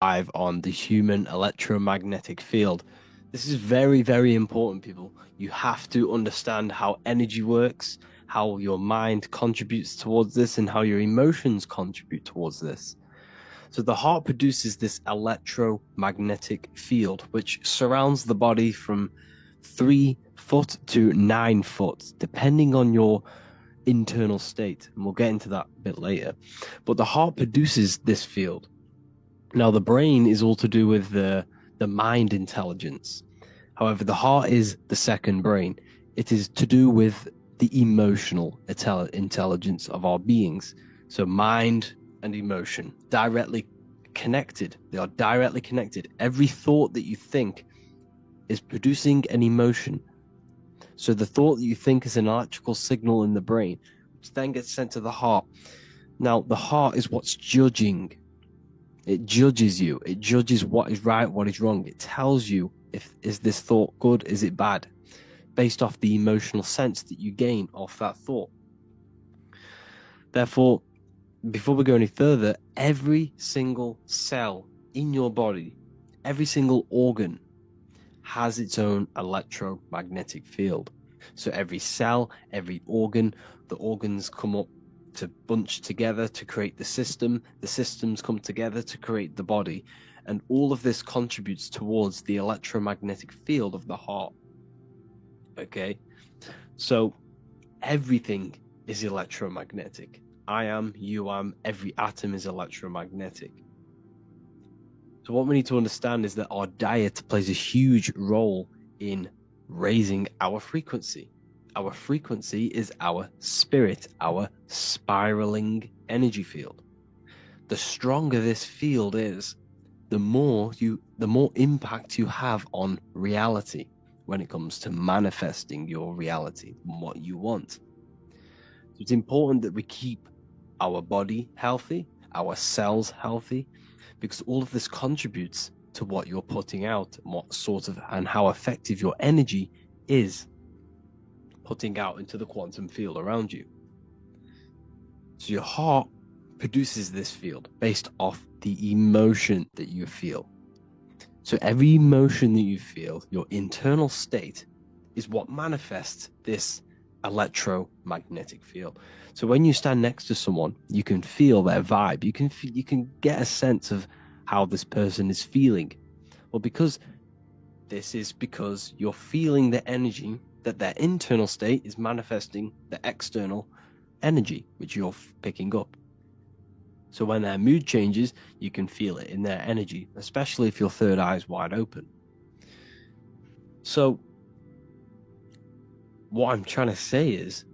Live on the human electromagnetic field. This is very, very important, people. You have to understand how energy works, how your mind contributes towards this, and how your emotions contribute towards this. So, the heart produces this electromagnetic field, which surrounds the body from 3 foot to 9 foot, depending on your internal state. And we'll get into that a bit later. But the heart produces this field. Now, the brain is all to do with the mind intelligence. However, the heart is the second brain. It is to do with the emotional intelligence of our beings. So, mind and emotion directly connected. They are directly connected. Every thought that you think is producing an emotion. So, the thought that you think is an electrical signal in the brain, which then gets sent to the heart. Now, the heart is what's judging. It judges you. It judges what is right, what is wrong. It tells you is this thought good, is it bad, based off the emotional sense that you gain off that thought. Therefore, before we go any further, every single cell in your body, every single organ has its own electromagnetic field. So every cell, every organ, the organs come up to bunch together to create the system. The systems come together to create the body. And all of this contributes towards the electromagnetic field of the heart. Okay? So everything is electromagnetic. I am, you am, every atom is electromagnetic. So what we need to understand is that our diet plays a huge role in raising our frequency. Our frequency is our spirit, our spiraling energy field. The stronger this field is, the more impact you have on reality when it comes to manifesting your reality and what you want. So it's important that we keep our body healthy, our cells healthy, because all of this contributes to what you're putting out and what sort of and how effective your energy is putting out into the quantum field around you. So your heart produces this field based off the emotion that you feel. So every emotion that you feel, your internal state, is what manifests this electromagnetic field. So when you stand next to someone, you can feel their vibe. You can get a sense of how this person is feeling. Well, because you're feeling the energy that their internal state is manifesting the external energy, which you're picking up. So when their mood changes, you can feel it in their energy, especially if your third eye is wide open. So what I'm trying to say is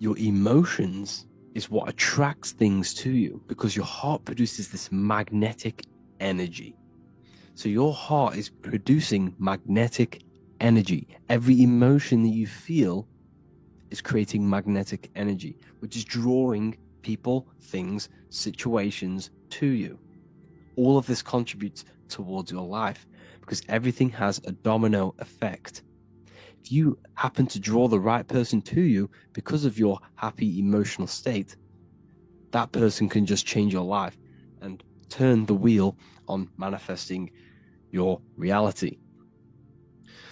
your emotions is what attracts things to you, because your heart produces this magnetic energy. So your heart is producing magnetic energy. Every emotion that you feel is creating magnetic energy, which is drawing people, things, situations to you. All of this contributes towards your life because everything has a domino effect. If you happen to draw the right person to you because of your happy emotional state, that person can just change your life and turn the wheel on manifesting your reality.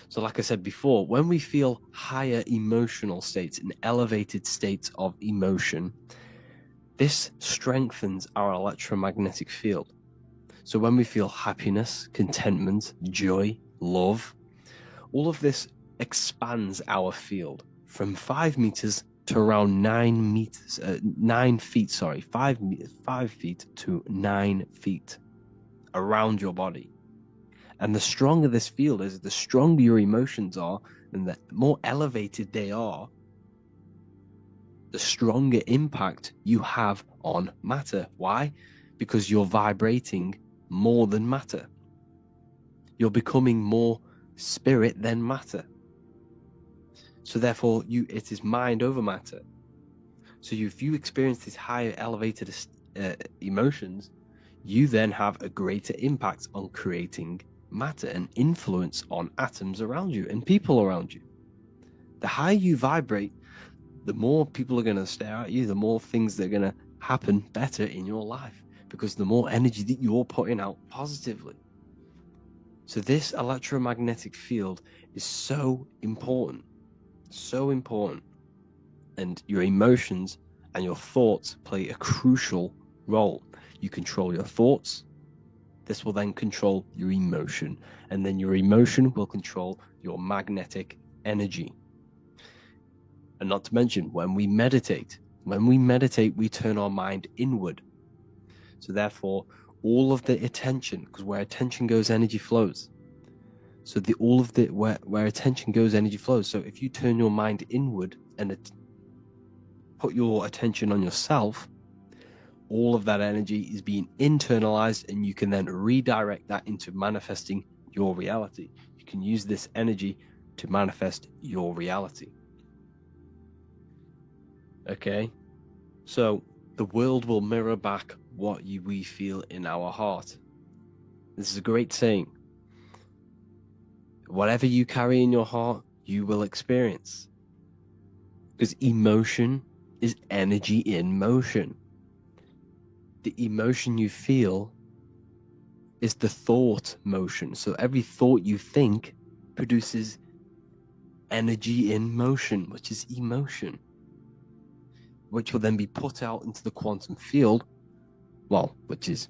So like I said before, when we feel higher emotional states and elevated states of emotion, this strengthens our electromagnetic field. So when we feel happiness, contentment, joy, love, all of this expands our field from 5 meters to around 9 feet, 5 feet to 9 feet around your body. And the stronger this field is, the stronger your emotions are, and the more elevated they are, the stronger impact you have on matter. Why? Because you're vibrating more than matter. You're becoming more spirit than matter. So therefore, it is mind over matter. So if you experience these higher elevated emotions, you then have a greater impact on creating matter and influence on atoms around you and people around you. The higher you vibrate, the more people are going to stare at you, the more things that are going to happen better in your life, because the more energy that you're putting out positively. So this electromagnetic field is so important, so important. And your emotions and your thoughts play a crucial role. You control your thoughts. This will then control your emotion, and then your emotion will control your magnetic energy. And not to mention, when we meditate, we turn our mind inward. So therefore, all of the attention, because where attention goes, energy flows. So where attention goes, energy flows. So if you turn your mind inward and put your attention on yourself, all of that energy is being internalized, and you can then redirect that into manifesting your reality. You can use this energy to manifest your reality. Okay? So the world will mirror back what we feel in our heart. This is a great saying. Whatever you carry in your heart, you will experience. Because emotion is energy in motion. The emotion you feel is the thought motion. So every thought you think produces energy in motion, which is emotion, which will then be put out into the quantum field, well, which is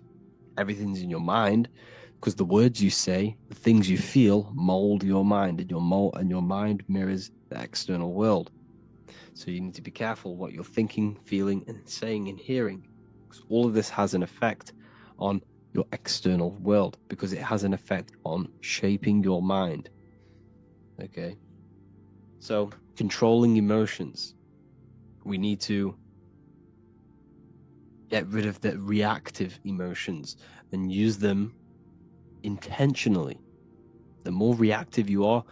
everything's in your mind, because the words you say, the things you feel, mold your mind, and your mind mirrors the external world. So you need to be careful what you're thinking, feeling, and saying and hearing, because all of this has an effect on your external world, because it has an effect on shaping your mind. Okay? So, controlling emotions. We need to get rid of the reactive emotions and use them intentionally. The more reactive you are,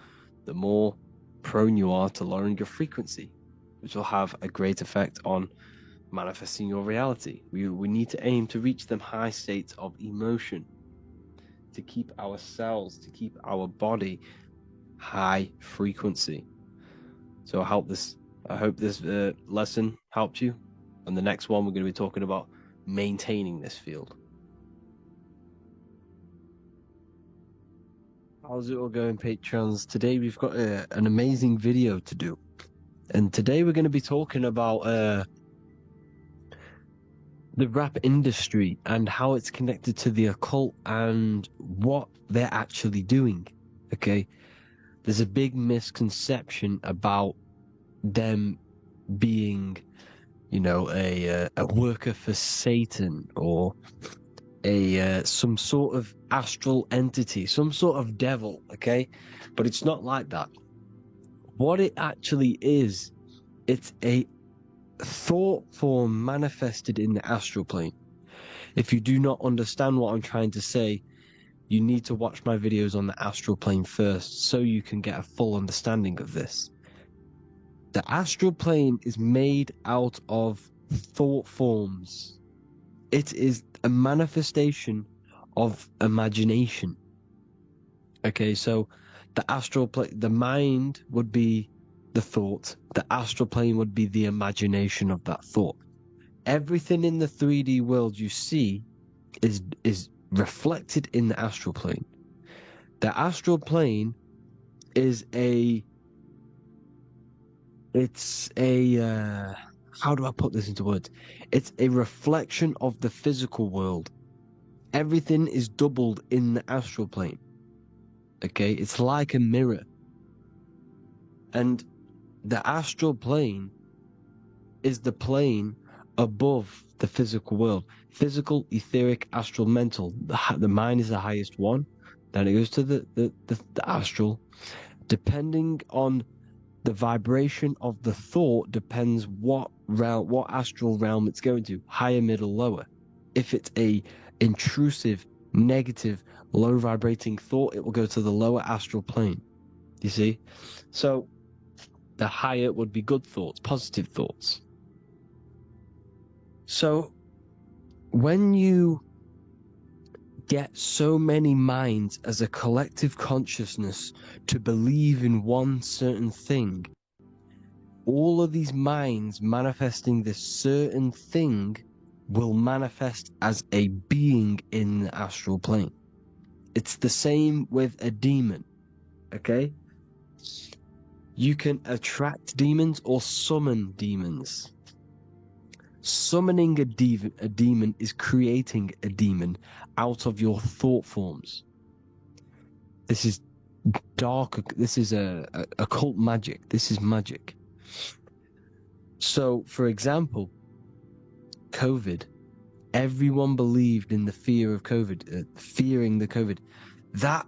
the more prone you are to lowering your frequency, which will have a great effect on manifesting your reality. We need to aim to reach them high states of emotion, to keep our cells, to keep our body high frequency. So I hope this lesson helped you. On the next one, we're going to be talking about maintaining this field. How's it all going, Patreons? Today we've got an amazing video to do. And today we're going to be talking about the rap industry and how it's connected to the occult and what they're actually doing. Okay? There's a big misconception about them being, a worker for Satan, or some sort of astral entity, some sort of devil, okay? But it's not like that. What it actually is, it's a thought form manifested in the astral plane. If you do not understand what I'm trying to say, you need to watch my videos on the astral plane first so you can get a full understanding of this. The astral plane is made out of thought forms. It is a manifestation of imagination. Okay, so the astral plane, the mind would be the thought. The astral plane would be the imagination of that thought. Everything in the 3D world you see is reflected in the astral plane. The astral plane is how do I put this into words? It's a reflection of the physical world. Everything is doubled in the astral plane. Okay, it's like a mirror. And the astral plane is the plane above the physical world. Physical, etheric, astral, mental. The mind is the highest one. Then it goes to the astral. Depending on the vibration of the thought depends what astral realm it's going to. Higher, middle, lower. If it's a intrusive, negative, low vibrating thought, it will go to the lower astral plane. You see? So the higher would be good thoughts, positive thoughts. So when you get so many minds as a collective consciousness to believe in one certain thing, all of these minds manifesting this certain thing will manifest as a being in the astral plane. It's the same with a demon, okay? You can attract demons or summon demons. Summoning a demon is creating a demon out of your thought forms. This is dark. This is a occult magic. This is magic. So, for example, COVID, everyone believed in the fear of COVID, fearing the COVID. That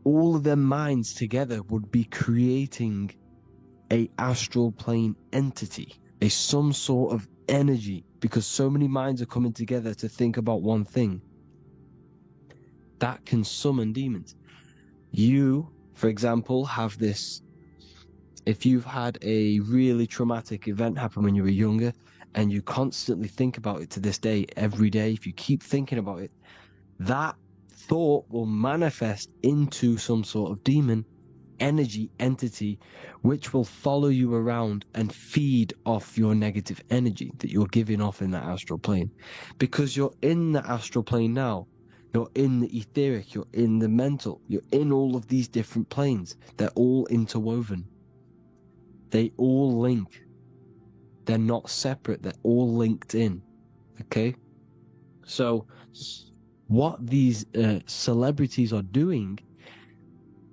all of their minds together would be creating a astral plane entity, some sort of energy, because so many minds are coming together to think about one thing. That can summon demons. You, for example, have this. If you've had a really traumatic event happen when you were younger and you constantly think about it to this day, every day, if you keep thinking about it, that thought will manifest into some sort of demon energy entity, which will follow you around and feed off your negative energy that you're giving off in that astral plane. Because you're in the astral plane now. You're in the etheric, you're in the mental, you're in all of these different planes. They're all interwoven. They all link. They're not separate. They're all linked in. Okay? So, what these celebrities are doing,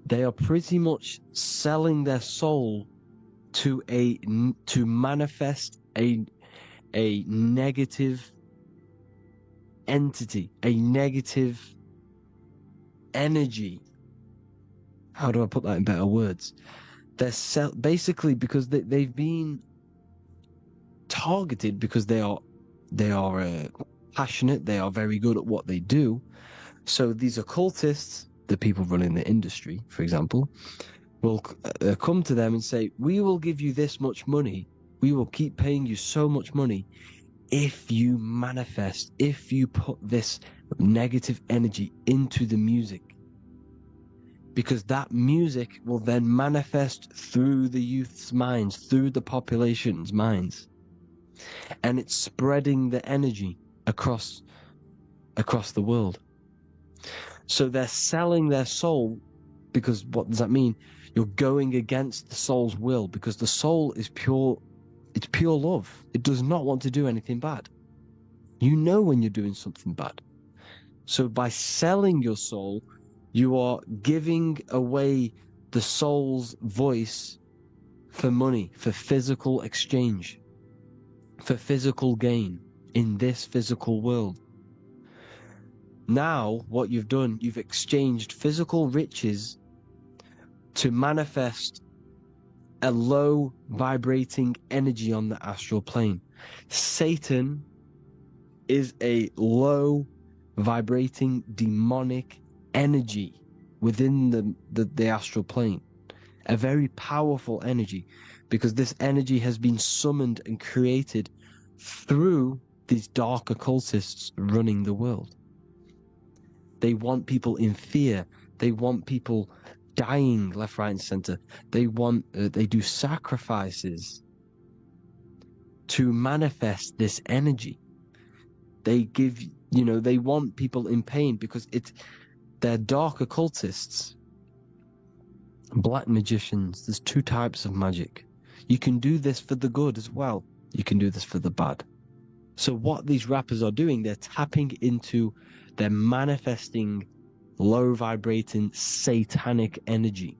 they are pretty much selling their soul to manifest a negative entity, a negative energy. How do I put that in better words? They're basically because they've been targeted because they are passionate, they are very good at what they do. So these occultists, the people running the industry, for example, will come to them and say, we will give you this much money, we will keep paying you so much money if you manifest, if you put this negative energy into the music. Because that music will then manifest through the youth's minds, through the population's minds. And it's spreading the energy across the world. So they're selling their soul, because what does that mean? You're going against the soul's will, because the soul is pure, it's pure love. It does not want to do anything bad. You know when you're doing something bad. So by selling your soul, you are giving away the soul's voice for money, for physical exchange, for physical gain in this physical world. Now, what you've done, you've exchanged physical riches to manifest a low vibrating energy on the astral plane. Satan is a low vibrating demonic energy within the astral plane, a very powerful energy, because this energy has been summoned and created through these dark occultists running the world. They want people in fear. They want people dying left, right, and center. They do sacrifices to manifest this energy. They want people in pain because they're dark occultists, black magicians. There's two types of magic. You can do this for the good as well. You can do this for the bad. So what these rappers are doing, they're manifesting low vibrating satanic energy.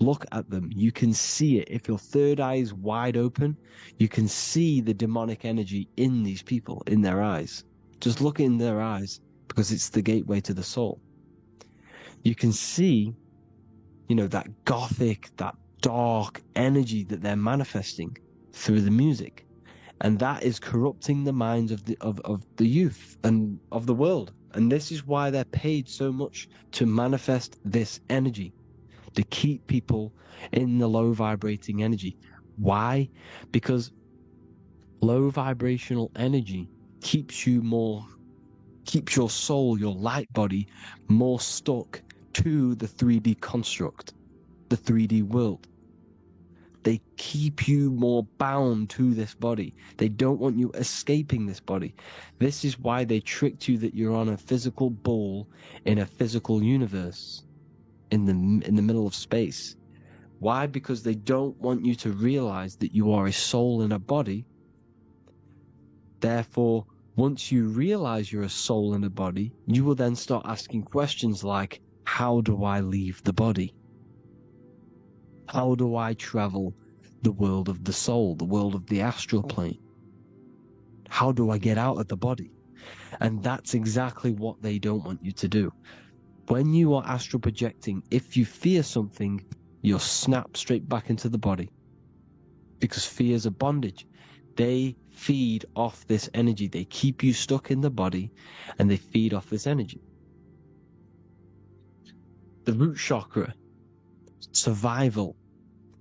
Look at them. You can see it. If your third eye is wide open, you can see the demonic energy in these people, in their eyes. Just look in their eyes, because it's the gateway to the soul. You can see, that gothic, that dark energy that they're manifesting through the music. And that is corrupting the minds of the youth and of the world. And this is why they're paid so much to manifest this energy, to keep people in the low vibrating energy. Why? Because low vibrational energy keeps your soul, your light body, more stuck to the 3D construct, the 3D world. They keep you more bound to this body. They don't want you escaping this body. This is why they tricked you that you're on a physical ball in a physical universe in the middle of space. Why? Because they don't want you to realize that you are a soul in a body. Therefore, once you realize you're a soul in a body, you will then start asking questions like, how do I leave the body? How do I travel the world of the soul, the world of the astral plane? How do I get out of the body? And that's exactly what they don't want you to do. When you are astral projecting, if you fear something, you'll snap straight back into the body. Because fear is a bondage. They feed off this energy. They keep you stuck in the body and they feed off this energy. The root chakra, survival.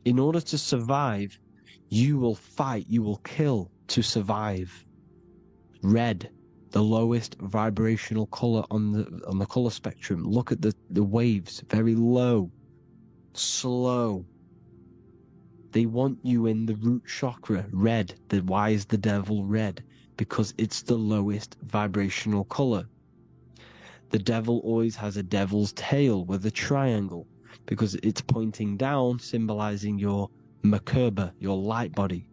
In order to survive, you will fight, you will kill to survive. Red, the lowest vibrational color on the color spectrum. Look at the waves, very low, slow. They want you in the root chakra, red. Why is the devil red? Because it's the lowest vibrational color. The devil always has a devil's tail with a triangle because it's pointing down, symbolizing your Merkaba, your light body.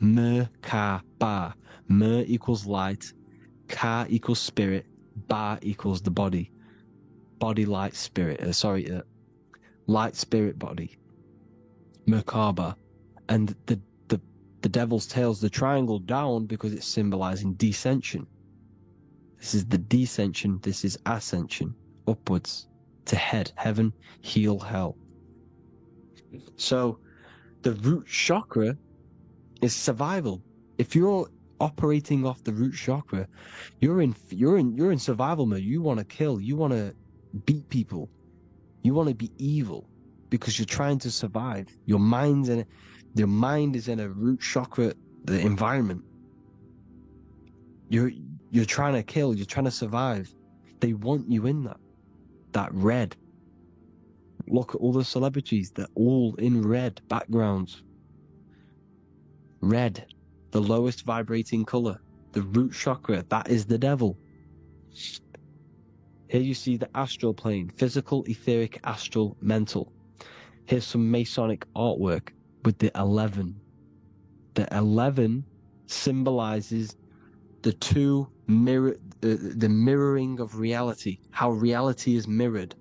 Merkaba. Mer equals light, Ka equals spirit, Ba equals the body. Body, light, spirit. Light, spirit, body. Merkaba. And the devil's tail's the triangle down because it's symbolizing descension. This is the descension, this is ascension, upwards to heaven, heal hell. So the root chakra is survival. If you're operating off the root chakra, you're in survival mode. You want to kill, you want to beat people, you want to be evil because you're trying to survive. Your mind is in a root chakra environment. You're trying to kill, you're trying to survive. They want you in that red. Look at all the celebrities, they're all in red backgrounds. Red, the lowest vibrating color, the root chakra, that is the devil. Here you see the astral plane, physical, etheric, astral, mental. Here's some Masonic artwork with the 11. The 11 symbolizes the mirroring of reality, how reality is mirrored.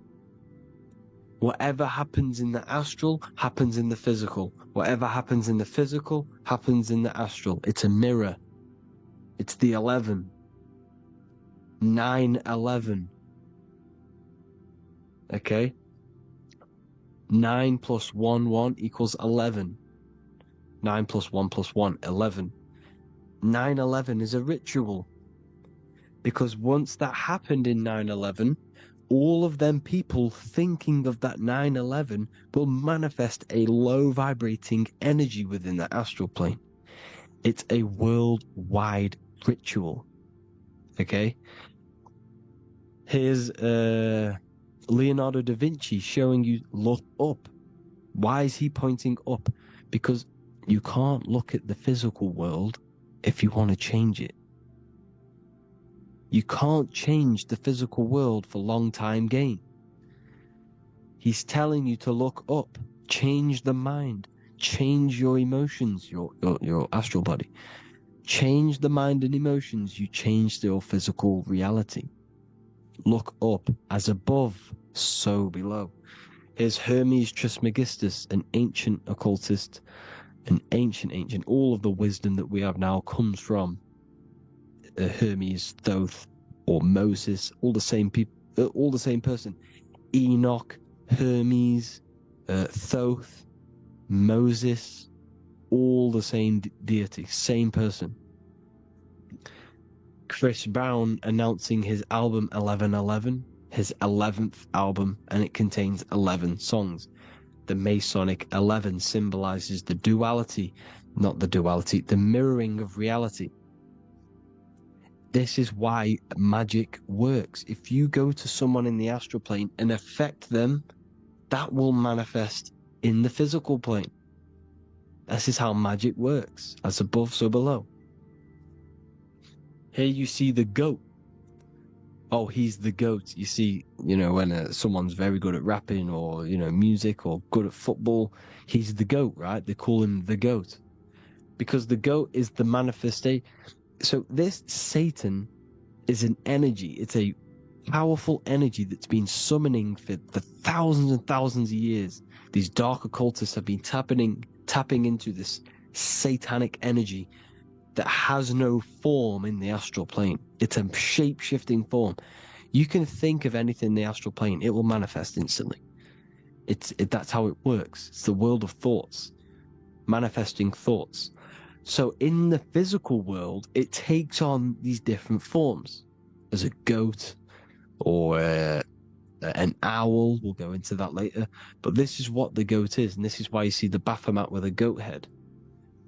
Whatever happens in the astral happens in the physical. Whatever happens in the physical happens in the astral. It's a mirror. It's the 11. 9/11. Okay? 9 plus 1, 1 equals 11. 9 plus 1 plus 1, 11. 9/11 is a ritual. Because once that happened in 9/11, all of them people thinking of that 9/11 will manifest a low vibrating energy within the astral plane. It's a worldwide ritual. Okay? Here's Leonardo da Vinci showing you look up. Why is he pointing up? Because you can't look at the physical world if you want to change it. You can't change the physical world for long time gain. He's telling you to look up, change the mind, change your emotions, your astral body. Change the mind and emotions, you change your physical reality. Look up, as above, so below. Here's Hermes Trismegistus, an ancient occultist, an ancient. All of the wisdom that we have now comes from Hermes, Thoth, or Moses, all the same people, all the same person. Enoch, Hermes, Thoth, Moses, all the same deity, same person. Chris Brown announcing his album 1111, his 11th album, and it contains 11 songs. The Masonic 11 symbolizes the duality, not the duality, the mirroring of reality. This is why magic works. If you go to someone in the astral plane and affect them, that will manifest in the physical plane. This is how magic works. As above, so below. Here you see the goat. Oh, he's the goat. You see, when someone's very good at rapping or, music or good at football, he's the goat, right? They call him the goat. Because the goat is the manifestation. So this Satan is an energy. It's a powerful energy that's been summoning for thousands and thousands of years. These dark occultists have been tapping into this satanic energy that has no form in the astral plane. It's a shape-shifting form. You can think of anything in the astral plane, it will manifest instantly. That's how it works. It's the world of thoughts, manifesting thoughts. So in the physical world, it takes on these different forms. As a goat or an owl, we'll go into that later. But this is what the goat is, and this is why you see the Baphomet with a goat head.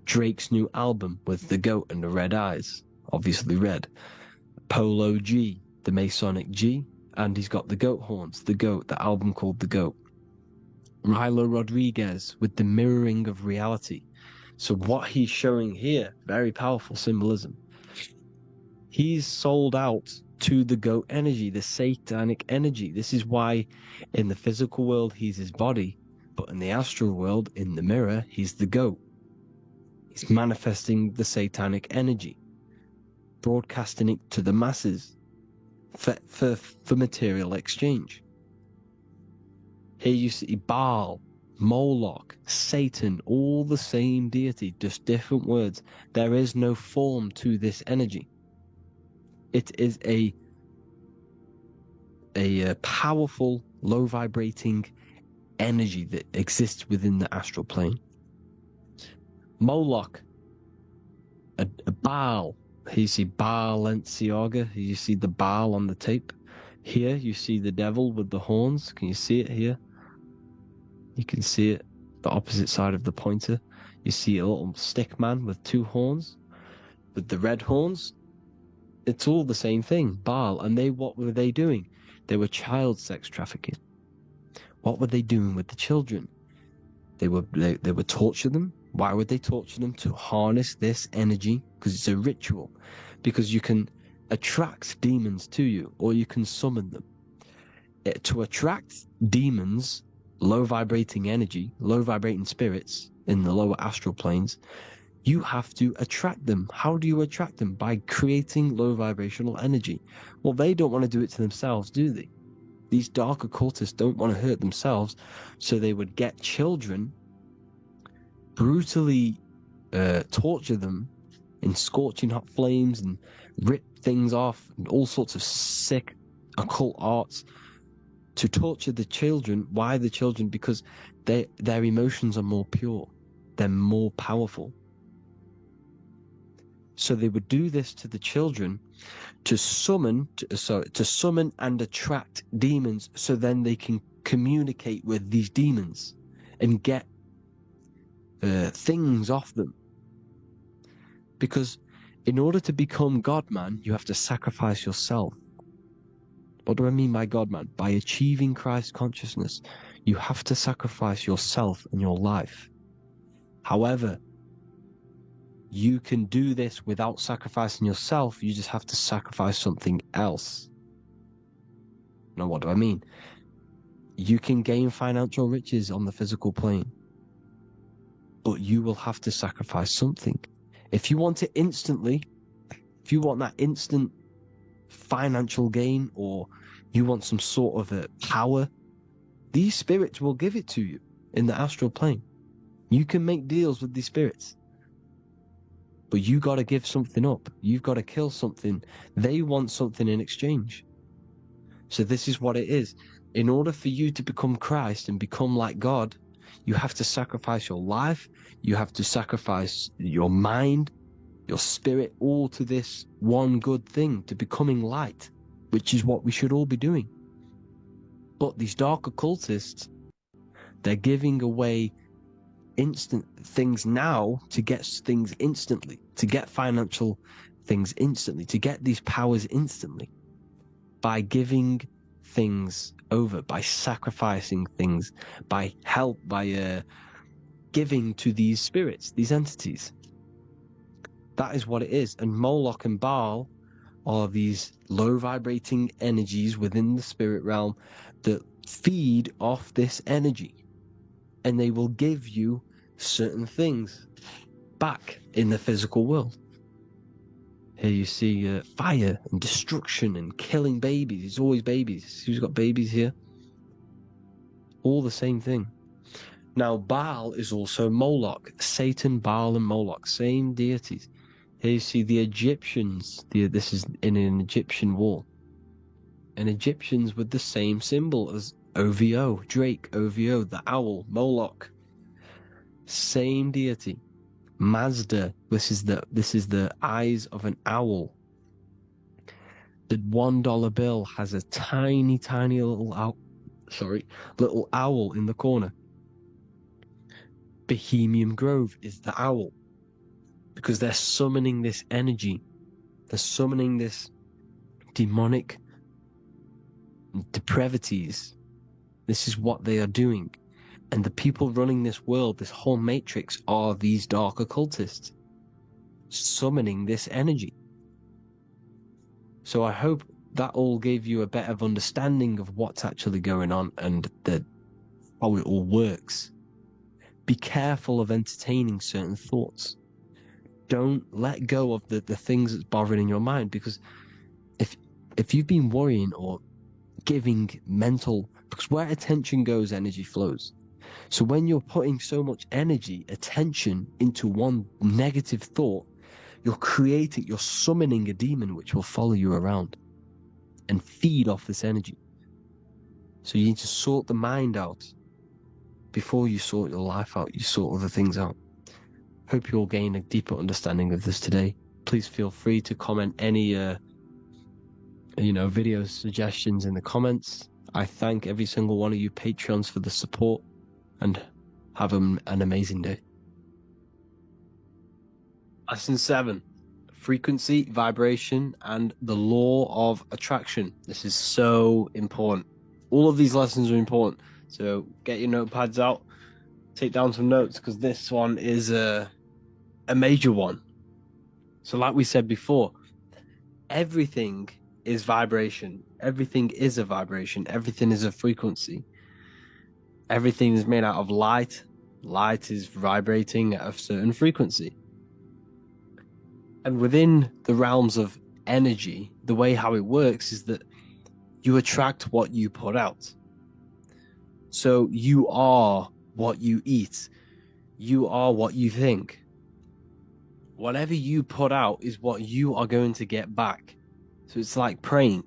Drake's new album with the goat and the red eyes, obviously red. Polo G, the Masonic G, and he's got the goat horns, the goat, the album called The Goat. Rilo Rodriguez with the mirroring of reality. So what he's showing here, very powerful symbolism. He's sold out to the goat energy, the satanic energy. This is why in the physical world he's his body, but in the astral world, in the mirror, he's the goat. He's manifesting the satanic energy, broadcasting it to the masses for material exchange. Here you see Baal, Moloch, Satan, all the same deity, just different words. There is no form to this energy. It is a powerful, low vibrating energy that exists within the astral plane. Moloch, a Baal. Here you see Balenciaga. Here you see the Baal on the tape. Here you see the devil with the horns. Can you see it here? You can see it, the opposite side of the pointer. You see a little stick man with two horns, with the red horns. It's all the same thing, Baal. And what were they doing? They were child sex trafficking. What were they doing with the children? They would torture them. Why would they torture them? To harness this energy, because it's a ritual. Because you can attract demons to you, or you can summon them. To attract demons, low vibrating energy, low vibrating spirits in the lower astral planes, you have to attract them. How do you attract them? By creating low vibrational energy. Well, they don't want to do it to themselves, do they? These dark occultists don't want to hurt themselves, so they would get children, brutally torture them in scorching hot flames and rip things off and all sorts of sick occult arts to torture the children. Why the children? Because their emotions are more pure. They're more powerful. So they would do this to the children to summon and attract demons, so then they can communicate with these demons and get things off them. Because in order to become God-man, you have to sacrifice yourself. What do I mean by God-man? By achieving Christ consciousness, you have to sacrifice yourself and your life. However, you can do this without sacrificing yourself. You just have to sacrifice something else. Now, what do I mean? You can gain financial riches on the physical plane, but you will have to sacrifice something. If you want it instantly, if you want that instant financial gain, or you want some sort of a power, these spirits will give it to you in the astral plane. You can make deals with these spirits. But you got to give something up. You've got to kill something. They want something in exchange. So this is what it is. In order for you to become Christ and become like God, you have to sacrifice your life. You have to sacrifice your mind, your spirit, all to this one good thing, to becoming light, which is what we should all be doing. But these dark occultists, they're giving away instant things now to get things instantly, to get financial things instantly, to get these powers instantly, by giving things over, by sacrificing things, by giving to these spirits, these entities. That is what it is. And Moloch and Baal are these low vibrating energies within the spirit realm that feed off this energy. And they will give you certain things back in the physical world. Here you see fire and destruction and killing babies. It's always babies. Who's got babies here? All the same thing. Now, Baal is also Moloch. Satan, Baal, and Moloch, same deities. Here you see the Egyptians. This is in an Egyptian wall. And Egyptians with the same symbol as OVO, Drake, OVO, the owl, Moloch. Same deity. Mazda, this is the eyes of an owl. The $1 bill has a tiny little owl in the corner. Bohemian Grove is the owl, because they're summoning this energy. They're summoning this demonic depravities. This is what they are doing. And the people running this world, this whole matrix, are these dark occultists summoning this energy. So I hope that all gave you a better understanding of what's actually going on and how it all works. Be careful of entertaining certain thoughts. Don't let go of the things that's bothering your mind, because if you've been worrying or giving mental, because where attention goes, energy flows. So when you're putting so much energy, attention into one negative thought, you're summoning a demon which will follow you around and feed off this energy. So you need to sort the mind out before you sort your life out. You sort other things out. Hope you all gain a deeper understanding of this today. Please feel free to comment any video suggestions in the comments. I thank every single one of you Patreons for the support, and have an amazing day. Lesson 7. Frequency, vibration, and the law of attraction. This is so important. All of these lessons are important. So get your notepads out, take down some notes, because this one is a major one. So like we said before, everything is vibration. Everything is a vibration. Everything is a frequency. Everything is made out of light. Light is vibrating at a certain frequency. And within the realms of energy, the way how it works is that you attract what you put out. So you are what you eat. You are what you think. Whatever you put out is what you are going to get back. So it's like praying.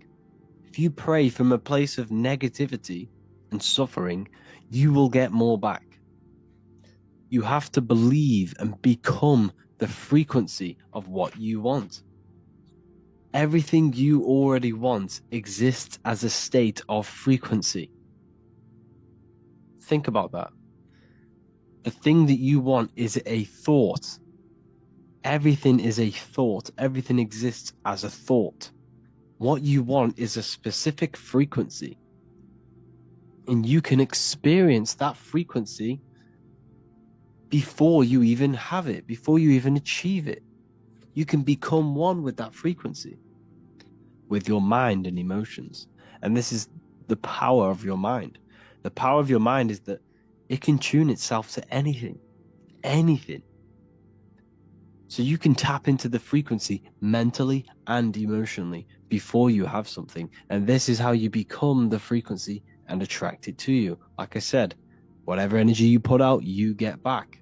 If you pray from a place of negativity and suffering, you will get more back. You have to believe and become the frequency of what you want. Everything you already want exists as a state of frequency. Think about that. The thing that you want is a thought. Everything is a thought. Everything exists as a thought. What you want is a specific frequency. And you can experience that frequency before you even have it, before you even achieve it. You can become one with that frequency, with your mind and emotions. And this is the power of your mind. The power of your mind is that it can tune itself to anything. So you can tap into the frequency mentally and emotionally before you have something. And this is how you become the frequency and attract it to you. Like I said, whatever energy you put out, you get back.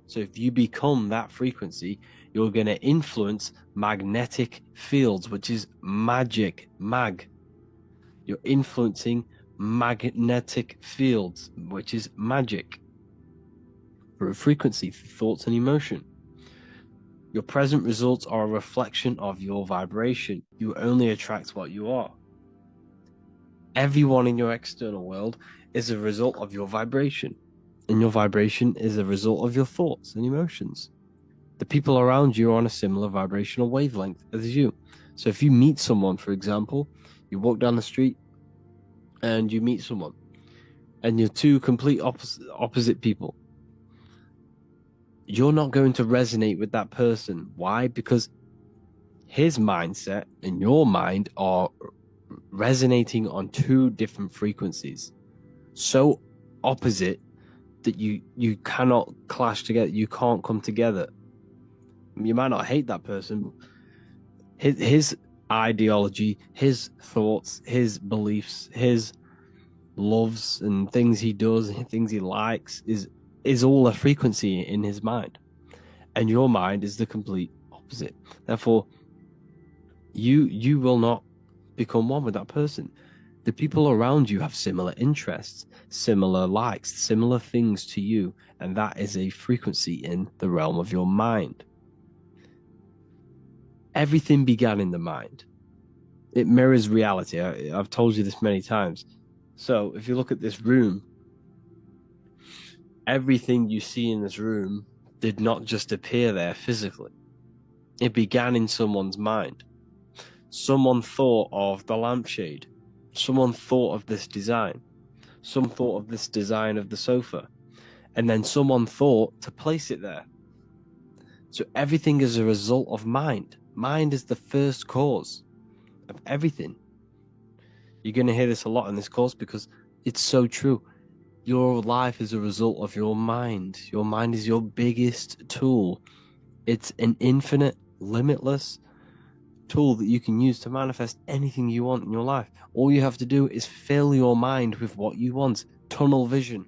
So if you become that frequency, you're going to influence magnetic fields, which is magic, mag. You're influencing magnetic fields, which is magic, through frequency, thoughts, and emotion. Your present results are a reflection of your vibration. You only attract what you are. Everyone in your external world is a result of your vibration, and your vibration is a result of your thoughts and emotions. The people around you are on a similar vibrational wavelength as you. So if you meet someone, for example, you walk down the street and you meet someone, and you're two complete opposite people, you're not going to resonate with that person. Why? Because his mindset and your mind are resonating on two different frequencies, so opposite that you cannot clash together. You can't come together. You might not hate that person. His ideology, his thoughts, his beliefs, his loves and things he does, things he likes is all a frequency in his mind, and your mind is the complete opposite. Therefore, you will not become one with that person. The people around you have similar interests, similar likes, similar things to you, and that is a frequency in the realm of your mind. Everything began in the mind. It mirrors reality. I've told you this many times. So if you look at this room, everything you see in this room did not just appear there physically. It began in someone's mind. Someone thought of the lampshade. Someone thought of this design. Some thought of this design of the sofa. And then someone thought to place it there. So everything is a result of mind. Mind is the first cause of everything. You're going to hear this a lot in this course because it's so true. Your life is a result of your mind. Your mind is your biggest tool. It's an infinite, limitless tool that you can use to manifest anything you want in your life. All you have to do is fill your mind with what you want. Tunnel vision.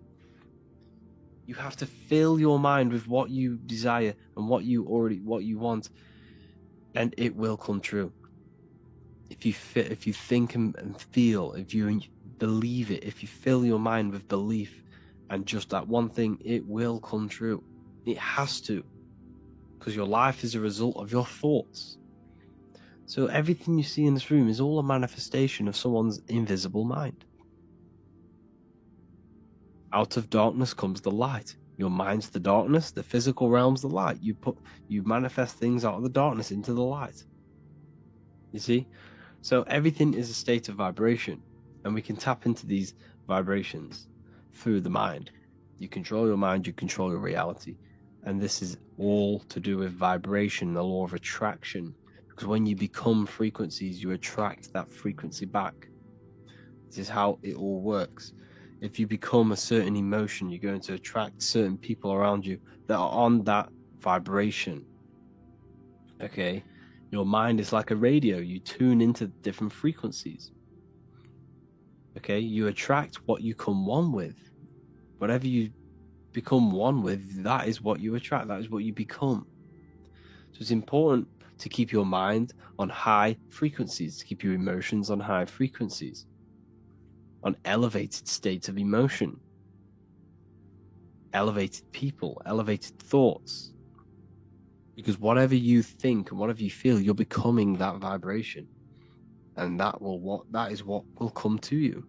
You have to fill your mind with what you desire and what you want, and it will come true. If you think and feel, if you believe it, if you fill your mind with belief and just that one thing, it will come true. It has to, because your life is a result of your thoughts. So everything you see in this room is all a manifestation of someone's invisible mind. Out of darkness comes the light. Your mind's the darkness, the physical realm's the light. You manifest things out of the darkness into the light. You see? So everything is a state of vibration, and we can tap into these vibrations through the mind. You control your mind, you control your reality. And this is all to do with vibration, the law of attraction. Because when you become frequencies, you attract that frequency back. This is how it all works. If you become a certain emotion, you're going to attract certain people around you that are on that vibration. Okay? Your mind is like a radio. You tune into different frequencies. Okay? You attract what you come one with. Whatever you become one with, that is what you attract. That is what you become. So it's important to keep your mind on high frequencies, to keep your emotions on high frequencies, on elevated states of emotion, elevated people, elevated thoughts. Because whatever you think and whatever you feel, you're becoming that vibration. And that is what will come to you.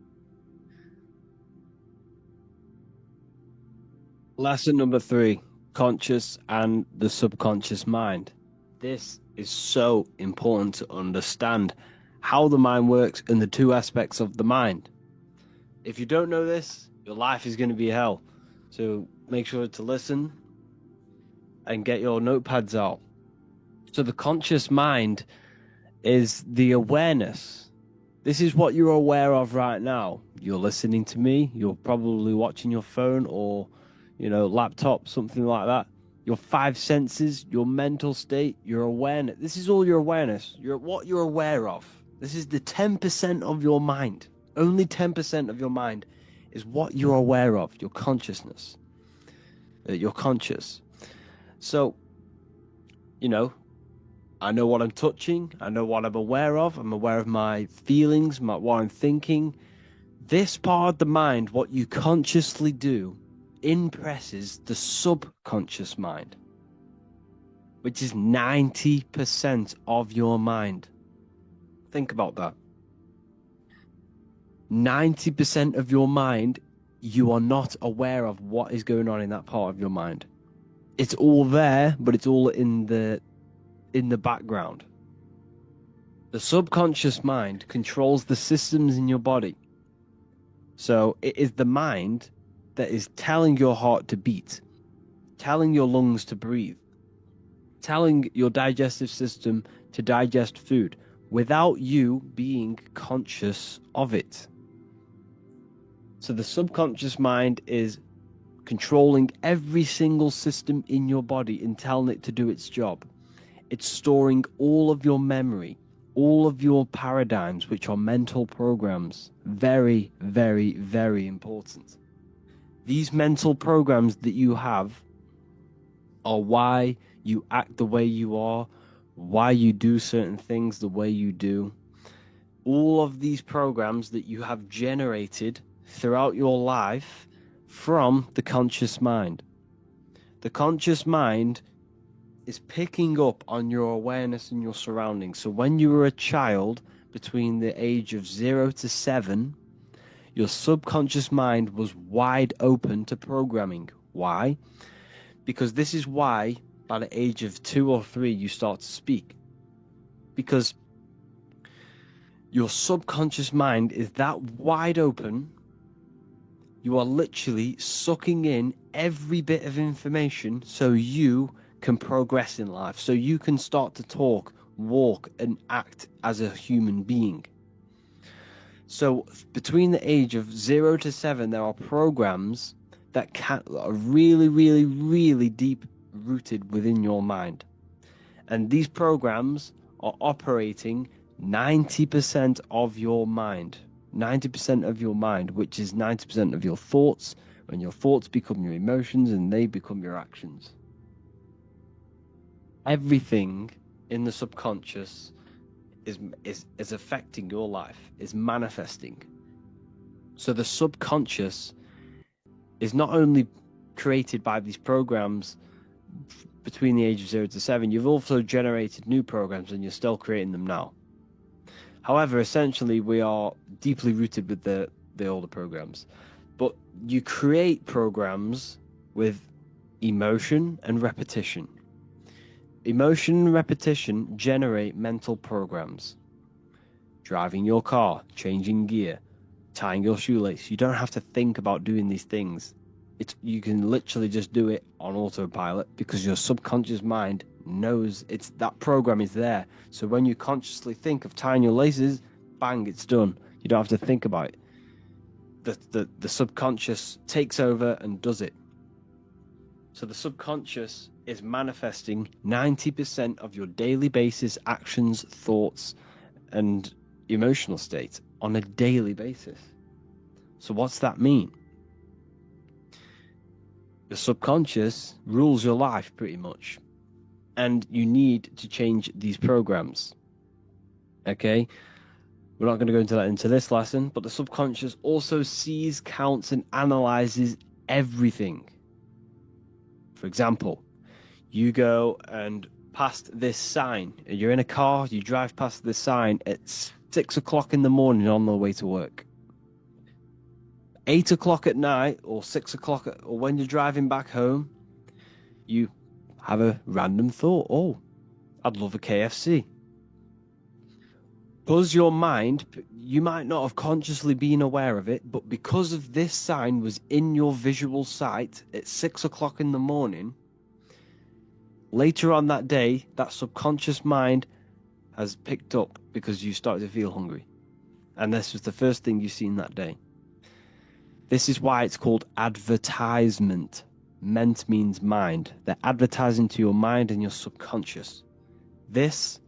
Lesson number 3, conscious and the subconscious mind. This is so important to understand how the mind works and the two aspects of the mind. If you don't know this, your life is going to be hell. So make sure to listen and get your notepads out. So the conscious mind is the awareness. This is what you're aware of right now. You're listening to me. You're probably watching your phone or, laptop, something like that. Your 5 senses, your mental state, your awareness. This is all your awareness. What you're aware of. This is the 10% of your mind. Only 10% of your mind is what you're aware of, your consciousness. You're conscious. So, I know what I'm touching. I know what I'm aware of. I'm aware of my feelings, what I'm thinking. This part of the mind, what you consciously do, impresses the subconscious mind, which is 90% of your mind. Think about that. 90% of your mind, you are not aware of what is going on in that part of your mind. It's all there, but it's all in the background. The subconscious mind controls the systems in your body. So it is the mind that is telling your heart to beat, telling your lungs to breathe, telling your digestive system to digest food without you being conscious of it. So the subconscious mind is controlling every single system in your body and telling it to do its job. It's storing all of your memory, all of your paradigms, which are mental programs. Very, very, very important. These mental programs that you have are why you act the way you are, why you do certain things the way you do. All of these programs that you have generated throughout your life from the conscious mind. The conscious mind is picking up on your awareness and your surroundings. So when you were a child, between the age of 0 to 7, your subconscious mind was wide open to programming. Why? Because this is why by the age of 2 or 3 you start to speak. Because your subconscious mind is that wide open. You are literally sucking in every bit of information so you can progress in life, so you can start to talk, walk, and act as a human being. So between the age of 0 to 7, there are programs that are really, really, really deep rooted within your mind. And these programs are operating 90% of your mind. 90% of your mind, which is 90% of your thoughts, and your thoughts become your emotions and they become your actions. Everything in the subconscious is affecting your life, is manifesting. So the subconscious is not only created by these programs between the age of 0 to 7, you've also generated new programs and you're still creating them now. However, essentially, we are deeply rooted with the older programs. But you create programs with emotion and repetition. Emotion and repetition generate mental programs. Driving your car, changing gear, tying your shoelace. You don't have to think about doing these things. You can literally just do it on autopilot because your subconscious mind knows that program is there. So when you consciously think of tying your laces, bang, it's done. You don't have to think about it. The subconscious takes over and does it. So the subconscious is manifesting 90% of your daily basis actions, thoughts, and emotional state on a daily basis. So what's that mean? The subconscious rules your life pretty much. And you need to change these programs. Okay? We're not going to go into this lesson, but the subconscious also sees, counts, and analyzes everything. For example, you go and past this sign. You're in a car, you drive past this sign at 6 o'clock in the morning on the way to work. 8 o'clock at night or 6 o'clock or when you're driving back home, you have a random thought. Oh, I'd love a KFC. Because your mind, you might not have consciously been aware of it, but because of this sign was in your visual sight at 6 o'clock in the morning, later on that day, that subconscious mind has picked up because you started to feel hungry. And this was the first thing you seen that day. This is why it's called advertisement. Ment means mind. They're advertising to your mind and your subconscious. This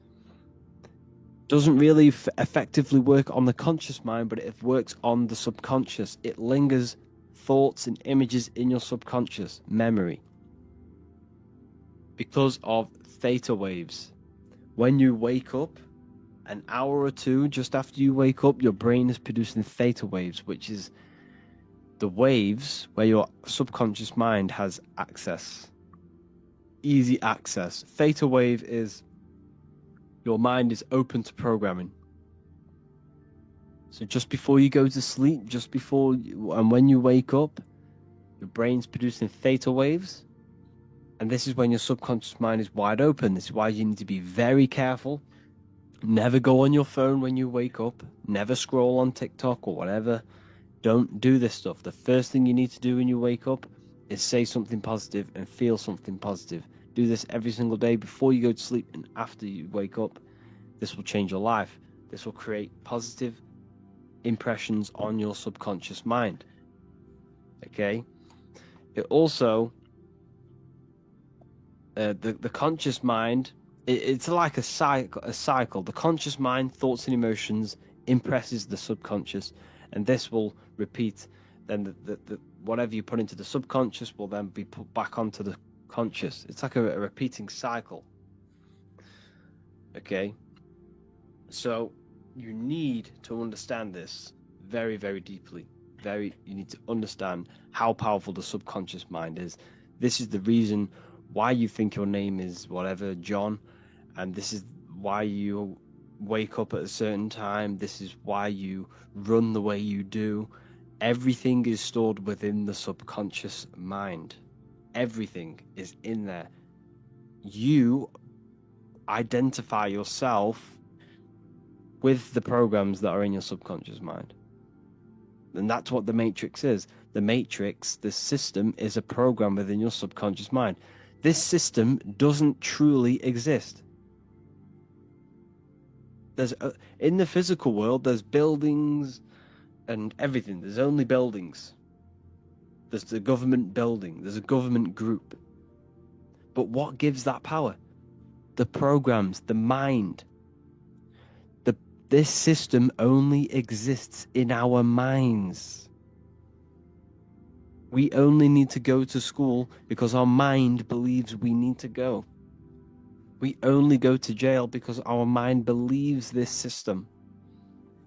doesn't really effectively work on the conscious mind, but it works on the subconscious. It lingers thoughts and images in your subconscious memory because of theta waves. When you wake up, an hour or two just after you wake up, your brain is producing theta waves, which is the waves where your subconscious mind has access, easy access. Theta wave is your mind is open to programming. So just before you go to sleep, and when you wake up, your brain's producing theta waves. And this is when your subconscious mind is wide open. This is why you need to be very careful. Never go on your phone when you wake up. Never scroll on TikTok or whatever. Don't do this stuff. The first thing you need to do when you wake up is say something positive and feel something positive. Do this every single day before you go to sleep and after you wake up. This will change your life. This will create positive impressions on your subconscious mind. Okay? It also, the conscious mind, it's like a cycle. The conscious mind, thoughts and emotions impresses the subconscious, and this will repeat. Then the whatever you put into the subconscious will then be put back onto the conscious. It's like a repeating cycle. Okay? So you need to understand this very, very deeply. You need to understand how powerful the subconscious mind is. This is the reason why you think your name is whatever, John, and this is why you wake up at a certain time. This is why you run the way you do. Everything is stored within the subconscious mind. Everything is in there. You identify yourself with the programs that are in your subconscious mind. And that's what the Matrix is. The Matrix, the system, is a program within your subconscious mind. This system doesn't truly exist. In the physical world, there's buildings and everything. There's only buildings. There's the government building. There's a government group. But what gives that power? The programs, the mind. This system only exists in our minds. We only need to go to school because our mind believes we need to go. We only go to jail because our mind believes this system.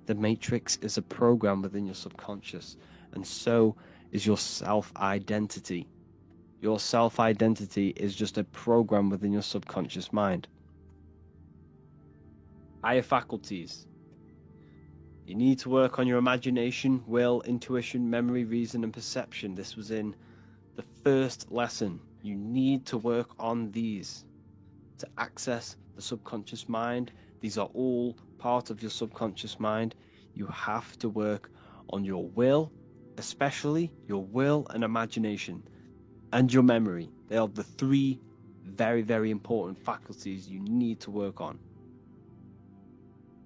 The Matrix is a program within your subconscious, and so is your self-identity. Your self-identity is just a program within your subconscious mind. Higher faculties. You need to work on your imagination, will, intuition, memory, reason, and perception. This was in the first lesson. You need to work on these to access the subconscious mind. These are all part of your subconscious mind. You have to work on your will, especially your will and imagination, and your memory. They are the three very, very important faculties you need to work on.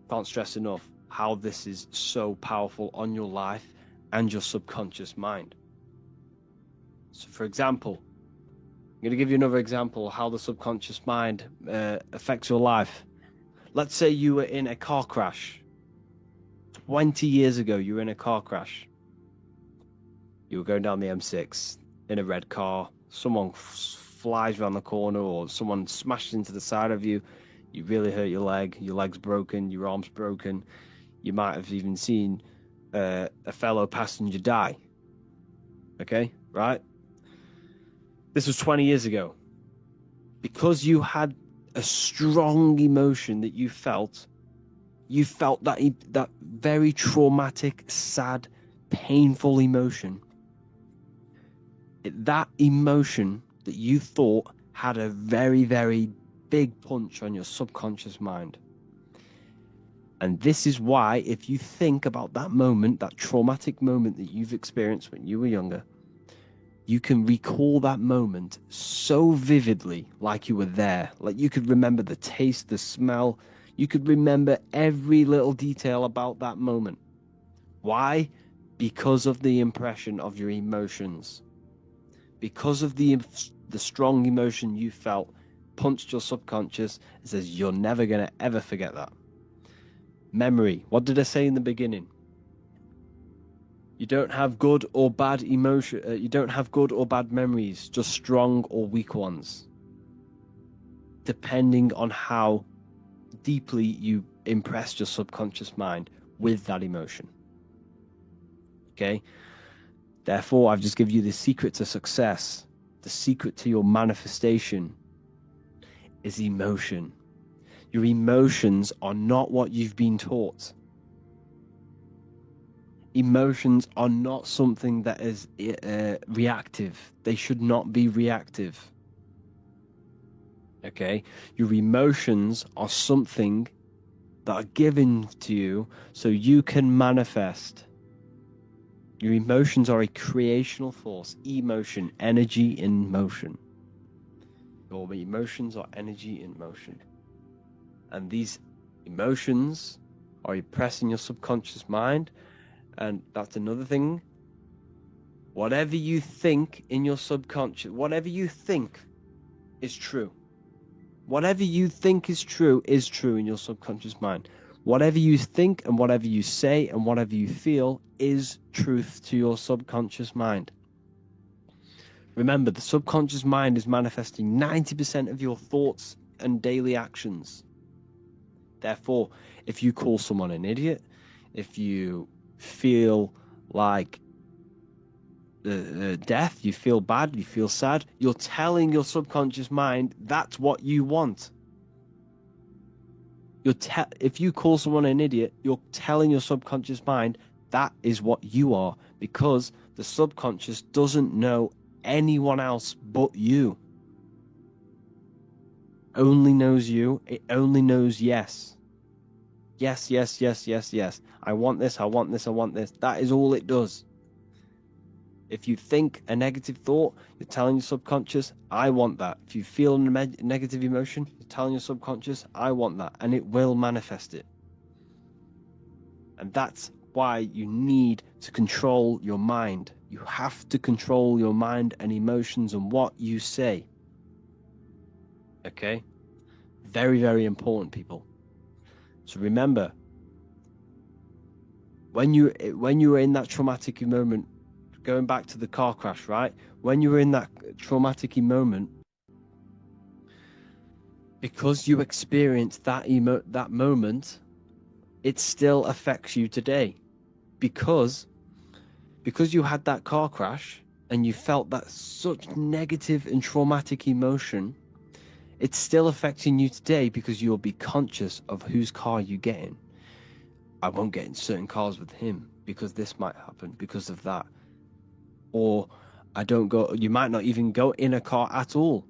Can't stress enough how this is so powerful on your life and your subconscious mind. So for example, I'm going to give you another example of how the subconscious mind affects your life. Let's say you were in a car crash. 20 years ago, you were in a car crash. You were going down the M6 in a red car. Someone flies around the corner or someone smashes into the side of you. You really hurt your leg. Your leg's broken. Your arm's broken. You might have even seen a fellow passenger die. Okay, right? This was 20 years ago. Because you had a strong emotion that you felt that very traumatic, sad, painful emotion. That emotion that you thought had a very, very big punch on your subconscious mind. And this is why, if you think about that moment, that traumatic moment that you've experienced when you were younger, you can recall that moment so vividly, like you were there. Like you could remember the taste, the smell. You could remember every little detail about that moment. Why? Because of the impression of your emotions. Because of the strong emotion you felt punched your subconscious. It says you're never going to ever forget that. Memory. What did I say in the beginning? You don't have good or bad emotion. You don't have good or bad memories, just strong or weak ones, depending on how deeply you impressed your subconscious mind with that emotion. Okay? Therefore, I've just given you the secret to success. The secret to your manifestation is emotion. Your emotions are not what you've been taught. Emotions are not something that is reactive. They should not be reactive. Okay? Your emotions are something that are given to you so you can manifest. Your emotions are a creational force. Emotion, energy in motion. Your emotions are energy in motion. And these emotions are impressed in your subconscious mind. And that's another thing. Whatever you think in your subconscious, whatever you think is true. Whatever you think is true in your subconscious mind. Whatever you think and whatever you say and whatever you feel is truth to your subconscious mind. Remember, the subconscious mind is manifesting 90% of your thoughts and daily actions. Therefore, if you call someone an idiot, if you feel like death, you feel bad, you feel sad, you're telling your subconscious mind that's what you want. If you call someone an idiot, you're telling your subconscious mind that is what you are, because the subconscious doesn't know anyone else but you. Only knows you. It only knows yes. Yes, yes, yes, yes, yes. I want this, I want this, I want this. That is all it does. If you think a negative thought, you're telling your subconscious, I want that. If you feel a negative emotion, you're telling your subconscious, I want that. And it will manifest it. And that's why you need to control your mind. You have to control your mind and emotions and what you say. Okay? Very, very important, people. So remember, when you were in that traumatic moment, going back to the car crash, right? When you were in that traumatic moment, because you experienced that moment, it still affects you today. Because you had that car crash and you felt that such negative and traumatic emotion, it's still affecting you today because you'll be conscious of whose car you get in. I won't get in certain cars with him because this might happen because of that. Or you might not even go in a car at all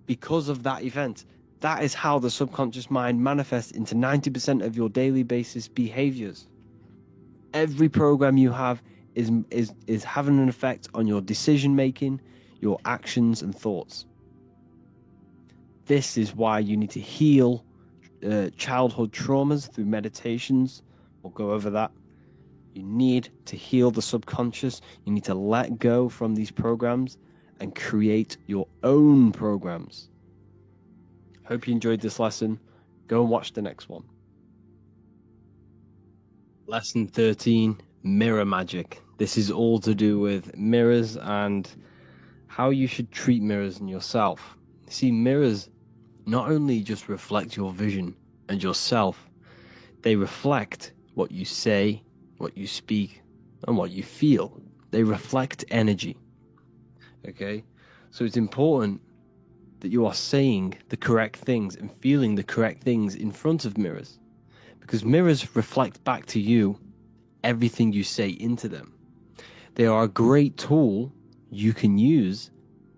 because of that event. That is how the subconscious mind manifests into 90% of your daily basis behaviors. Every program you have is having an effect on your decision making, your actions and thoughts. This is why you need to heal childhood traumas through meditations. We'll go over that. You need to heal the subconscious. You need to let go from these programs and create your own programs. Hope you enjoyed this lesson. Go and watch the next one. Lesson 13, mirror magic. This is all to do with mirrors and how you should treat mirrors in yourself. See, mirrors not only just reflect your vision and yourself, they reflect what you say, what you speak, and what you feel. They reflect energy. Okay? So it's important that you are saying the correct things and feeling the correct things in front of mirrors. Because mirrors reflect back to you everything you say into them. They are a great tool you can use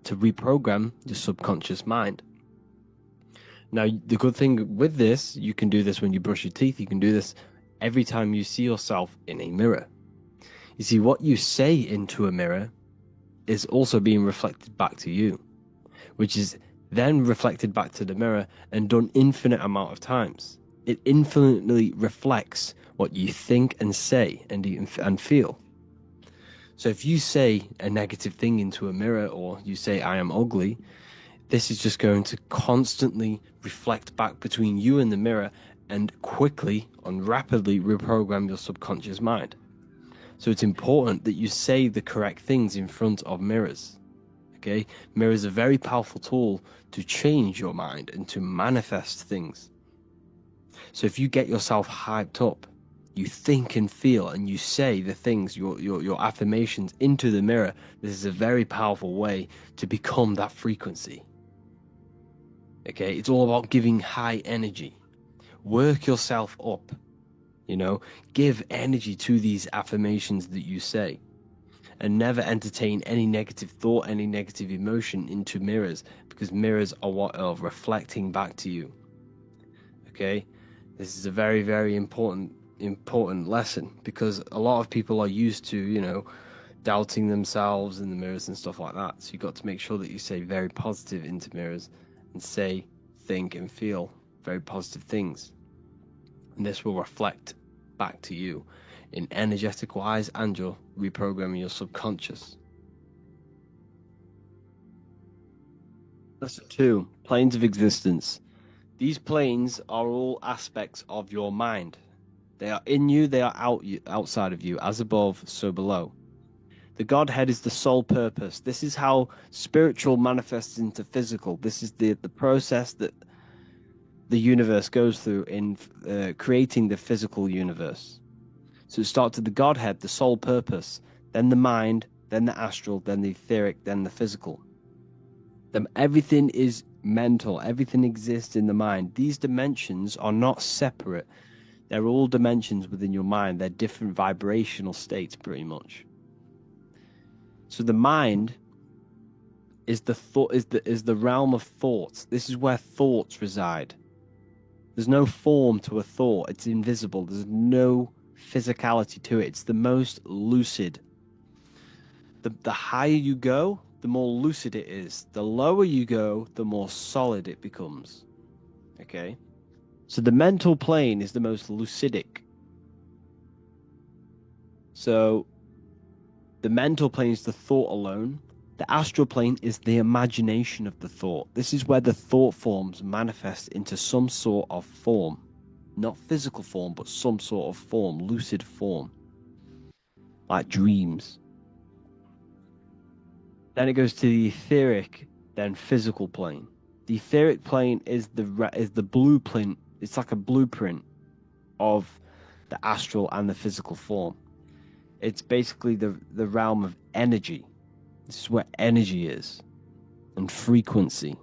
to reprogram your subconscious mind. Now, the good thing with this, you can do this when you brush your teeth. You can do this every time you see yourself in a mirror. You see, what you say into a mirror is also being reflected back to you, which is then reflected back to the mirror and done infinite amount of times. It infinitely reflects what you think and say and feel. So if you say a negative thing into a mirror, or you say, I am ugly, this is just going to constantly reflect back between you and the mirror and quickly and rapidly reprogram your subconscious mind. So it's important that you say the correct things in front of mirrors. Okay? Mirrors are a very powerful tool to change your mind and to manifest things. So if you get yourself hyped up, you think and feel and you say the things, your affirmations into the mirror, this is a very powerful way to become that frequency. Okay? It's all about giving high energy. Work yourself up. Give energy to these affirmations that you say. And never entertain any negative thought, any negative emotion into mirrors, because mirrors are what are reflecting back to you. Okay? This is a very, very important important lesson, because a lot of people are used to, doubting themselves in the mirrors and stuff like that. So you've got to make sure that you say very positive into mirrors and say, think, and feel very positive things. And this will reflect back to you in energetic wise, and you're reprogramming your subconscious. Lesson 2, planes of existence. These planes are all aspects of your mind. They are in you, they are outside of you, as above, so below. The Godhead is the sole purpose. This is how spiritual manifests into physical. This is the process that the universe goes through in creating the physical universe. So it starts with the Godhead, the sole purpose, then the mind, then the astral, then the etheric, then the physical. Everything is mental. Everything exists in the mind. These dimensions are not separate. They're all dimensions within your mind. They're different vibrational states, pretty much. So the mind is the realm of thoughts. This is where thoughts reside. There's no form to a thought. It's invisible. There's no physicality to it. It's the most lucid. The higher you go, the more lucid it is. The lower you go, the more solid it becomes. Okay? So the mental plane is the most lucidic. So the mental plane is the thought alone. The astral plane is the imagination of the thought. This is where the thought forms manifest into some sort of form. Not physical form, but some sort of form, lucid form. Like dreams. Then it goes to the etheric, then physical plane. The etheric plane is the blueprint. It's like a blueprint of the astral and the physical form. It's basically the realm of energy. This is where energy is, and frequency.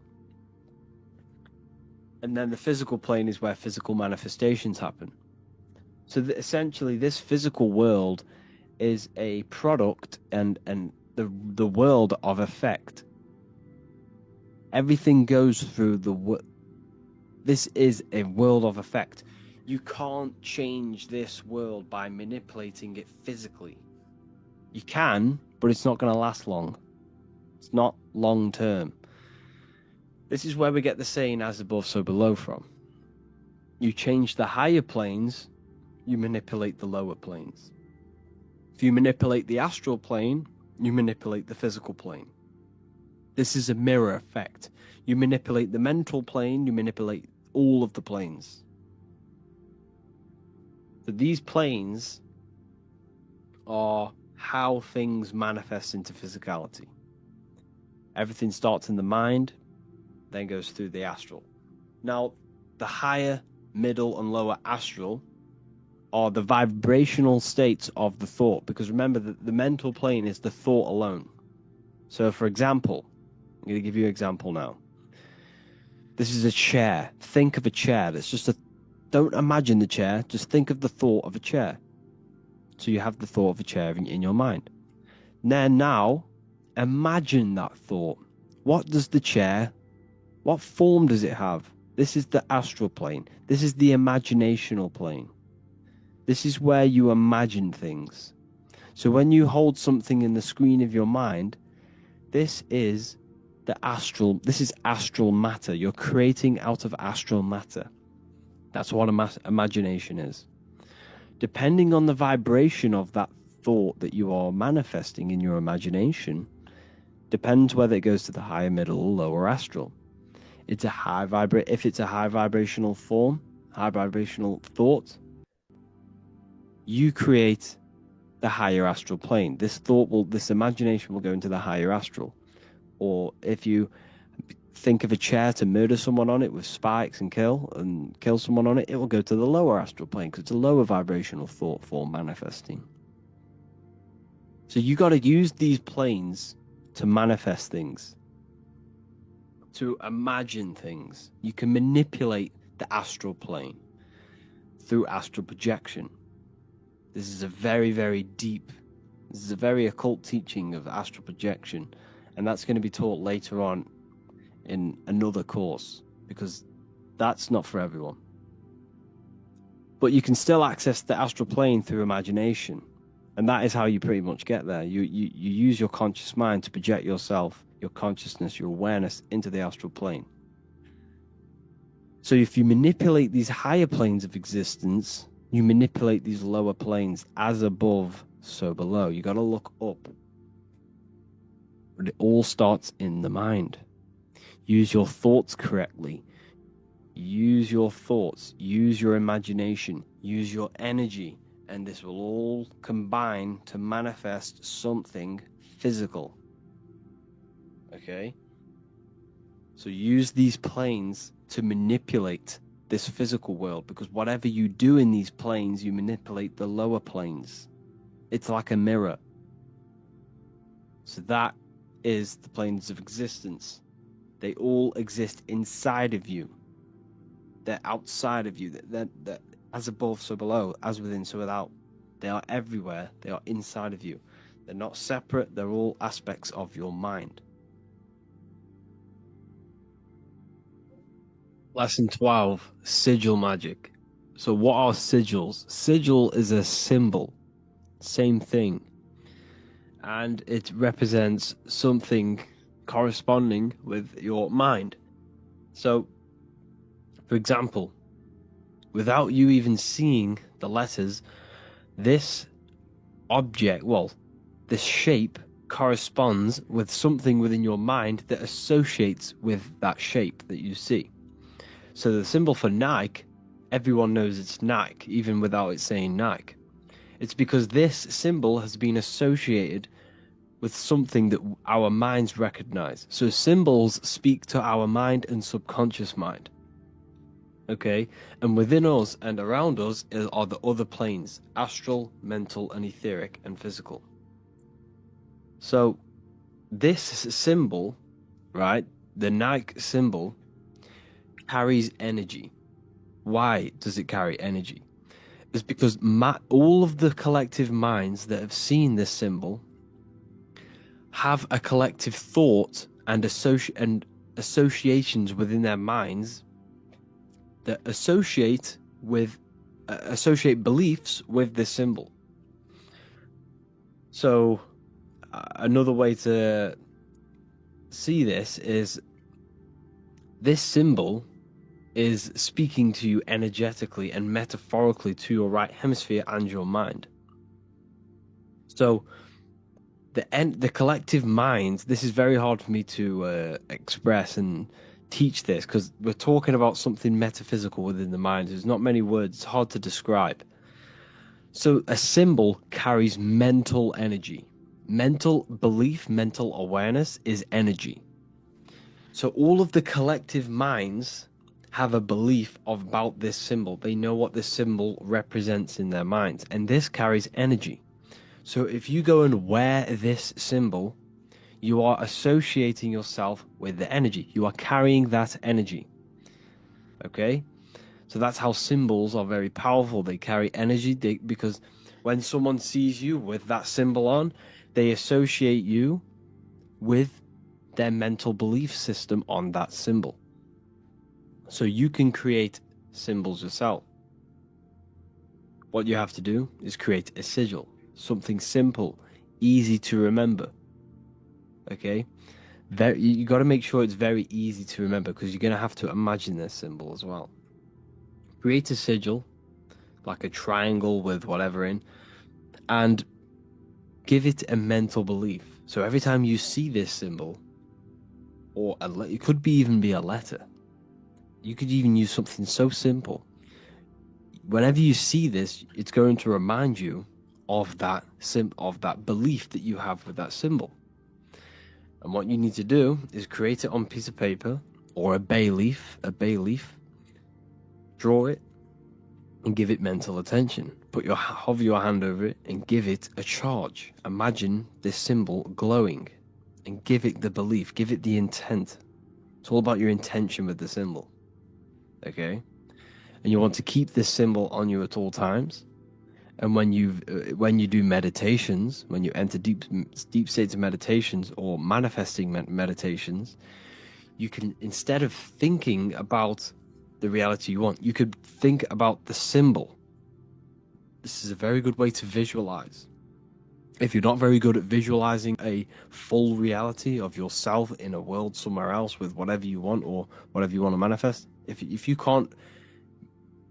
And then the physical plane is where physical manifestations happen. So essentially, this physical world is a product and the world of effect. Everything goes through this is a world of effect. You can't change this world by manipulating it physically. You can, but it's not going to last long. It's not long term. This is where we get the saying, as above, so below from. You change the higher planes, you manipulate the lower planes. If you manipulate the astral plane, you manipulate the physical plane. This is a mirror effect. You manipulate the mental plane, you manipulate all of the planes. So these planes are how things manifest into physicality. Everything starts in the mind, then goes through the astral. Now, the higher, middle, and lower astral are the vibrational states of the thought, because remember that the mental plane is the thought alone. So, for example, I'm going to give you an example now. This is a chair. Think of a chair. Don't imagine the chair. Just think of the thought of a chair. So you have the thought of a chair in your mind. Now, imagine that thought. What form does it have? This is the astral plane. This is the imaginational plane. This is where you imagine things. So when you hold something in the screen of your mind, this is astral matter. You're creating out of astral matter. That's what imagination is. Depending on the vibration of that thought that you are manifesting in your imagination, depends whether it goes to the higher, middle, or lower astral. If it's a high vibrational form, high vibrational thought, you create the higher astral plane. This imagination will go into the higher astral. Or if you think of a chair to murder someone on it with spikes and kill someone on it, it will go to the lower astral plane because it's a lower vibrational thought form manifesting. So you got to use these planes to manifest things, to imagine things. You can manipulate the astral plane through astral projection. This is a very, very deep, this is a very occult teaching of astral projection, and that's going to be taught later on in another course, because that's not for everyone. But you can still access the astral plane through imagination. And that is how you pretty much get there. You use your conscious mind to project yourself, your consciousness, your awareness into the astral plane. So if you manipulate these higher planes of existence, you manipulate these lower planes. As above, so below. You got to look up. But it all starts in the mind. Use your thoughts correctly. Use your thoughts. Use your imagination. Use your energy. And this will all combine to manifest something physical. Okay? So use these planes to manipulate this physical world, because whatever you do in these planes, you manipulate the lower planes. It's like a mirror. So that is the planes of existence. They all exist inside of you. They're outside of you. They're as above, so below, as within, so without. They are everywhere. They are inside of you. They're not separate. They're all aspects of your mind. Lesson 12, sigil magic. So what are sigils? Sigil is a symbol. Same thing. And it represents something corresponding with your mind. So, for example, without you even seeing the letters, this object, well, this shape corresponds with something within your mind that associates with that shape that you see. So the symbol for Nike, everyone knows it's Nike, even without it saying Nike. It's because this symbol has been associated with something that our minds recognize. So symbols speak to our mind and subconscious mind. Okay? And within us and around us are the other planes: astral, mental, and etheric, and physical. So this symbol, right, the Nike symbol, carries energy. Why does it carry energy? It's because all of the collective minds that have seen this symbol have a collective thought and associations within their minds that associate beliefs with this symbol. So another way to see this is this symbol is speaking to you energetically and metaphorically to your right hemisphere and your mind. So the collective mind, this is very hard for me to express and teach this, because we're talking about something metaphysical within the mind. There's not many words, it's hard to describe. So a symbol carries mental energy. Mental belief, mental awareness is energy. So all of the collective minds have a belief about this symbol. They know what this symbol represents in their minds, and this carries energy. So if you go and wear this symbol, you are associating yourself with the energy. You are carrying that energy. Okay? So that's how symbols are very powerful. They carry energy because when someone sees you with that symbol on, they associate you with their mental belief system on that symbol. So you can create symbols yourself. What you have to do is create a sigil, something simple, easy to remember. Okay? You got to make sure it's very easy to remember, because you're going to have to imagine this symbol as well. Create a sigil, like a triangle with whatever in, and give it a mental belief. So every time you see this symbol, or it could even be a letter. You could even use something so simple. Whenever you see this, it's going to remind you of that belief that you have with that symbol. And what you need to do is create it on a piece of paper or a bay leaf, draw it, and give it mental attention. Hover your hand over it and give it a charge. Imagine this symbol glowing and give it the belief, give it the intent. It's all about your intention with the symbol. Okay? And you want to keep this symbol on you at all times. And when you do meditations, when you enter deep states of meditations or manifesting meditations, you can, instead of thinking about the reality you want, you could think about the symbol. This is a very good way to visualize. If you're not very good at visualizing a full reality of yourself in a world somewhere else with whatever you want or whatever you want to manifest, if you can't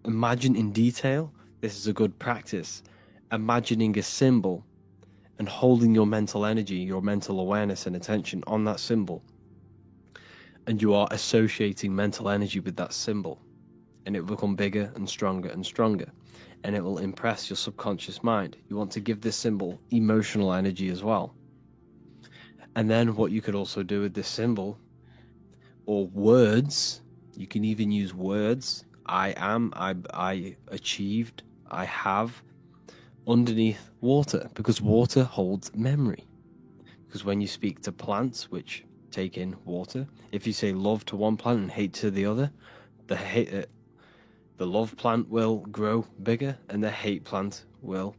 imagine in detail, this is a good practice. Imagining a symbol and holding your mental energy, your mental awareness and attention on that symbol. And you are associating mental energy with that symbol. And it will become bigger and stronger and stronger. And it will impress your subconscious mind. You want to give this symbol emotional energy as well. And then what you could also do with this symbol, or words, you can even use words. I am, I achieved, I have, underneath water, because water holds memory. Because when you speak to plants, which take in water, if you say love to one plant and hate to the other, the love plant will grow bigger and the hate plant will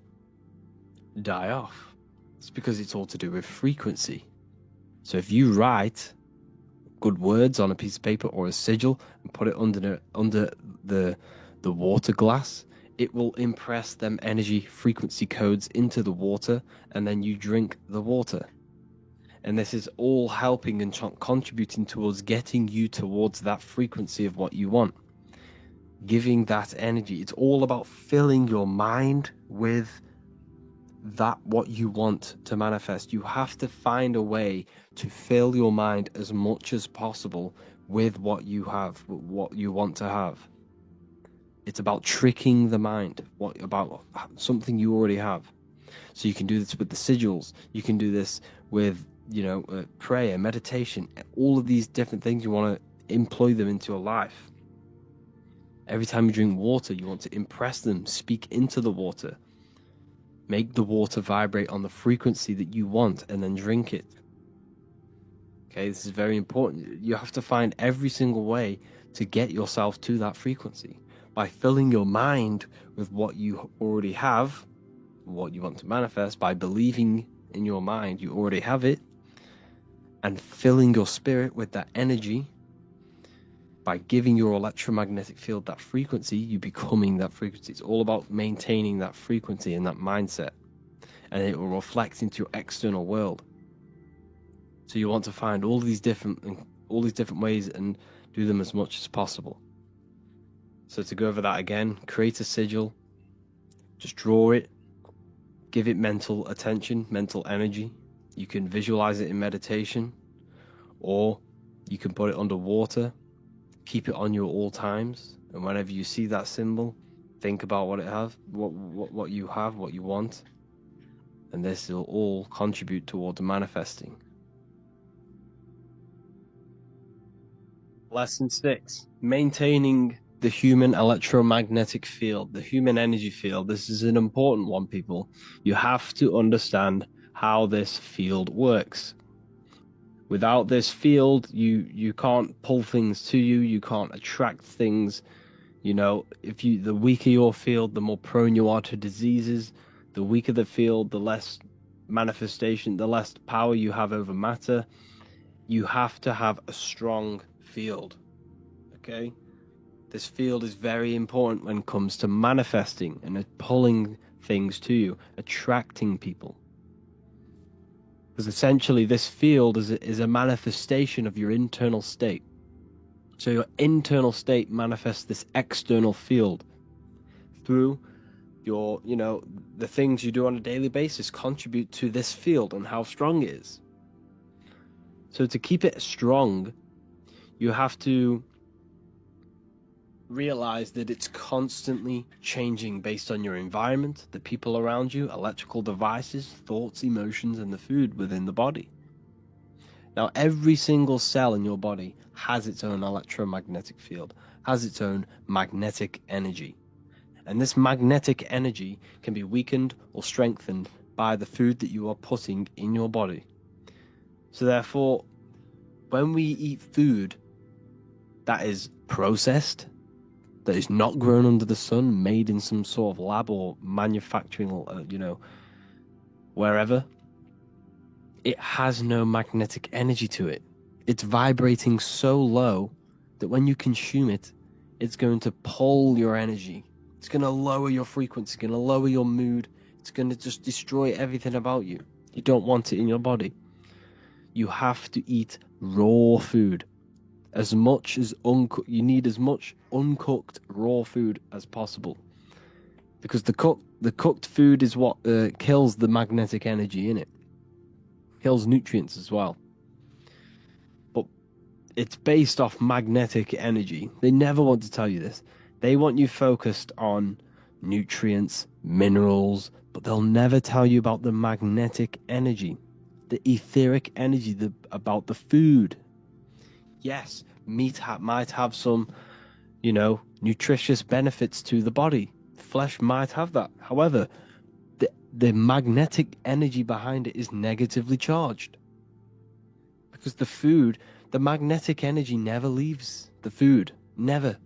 die off. It's because it's all to do with frequency. So if you write good words on a piece of paper or a sigil and put it under the water glass, it will impress them energy frequency codes into the water, and then you drink the water. And this is all helping and contributing towards getting you towards that frequency of what you want. Giving that energy. It's all about filling your mind with that what you want to manifest. You have to find a way to fill your mind as much as possible with what you have, what you want to have. It's about tricking the mind, about something you already have. So you can do this with the sigils. You can do this with, prayer, meditation, all of these different things. You want to employ them into your life. Every time you drink water, you want to impress them, speak into the water. Make the water vibrate on the frequency that you want and then drink it. Okay, this is very important. You have to find every single way to get yourself to that frequency by filling your mind with what you already have, what you want to manifest, by believing in your mind you already have it, and filling your spirit with that energy. By giving your electromagnetic field that frequency, you becoming that frequency. It's all about maintaining that frequency and that mindset, and it will reflect into your external world. So you want to find all these different ways and do them as much as possible. So to go over that again, create a sigil, just draw it, give it mental attention, mental energy. You can visualize it in meditation, or you can put it underwater. Keep it on you at all times, and whenever you see that symbol, think about what you have, what you want, and this will all contribute towards manifesting. Lesson 6: maintaining the human electromagnetic field, the human energy field. This is an important one, people. You have to understand how this field works. Without this field, you can't pull things to you. You can't attract things. The weaker your field, the more prone you are to diseases. The weaker the field, the less manifestation, the less power you have over matter. You have to have a strong field. Okay? This field is very important when it comes to manifesting and pulling things to you, attracting people. Because essentially this field is a manifestation of your internal state. So your internal state manifests this external field through your, the things you do on a daily basis contribute to this field and how strong it is. So to keep it strong, you have to realize that it's constantly changing based on your environment, the people around you, electrical devices, thoughts, emotions, and the food within the body. Now, every single cell in your body has its own electromagnetic field, has its own magnetic energy. And this magnetic energy can be weakened or strengthened by the food that you are putting in your body. So therefore, when we eat food that is processed, that is not grown under the sun, made in some sort of lab or manufacturing, wherever, it has no magnetic energy to it. It's vibrating so low that when you consume it, it's going to pull your energy It's going to lower your frequency, it's going to lower your mood. It's going to just destroy everything about you. You don't want it in your body. You have to eat raw food. As much as you need as much uncooked raw food as possible, because the cooked food is what kills the magnetic energy in it. Kills nutrients as well. But it's based off magnetic energy. They never want to tell you this. They want you focused on nutrients, minerals, but they'll never tell you about the magnetic energy, the etheric energy, about the food. Yes, meat might have some, nutritious benefits to the body. Flesh might have that. However, the magnetic energy behind it is negatively charged. Because the magnetic energy never leaves the food. Never.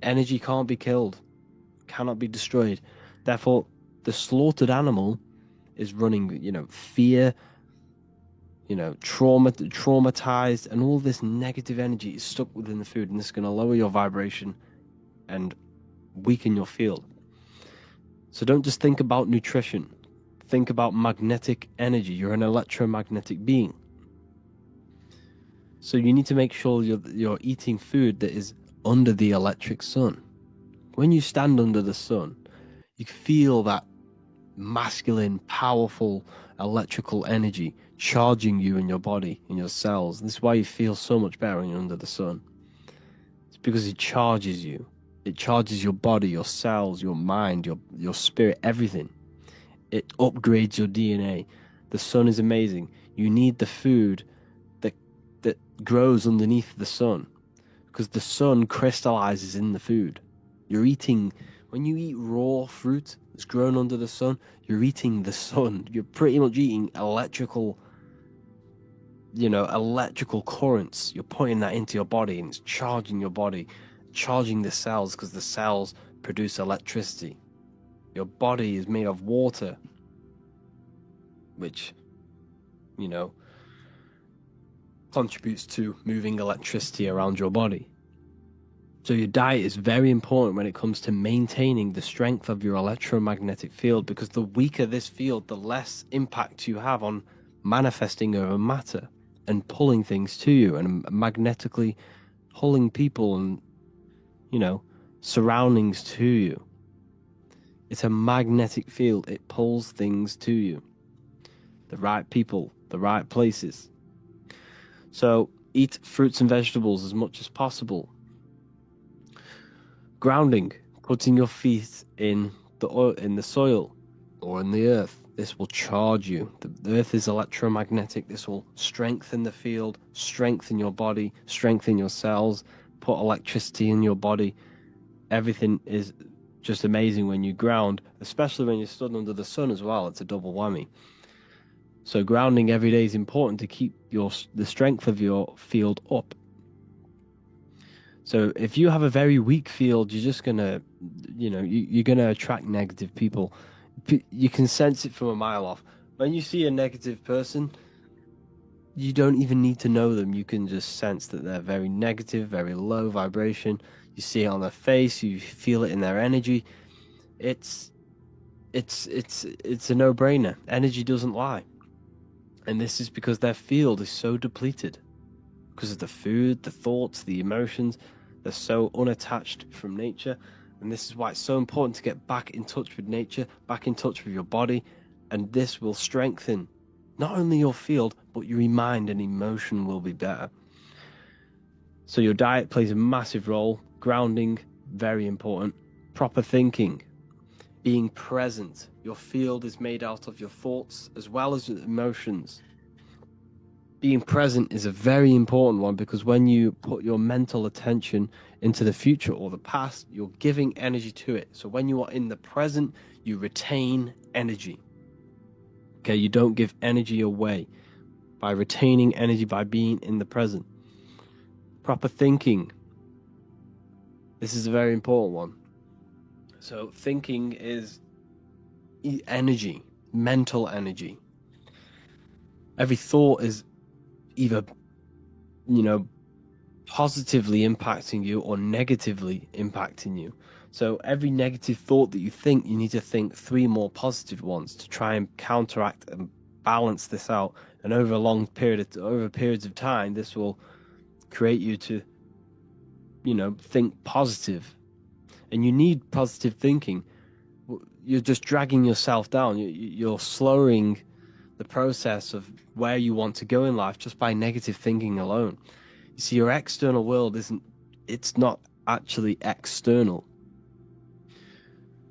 Energy can't be killed, cannot be destroyed. Therefore, the slaughtered animal is running, fear, traumatized, and all this negative energy is stuck within the food, and this is going to lower your vibration and weaken your field. So don't just think about nutrition. Think about magnetic energy. You're an electromagnetic being. So you need to make sure you're eating food that is under the electric sun. When you stand under the sun, you feel that masculine, powerful electrical energy charging you in your body, in your cells. This is why you feel so much better when you're under the sun. It's because it charges you. It charges your body, your cells, your mind, your spirit, everything. It upgrades your DNA. The sun is amazing. You need the food that grows underneath the sun, because the sun crystallizes in the food. When you eat raw fruit that's grown under the sun, you're eating the sun. You're pretty much eating electrical currents. You're putting that into your body, and it's charging your body, charging the cells, because the cells produce electricity. Your body is made of water, which, contributes to moving electricity around your body. So your diet is very important when it comes to maintaining the strength of your electromagnetic field, because the weaker this field, the less impact you have on manifesting over matter and pulling things to you, and magnetically pulling people and, surroundings to you. It's a magnetic field. It pulls things to you. The right people, the right places. So eat fruits and vegetables as much as possible. Grounding, putting your feet in the soil or in the earth. This will charge you. The earth is electromagnetic. This will strengthen the field, strengthen your body, strengthen your cells, put electricity in your body. Everything is just amazing when you ground, especially when you're stood under the sun as well. It's a double whammy. So grounding every day is important to keep the strength of your field up. So if you have a very weak field, you're just gonna, you're gonna attract negative people. You can sense it from a mile off. When you see a negative person, you don't even need to know them. You can just sense that they're very negative, very low vibration. You see it on their face. You feel it in their energy. It's a no-brainer. Energy doesn't lie. And this is because their field is so depleted. Because of the food, the thoughts, the emotions. They're so unattached from nature. And this is why it's so important to get back in touch with nature, back in touch with your body. And this will strengthen not only your field, but your mind and emotion will be better. So your diet plays a massive role. Grounding, very important. Proper thinking. Being present. Your field is made out of your thoughts as well as emotions. Being present is a very important one, because when you put your mental attention into the future or the past, you're giving energy to it. So when you are in the present, you retain energy. Okay, you don't give energy away by retaining energy, by being in the present. Proper thinking. This is a very important one. So thinking is energy, mental energy. Every thought is either, positively impacting you or negatively impacting you. So every negative thought that you think, you need to think 3 more positive ones to try and counteract and balance this out. And over a long period, over periods of time, this will create you to, think positive. And you need positive thinking. You're just dragging yourself down. You're slowing the process of where you want to go in life just by negative thinking alone. You see, your external world it's not actually external.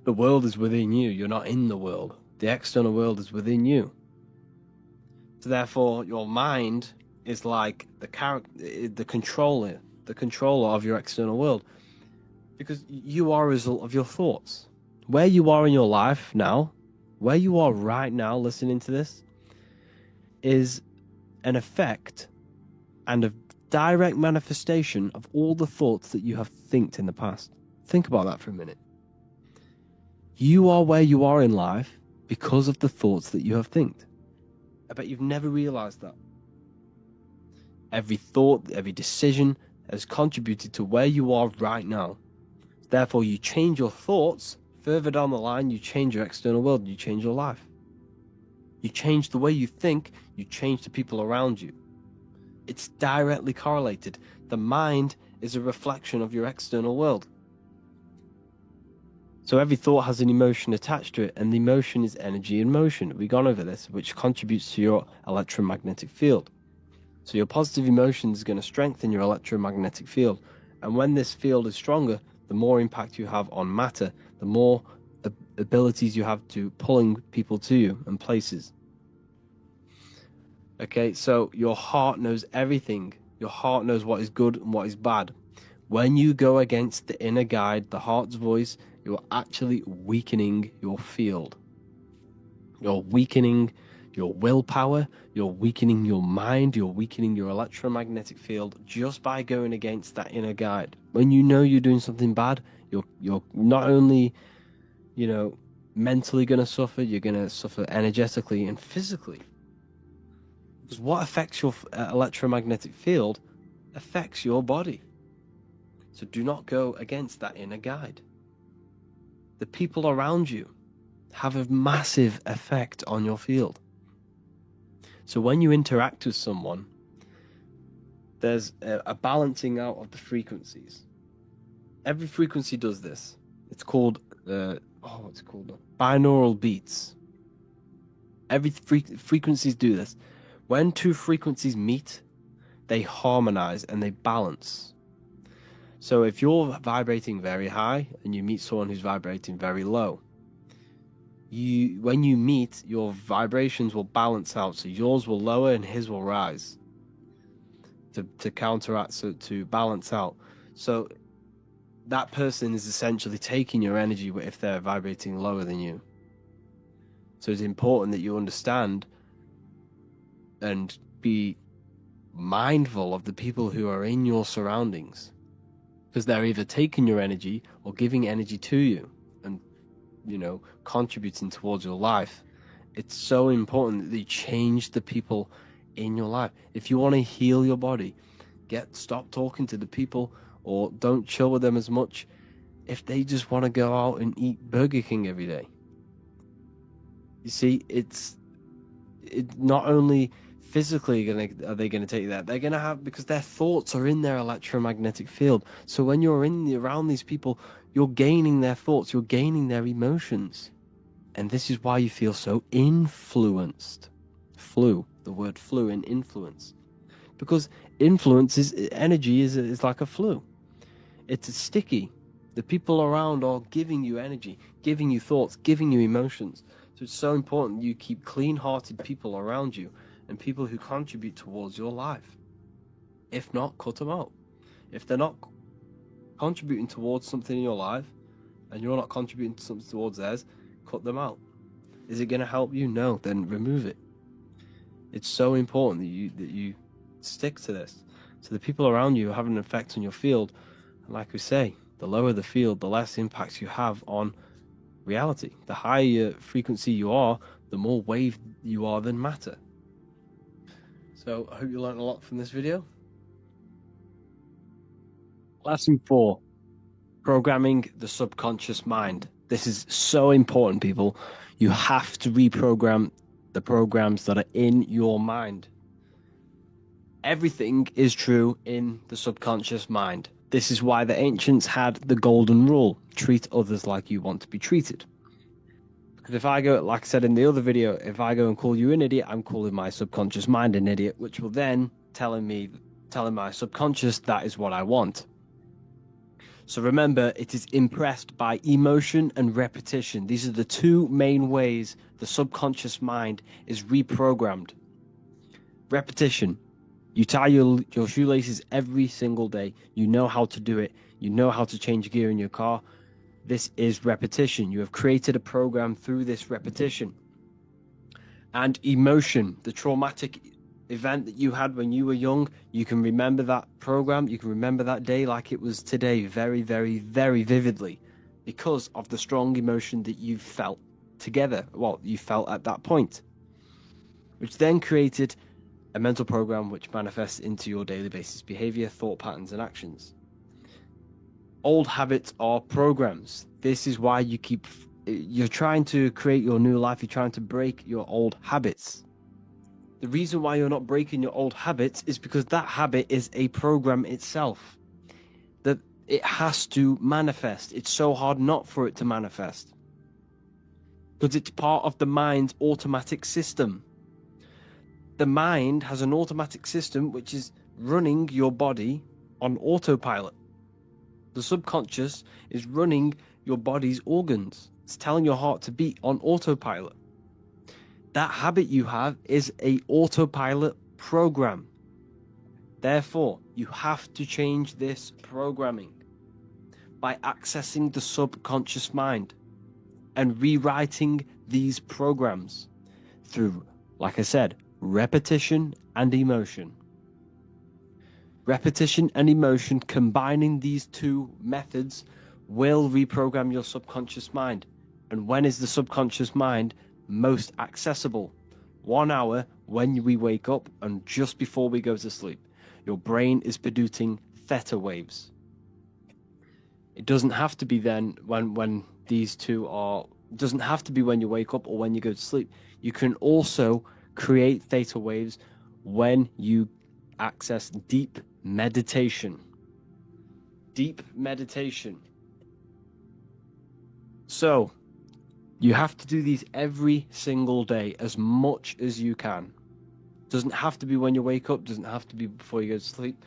The world is within you. You're not in the world. The external world is within you. So therefore, your mind is like the controller of your external world, because you are a result of your thoughts. Where you are in your life now, where you are right now listening to this, is an effect and a direct manifestation of all the thoughts that you have thinked in the past. Think about that for a minute. You are where you are in life because of the thoughts that you have thinked. I bet you've never realized that. Every thought, every decision has contributed to where you are right now. Therefore, you change your thoughts, further down the line, you change your external world, you change your life. You change the way you think, you change the people around you. It's directly correlated. The mind is a reflection of your external world. So every thought has an emotion attached to it, and the emotion is energy in motion. We've gone over this, which contributes to your electromagnetic field. So your positive emotion is going to strengthen your electromagnetic field. And when this field is stronger, the more impact you have on matter, the more abilities you have to pulling people to you and places. Okay, so your heart knows everything. Your heart knows what is good and what is bad. When you go against the inner guide, the heart's voice, you're actually weakening your field. You're weakening your willpower, you're weakening your mind, you're weakening your electromagnetic field just by going against that inner guide. When you know you're doing something bad, you're not only, mentally going to suffer, you're going to suffer energetically and physically. Because what affects your electromagnetic field affects your body. So do not go against that inner guide. The people around you have a massive effect on your field. So when you interact with someone, there's a balancing out of the frequencies. Every frequency does this. It's called binaural beats. Every frequencies do this. When 2 frequencies meet, they harmonize and they balance. So if you're vibrating very high and you meet someone who's vibrating very low, when you meet, your vibrations will balance out. So yours will lower and his will rise to counteract, so to balance out. So that person is essentially taking your energy if they're vibrating lower than you. So it's important that you understand and be mindful of the people who are in your surroundings, because they're either taking your energy or giving energy to you and, contributing towards your life. It's so important that you change the people in your life. If you want to heal your body, stop talking to the people or don't chill with them as much if they just want to go out and eat Burger King every day. You see, it's not only physically are they going to take that, they're going to have, because their thoughts are in their electromagnetic field. So when you're around these people, you're gaining their thoughts, you're gaining their emotions. And this is why you feel so influenced. The word flu in influence. Because influence energy is like a flu. It's sticky. The people around are giving you energy, giving you thoughts, giving you emotions. So it's so important you keep clean-hearted people around you and people who contribute towards your life. If not, cut them out. If they're not contributing towards something in your life and you're not contributing something towards theirs, cut them out. Is it going to help you? No, then remove it. It's so important that you stick to this. So the people around you have an effect on your field. And like we say, the lower the field, the less impact you have on reality. The higher frequency you are, the more wave you are than matter. So I hope you learned a lot from this video. Lesson 4. Programming the subconscious mind. This is so important, people. You have to reprogram the programs that are in your mind. Everything is true in the subconscious mind. This is why the ancients had the golden rule: treat others like you want to be treated. Because if I go, like I said in the other video, if I go and call you an idiot, I'm calling my subconscious mind an idiot, which will then telling my subconscious that is what I want. So remember, it is impressed by emotion and repetition. These are the two main ways the subconscious mind is reprogrammed. Repetition. You tie your shoelaces every single day. You know how to do it. You know how to change gear in your car. This is repetition. You have created a program through this repetition. And emotion, the traumatic event that you had when you were young, you can remember that program, you can remember that day like it was today, very, very, very vividly, because of the strong emotion that you felt together, you felt at that point, which then created a mental program which manifests into your daily basis behavior, thought patterns, and actions. Old habits are programs. This is why you're trying to create your new life, you're trying to break your old habits. The reason why you're not breaking your old habits is because that habit is a program itself. That it has to manifest. It's so hard not for it to manifest. Because it's part of the mind's automatic system. The mind has an automatic system which is running your body on autopilot. The subconscious is running your body's organs. It's telling your heart to beat on autopilot. That habit you have is an autopilot program. Therefore, you have to change this programming by accessing the subconscious mind and rewriting these programs through, like I said, repetition and emotion. Repetition and emotion, combining these two methods, will reprogram your subconscious mind. And when is the subconscious mind most accessible? 1 hour when we wake up and just before we go to sleep. Your brain is producing theta waves. It doesn't have to be then when these two are, it doesn't have to be when you wake up or when you go to sleep. You can also create theta waves when you access deep meditation. Deep meditation. So you have to do these every single day, as much as you can. Doesn't have to be when you wake up, doesn't have to be before you go to sleep.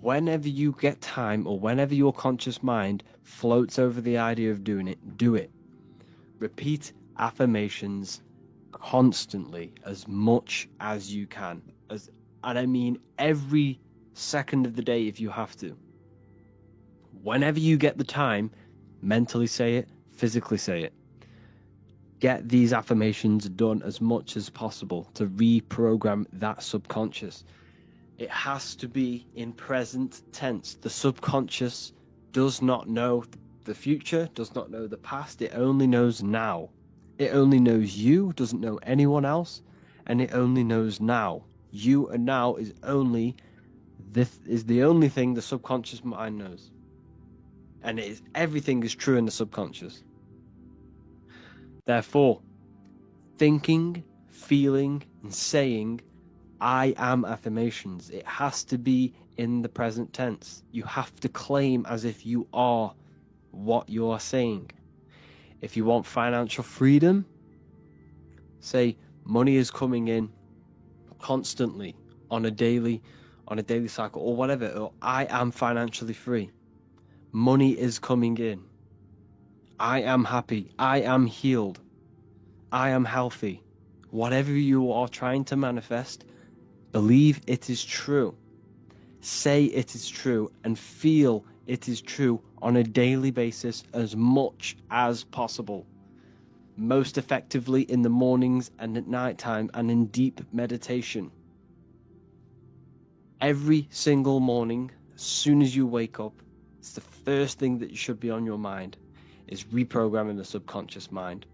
Whenever you get time or whenever your conscious mind floats over the idea of doing it, do it. Repeat affirmations constantly, as much as you can. And I mean every second of the day if you have to. Whenever you get the time, mentally say it, physically say it. Get these affirmations done as much as possible to reprogram that subconscious. It has to be in present tense. The subconscious does not know the future, does not know the past. It only knows now. It only knows you, doesn't know anyone else, and it only knows now. You and now is the only thing the subconscious mind knows. And everything is true in the subconscious. Therefore, thinking, feeling, and saying I am affirmations. It has to be in the present tense. You have to claim as if you are what you are saying. If you want financial freedom, say money is coming in constantly on a daily cycle or whatever, or I am financially free. Money is coming in. I am happy. I am healed. I am healthy. Whatever you are trying to manifest, believe it is true. Say it is true and feel it is true on a daily basis as much as possible. Most effectively in the mornings and at nighttime and in deep meditation. Every single morning, as soon as you wake up, it's the first thing that should be on your mind is reprogramming the subconscious mind.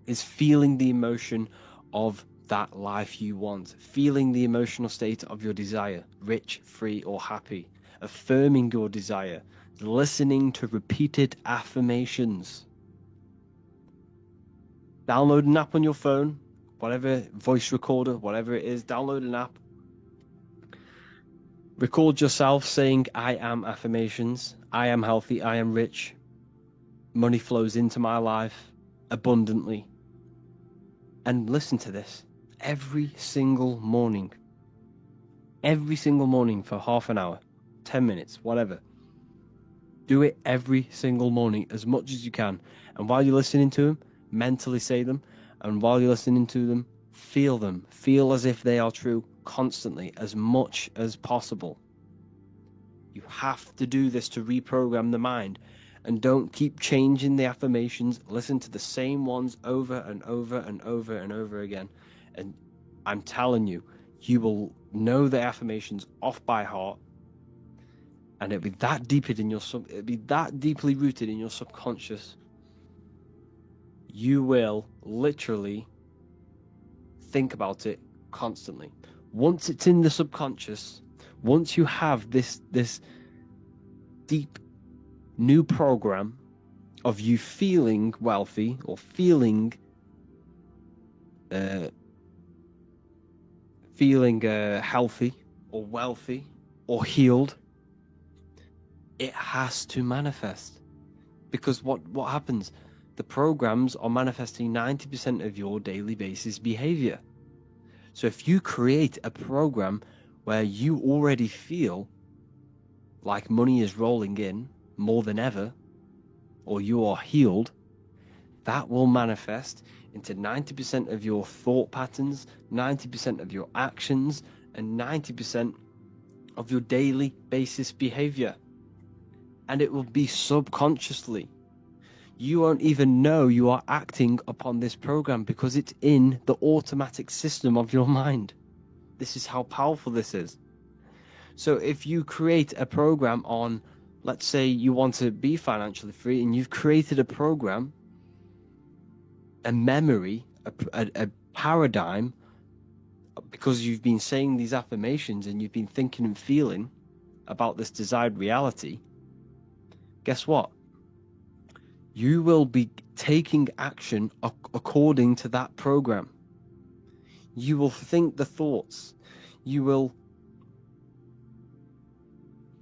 Is feeling the emotion of that life you want, feeling the emotional state of your desire, rich, free, or happy, affirming your desire, listening to repeated affirmations. Download an app on your phone, whatever, voice recorder, whatever it is, download an app. Record yourself saying, I am affirmations. I am healthy. I am rich. Money flows into my life abundantly. And listen to this every single morning. Every single morning for half an hour, 10 minutes, whatever. Do it every single morning as much as you can. And while you're listening to them, mentally say them. And while you're listening to them. Feel as if they are true constantly, as much as possible. You have to do this to reprogram the mind. And don't keep changing the affirmations. Listen to the same ones over and over and over and over again. And I'm telling you, you will know the affirmations off by heart. And it'll be that deeply rooted in your subconscious. You will literally think about it constantly. Once it's in the subconscious, once you have this deep new program of you feeling wealthy or feeling healthy or wealthy or healed, it has to manifest. Because what happens? The programs are manifesting 90% of your daily basis behavior. So if you create a program where you already feel like money is rolling in more than ever, or you are healed, that will manifest into 90% of your thought patterns, 90% of your actions, and 90% of your daily basis behavior. And it will be subconsciously. You won't even know you are acting upon this program because it's in the automatic system of your mind. This is how powerful this is. So if you create a program on, let's say you want to be financially free, and you've created a program, a memory, a paradigm, because you've been saying these affirmations and you've been thinking and feeling about this desired reality, guess what? You will be taking action according to that program. You will think the thoughts. You will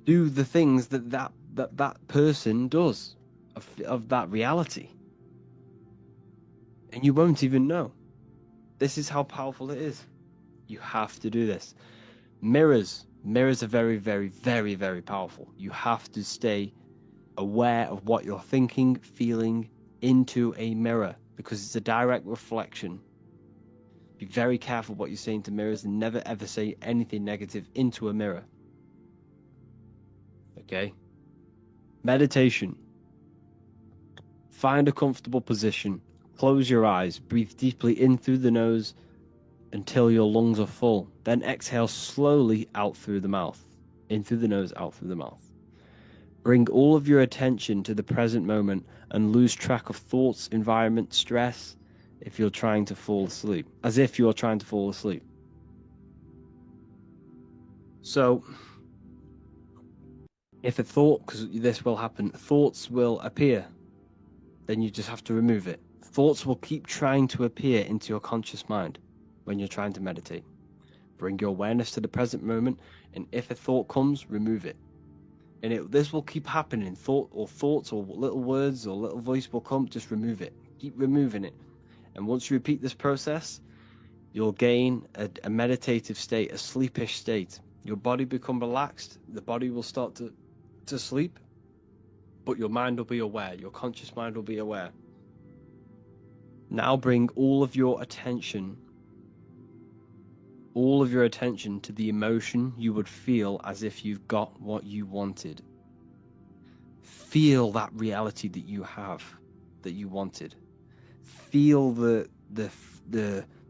do the things that person does of that reality. And you won't even know. This is how powerful it is. You have to do this. Mirrors are very, very, very, very powerful. You have to stay aware of what you're thinking, feeling into a mirror, because it's a direct reflection. Be very careful what you're saying to mirrors, and never ever say anything negative into a mirror. Okay? Meditation. Find a comfortable position. Close your eyes. Breathe deeply in through the nose until your lungs are full. Then exhale slowly out through the mouth. In through the nose, out through the mouth. Bring all of your attention to the present moment and lose track of thoughts, environment, stress, if you're trying to fall asleep. As if you're trying to fall asleep. So, if a thought, because this will happen, thoughts will appear, then you just have to remove it. Thoughts will keep trying to appear into your conscious mind when you're trying to meditate. Bring your awareness to the present moment, and if a thought comes, remove it. And this will keep happening. Thoughts or little words or little voice will come, just remove it. Keep removing it. And once you repeat this process, you'll gain a meditative state, a sleepish state. Your body become relaxed. The body will start to sleep, but your mind will be aware. Your conscious mind will be aware. Now bring all of your attention to the emotion you would feel as if you've got what you wanted. Feel that reality that you have, that you wanted. Feel the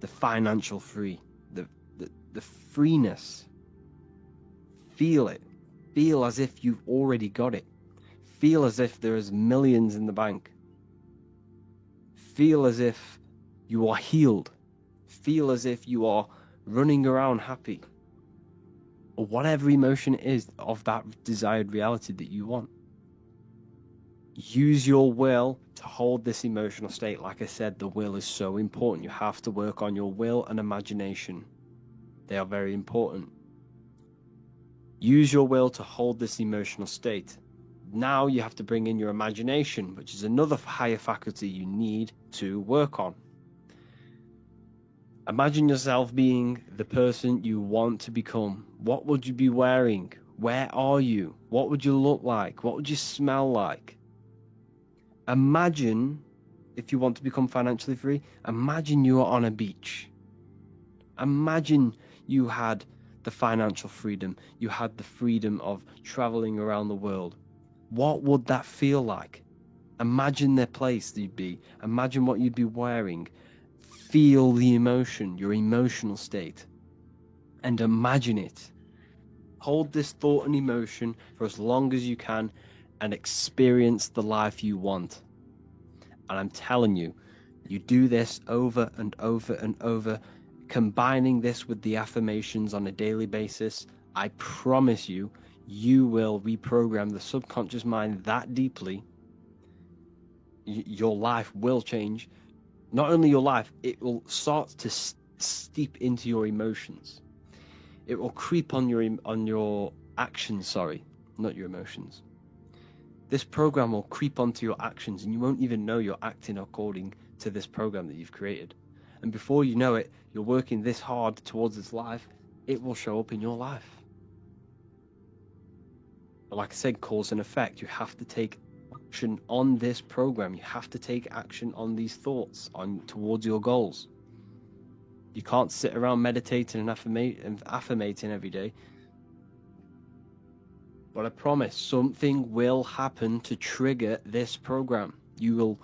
financial free, the freeness. Feel it. Feel as if you've already got it. Feel as if there is millions in the bank. Feel as if you are healed. Feel as if you are running around happy, or whatever emotion it is of that desired reality that you want. Use your will to hold this emotional state. Like I said, the will is so important. You have to work on your will and imagination. They are very important. Use your will to hold this emotional state. Now you have to bring in your imagination, which is another higher faculty you need to work on. Imagine yourself being the person you want to become. What would you be wearing? Where are you? What would you look like? What would you smell like? Imagine, if you want to become financially free, imagine you are on a beach. Imagine you had the financial freedom. You had the freedom of traveling around the world. What would that feel like? Imagine the place you'd be. Imagine what you'd be wearing. Feel the emotion, your emotional state, and imagine it. Hold this thought and emotion for as long as you can and experience the life you want. And I'm telling you, you do this over and over and over, combining this with the affirmations on a daily basis. I promise you, you will reprogram the subconscious mind that deeply. Your life will change. Not only your life, it will start to steep into your emotions. It will creep on your actions, sorry, not your emotions. This program will creep onto your actions and you won't even know you're acting according to this program that you've created. And before you know it, you're working this hard towards this life, it will show up in your life. But like I said, cause and effect. You have to take action on this program. You have to take action on these thoughts towards your goals. You can't sit around meditating and affirmating every day. But I promise something will happen to trigger this program. You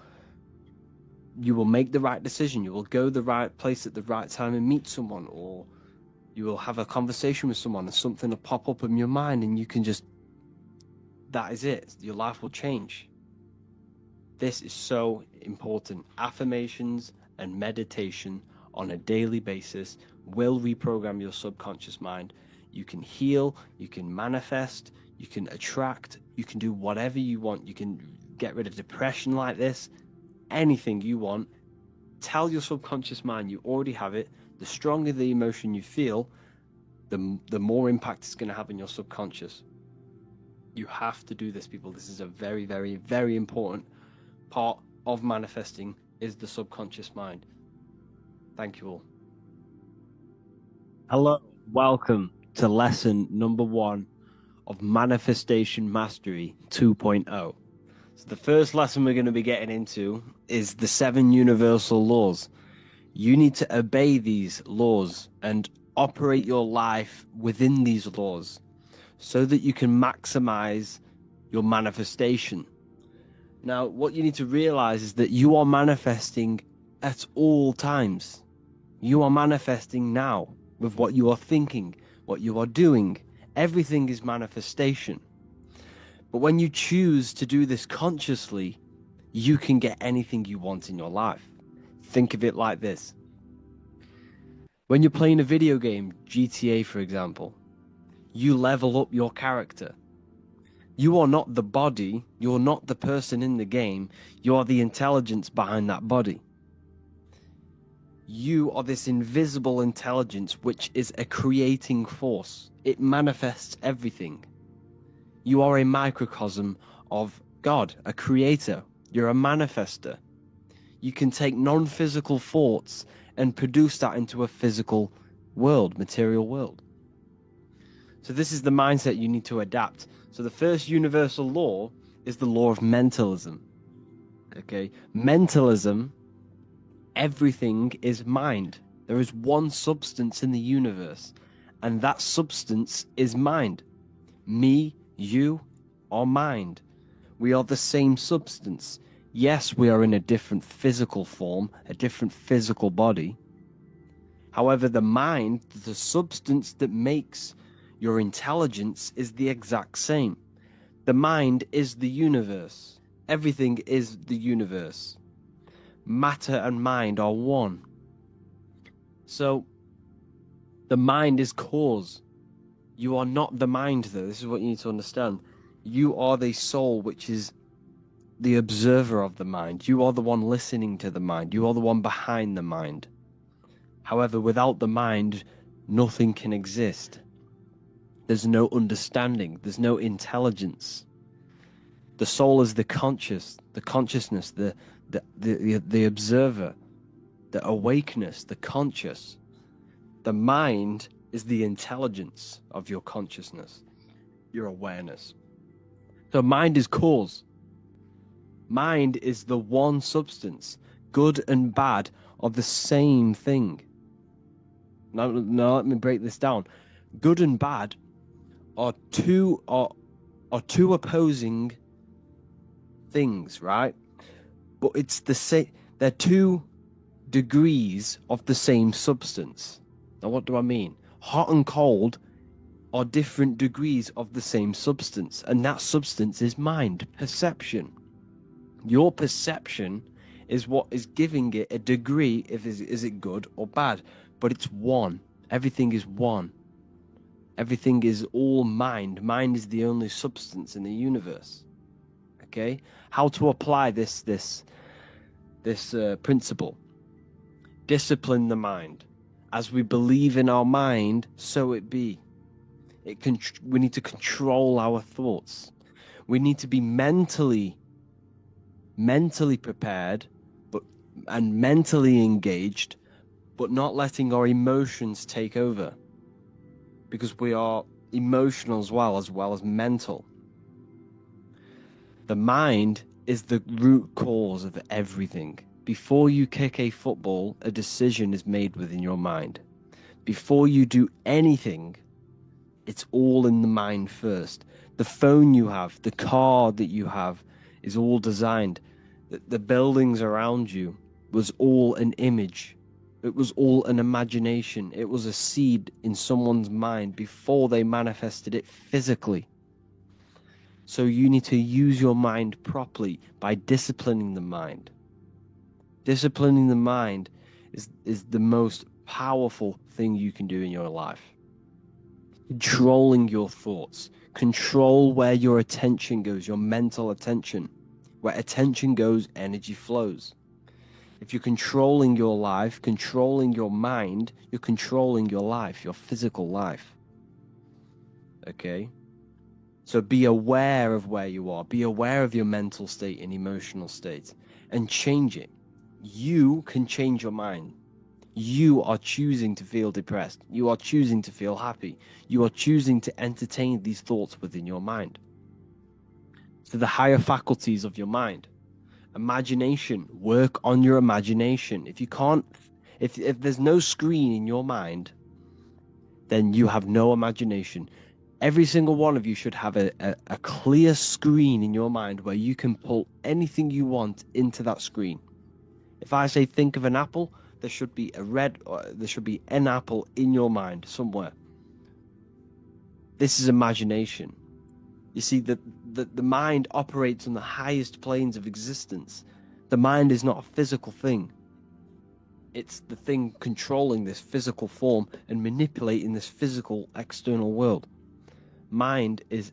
will make the right decision. You will go the right place at the right time and meet someone, or you will have a conversation with someone and something will pop up in your mind and you can just, that is it. Your life will change. This is so important. Affirmations and meditation on a daily basis will reprogram your subconscious mind. You can heal, you can manifest, you can attract, you can do whatever you want. You can get rid of depression like this, anything you want. Tell your subconscious mind you already have it. The stronger the emotion you feel, the more impact it's going to have in your subconscious. You have to do this, people. This is a very, very, very important part of manifesting, is the subconscious mind. Thank you all. Hello, welcome to lesson number 1 of Manifestation Mastery 2.0. So the first lesson we're going to be getting into is the 7 universal laws. You need to obey these laws and operate your life within these laws so that you can maximize your manifestation. Now, what you need to realize is that you are manifesting at all times. You are manifesting now with what you are thinking, what you are doing. Everything is manifestation. But when you choose to do this consciously, you can get anything you want in your life. Think of it like this. When you're playing a video game, GTA for example, you level up your character. You are not the body, you're not the person in the game, you are the intelligence behind that body. You are this invisible intelligence which is a creating force. It manifests everything. You are a microcosm of God, a creator. You're a manifester. You can take non-physical thoughts and produce that into a physical world, material world. So this is the mindset you need to adapt. So the first universal law is the law of mentalism. Okay, mentalism, everything is mind. There is one substance in the universe, and that substance is mind. Me, you are mind. We are the same substance. Yes, we are in a different physical form, a different physical body. However, the mind, the substance that makes your intelligence, is the exact same. The mind is the universe. Everything is the universe. Matter and mind are one. So, the mind is cause. You are not the mind, though. This is what you need to understand. You are the soul, which is the observer of the mind. You are the one listening to the mind. You are the one behind the mind. However, without the mind, nothing can exist. There's no understanding. There's no intelligence. The soul is the consciousness, the observer, the awakeness, the conscious. The mind is the intelligence of your consciousness, your awareness. So mind is cause. Mind is the one substance. Good and bad are the same thing. Now let me break this down. Good and bad are two opposing things, right? But it's the same. They're 2 degrees of the same substance. Now, what do I mean? Hot and cold are different degrees of the same substance, and that substance is mind, perception. Your perception is what is giving it a degree. Is it good or bad? But it's one. Everything is one. Everything is all mind. Mind is the only substance in the universe. Okay, how to apply this principle? Discipline the mind. As we believe in our mind, so it be. We need to control our thoughts. We need to be mentally prepared, and mentally engaged, but not letting our emotions take over, because we are emotional as well as mental. The mind is the root cause of everything. Before you kick a football, a decision is made within your mind. Before you do anything, it's all in the mind first. The phone you have, the car that you have, is all designed. The buildings around you was all an image. It was all an imagination. It was a seed in someone's mind before they manifested it physically. So you need to use your mind properly by disciplining the mind. Disciplining the mind is the most powerful thing you can do in your life. Controlling your thoughts. Control where your attention goes, your mental attention. Where attention goes, energy flows. If you're controlling your life, controlling your mind, you're controlling your life, your physical life. Okay? So be aware of where you are. Be aware of your mental state and emotional state, and change it. You can change your mind. You are choosing to feel depressed. You are choosing to feel happy. You are choosing to entertain these thoughts within your mind. So the higher faculties of your mind. Imagination. Work on your imagination. If you can't, if there's no screen in your mind, then you have no imagination. Every single one of you should have a clear screen in your mind where you can pull anything you want into that screen. If I say think of an apple, there should be there should be an apple in your mind somewhere. This is imagination. You see, the mind operates on the highest planes of existence. The mind is not a physical thing. It's the thing controlling this physical form and manipulating this physical external world. Mind is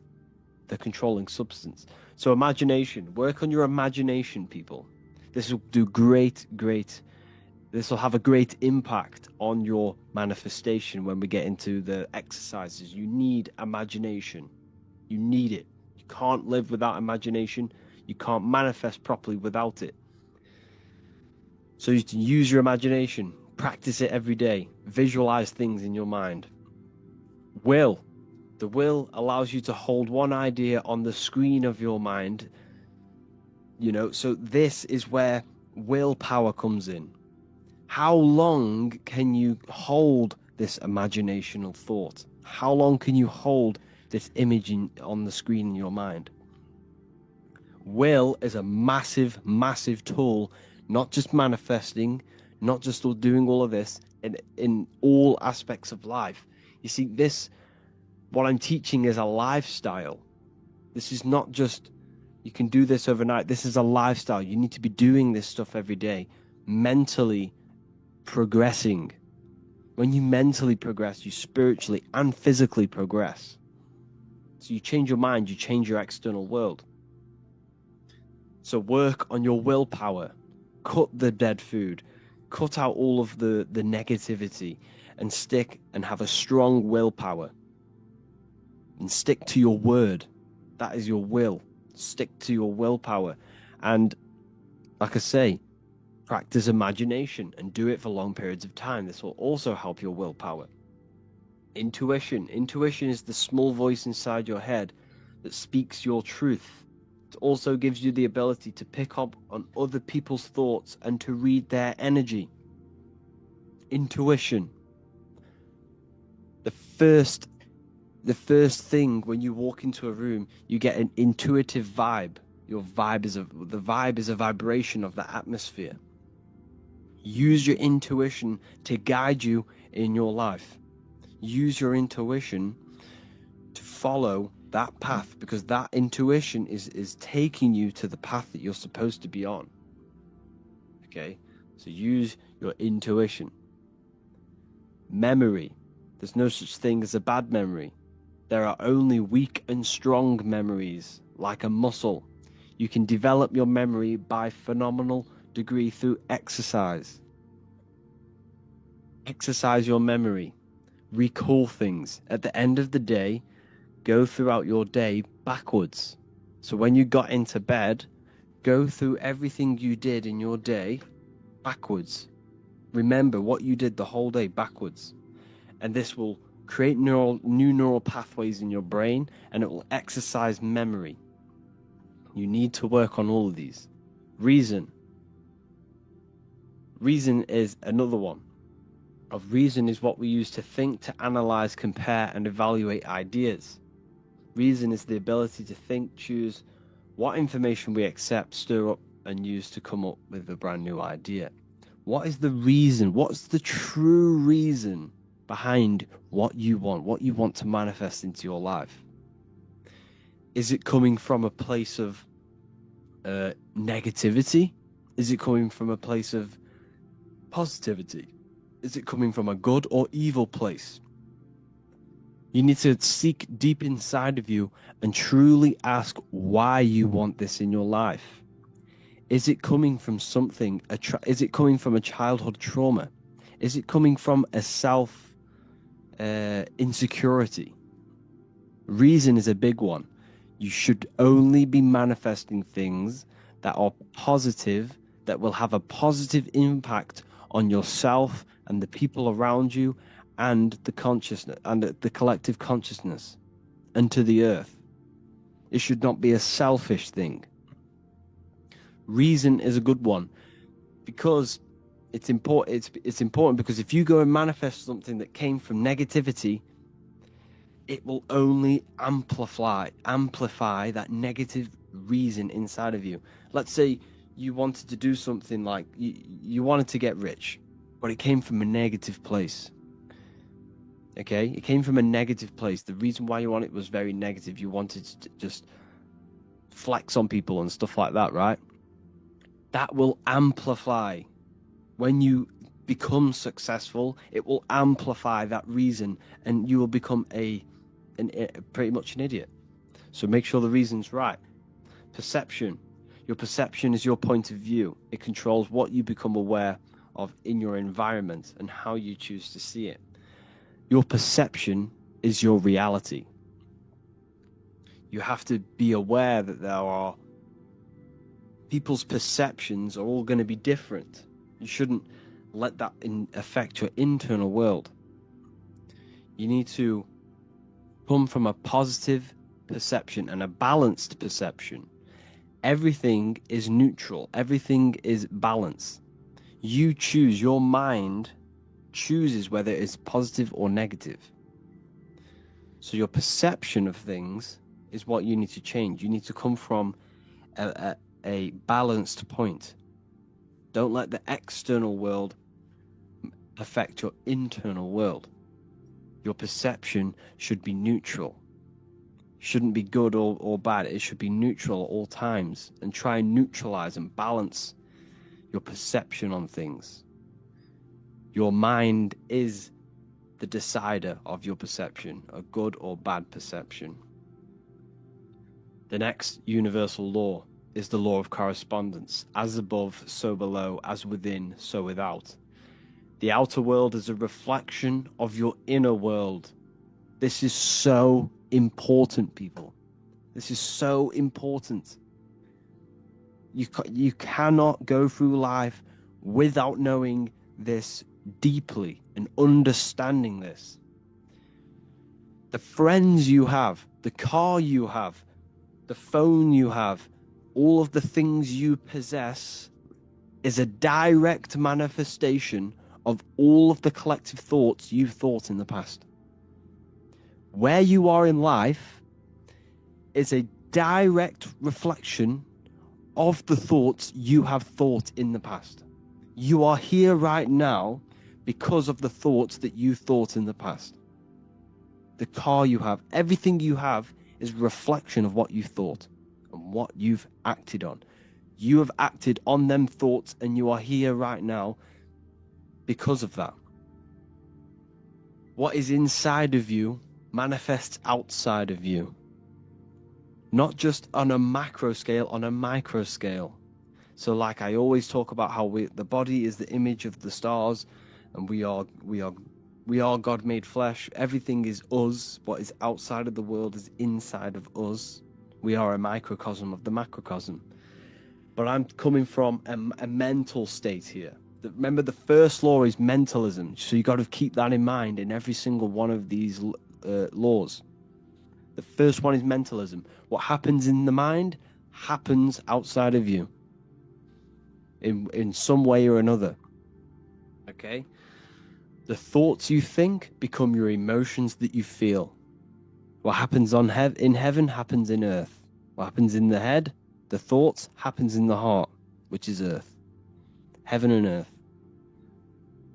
the controlling substance. So imagination, work on your imagination, people. This will do this will have a great impact on your manifestation when we get into the exercises. You need imagination. You need it. You can't live without imagination. You can't manifest properly without it. So you can use your imagination. Practice it every day. Visualize things in your mind. Will. The will allows you to hold one idea on the screen of your mind. So this is where willpower comes in. How long can you hold this imaginational thought? How long can you hold this image on the screen in your mind? Will is a massive, massive tool, not just manifesting, not just doing all of this, in all aspects of life. You see, what I'm teaching is a lifestyle. This is not just, you can do this overnight. This is a lifestyle. You need to be doing this stuff every day, mentally progressing. When you mentally progress, you spiritually and physically progress. So you change your mind, you change your external world. So work on your willpower. Cut the dead food. Cut out all of the negativity and stick and have a strong willpower. And stick to your word. That is your will. Stick to your willpower. And like I say, practice imagination and do it for long periods of time. This will also help your willpower. Intuition. Intuition is the small voice inside your head that speaks your truth. It also gives you the ability to pick up on other people's thoughts and to read their energy. Intuition. The first thing when you walk into a room, you get an intuitive vibe. The vibe is a vibration of the atmosphere. Use your intuition to guide you in your life. Use your intuition to follow that path, because that intuition is taking you to the path that you're supposed to be on. Okay, so use your intuition. Memory. There's no such thing as a bad memory. There are only weak and strong memories, like a muscle. You can develop your memory by phenomenal degree through exercise. Exercise your memory. Recall things. At the end of the day, go throughout your day backwards. So when you got into bed, go through everything you did in your day backwards. Remember what you did the whole day backwards. And this will create new neural pathways in your brain, and it will exercise memory. You need to work on all of these. Reason. Reason is another one. Reason is what we use to think, to analyze, compare, and evaluate ideas. Reason is the ability to think, choose what information we accept, stir up, and use to come up with a brand new idea. What is the reason? What's the true reason behind what you want to manifest into your life? Is it coming from a place of negativity? Is it coming from a place of positivity? Is it coming from a good or evil place? You need to seek deep inside of you and truly ask why you want this in your life. Is it coming from something? Is it coming from a childhood trauma? Is it coming from a self insecurity? Reason is a big one. You should only be manifesting things that are positive, that will have a positive impact on yourself and the people around you, and the consciousness and the collective consciousness, and to the earth. It should not be a selfish thing. Reason is a good one, because it's important. It's important because if you go and manifest something that came from negativity, it will only amplify that negative reason inside of you. Let's say you wanted to do something like you wanted to get rich, but it came from a negative place. Okay, it came from a negative place. The reason why you want it was very negative. You wanted to just flex on people and stuff like that, right? That will amplify. When you become successful, it will amplify that reason, and you will become pretty much an idiot. So make sure the reason's right. Perception. Your perception is your point of view. It controls what you become aware of in your environment and how you choose to see it. Your perception is your reality. You have to be aware that there are people's perceptions are all going to be different. You shouldn't let that affect your internal world. You need to come from a positive perception and a balanced perception. Everything is neutral. Everything is balance. You choose. Your mind chooses whether it's positive or negative. So your perception of things is what you need to change. You need to come from a balanced point. Don't let the external world affect your internal world. Your perception should be neutral. Shouldn't be good or bad. It should be neutral at all times, and try and neutralize and balance your perception on things. Your mind is the decider of your perception, a good or bad perception. The next universal law is the law of correspondence. As above, so below, as within, so without. The outer world is a reflection of your inner world. This is so important, people. This is so important. You cannot go through life without knowing this deeply and understanding this. The friends you have, the car you have, the phone you have, all of the things you possess is a direct manifestation of all of the collective thoughts you've thought in the past. Where you are in life is a direct reflection of the thoughts you have thought in the past. You are here right now because of the thoughts that you thought in the past. The car you have, everything you have is a reflection of what you thought and what you've acted on. You have acted on them thoughts and you are here right now because of that. What is inside of you manifests outside of you. Not just on a macro scale, on a micro scale. So like I always talk about how the body is the image of the stars and we are God made flesh. Everything is us. What is outside of the world is inside of us. We are a microcosm of the macrocosm. But I'm coming from a mental state here. Remember, the first law is mentalism. So you got to keep that in mind in every single one of these laws. The first one is mentalism. What happens in the mind happens outside of you in some way or another. Okay? The thoughts you think become your emotions that you feel. What happens in heaven happens in earth. What happens in the head, the thoughts, happens in the heart, which is earth. Heaven and earth.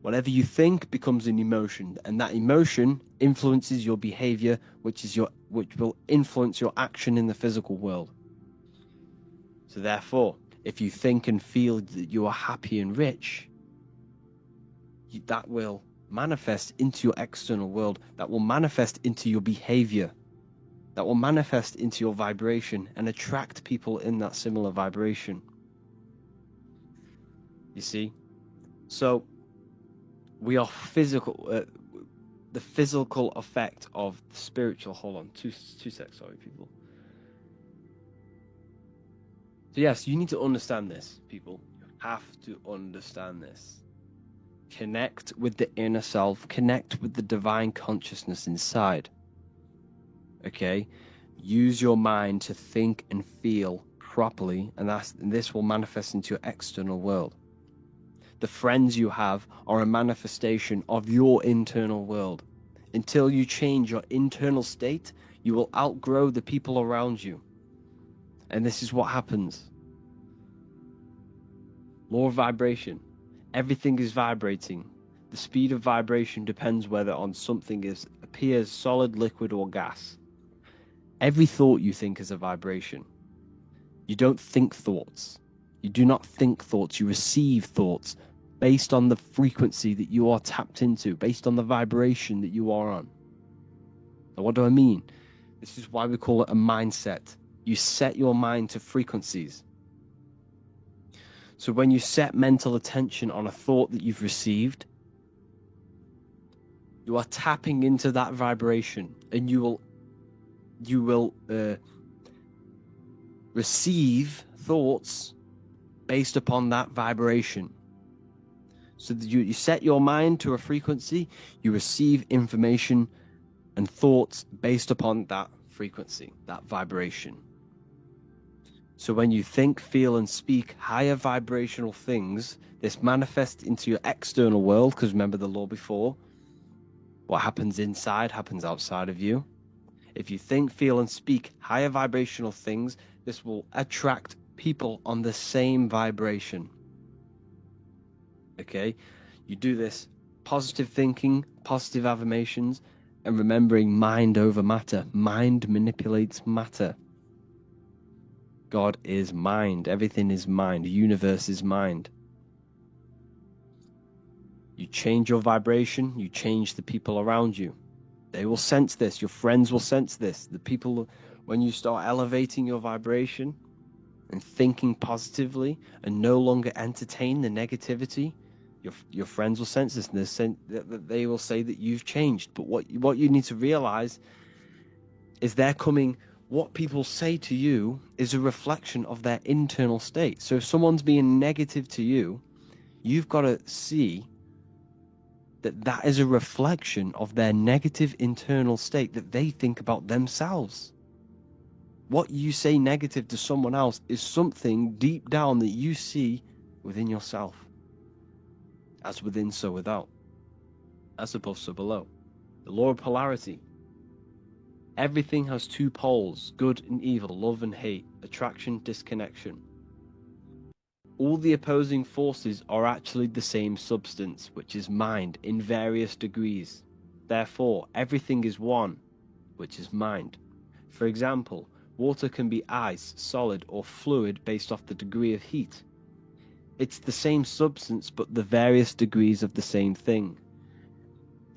Whatever you think becomes an emotion, and that emotion influences your behavior, which will influence your action in the physical world. So therefore, if you think and feel that you are happy and rich, that will manifest into your external world, that will manifest into your behavior, that will manifest into your vibration and attract people in that similar vibration. You see? So we are physical, the physical effect of the spiritual. Hold on, two seconds, sorry, people. So yes, you need to understand this, people. You have to understand this. Connect with the inner self, connect with the divine consciousness inside. Okay? Use your mind to think and feel properly, and this will manifest into your external world. The friends you have are a manifestation of your internal world. Until you change your internal state, you will outgrow the people around you. And this is what happens. Law of vibration. Everything is vibrating. The speed of vibration depends whether on something appears solid, liquid, or gas. Every thought you think is a vibration. You don't think thoughts. You do not think thoughts. You receive thoughts based on the frequency that you are tapped into, based on the vibration that you are on. Now, what do I mean? This is why we call it a mindset. You set your mind to frequencies. So when you set mental attention on a thought that you've received, you are tapping into that vibration, and you will receive thoughts based upon that vibration. So that you set your mind to a frequency, you receive information and thoughts based upon that frequency, that vibration. So when you think, feel, and speak higher vibrational things, this manifests into your external world, because remember the law before, what happens inside happens outside of you. If you think, feel, and speak higher vibrational things, this will attract people on the same vibration. Okay? You do this positive thinking, positive affirmations, and remembering mind over matter. Mind manipulates matter. God is mind. Everything is mind. The universe is mind. You change your vibration, you change the people around you. They will sense this. Your friends will sense this. The people, when you start elevating your vibration and thinking positively and no longer entertain the negativity, your friends will sense this, and they will say that you've changed. But what you need to realize is what people say to you is a reflection of their internal state. So if someone's being negative to you, you've got to see that is a reflection of their negative internal state that they think about themselves. What you say negative to someone else is something deep down that you see within yourself. As within, so without. As above, so below. The law of polarity. Everything has two poles, good and evil, love and hate, attraction, disconnection. All the opposing forces are actually the same substance, which is mind, in various degrees. Therefore, everything is one, which is mind. For example, water can be ice, solid, or fluid based off the degree of heat. It's the same substance, but the various degrees of the same thing.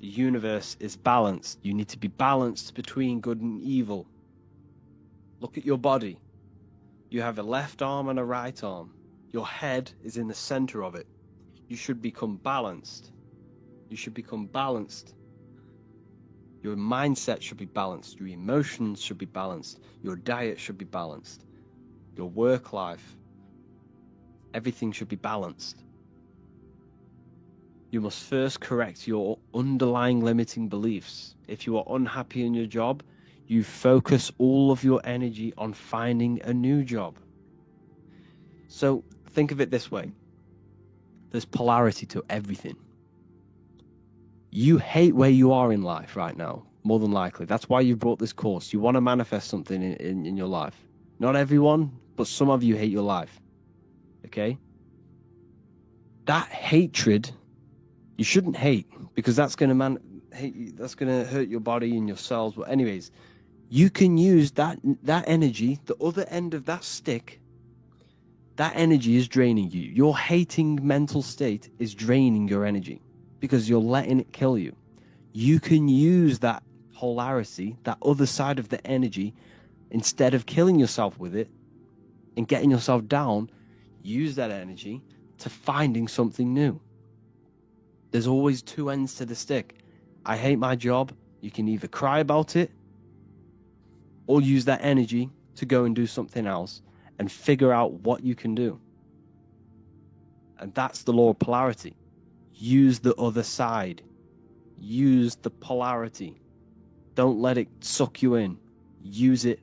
The universe is balanced. You need to be balanced between good and evil. Look at your body. You have a left arm and a right arm. Your head is in the center of it. You should become balanced. You should become balanced. Your mindset should be balanced. Your emotions should be balanced. Your diet should be balanced. Your work life. Everything should be balanced. You must first correct your underlying limiting beliefs. If you are unhappy in your job, you focus all of your energy on finding a new job. So think of it this way. There's polarity to everything. You hate where you are in life right now, more than likely. That's why you brought this course. You want to manifest something in your life. Not everyone, but some of you hate your life. Okay? That hatred, you shouldn't hate, because that's going to hurt your body and your cells. But anyways, you can use that energy, the other end of that stick. That energy is draining you. Your hating mental state is draining your energy because you're letting it kill you. You can use that polarity, that other side of the energy, instead of killing yourself with it and getting yourself down, use that energy to finding something new. There's always two ends to the stick. I hate my job. You can either cry about it or use that energy to go and do something else and figure out what you can do. And that's the law of polarity. Use the other side. Use the polarity. Don't let it suck you in. Use it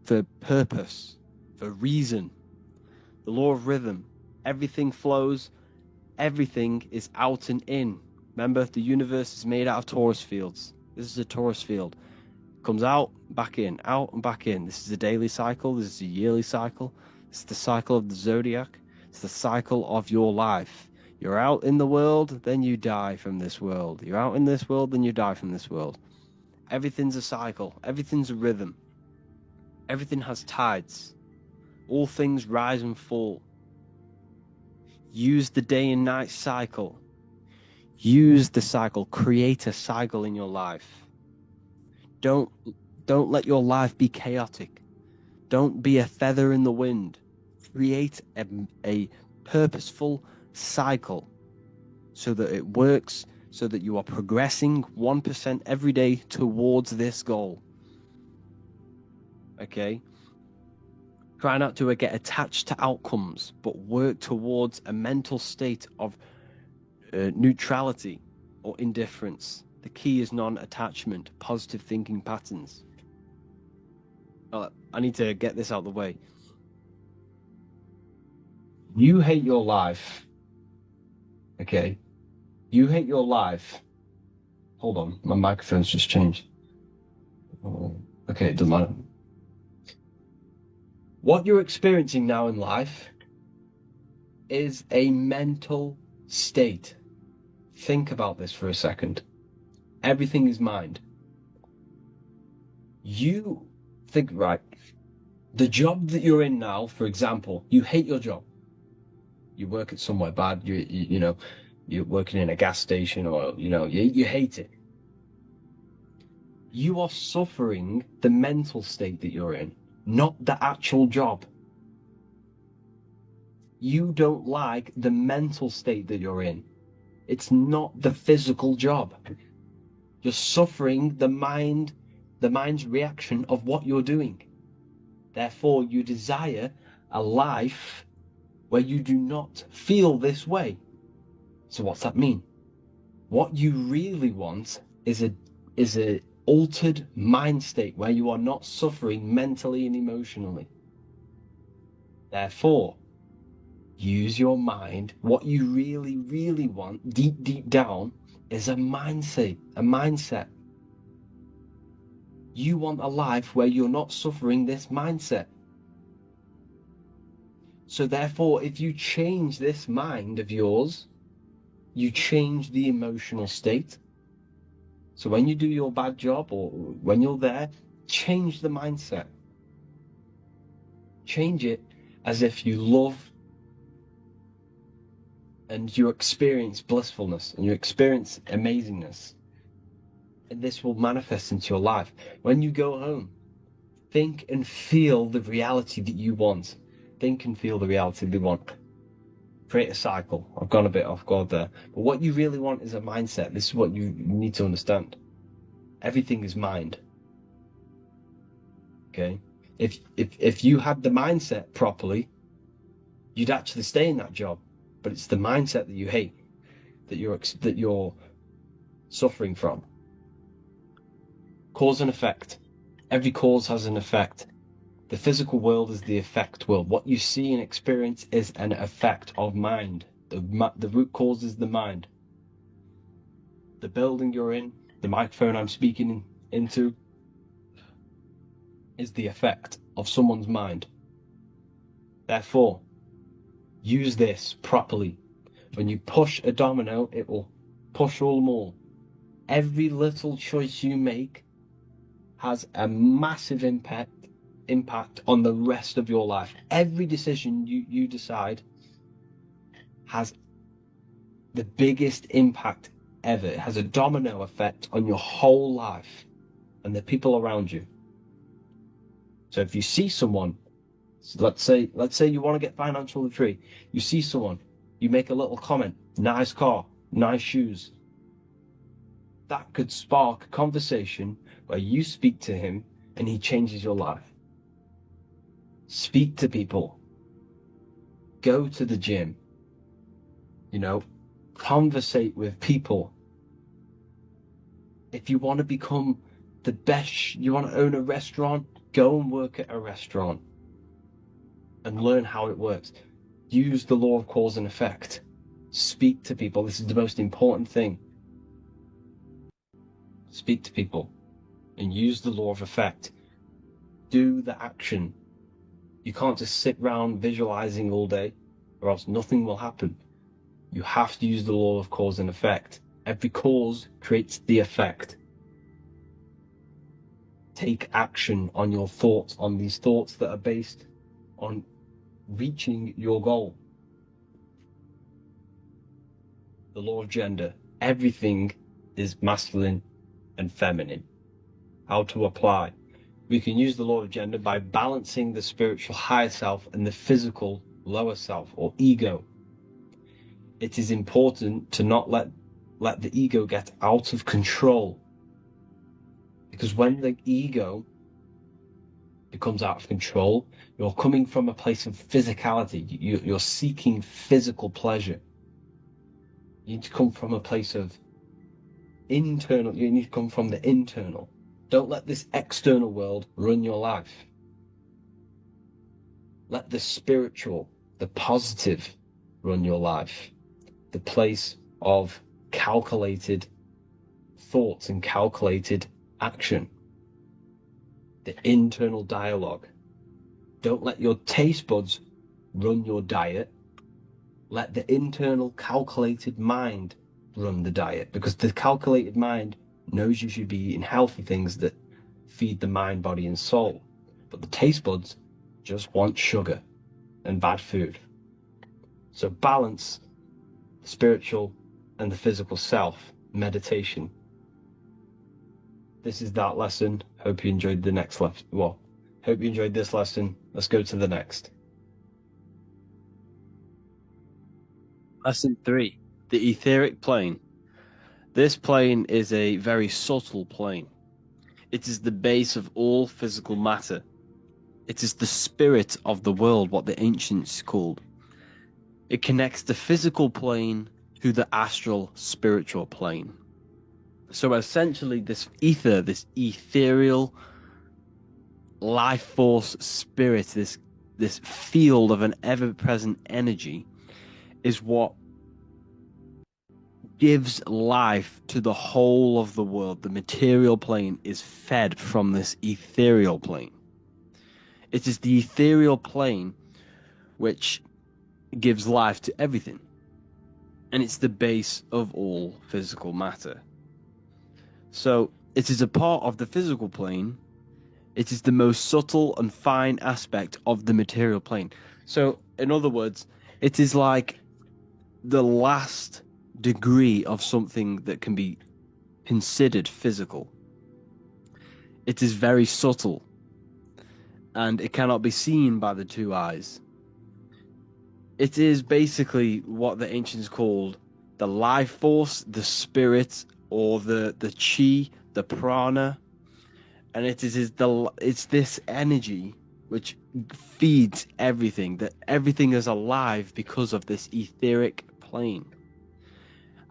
for purpose, for reason. The law of rhythm. Everything flows. Everything is out and in. Remember, the universe is made out of torus fields. This is a torus field. Comes out, back in, out and back in. This is a daily cycle. This is a yearly cycle. It's the cycle of the zodiac. It's the cycle of your life. You're out in the world, then you die from this world. You're out in this world, then you die from this world. Everything's a cycle. Everything's a rhythm. Everything has tides. All things rise and fall. Use the day and night cycle. Use the cycle. Create a cycle in your life. Don't let your life be chaotic. Don't be a feather in the wind. Create a purposeful cycle so that it works, so that you are progressing 1% every day towards this goal. Okay? Try not to get attached to outcomes, but work towards a mental state of neutrality or indifference. The key is non-attachment, positive thinking patterns. I need to get this out of the way. You hate your life. Okay? You hate your life. Hold on, my microphone's just changed. Okay, it doesn't matter. What you're experiencing now in life is a mental state. Think about this for a second. Everything is mind. You think, right, the job that you're in now, for example, you hate your job. You work at somewhere bad, you know, you're working in a gas station, or, you know, you hate it. You are suffering the mental state that you're in, not the actual job. You don't like the mental state that you're in. It's not the physical job. You're suffering the mind's reaction of what you're doing. Therefore, you desire a life where you do not feel this way. So what's that mean? What you really want is a altered mind state where you are not suffering mentally and emotionally. Therefore, use your mind. What you really, really want, deep down, is a mindset. You want a life where you're not suffering this mindset. So therefore, if you change this mind of yours, you change the emotional state. So when you do your bad job or when you're there, change the mindset. Change it as if you love and you experience blissfulness and you experience amazingness. And this will manifest into your life. When you go home, think and feel the reality that you want. Think and feel the reality that you want. Create a cycle. I've gone a bit off guard there. But what you really want is a mindset. This is what you need to understand. Everything is mind. Okay? If you had the mindset properly, you'd actually stay in that job. But it's the mindset that you hate, that you're suffering from. Cause and effect. Every cause has an effect. The physical world is the effect world. What you see and experience is an effect of mind. The root cause is the mind. The building you're in, the microphone I'm speaking into, is the effect of someone's mind. Therefore, use this properly. When you push a domino, it will push all more. Every little choice you make has a massive impact on the rest of your life. Every decision you decide has the biggest impact ever. It has a domino effect on your whole life and the people around you. So if you see someone, let's say you want to get financially free, you see someone, you make a little comment, nice car, nice shoes. That could spark a conversation where you speak to him and he changes your life. Speak to people. Go to the gym. Conversate with people. If you want to become the best, you want to own a restaurant, go and work at a restaurant and learn how it works. Use the law of cause and effect. Speak to people. This is the most important thing. Speak to people and use the law of effect. Do the action. You can't just sit around visualizing all day or else nothing will happen. You have to use the law of cause and effect. Every cause creates the effect. Take action on your thoughts, on these thoughts that are based on reaching your goal. The law of gender. Everything is masculine and feminine. How to apply? We can use the law of gender by balancing the spiritual higher self and the physical lower self or ego. It is important to not let the ego get out of control. Because when the ego becomes out of control, you're coming from a place of physicality. You're seeking physical pleasure. You need to come from a place of internal. You need to come from the internal. Don't let this external world run your life. Let the spiritual, the positive, run your life. The place of calculated thoughts and calculated action. The internal dialogue. Don't let your taste buds run your diet. Let the internal calculated mind run the diet, because the calculated mind knows you should be eating healthy things that feed the mind, body, and soul. But the taste buds just want sugar and bad food. So balance the spiritual and the physical self. Meditation. This is that lesson. Hope you enjoyed the next lesson. Hope you enjoyed this lesson. Let's go to the next. Lesson 3, the etheric plane. This plane is a very subtle plane. It is the base of all physical matter. It is the spirit of the world, what the ancients called. It connects the physical plane to the astral spiritual plane. So essentially, this ether, this ethereal life force spirit, this field of an ever-present energy, is what gives life to the whole of the world. The material plane is fed from this ethereal plane. It is the ethereal plane which gives life to everything. And it's the base of all physical matter. So it is a part of the physical plane. It is the most subtle and fine aspect of the material plane. So, in other words, it is like the last degree of something that can be considered physical. It is very subtle, and it cannot be seen by the two eyes. It is basically what the ancients called the life force, the spirit, or the chi, the prana, and it's this energy which feeds everything. That everything is alive because of this etheric plane.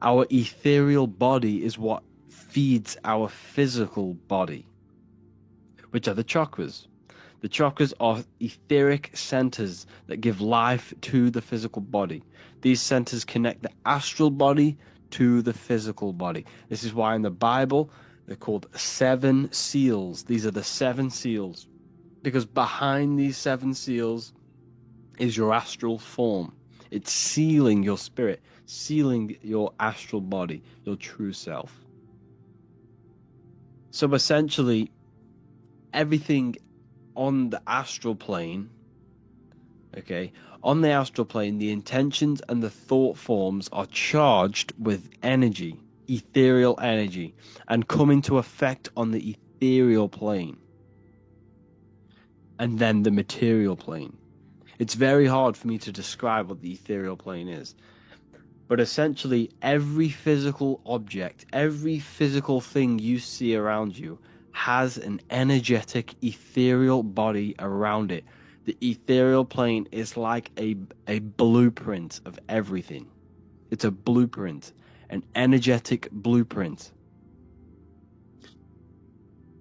Our ethereal body is what feeds our physical body, which are the chakras. The chakras are etheric centers that give life to the physical body. These centers connect the astral body to the physical body. This is why in the Bible they're called 7 seals. These are the 7 seals, because behind these 7 seals is your astral form. It's sealing your spirit, sealing your astral body, your true self. So essentially, everything on the astral plane, okay, on the astral plane, the intentions and the thought forms are charged with energy, ethereal energy, and come into effect on the ethereal plane. And then the material plane. It's very hard for me to describe what the ethereal plane is. But essentially, every physical object, every physical thing you see around you has an energetic, ethereal body around it. The ethereal plane is like a blueprint of everything. It's a blueprint, an energetic blueprint.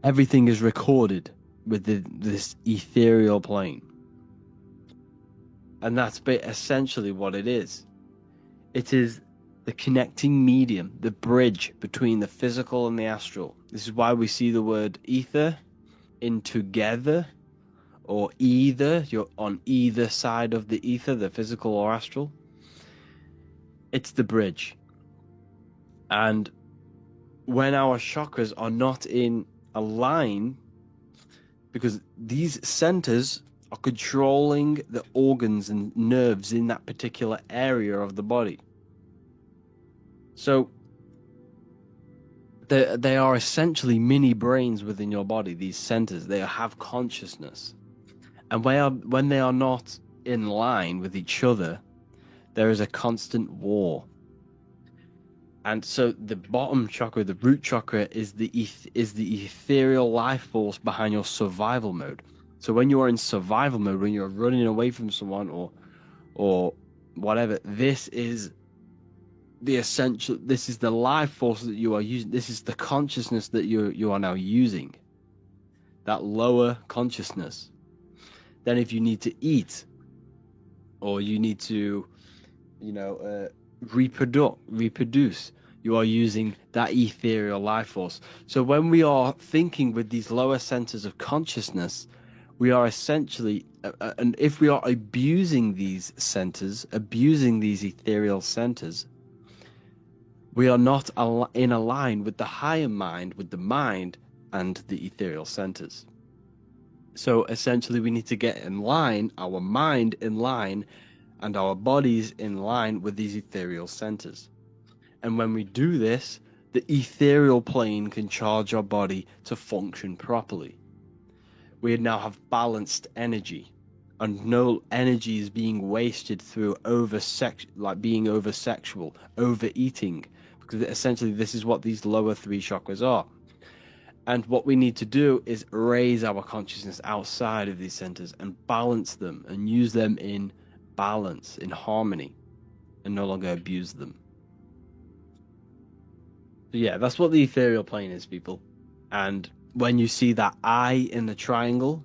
Everything is recorded with this ethereal plane. And that's essentially what it is. It is the connecting medium, the bridge between the physical and the astral. This is why we see the word ether in together, or either. You're on either side of the ether, the physical or astral. It's the bridge. And when our chakras are not in a line, because these centers are controlling the organs and nerves in that particular area of the body. So they are essentially mini brains within your body. These centers, they have consciousness, and when they are not in line with each other, there is a constant war. And so the bottom chakra, the root chakra, is the ethereal life force behind your survival mode. So when you are in survival mode, when you're running away from someone or whatever, this is the essential. This is the life force that you are using. This is the consciousness that you are now using. That lower consciousness. Then if you need to eat, or you need to, reproduce, you are using that ethereal life force. So when we are thinking with these lower centers of consciousness, we are essentially, and if we are abusing these centers, abusing these ethereal centers, we are not in a line with the higher mind, with the mind and the ethereal centers. So essentially, we need to get in line, our mind in line, and our bodies in line with these ethereal centers. And when we do this, the ethereal plane can charge our body to function properly. We now have balanced energy. and no energy is being wasted through being over sexual, overeating, because essentially this is what these lower three chakras are. And what we need to do is raise our consciousness outside of these centers and balance them and use them in balance, in harmony, and no longer abuse them. So yeah, that's what the ethereal plane is, people. And when you see that eye in the triangle,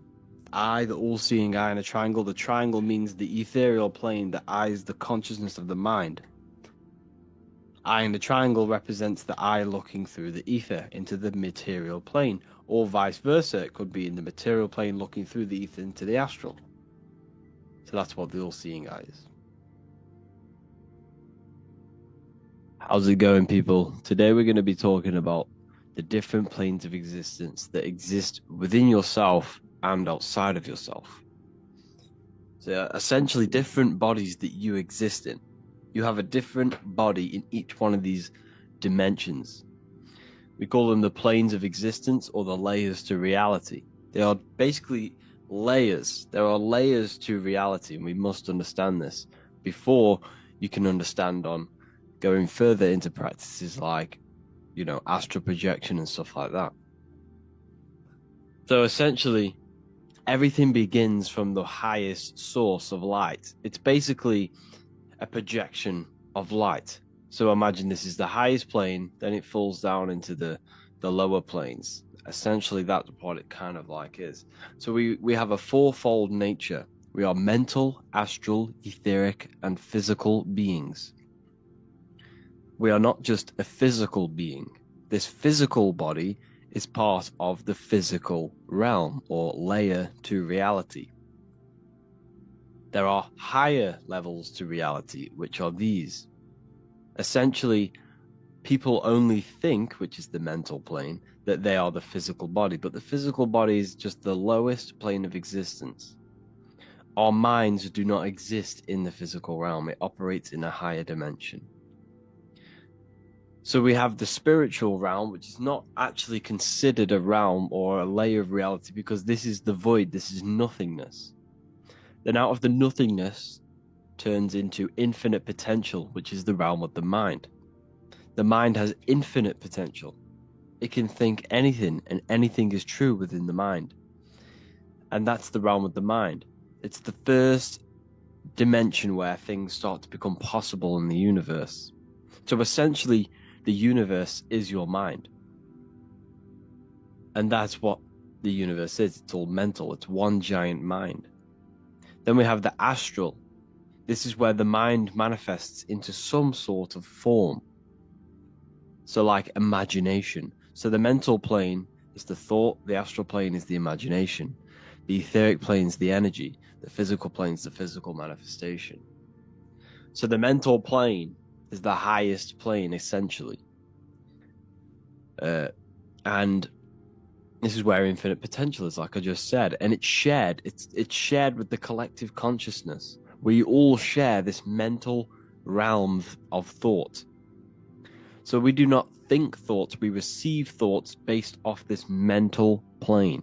eye, the all-seeing eye in a triangle, the triangle means the ethereal plane. The eye is the consciousness of the mind. Eye in the triangle represents the eye looking through the ether into the material plane, or vice versa. It could be in the material plane looking through the ether into the astral. So that's what the all-seeing eye is. How's it going, people? Today we're going to be talking about the different planes of existence that exist within yourself and outside of yourself. So essentially different bodies that you exist in. You have a different body in each one of these dimensions. We call them the planes of existence, or the layers to reality. They are basically layers. There are layers to reality, and we must understand this before you can understand on going further into practices like, astral projection and stuff like that. So essentially, everything begins from the highest source of light. It's basically a projection of light. So imagine this is the highest plane, then it falls down into the lower planes. Essentially, that's what it kind of like is. So we have a fourfold nature. We are mental, astral, etheric, and physical beings. We are not just a physical being. This physical body is part of the physical realm, or layer to reality. There are higher levels to reality, which are these. Essentially, people only think, which is the mental plane, that they are the physical body, but the physical body is just the lowest plane of existence. Our minds do not exist in the physical realm. It operates in a higher dimension. So we have the spiritual realm, which is not actually considered a realm or a layer of reality, because this is the void, this is nothingness. Then out of the nothingness turns into infinite potential, which is the realm of the mind. The mind has infinite potential. It can think anything, and anything is true within the mind. And that's the realm of the mind. It's the first dimension where things start to become possible in the universe. So essentially, the universe is your mind. And that's what the universe is. It's all mental. It's one giant mind. Then we have the astral. This is where the mind manifests into some sort of form. So like imagination. So the mental plane is the thought, the astral plane is the imagination, the etheric plane is the energy, the physical plane is the physical manifestation. So the mental plane is the highest plane, essentially. And this is where infinite potential is, like I just said, and it's shared. It's shared with the collective consciousness. We all share this mental realm of thought. So we do not think thoughts, we receive thoughts based off this mental plane.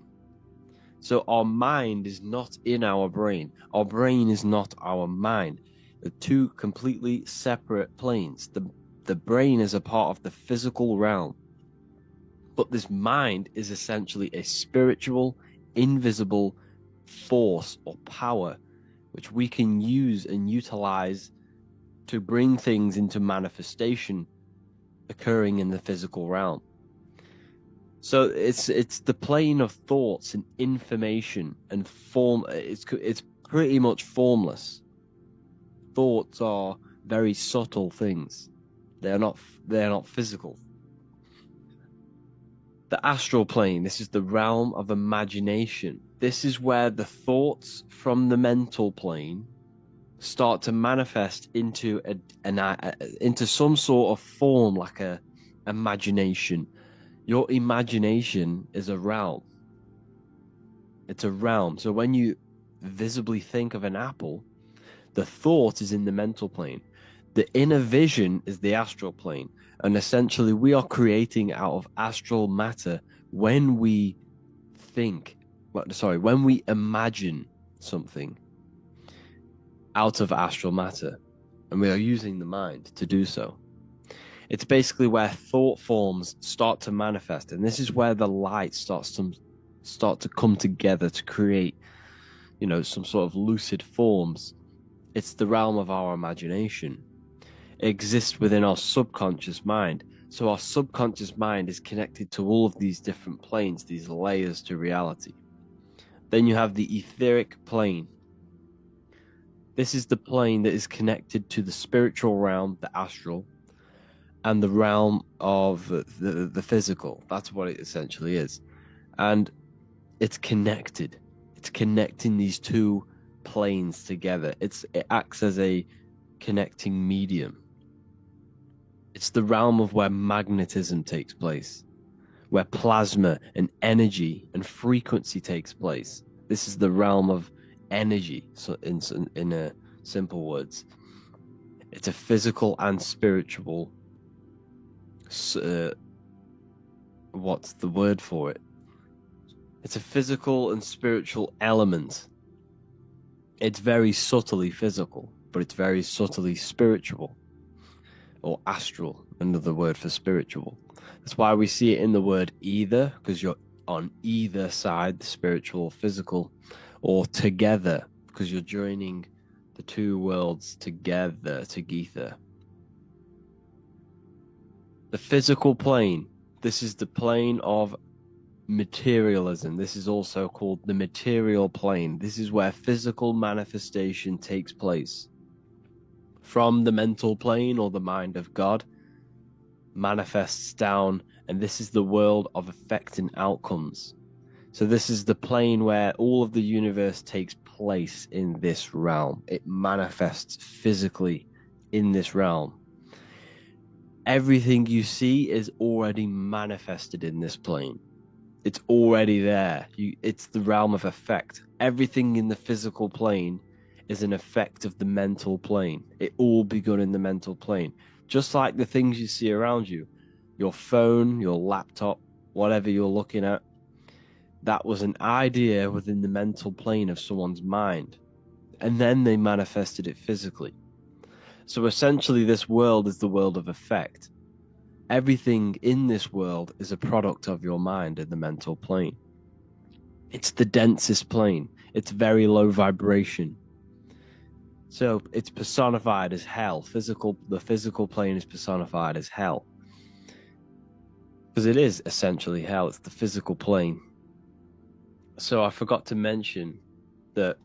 So our mind is not in our brain. Our brain is not our mind. They're two completely separate planes. The brain is a part of the physical realm. But this mind is essentially a spiritual, invisible force or power which we can use and utilize to bring things into manifestation occurring in the physical realm. So it's the plane of thoughts and information and form. It's pretty much formless. Thoughts are very subtle things. They're not physical. The astral plane, this is the realm of imagination. This is where the thoughts from the mental plane start to manifest into into some sort of form, like a imagination. Your imagination is a realm. It's a realm. So when you visibly think of an apple, the thought is in the mental plane. The inner vision is the astral plane. And essentially, we are creating out of astral matter when we when we imagine something. out of astral matter, and we are using the mind to do so. It's basically where thought forms start to manifest, and this is where the light starts to come together to create, some sort of lucid forms. It's the realm of our imagination. It exists within our subconscious mind. So our subconscious mind is connected to all of these different planes, these layers to reality. Then you have the etheric plane. This is the plane that is connected to the spiritual realm, the astral, and the realm of the physical. That's what it essentially is. And it's connected. It's connecting these two planes together. It acts as a connecting medium. It's the realm of where magnetism takes place, where plasma and energy and frequency takes place. This is the realm of energy, so in simple words. It's a physical and spiritual, what's the word for it? It's a physical and spiritual element. It's very subtly physical, but it's very subtly spiritual, or astral, another word for spiritual. That's why we see it in the word either, because you're on either side, the spiritual or physical, or together, because you're joining the two worlds together, together. The physical plane, this is the plane of materialism. This is also called the material plane. This is where physical manifestation takes place. From the mental plane, or the mind of God, manifests down, and this is the world of effect and outcomes. So this is the plane where all of the universe takes place in this realm. It manifests physically in this realm. Everything you see is already manifested in this plane. It's already there. It's the realm of effect. Everything in the physical plane is an effect of the mental plane. It all begun in the mental plane. Just like the things you see around you, your phone, your laptop, whatever you're looking at, that was an idea within the mental plane of someone's mind. And then they manifested it physically. So essentially, this world is the world of effect. Everything in this world is a product of your mind in the mental plane. It's the densest plane. It's very low vibration. So it's personified as hell. The physical plane is personified as hell. Because it is essentially hell. It's the physical plane. So I forgot to mention that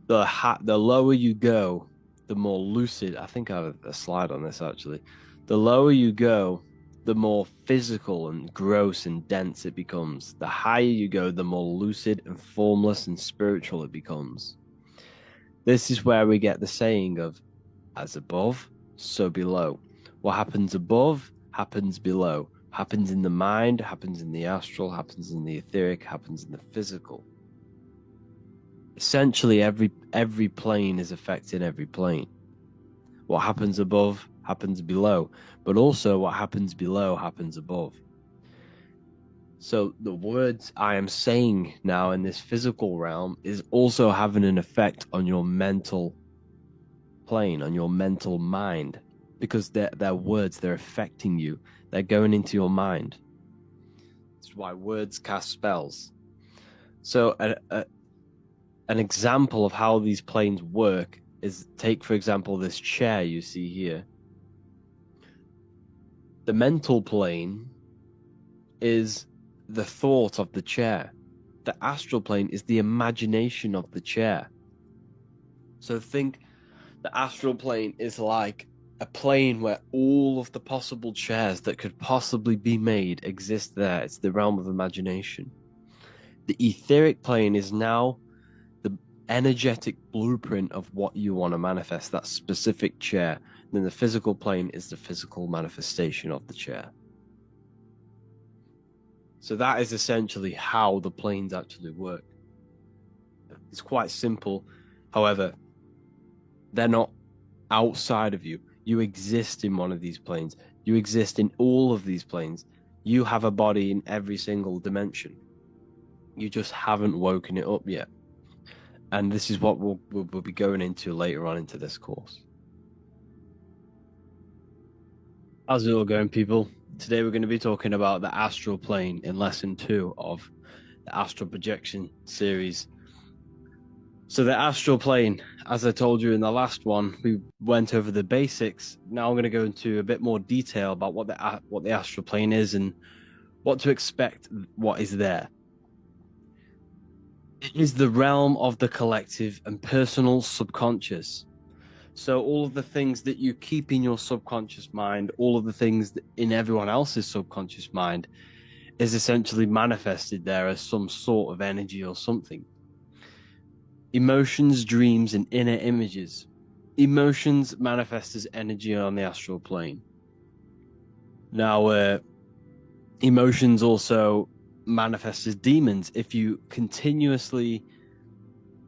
the lower you go, the more lucid. I think I have a slide on this actually. The lower you go, the more physical and gross and dense it becomes. The higher you go, the more lucid and formless and spiritual it becomes. This is where we get the saying of, as above, so below. What happens above happens below. Happens in the mind, happens in the astral, happens in the etheric, happens in the physical. Essentially, every plane is affecting every plane. What happens above happens below, but also what happens below happens above. So the words I am saying now in this physical realm is also having an effect on your mental plane, on your mental mind, because they're words, they're affecting you, they're going into your mind. That's why words cast spells. So an example of how these planes work is, take for example this chair you see here. The mental plane is the thought of the chair. The astral plane is the imagination of the chair. So think the astral plane is like a plane where all of the possible chairs that could possibly be made exist there. It's the realm of imagination. The etheric plane is now the energetic blueprint of what you want to manifest, that specific chair. And then the physical plane is the physical manifestation of the chair. So that is essentially how the planes actually work. It's quite simple. However, they're not outside of you. You exist in one of these planes. You exist in all of these planes. You have a body in every single dimension. You just haven't woken it up yet. And this is what we'll be going into later on into this course. How's it all going, people? Today we're going to be talking about the astral plane in lesson 2 of the astral projection series. So the astral plane, as I told you in the last one, we went over the basics. Now I'm going to go into a bit more detail about what the astral plane is and what to expect, what is there. It is the realm of the collective and personal subconscious. So all of the things that you keep in your subconscious mind, all of the things in everyone else's subconscious mind, is essentially manifested there as some sort of energy or something. Emotions, dreams, and inner images. Emotions manifest as energy on the astral plane. Now, emotions also manifest as demons. If you continuously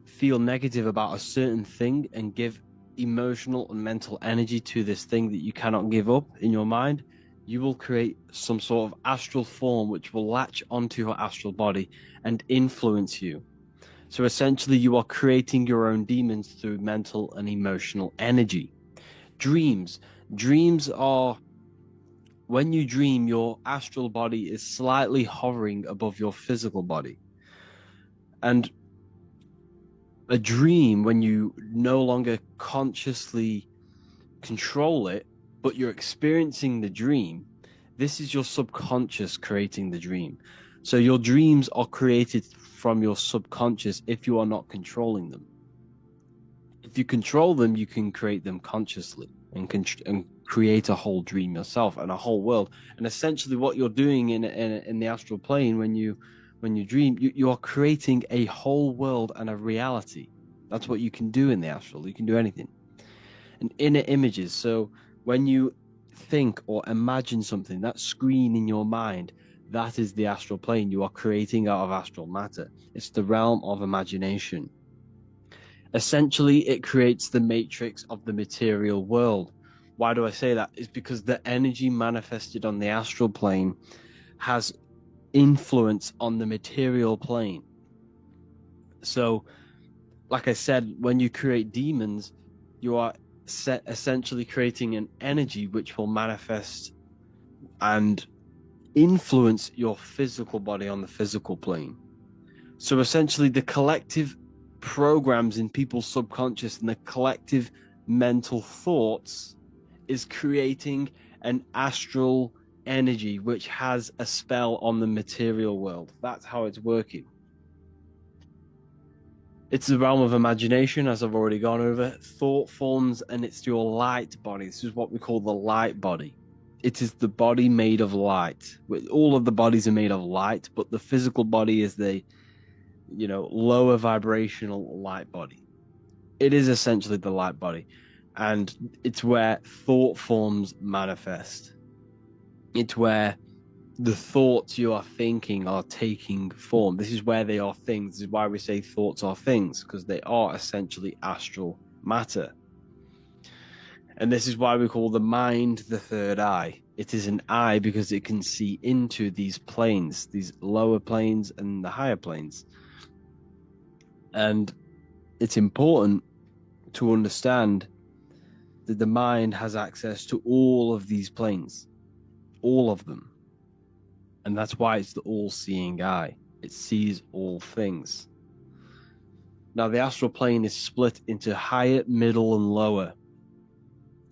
feel negative about a certain thing and give emotional and mental energy to this thing that you cannot give up in your mind, you will create some sort of astral form which will latch onto your astral body and influence you. So essentially, you are creating your own demons through mental and emotional energy. Dreams. Dreams are when you dream, your astral body is slightly hovering above your physical body. And a dream, when you no longer consciously control it, but you're experiencing the dream, this is your subconscious creating the dream. So your dreams are created from your subconscious if you are not controlling them. If you control them, you can create them consciously and create a whole dream yourself and a whole world. And essentially, what you're doing in the astral plane when you dream, you are creating a whole world and a reality. That's what you can do in the astral. You can do anything. And inner images. So when you think or imagine something, that screen in your mind, that is the astral plane you are creating out of astral matter. It's the realm of imagination. Essentially, it creates the matrix of the material world. Why do I say that? It's because the energy manifested on the astral plane has influence on the material plane. So, like I said, when you create demons, you are essentially creating an energy which will manifest and influence your physical body on the physical plane. So essentially, the collective programs in people's subconscious and the collective mental thoughts is creating an astral energy which has a spell on the material world. That's how it's working. It's the realm of imagination, as I've already gone over. Thought forms, and it's your light body. This is what we call the light body. It is the body made of light. All of the bodies are made of light, but the physical body is the lower vibrational light body. It is essentially the light body, and it's where thought forms manifest. It's where the thoughts you are thinking are taking form. This is where they are things. This is why we say thoughts are things, because they are essentially astral matter. And this is why we call the mind the third eye. It is an eye because it can see into these planes, these lower planes and the higher planes. And it's important to understand that the mind has access to all of these planes, all of them. And that's why it's the all-seeing eye. It sees all things. Now, the astral plane is split into higher, middle, and lower.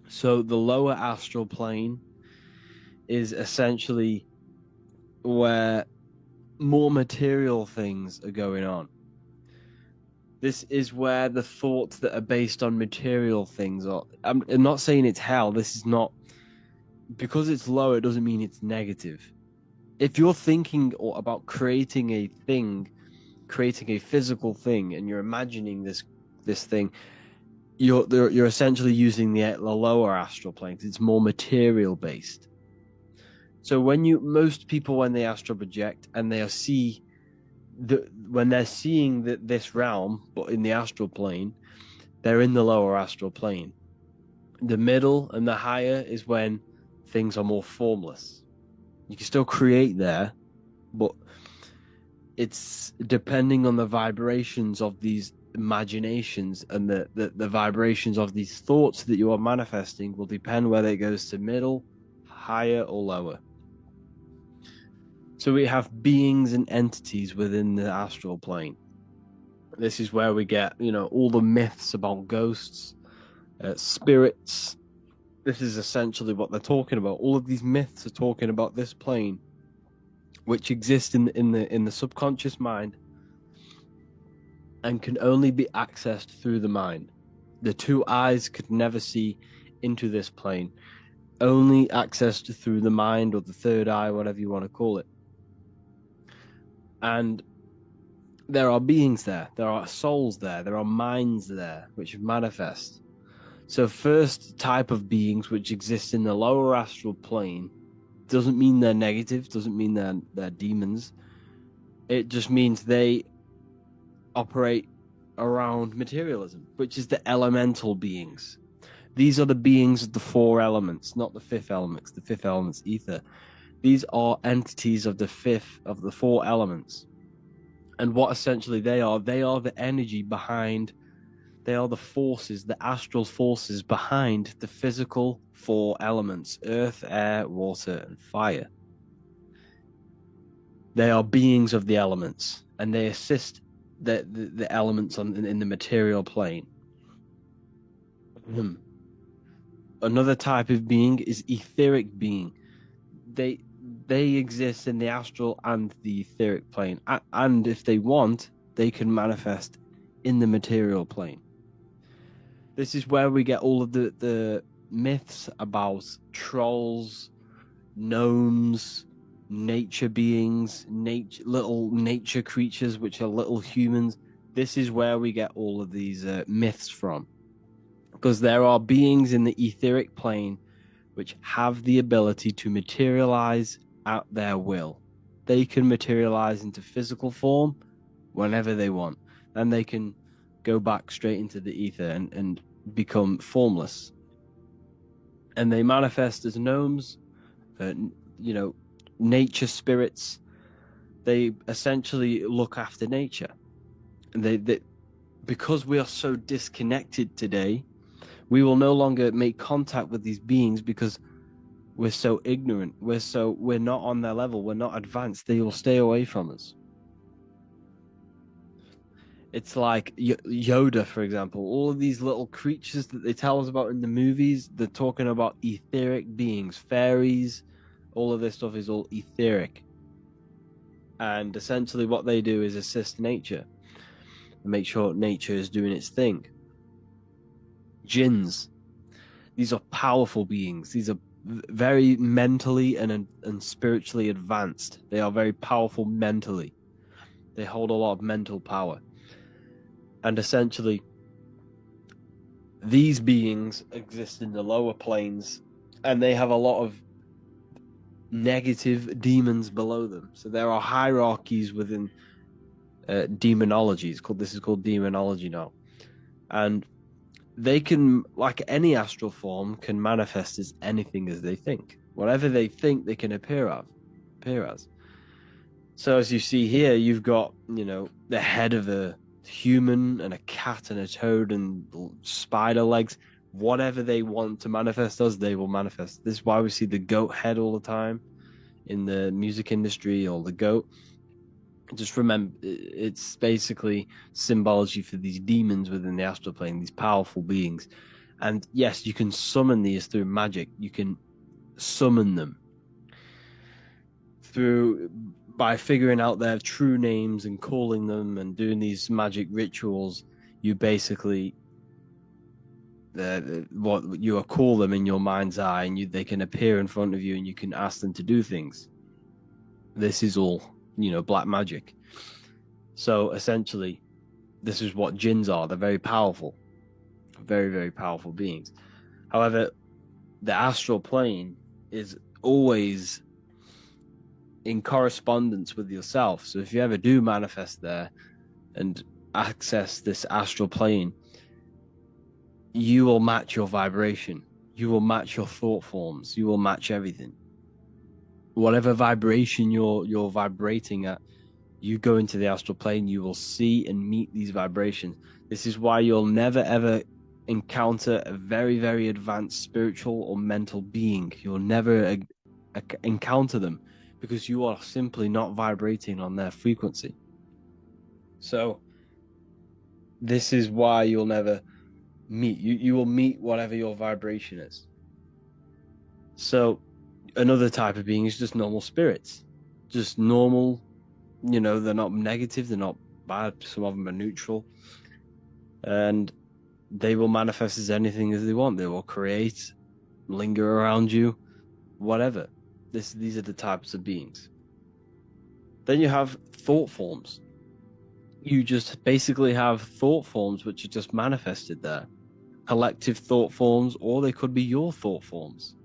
So the lower astral plane is essentially where more material things are going on. This is where the thoughts that are based on material things are. I'm not saying it's hell. This is not... Because it's lower, it doesn't mean it's negative. If you're thinking about creating a thing, creating a physical thing, and you're imagining this thing, you're essentially using the lower astral plane. It's more material based. So most people when they astral project and they see when they're seeing this realm, but in the astral plane, they're in the lower astral plane. The middle and the higher is when things are more formless. You can still create there, but it's depending on the vibrations of these imaginations, and the vibrations of these thoughts that you are manifesting will depend whether it goes to middle, higher, or lower. So we have beings and entities within the astral plane. This is where we get, all the myths about ghosts, spirits. This is essentially what they're talking about. All of these myths are talking about this plane, which exists in the subconscious mind and can only be accessed through the mind. The two eyes could never see into this plane, only accessed through the mind, or the third eye, whatever you want to call it. And there are beings there, there are souls there, there are minds there which manifest. So first type of beings which exist in the lower astral plane doesn't mean they're negative, doesn't mean they're demons. It just means they operate around materialism, which is the elemental beings. These are the beings of the four elements, not the fifth element. The fifth element's ether. These are entities of the four elements. And what essentially they are the energy behind, they are the forces, the astral forces behind the physical four elements: earth, air, water, and fire. They are beings of the elements, and they assist the elements in the material plane. Another type of being is etheric being. They exist in the astral and the etheric plane, and if they want, they can manifest in the material plane. This is where we get all of the myths about trolls, gnomes, nature beings, little nature creatures which are little humans. This is where we get all of these myths from, because there are beings in the etheric plane which have the ability to materialize at their will. They can materialize into physical form whenever they want, and they can go back straight into the ether and become formless. And they manifest as gnomes, nature spirits. They essentially look after nature. And they because we are so disconnected today, we will no longer make contact with these beings because we're so ignorant. We're not on their level. We're not advanced. They will stay away from us. It's like Yoda, for example. All of these little creatures that they tell us about in the movies, they're talking about etheric beings, fairies. All of this stuff is all etheric. And essentially what they do is assist nature and make sure nature is doing its thing. Jinns. These are powerful beings. These are very mentally and spiritually advanced. They are very powerful mentally. They hold a lot of mental power. And essentially, these beings exist in the lower planes, and they have a lot of negative demons below them. So there are hierarchies within demonology. This is called demonology now. And they can, like any astral form, can manifest as anything as they think. Whatever they think, they can appear as. So as you see here, you've got, the head of a human and a cat and a toad and spider legs. Whatever they want to manifest as, they will manifest. This is why we see the goat head all the time in the music industry, or the goat. Just remember, it's basically symbology for these demons within the astral plane, these powerful beings. And yes, you can summon these through magic. You can summon them by figuring out their true names and calling them and doing these magic rituals. You basically what you call them in your mind's eye, and they can appear in front of you, and you can ask them to do things. This is all black magic. So essentially, this is what jinns are. They're very powerful, very, very powerful beings. However, the astral plane is always in correspondence with yourself. So if you ever do manifest there and access this astral plane, you will match your vibration. You will match your thought forms. You will match everything. Whatever vibration you're vibrating at, You go into the astral plane, you will see and meet these vibrations. This is why you'll never ever encounter a very, very advanced spiritual or mental being. You'll never encounter them because you are simply not vibrating on their frequency. So this is why you'll never meet. You will meet whatever your vibration is. So another type of being is just normal spirits. Just normal, they're not negative, they're not bad. Some of them are neutral. And they will manifest as anything as they want. They will create, linger around you, whatever. These are the types of beings. Then you have thought forms. You just basically have thought forms which are just manifested there. Collective thought forms, or they could be your thought forms.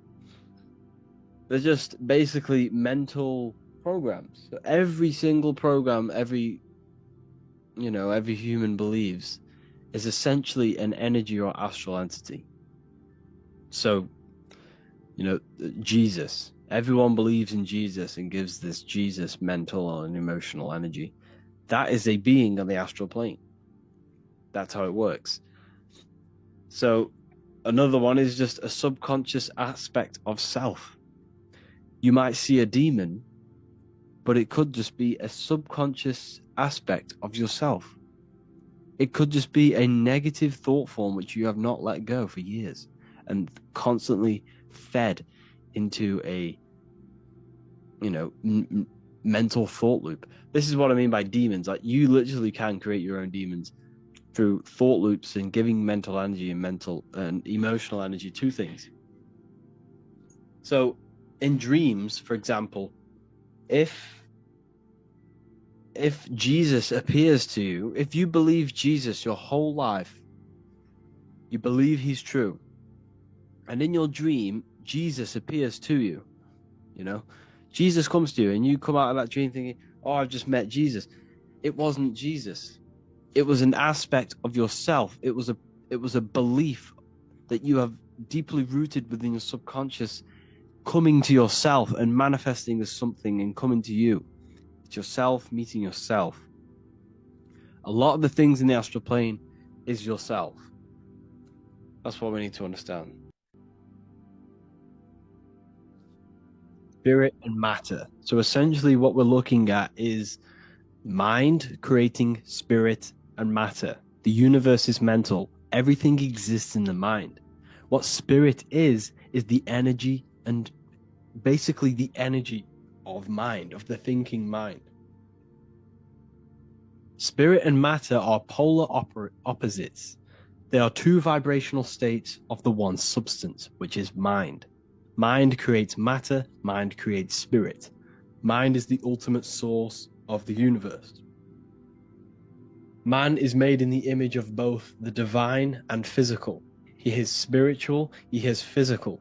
They're just basically mental programs. So every single program, every human believes is essentially an energy or astral entity. So, Jesus. Everyone believes in Jesus and gives this Jesus mental and emotional energy. That is a being on the astral plane. That's how it works. So, another one is just a subconscious aspect of self. You might see a demon, but it could just be a subconscious aspect of yourself. It could just be a negative thought form which you have not let go for years and constantly fed into a, mental thought loop. This is what I mean by demons. Like, you literally can create your own demons through thought loops and giving mental energy and mental and emotional energy to things. So in dreams, for example, if Jesus appears to you, if you believe Jesus your whole life, you believe he's true, and in your dream, Jesus appears to you, Jesus comes to you and you come out of that dream thinking, oh, I've just met Jesus. It wasn't Jesus. It was an aspect of yourself. It was a belief that you have deeply rooted within your subconscious, coming to yourself and manifesting as something and coming to you. It's yourself meeting yourself. A lot of the things in the astral plane is yourself. That's what we need to understand. Spirit and matter. So essentially what we're looking at is mind creating spirit and matter. The universe is mental. Everything exists in the mind. What spirit is the energy, and basically the energy of mind, of the thinking mind. Spirit and matter are polar opposites. They are two vibrational states of the one substance, which is mind. Mind creates matter, mind creates spirit. Mind is the ultimate source of the universe. Man is made in the image of both the divine and physical. He is spiritual, he is physical.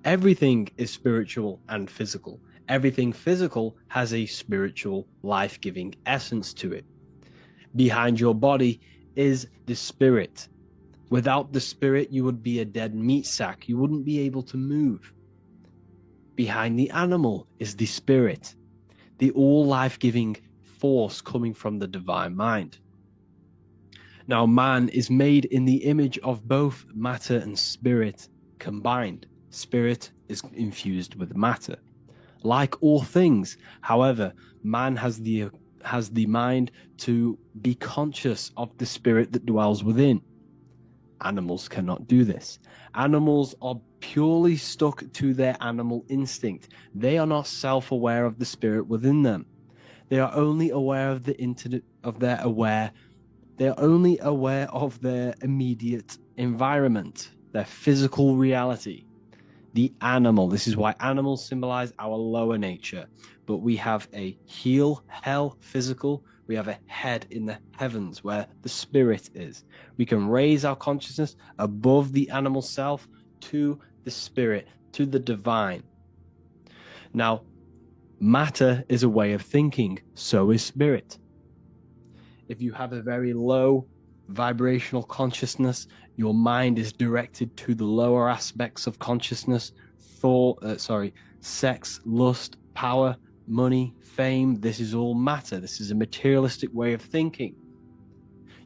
Everything is spiritual and physical. Everything physical has a spiritual, life-giving essence to it. Behind your body is the spirit. Without the spirit, you would be a dead meat sack. You wouldn't be able to move. Behind the animal is the spirit, the all life-giving force coming from the divine mind. Now, man is made in the image of both matter and spirit combined. Spirit is infused with matter. Like all things, however, man has the mind to be conscious of the spirit that dwells within. Animals cannot do this. Animals are purely stuck to their animal instinct. They are not self-aware of the spirit within them. They are only aware of They are only aware of their immediate environment, their physical reality. The animal. This is why animals symbolize our lower nature. But we have a hell physical. We have a head in the heavens where the spirit is. We can raise our consciousness above the animal self to the spirit, to the divine. Now, matter is a way of thinking. So is spirit. If you have a very low vibrational consciousness, your mind is directed to the lower aspects of consciousness, sex, lust, power, money, fame, this is all matter. This is a materialistic way of thinking.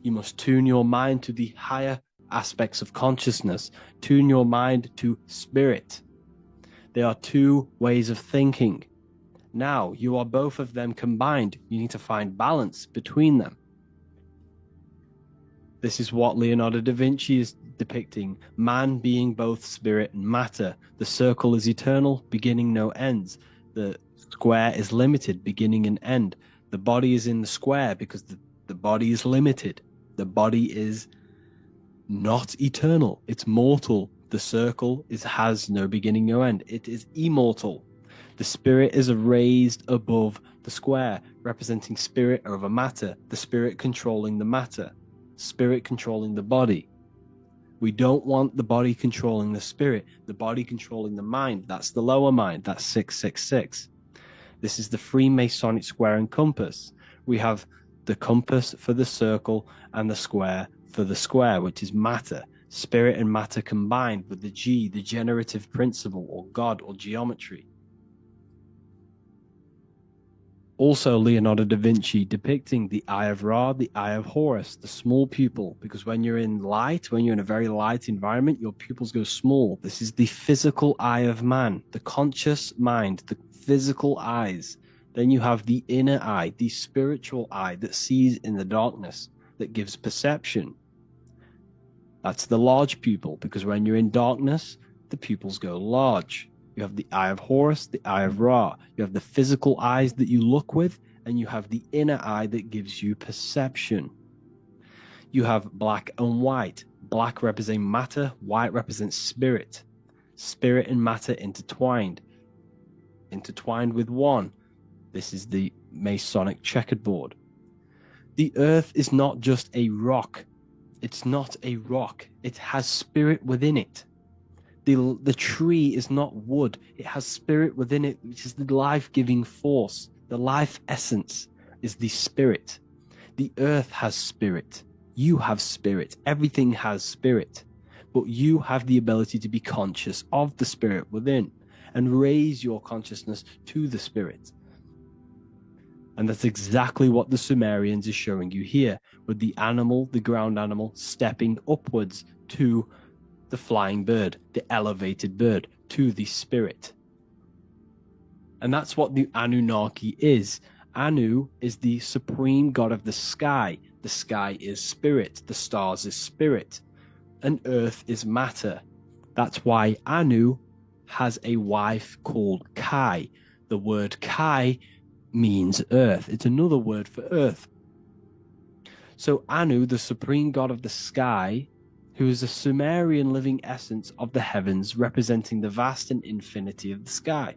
You must tune your mind to the higher aspects of consciousness. Tune your mind to spirit. There are two ways of thinking. Now, you are both of them combined. You need to find balance between them. This is what Leonardo da Vinci is depicting. Man being both spirit and matter. The circle is eternal, beginning no ends. The square is limited, beginning and end. The body is in the square because the body is limited. The body is not eternal. It's mortal. The circle has no beginning, no end. It is immortal. The spirit is raised above the square, representing spirit over matter, the spirit controlling the matter, spirit controlling the body. We don't want the body controlling the spirit, the body controlling the mind. That's the lower mind. That's 666. This is the Freemasonic square and compass. We have the compass for the circle and the square for the square, which is matter. Spirit and matter combined with the G, the generative principle, or God, or geometry. Also, Leonardo da Vinci depicting the eye of Ra, the eye of Horus, the small pupil, because when you're in light, when you're in a very light environment, your pupils go small. This is the physical eye of man, the conscious mind, the physical eyes. Then you have the inner eye, the spiritual eye that sees in the darkness, that gives perception. That's the large pupil, because when you're in darkness, the pupils go large. You have the eye of Horus, the eye of Ra. You have the physical eyes that you look with, and you have the inner eye that gives you perception. You have black and white. Black represents matter, white represents spirit. Spirit and matter intertwined with one. This is the Masonic checkerboard. The earth is not just a rock. It's not a rock. It has spirit within it. The tree is not wood. It has spirit within it, which is the life-giving force. The life essence is the spirit. The earth has spirit. You have spirit. Everything has spirit. But you have the ability to be conscious of the spirit within and raise your consciousness to the spirit. And that's exactly what the Sumerians is showing you here, with the animal, the ground animal, stepping upwards to the flying bird, the elevated bird, to the spirit. And that's what the Anunnaki is. Anu is the supreme god of the sky. The sky is spirit. The stars is spirit. And earth is matter. That's why Anu has a wife called Kai. The word Kai means earth. It's another word for earth. So Anu, the supreme god of the sky, who is a Sumerian living essence of the heavens, representing the vast and infinity of the sky.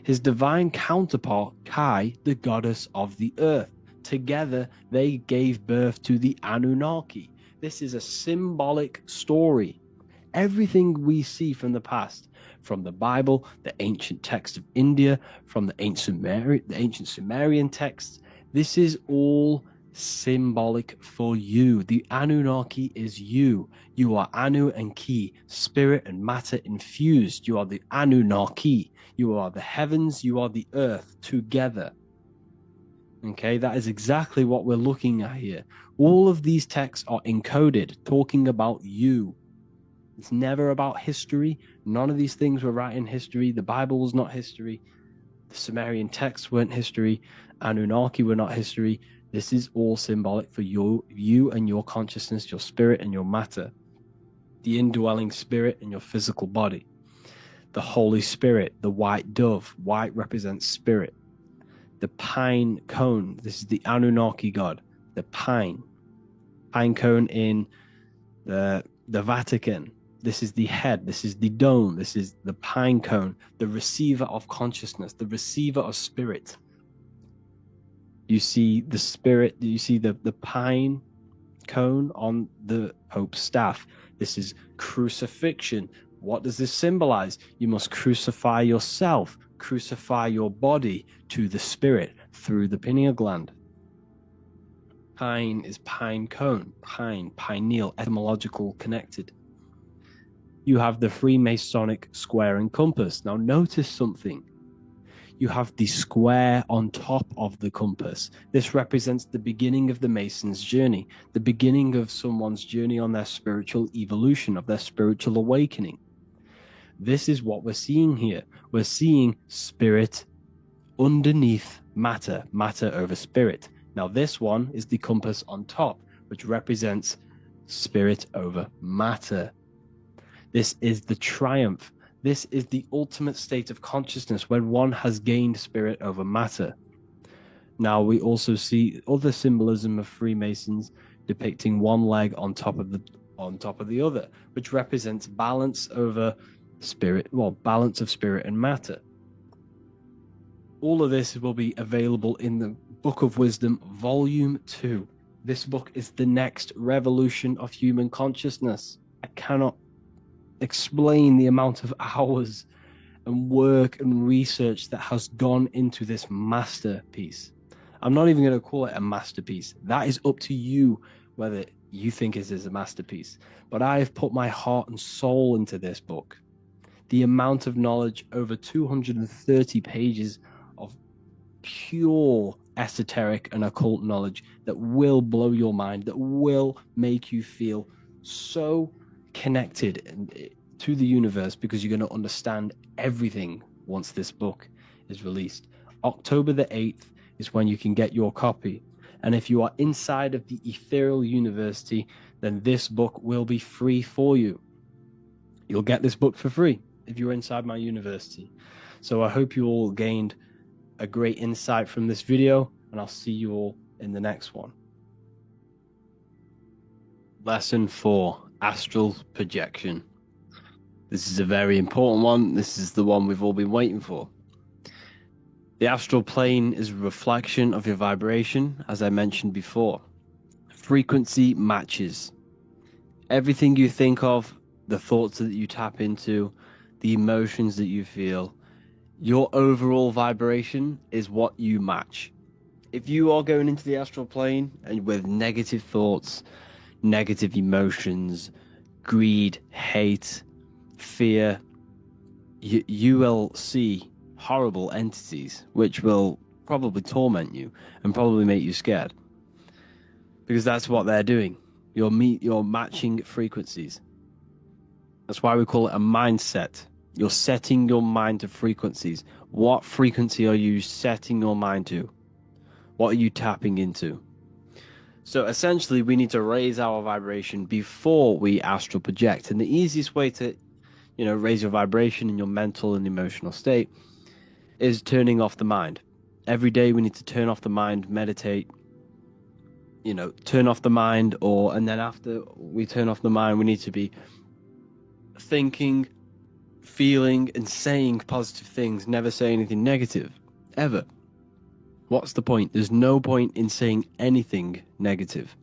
His divine counterpart, Kai, the goddess of the earth. Together, they gave birth to the Anunnaki. This is a symbolic story. Everything we see from the past, from the Bible, the ancient text of India, from the ancient Sumerian texts, this is all symbolic for you. The Anunnaki is you. You are Anu and Ki, spirit and matter infused. You are the Anunnaki. You are the heavens. You are the earth together. Okay, that is exactly what we're looking at here. All of these texts are encoded, talking about you. It's never about history. None of these things were right in history. The Bible was not history. The Sumerian texts weren't history. Anunnaki were not history. This is all symbolic for you and your consciousness, your spirit and your matter. The indwelling spirit in your physical body. The Holy Spirit, the white dove. White represents spirit. The pine cone. This is the Anunnaki god. The pine cone in the Vatican. This is the head. This is the dome. This is the pine cone, the receiver of consciousness, the receiver of spirit. You see the spirit, you see the pine cone on the Pope's staff. This is crucifixion. What does this symbolize? You must crucify yourself, crucify your body to the spirit through the pineal gland. Pine is pine cone, pine, pineal, etymological connected. You have the Freemasonic square and compass. Now notice something. you have the square on top of the compass. This represents the beginning of the Mason's journey, the beginning of someone's journey on their spiritual evolution, of their spiritual awakening. This is what we're seeing here. We're seeing spirit underneath matter, matter over spirit. Now, this one is the compass on top, which represents spirit over matter. This is the triumph. This is the ultimate state of consciousness when one has gained spirit over matter. Now, we also see other symbolism of Freemasons depicting one leg on top of the other, which represents balance over spirit, well, balance of spirit and matter. All of this will be available in the Book of Wisdom, Volume 2. This book is the next revolution of human consciousness. I cannot explain the amount of hours and work and research that has gone into this masterpiece. I'm not even going to call it a masterpiece. That is up to you whether you think it is a masterpiece. But I have put my heart and soul into this book. The amount of knowledge, over 230 pages of pure esoteric and occult knowledge that will blow your mind, that will make you feel so connected to the universe, because you're going to understand everything once this book is released. October the 8th is when you can get your copy. And if you are inside of the Ethereal University, then this book will be free for you. You'll get this book for free if you're inside my university. So I hope you all gained a great insight from this video, and I'll see you all in the next one. Lesson 4, Astral Projection. This is a very important one. This is the one we've all been waiting for. The astral plane is a reflection of your vibration, as I mentioned before. Frequency matches. Everything you think of, the thoughts that you tap into, the emotions that you feel, your overall vibration is what you match. If you are going into the astral plane and with negative thoughts, negative emotions, greed, hate, fear, you will see horrible entities which will probably torment you and probably make you scared, because that's what they're doing. You're matching frequencies. That's why we call it a mindset. You're setting your mind to frequencies. What frequency are you setting your mind to? What are you tapping into? So essentially, we need to raise our vibration before we astral project. And the easiest way to, raise your vibration in your mental and emotional state is turning off the mind. Every day we need to turn off the mind, meditate, turn off the mind, and then after we turn off the mind, we need to be thinking, feeling, and saying positive things. Never say anything negative, ever. What's the point? There's no point in saying anything negative.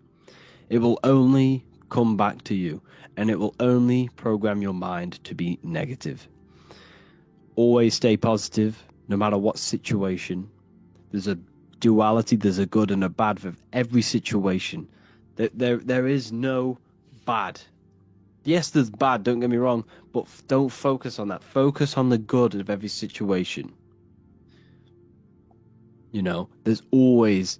It will only come back to you, and it will only program your mind to be negative. Always stay positive, no matter what situation. There's a duality, there's a good and a bad for every situation. There is no bad. Yes, there's bad, don't get me wrong, but don't focus on that. Focus on the good of every situation. There's always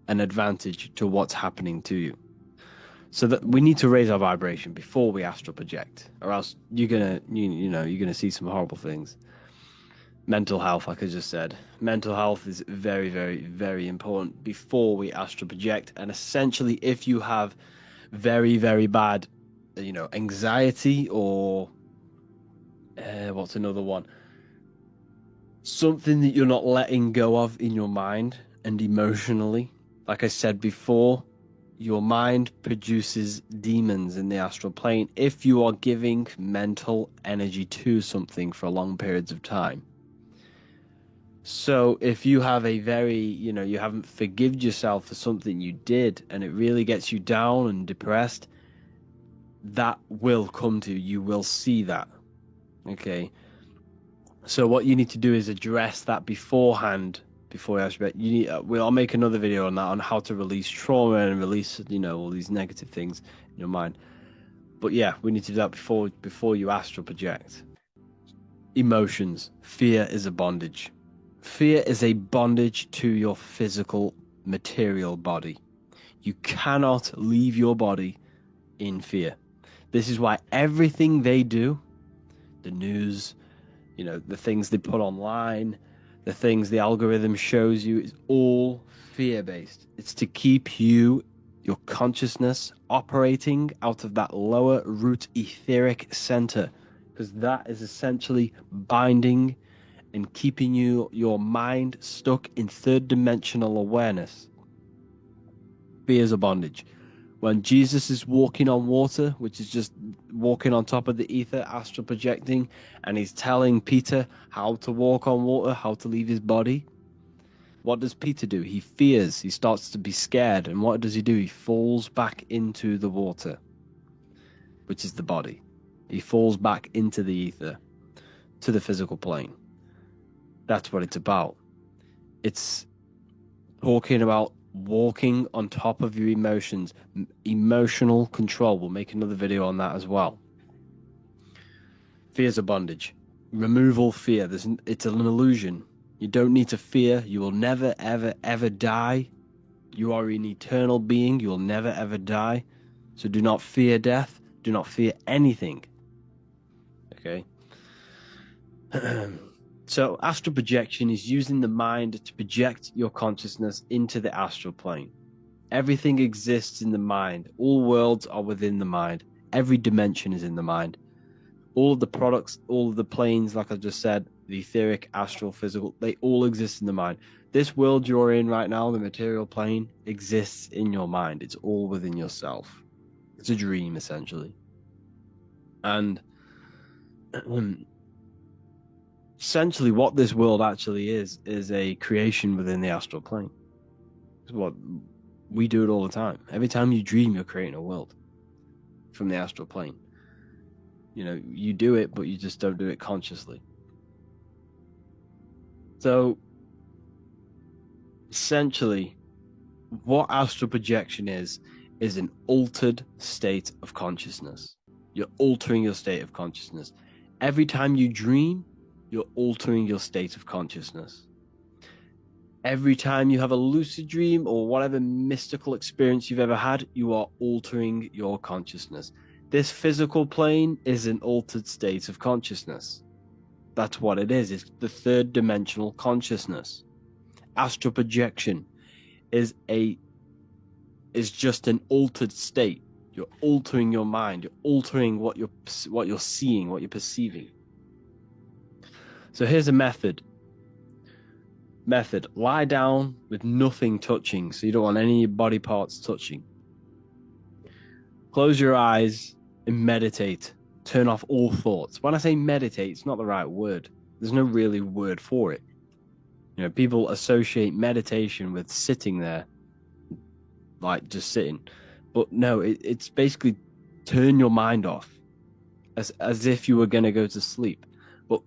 an advantage to what's happening to you. So that we need to raise our vibration before we astral project, or else you're gonna see some horrible things. Mental health, like I just said. Mental health is very, very, very important before we astral project. And essentially, if you have very, very bad, anxiety, or what's another one? Something that you're not letting go of in your mind and emotionally. Like I said before, your mind produces demons in the astral plane if you are giving mental energy to something for long periods of time. So if you have a very, you haven't forgiven yourself for something you did and it really gets you down and depressed, that will come to you. You will see that. Okay. So what you need to do is address that beforehand, before you astral project. I'll make another video on that, on how to release trauma and release, all these negative things in your mind. But yeah, we need to do that before you astral project. Emotions. Fear is a bondage. Fear is a bondage to your physical material body. You cannot leave your body in fear. This is why everything they do, the news, the things they put online, the things the algorithm shows you, is all fear-based. It's to keep your consciousness operating out of that lower root etheric center, because that is essentially binding and keeping your mind stuck in third dimensional awareness. Fear is a bondage. When Jesus is walking on water, which is just walking on top of the ether, astral projecting, and he's telling Peter how to walk on water, how to leave his body, what does Peter do? He fears. He starts to be scared. And what does he do? He falls back into the water, which is the body. He falls back into the ether, to the physical plane. That's what it's about. It's talking about walking on top of your emotions, emotional control. We'll make another video on that as well. Fear is a bondage. Remove all fear. It's an illusion. You don't need to fear. You will never, ever, ever die. You are an eternal being. You will never, ever die. So do not fear death. Do not fear anything. Okay? So astral projection is using the mind to project your consciousness into the astral plane. Everything exists in the mind. All worlds are within the mind. Every dimension is in the mind. All of the products, all of the planes, like I just said, the etheric, astral, physical, they all exist in the mind. This world you're in right now, the material plane, exists in your mind. It's all within yourself. It's a dream, essentially. And essentially what this world actually is a creation within the astral plane. It's what we do it all the time. Every time you dream, you're creating a world from the astral plane. You do it, but you just don't do it consciously. So essentially what astral projection is an altered state of consciousness. You're altering your state of consciousness. Every time you dream, you're altering your state of consciousness. Every time you have a lucid dream or whatever mystical experience you've ever had, you are altering your consciousness. This physical plane is an altered state of consciousness. That's what it is. It's the third dimensional consciousness. Astral projection is just an altered state. You're altering your mind. You're altering what you're seeing, what you're perceiving. So here's a method. Lie down with nothing touching. So you don't want any of your body parts touching. Close your eyes and meditate. Turn off all thoughts. When I say meditate, it's not the right word. There's no really word for it. People associate meditation with sitting there, like just sitting. But no, it's basically turn your mind off as if you were going to go to sleep. But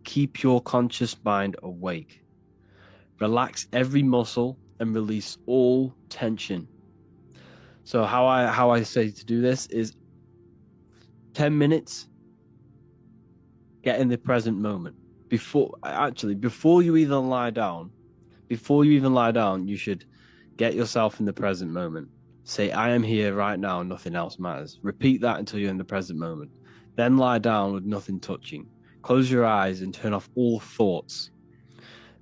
keep your conscious mind awake. Relax every muscle and release all tension. So how I say to do this is 10 minutes, get in the present moment. Before you even lie down, you should get yourself in the present moment. Say, I am here right now, nothing else matters. Repeat that until you're in the present moment. Then lie down with nothing touching. Close your eyes and turn off all thoughts.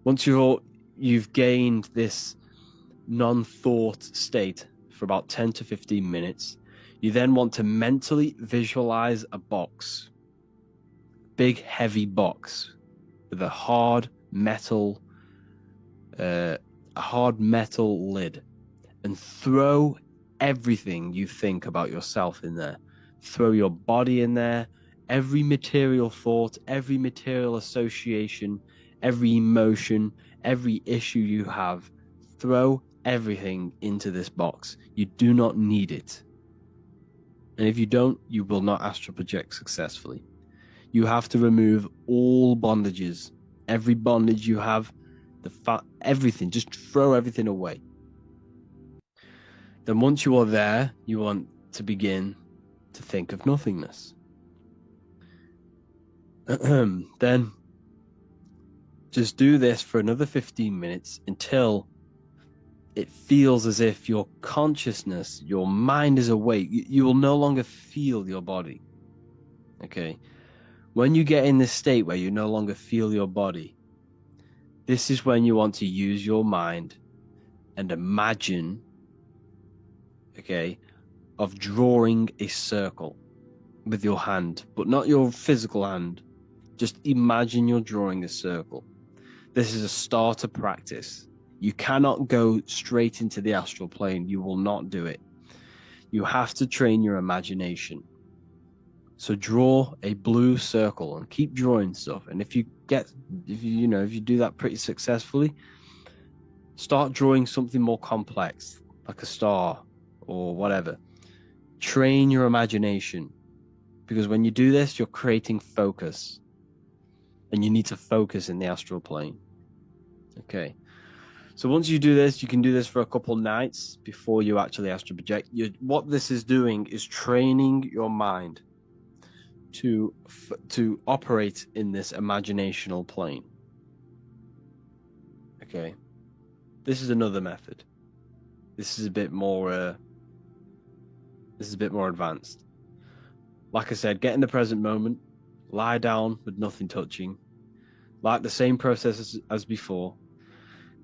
Once you've gained this non-thought state for about 10 to 15 minutes, you then want to mentally visualize a box. Big, heavy box with a hard metal lid, and throw everything you think about yourself in there. Throw your body in there, every material thought, every material association, every emotion, every issue you have. Throw everything into this box. You do not need it. And if you don't, you will not astral project successfully. You have to remove all bondages, every bondage you have, everything, just throw everything away. Then once you are there, you want to begin to think of nothingness. Then Just do this for another 15 minutes until it feels as if your consciousness, your mind is awake. You will no longer feel your body. Okay. When you get in this state where you no longer feel your body, this is when you want to use your mind and imagine, okay, of drawing a circle with your hand, but not your physical hand. Just imagine you're drawing a circle. This is a starter practice. You cannot go straight into the astral plane. You will not do it. You have to train your imagination. So draw a blue circle and keep drawing stuff. And if you do that pretty successfully, start drawing something more complex, like a star or whatever. Train your imagination, because when you do this, you're creating focus, and you need to focus in the astral plane. Okay. So once you do this, you can do this for a couple nights before you actually astral project. What this is doing is training your mind to operate in this imaginational plane. Okay. This is another method. This is a bit more advanced. Like I said, get in the present moment, lie down with nothing touching, like the same process as before.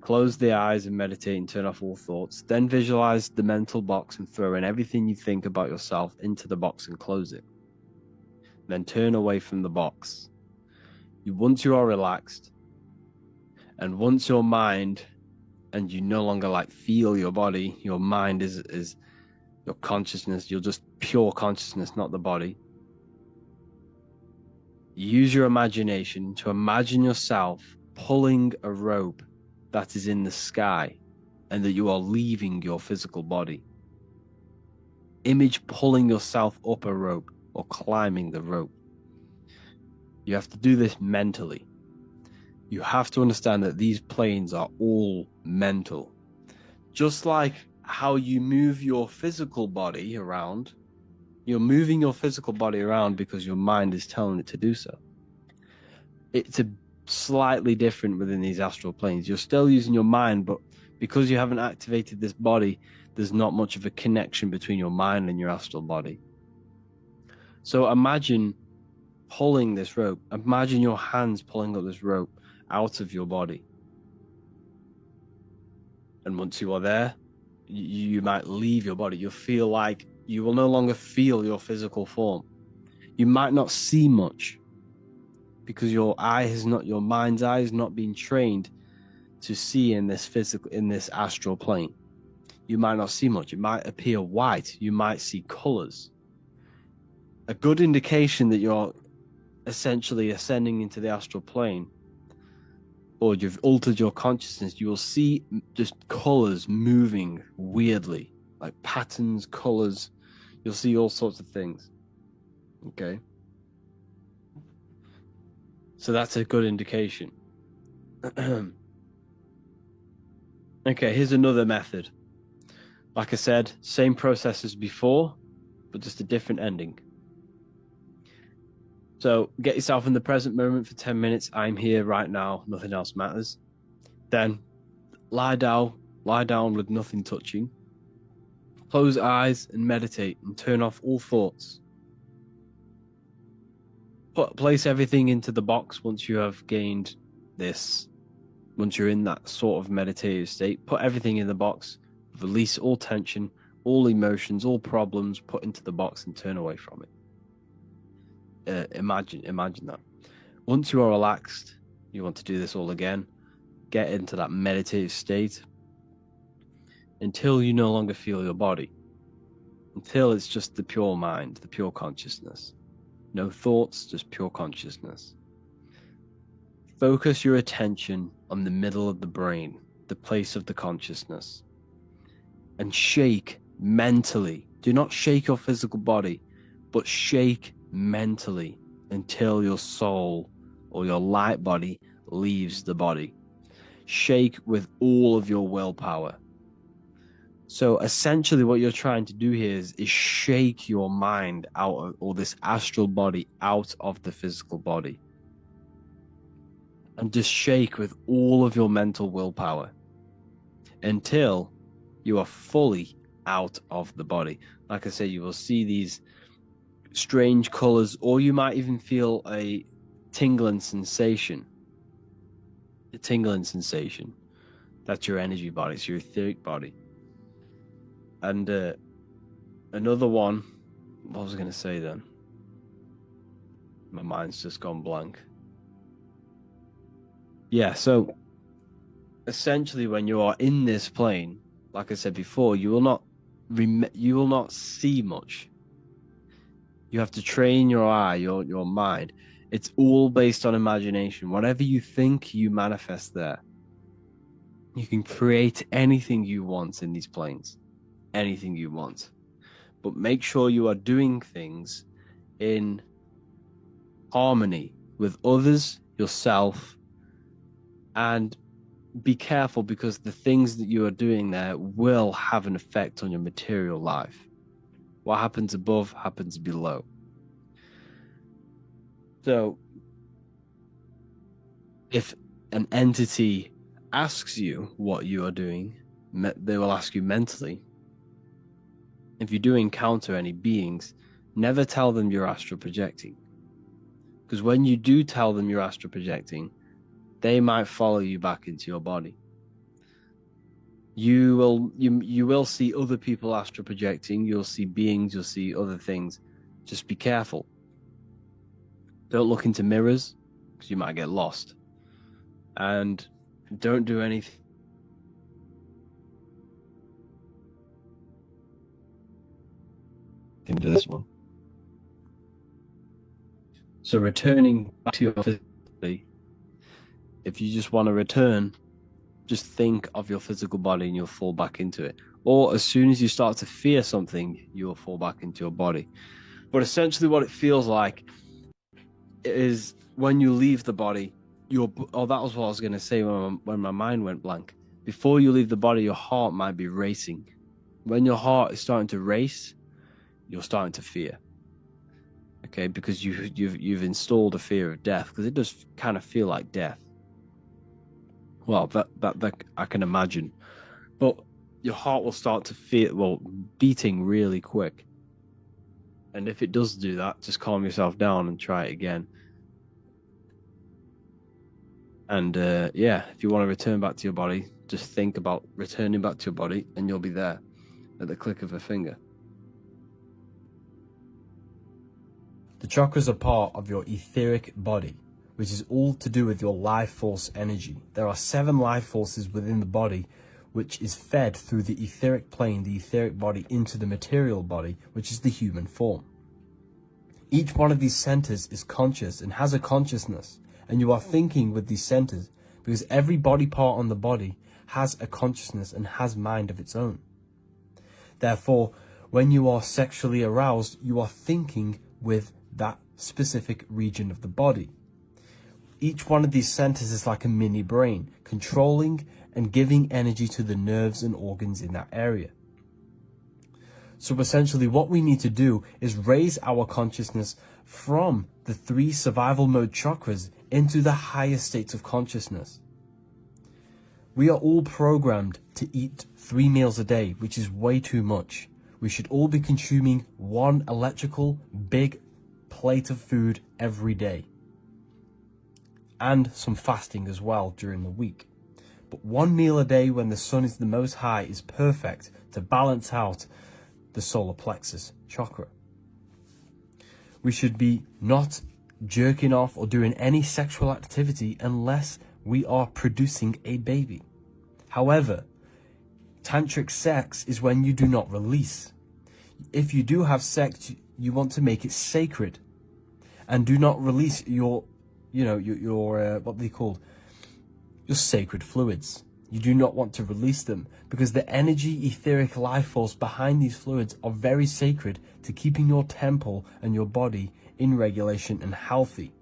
Close the eyes and meditate and turn off all thoughts. Then visualize the mental box and throw in everything you think about yourself into the box and close it. Then turn away from the box. Once you are relaxed, and once your mind, and you no longer feel your body, your mind is your consciousness, you're just pure consciousness, not the body. Use your imagination to imagine yourself pulling a rope that is in the sky and that you are leaving your physical body. Image pulling yourself up a rope or climbing the rope. You have to do this mentally. You have to understand that these planes are all mental. Just like how you move your physical body around, you're moving your physical body around because your mind is telling it to do so. It's slightly different within these astral planes. You're still using your mind, but because you haven't activated this body, there's not much of a connection between your mind and your astral body. So imagine pulling this rope. Imagine your hands pulling up this rope out of your body. And once you are there, you might leave your body. You'll feel like you will no longer feel your physical form. You might not see much because your mind's eye has not been trained to see in this astral plane. You might not see much. It might appear white. You might see colors. A good indication that you're essentially ascending into the astral plane, or you've altered your consciousness, you will see just colors moving weirdly, like patterns, colors. You'll see all sorts of things. Okay. So that's a good indication. Okay, here's another method. Like I said, same process as before, but just a different ending. So get yourself in the present moment for 10 minutes. I'm here right now. Nothing else matters. Then lie down with nothing touching. Close eyes and meditate and turn off all thoughts. Place everything into the box once you have gained this. Once you're in that sort of meditative state, put everything in the box. Release all tension, all emotions, all problems, put into the box and turn away from it. Imagine that. Once you are relaxed, you want to do this all again. Get into that meditative state until you no longer feel your body. Until it's just the pure mind, the pure consciousness. No thoughts, just pure consciousness. Focus your attention on the middle of the brain, the place of the consciousness. And shake mentally. Do not shake your physical body, but shake mentally until your soul or your light body leaves the body. Shake with all of your willpower. So essentially what you're trying to do here is shake your mind out of, or this astral body out of the physical body. and just shake with all of your mental willpower until you are fully out of the body. Like I said, you will see these strange colors, or you might even feel a tingling sensation. The tingling sensation. That's your energy body, it's your etheric body. And another one, what was I going to say then? My mind's just gone blank. Yeah, so essentially when you are in this plane, like I said before, you will not see much. You have to train your eye, your mind. It's all based on imagination. Whatever you think, you manifest there. You can create anything you want in these planes. Anything you want. But make sure you are doing things in harmony with others, yourself, and be careful, because the things that you are doing there will have an effect on your material life. What happens above happens below. So if an entity asks you what you are doing, they will ask you mentally. If you do encounter any beings, never tell them you're astral projecting. Because when you do tell them you're astral projecting, they might follow you back into your body. You will see other people astral projecting, you'll see beings, you'll see other things. Just be careful. Don't look into mirrors, because you might get lost. And don't do anything to this one. So returning back to your physical body, if you just want to return, just think of your physical body and you'll fall back into it. Or as soon as you start to fear something, you'll fall back into your body. But essentially what it feels like is when you leave the body, that was what I was going to say when my mind went blank. Before you leave the body, your heart might be racing. When your heart is starting to race, you're starting to fear. Okay, because you've installed a fear of death, because it does kind of feel like death. Well, that I can imagine. But your heart will start to feel, beating really quick. And if it does do that, just calm yourself down and try it again. And if you want to return back to your body, just think about returning back to your body and you'll be there at the click of a finger. The chakras are part of your etheric body, which is all to do with your life force energy. There are 7 life forces within the body, which is fed through the etheric plane, the etheric body, into the material body, which is the human form. Each one of these centers is conscious and has a consciousness, and you are thinking with these centers, because every body part on the body has a consciousness and has mind of its own. Therefore, when you are sexually aroused, you are thinking with that specific region of the body. Each one of these centers is like a mini brain, controlling and giving energy to the nerves and organs in that area. So essentially what we need to do is raise our consciousness from the 3 survival mode chakras into the higher states of consciousness. We are all programmed to eat 3 meals a day, which is way too much. We should all be consuming 1 electrical big plate of food every day. And some fasting as well during the week. But 1 meal a day when the sun is the most high is perfect to balance out the solar plexus chakra. We should be not jerking off or doing any sexual activity unless we are producing a baby. However, tantric sex is when you do not release. If you do have sex, you want to make it sacred and do not release your what they called, your sacred fluids. You do not want to release them because the energy, etheric life force behind these fluids are very sacred to keeping your temple and your body in regulation and healthy.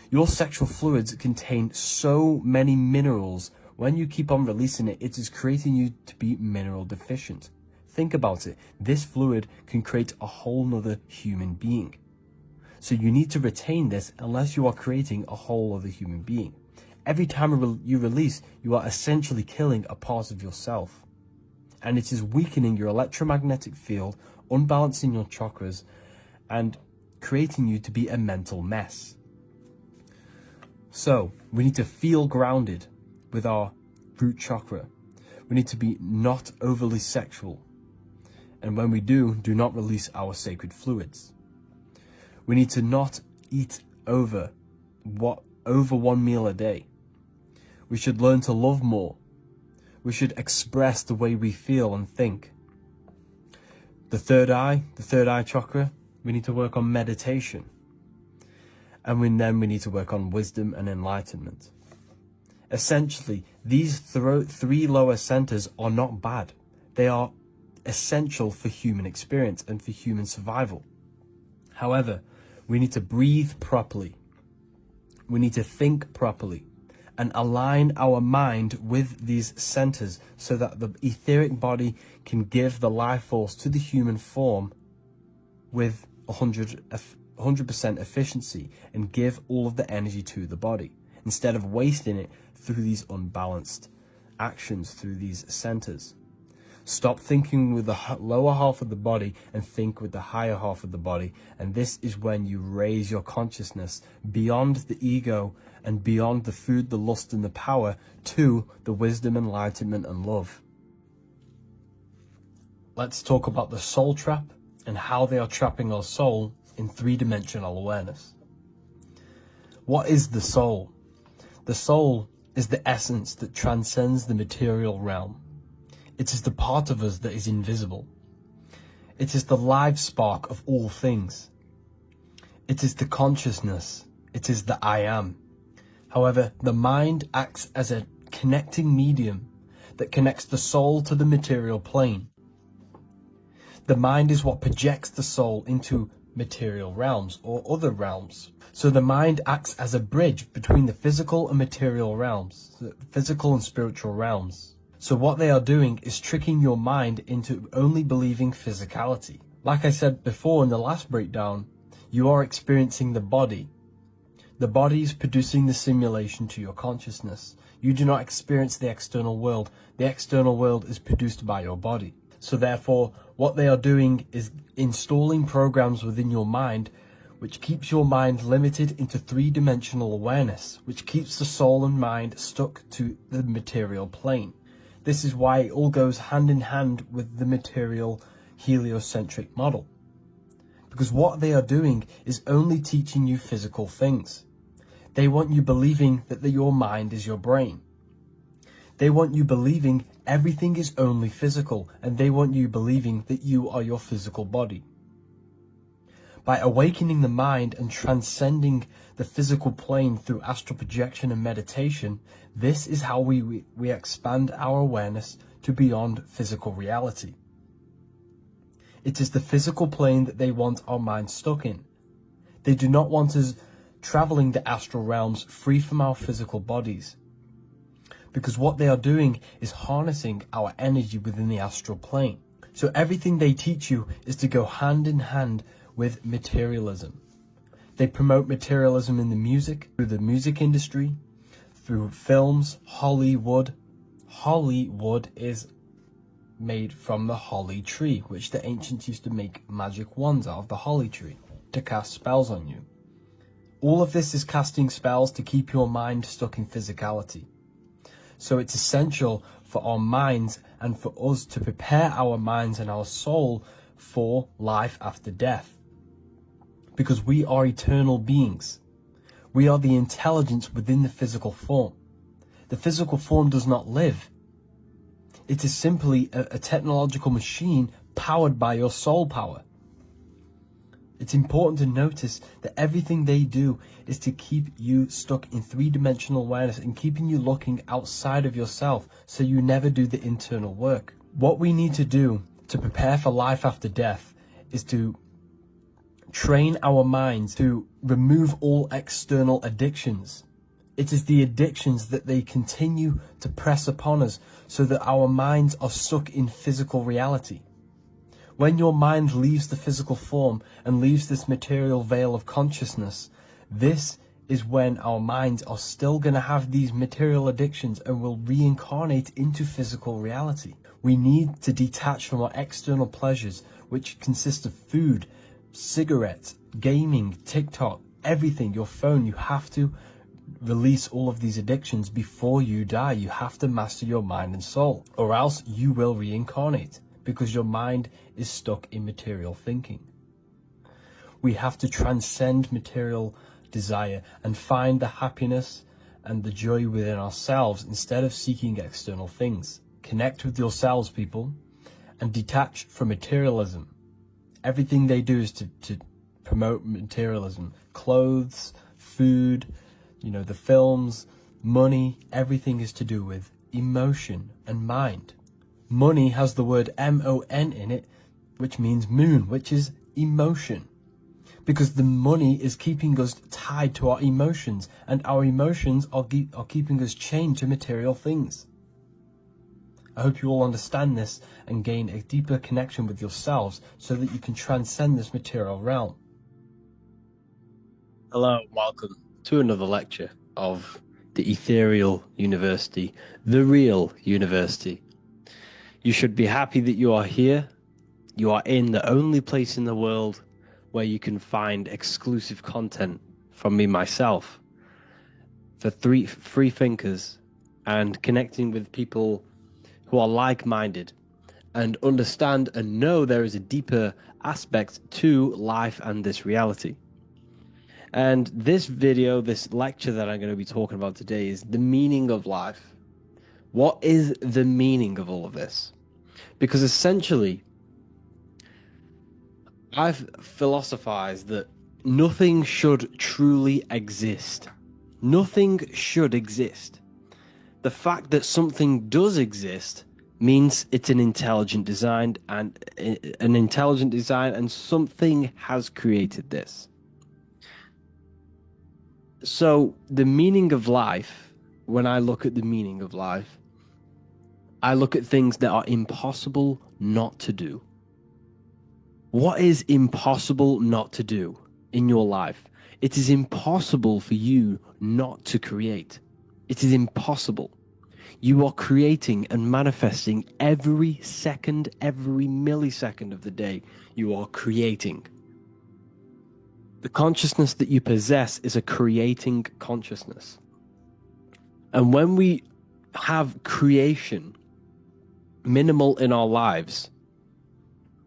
Your sexual fluids contain so many minerals. When you keep on releasing it, it is creating you to be mineral deficient. Think about it. This fluid can create a whole nother human being. So you need to retain this unless you are creating a whole other human being. Every time you release, you are essentially killing a part of yourself. And it is weakening your electromagnetic field, unbalancing your chakras, and creating you to be a mental mess. So, we need to feel grounded with our root chakra. We need to be not overly sexual. And when we do not release our sacred fluids. We need to not eat over one meal a day. We should learn to love more. We should express the way we feel and think. The third eye chakra, we need to work on meditation. And then we need to work on wisdom and enlightenment. Essentially, these three lower centers are not bad. They are essential for human experience and for human survival. However, we need to breathe properly. We need to think properly and align our mind with these centers so that the etheric body can give the life force to the human form with 100% efficiency and give all of the energy to the body instead of wasting it through these unbalanced actions through these centers. Stop thinking with the lower half of the body and think with the higher half of the body. And this is when you raise your consciousness beyond the ego and beyond the food, the lust, and the power to the wisdom, enlightenment, and love. Let's talk about the soul trap and how they are trapping our soul in three-dimensional awareness. What is the soul? The soul is the essence that transcends the material realm. It is the part of us that is invisible. It is the live spark of all things. It is the consciousness. It is the I am. However, the mind acts as a connecting medium that connects the soul to the material plane. The mind is what projects the soul into material realms or other realms. So the mind acts as a bridge between the physical and material realms, the physical and spiritual realms. So what they are doing is tricking your mind into only believing physicality. Like I said before in the last breakdown, you are experiencing the body. The body is producing the simulation to your consciousness. You do not experience the external world. The external world is produced by your body. So therefore, what they are doing is installing programs within your mind which keeps your mind limited into three-dimensional awareness, which keeps the soul and mind stuck to the material plane. This is why it all goes hand in hand with the material heliocentric model. Because what they are doing is only teaching you physical things. They want you believing that your mind is your brain. They want you believing everything is only physical, and they want you believing that you are your physical body. By awakening the mind and transcending the physical plane through astral projection and meditation, this is how we expand our awareness to beyond physical reality. It is the physical plane that they want our mind stuck in. They do not want us traveling the astral realms free from our physical bodies. Because what they are doing is harnessing our energy within the astral plane. So everything they teach you is to go hand in hand with materialism. They promote materialism in the music, through the music industry, through films, Hollywood. Hollywood is made from the holly tree, which the ancients used to make magic wands out of the holly tree to cast spells on you. All of this is casting spells to keep your mind stuck in physicality. So it's essential for our minds and for us to prepare our minds and our soul for life after death. Because we are eternal beings. We are the intelligence within the physical form. The physical form does not live. It is simply a technological machine powered by your soul power. It's important to notice that everything they do is to keep you stuck in three-dimensional awareness and keeping you looking outside of yourself so you never do the internal work. What we need to do to prepare for life after death is to train our minds to remove all external addictions. It is the addictions that they continue to press upon us so that our minds are stuck in physical reality. When your mind leaves the physical form and leaves this material veil of consciousness, this is when our minds are still going to have these material addictions and will reincarnate into physical reality. We need to detach from our external pleasures, which consist of food, cigarettes, gaming, TikTok, everything, your phone. You have to release all of these addictions before you die. You have to master your mind and soul, or else you will reincarnate, because your mind is stuck in material thinking. We have to transcend material desire and find the happiness and the joy within ourselves instead of seeking external things. Connect with yourselves, people, and detach from materialism. Everything they do is to promote materialism. Clothes, food, the films, money, everything is to do with emotion and mind. Money has the word M-O-N in it, which means moon, which is emotion. Because the money is keeping us tied to our emotions, and our emotions are keeping us chained to material things. I hope you all understand this and gain a deeper connection with yourselves so that you can transcend this material realm. Hello, welcome to another lecture of the Ethereal University, the real university. You should be happy that you are here. You are in the only place in the world where you can find exclusive content from me myself for free thinkers and connecting with people who are like-minded and understand and know there is a deeper aspect to life and this reality. And this video, this lecture that I'm going to be talking about today is the meaning of life. What is the meaning of all of this? Because essentially, I've philosophized that nothing should truly exist. Nothing should exist. The fact that something does exist means it's an intelligent design, and something has created this. So the meaning of life, when I look at the meaning of life, I look at things that are impossible not to do. What is impossible not to do in your life? It is impossible for you not to create. It is impossible. You are creating and manifesting every second, every millisecond of the day. You are creating. The consciousness that you possess is a creating consciousness. And when we have creation minimal in our lives,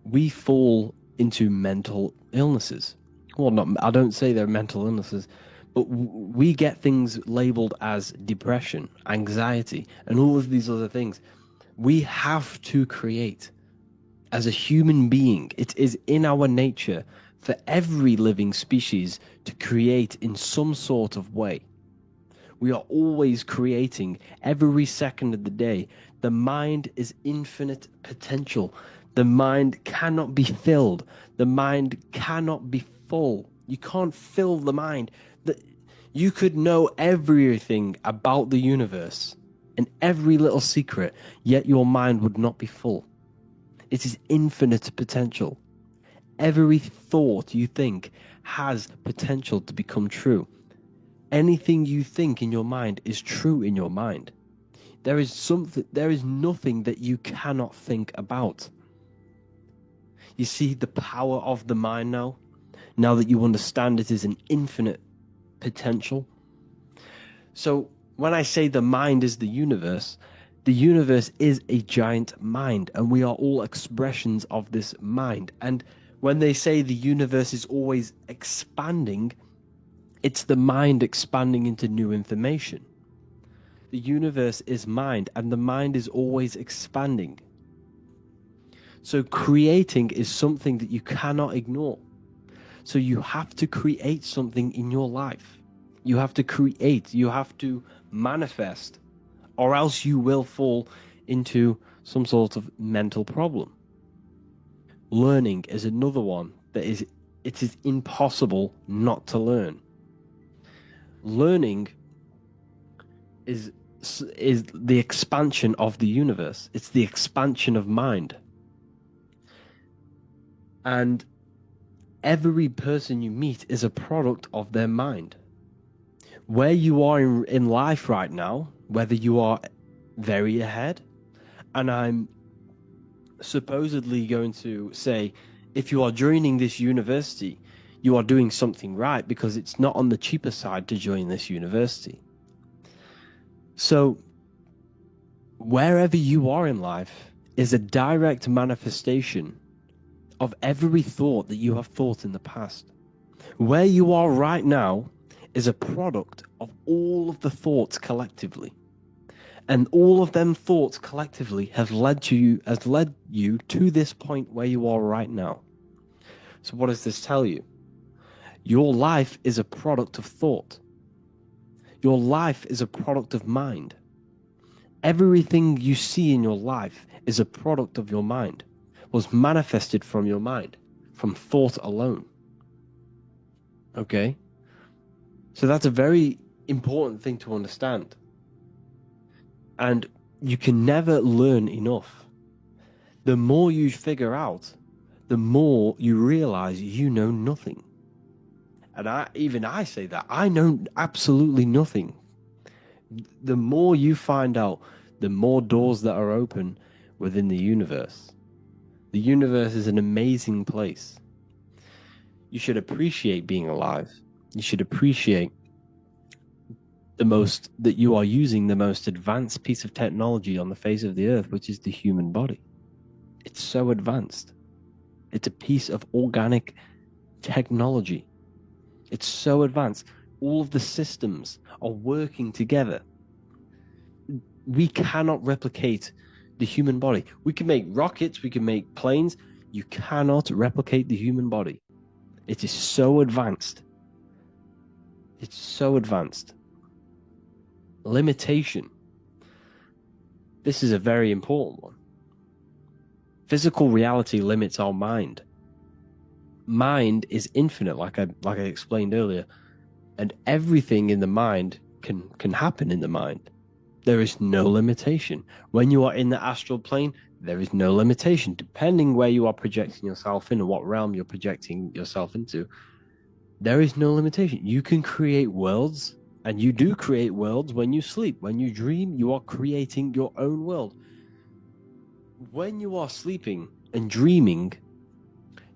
we fall into mental illnesses. Well, I don't say they're mental illnesses, but we get things labeled as depression, anxiety, and all of these other things. We have to create. As a human being, it is in our nature for every living species to create in some sort of way. We are always creating every second of the day. The mind is infinite potential. The mind cannot be filled. The mind cannot be full. You can't fill the mind. You could know everything about the universe and every little secret, yet your mind would not be full. It is infinite potential. Every thought you think has potential to become true. Anything you think in your mind is true in your mind. There is nothing that you cannot think about. You see the power of the mind now that you understand it is an infinite potential. So when I say the mind is the universe is a giant mind, and we are all expressions of this mind. And when they say the universe is always expanding, it's the mind expanding into new information. The universe is mind, and the mind is always expanding. So creating is something that you cannot ignore. So you have to create something in your life. You have to create, you have to manifest, or else you will fall into some sort of mental problem. Learning is another one that it is impossible not to learn. Learning is the expansion of the universe. It's the expansion of mind. And every person you meet is a product of their mind. Where you are in life right now, whether you are very ahead, and I'm supposedly going to say, if you are joining this university, you are doing something right because it's not on the cheaper side to join this university. So, wherever you are in life is a direct manifestation of every thought that you have thought in the past. Where you are right now is a product of all of the thoughts collectively. And all of them thoughts collectively have led you to this point where you are right now. So what does this tell you? Your life is a product of thought. Your life is a product of mind. Everything you see in your life is a product of your mind, was manifested from your mind, from thought alone. Okay? So that's a very important thing to understand. And you can never learn enough. The more you figure out, the more you realize you know nothing. And I say that. I know absolutely nothing. The more you find out, the more doors that are open within the universe. The universe is an amazing place. You should appreciate being alive. You should appreciate that you are using the most advanced piece of technology on the face of the earth, which is the human body. It's so advanced. It's a piece of organic technology. It's so advanced. All of the systems are working together. We cannot replicate the human body. We can make rockets, we can make planes. You cannot replicate the human body. It is so advanced. It's so advanced. Limitation. This is a very important one. Physical reality limits our mind. Mind is infinite, like I explained earlier, and everything in the mind can happen in the mind. There is no limitation. When you are in the astral plane, there is no limitation. Depending where you are projecting yourself in and what realm you're projecting yourself into, there is no limitation. You can create worlds, and you do create worlds when you sleep. When you dream, you are creating your own world. When you are sleeping and dreaming,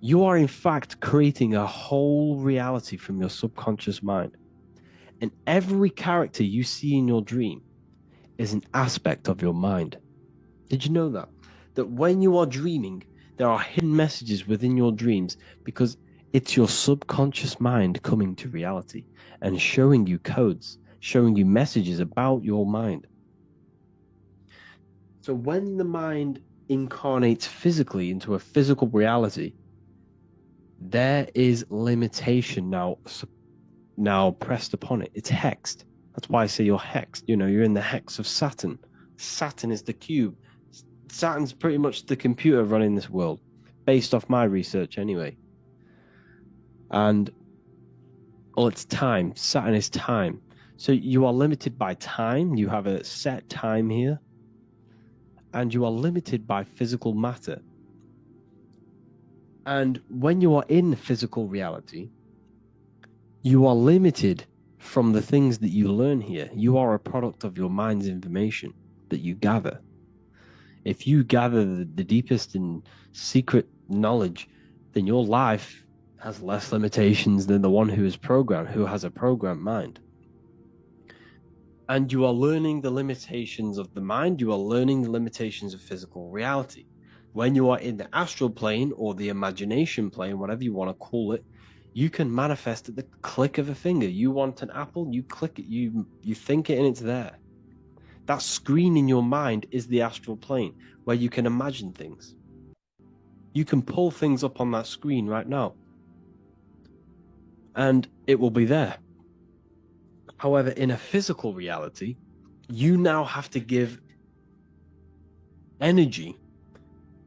you are in fact creating a whole reality from your subconscious mind. And every character you see in your dream is an aspect of your mind. Did you know that? That when you are dreaming, there are hidden messages within your dreams because it's your subconscious mind coming to reality and showing you codes, showing you messages about your mind. So when the mind incarnates physically into a physical reality, there is limitation now pressed upon it. It's hexed. That's why I say you're hexed. You know, you're in the hex of Saturn. Saturn is the cube. Saturn's pretty much the computer running this world, based off my research anyway. And, well, it's time. Saturn is time. So you are limited by time. You have a set time here. And you are limited by physical matter. And when you are in physical reality, you are limited from the things that you learn here. You are a product of your mind's information that you gather. If you gather the deepest and secret knowledge, then your life has less limitations than the one who has a programmed mind. And you are learning the limitations of the mind. You are learning the limitations of physical reality. When you are in the astral plane or the imagination plane, whatever you want to call it, you can manifest at the click of a finger. You want an apple, you click it, you think it, and it's there. That screen in your mind is the astral plane, where you can imagine things. You can pull things up on that screen right now, and it will be there. However, in a physical reality, you now have to give energy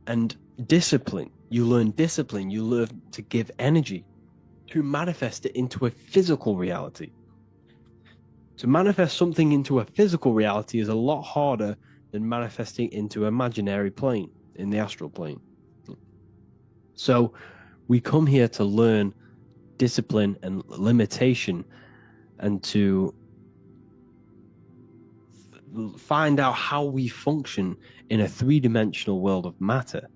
and discipline. You learn discipline, you learn to give energy to manifest it into a physical reality. To manifest something into a physical reality is a lot harder than manifesting into an imaginary plane, in the astral plane. So we come here to learn discipline and limitation and to find out how we function in a three-dimensional world of matter.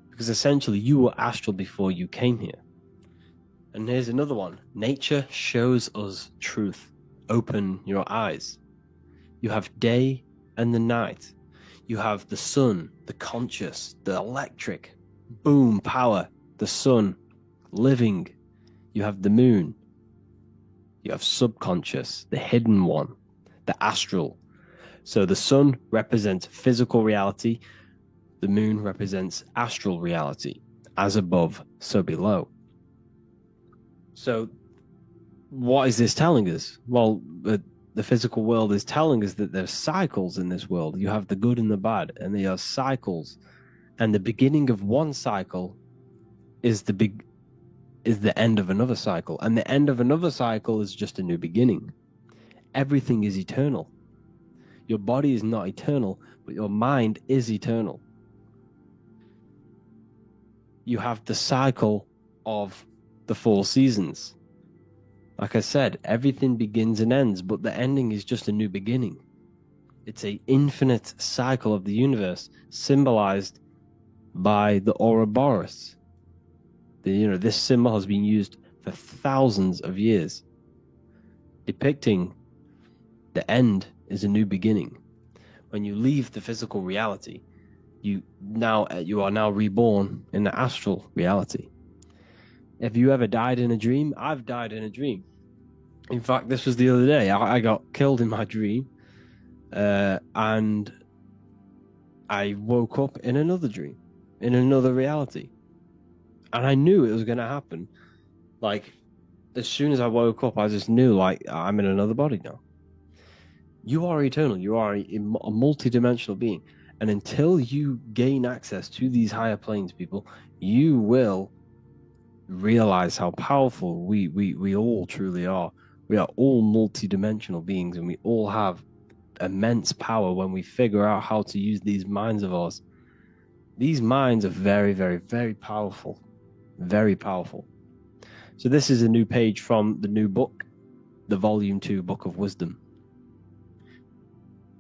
Because essentially you were astral before you came here. And here's another one. Nature shows us truth. Open your eyes. You have day and the night. You have the sun, the conscious, the electric, boom, power, the sun, living. You have the moon. You have subconscious, the hidden one, the astral. So the sun represents physical reality. The moon represents astral reality. As above, so below. So what is this telling us? Well, the physical world is telling us that there's cycles in this world. You have the good and the bad, and they are cycles. And the beginning of one cycle is the end of another cycle. And the end of another cycle is just a new beginning. Everything is eternal. Your body is not eternal, but your mind is eternal. You have the cycle of the 4 seasons. Like I said, everything begins and ends, but the ending is just a new beginning. It's an infinite cycle of the universe, symbolized by the Ouroboros. This symbol has been used for thousands of years, depicting the end is a new beginning. When you leave the physical reality, you are now reborn in the astral reality. Have you ever died in a dream? I've died in a dream. In fact, this was the other day. I got killed in my dream, and I woke up in another dream, in another reality. And I knew it was going to happen. Like, as soon as I woke up, I just knew, like, I'm in another body now. You are eternal. You are a multi-dimensional being. And until you gain access to these higher planes, people, you will realize how powerful we all truly are. We are all multi-dimensional beings, and we all have immense power when we figure out how to use these minds of ours. These minds are very, very, very powerful. Very powerful. So this is a new page from the new book, the Volume 2 Book of Wisdom.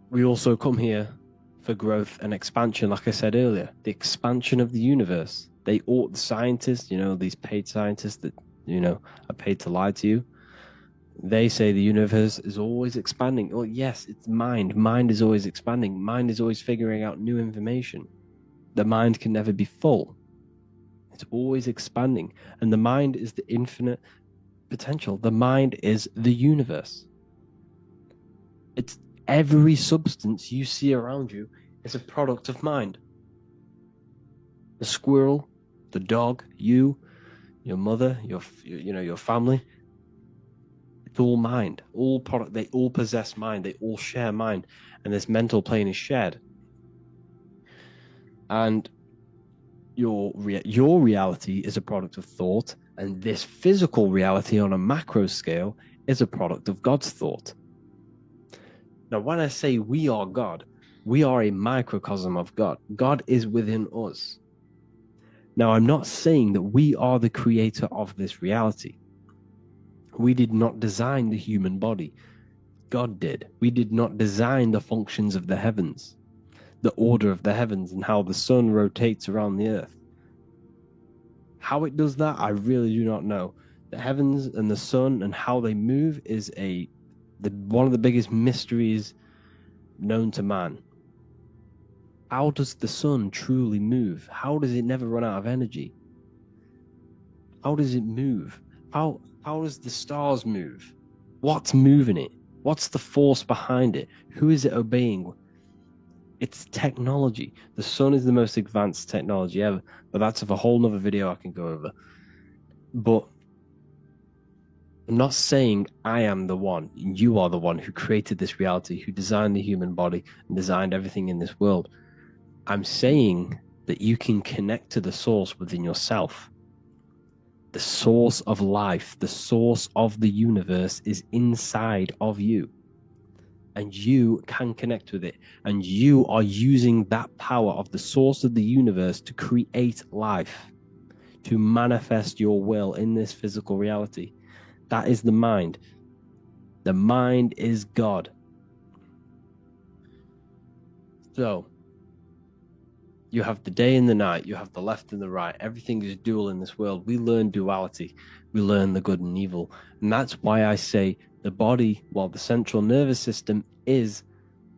We also come here for growth and expansion, like I said earlier, the expansion of the universe. The scientists, these paid scientists that, are paid to lie to you, they say the universe is always expanding. Well, yes, it's mind. Mind is always expanding. Mind is always figuring out new information. The mind can never be full. It's always expanding. And the mind is the infinite potential. The mind is the universe. It's every substance you see around you is a product of mind. The squirrel, the dog, you, your mother, your family. It's all mind. All product. They all possess mind. They all share mind, and this mental plane is shared. And your reality is a product of thought, and this physical reality on a macro scale is a product of God's thought. Now, when I say we are God, we are a microcosm of God. God is within us. Now, I'm not saying that we are the creator of this reality. We did not design the human body. God did. We did not design the functions of the heavens, the order of the heavens, and how the sun rotates around the earth. How it does that, I really do not know. The heavens and the sun and how they move is one of the biggest mysteries known to man. How does the sun truly move? How does it never run out of energy? How does it move? How does the stars move? What's moving it? What's the force behind it? Who is it obeying? It's technology. The sun is the most advanced technology ever, but that's of a whole nother video I can go over. But I'm not saying I am the one. You are the one who created this reality, who designed the human body and designed everything in this world. I'm saying that you can connect to the source within yourself. The source of life, the source of the universe is inside of you. And you can connect with it. And you are using that power of the source of the universe to create life, to manifest your will in this physical reality. That is the mind. The mind is God. So, you have the day and the night, you have the left and the right. Everything is dual in this world. We learn duality, we learn the good and evil. And that's why I say the body, while the central nervous system is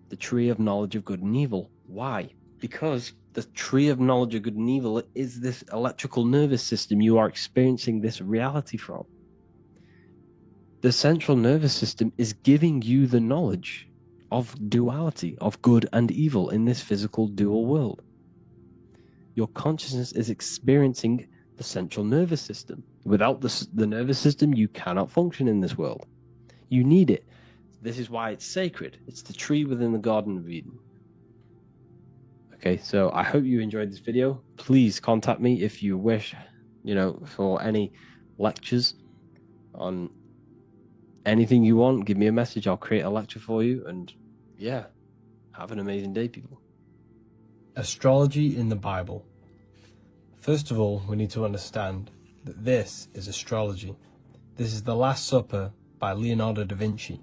the tree of knowledge of good and evil. Why? Because the tree of knowledge of good and evil is this electrical nervous system you are experiencing this reality from. The central nervous system is giving you the knowledge of duality, of good and evil in this physical dual world. Your consciousness is experiencing the central nervous system. Without the nervous system, you cannot function in this world. You need it. This is why it's sacred. It's the tree within the Garden of Eden. Okay, so I hope you enjoyed this video. Please contact me if you wish, for any lectures on anything you want. Give me a message. I'll create a lecture for you. And yeah, have an amazing day, people. Astrology in the Bible. First of all, we need to understand that this is astrology. This is The Last Supper by Leonardo da Vinci.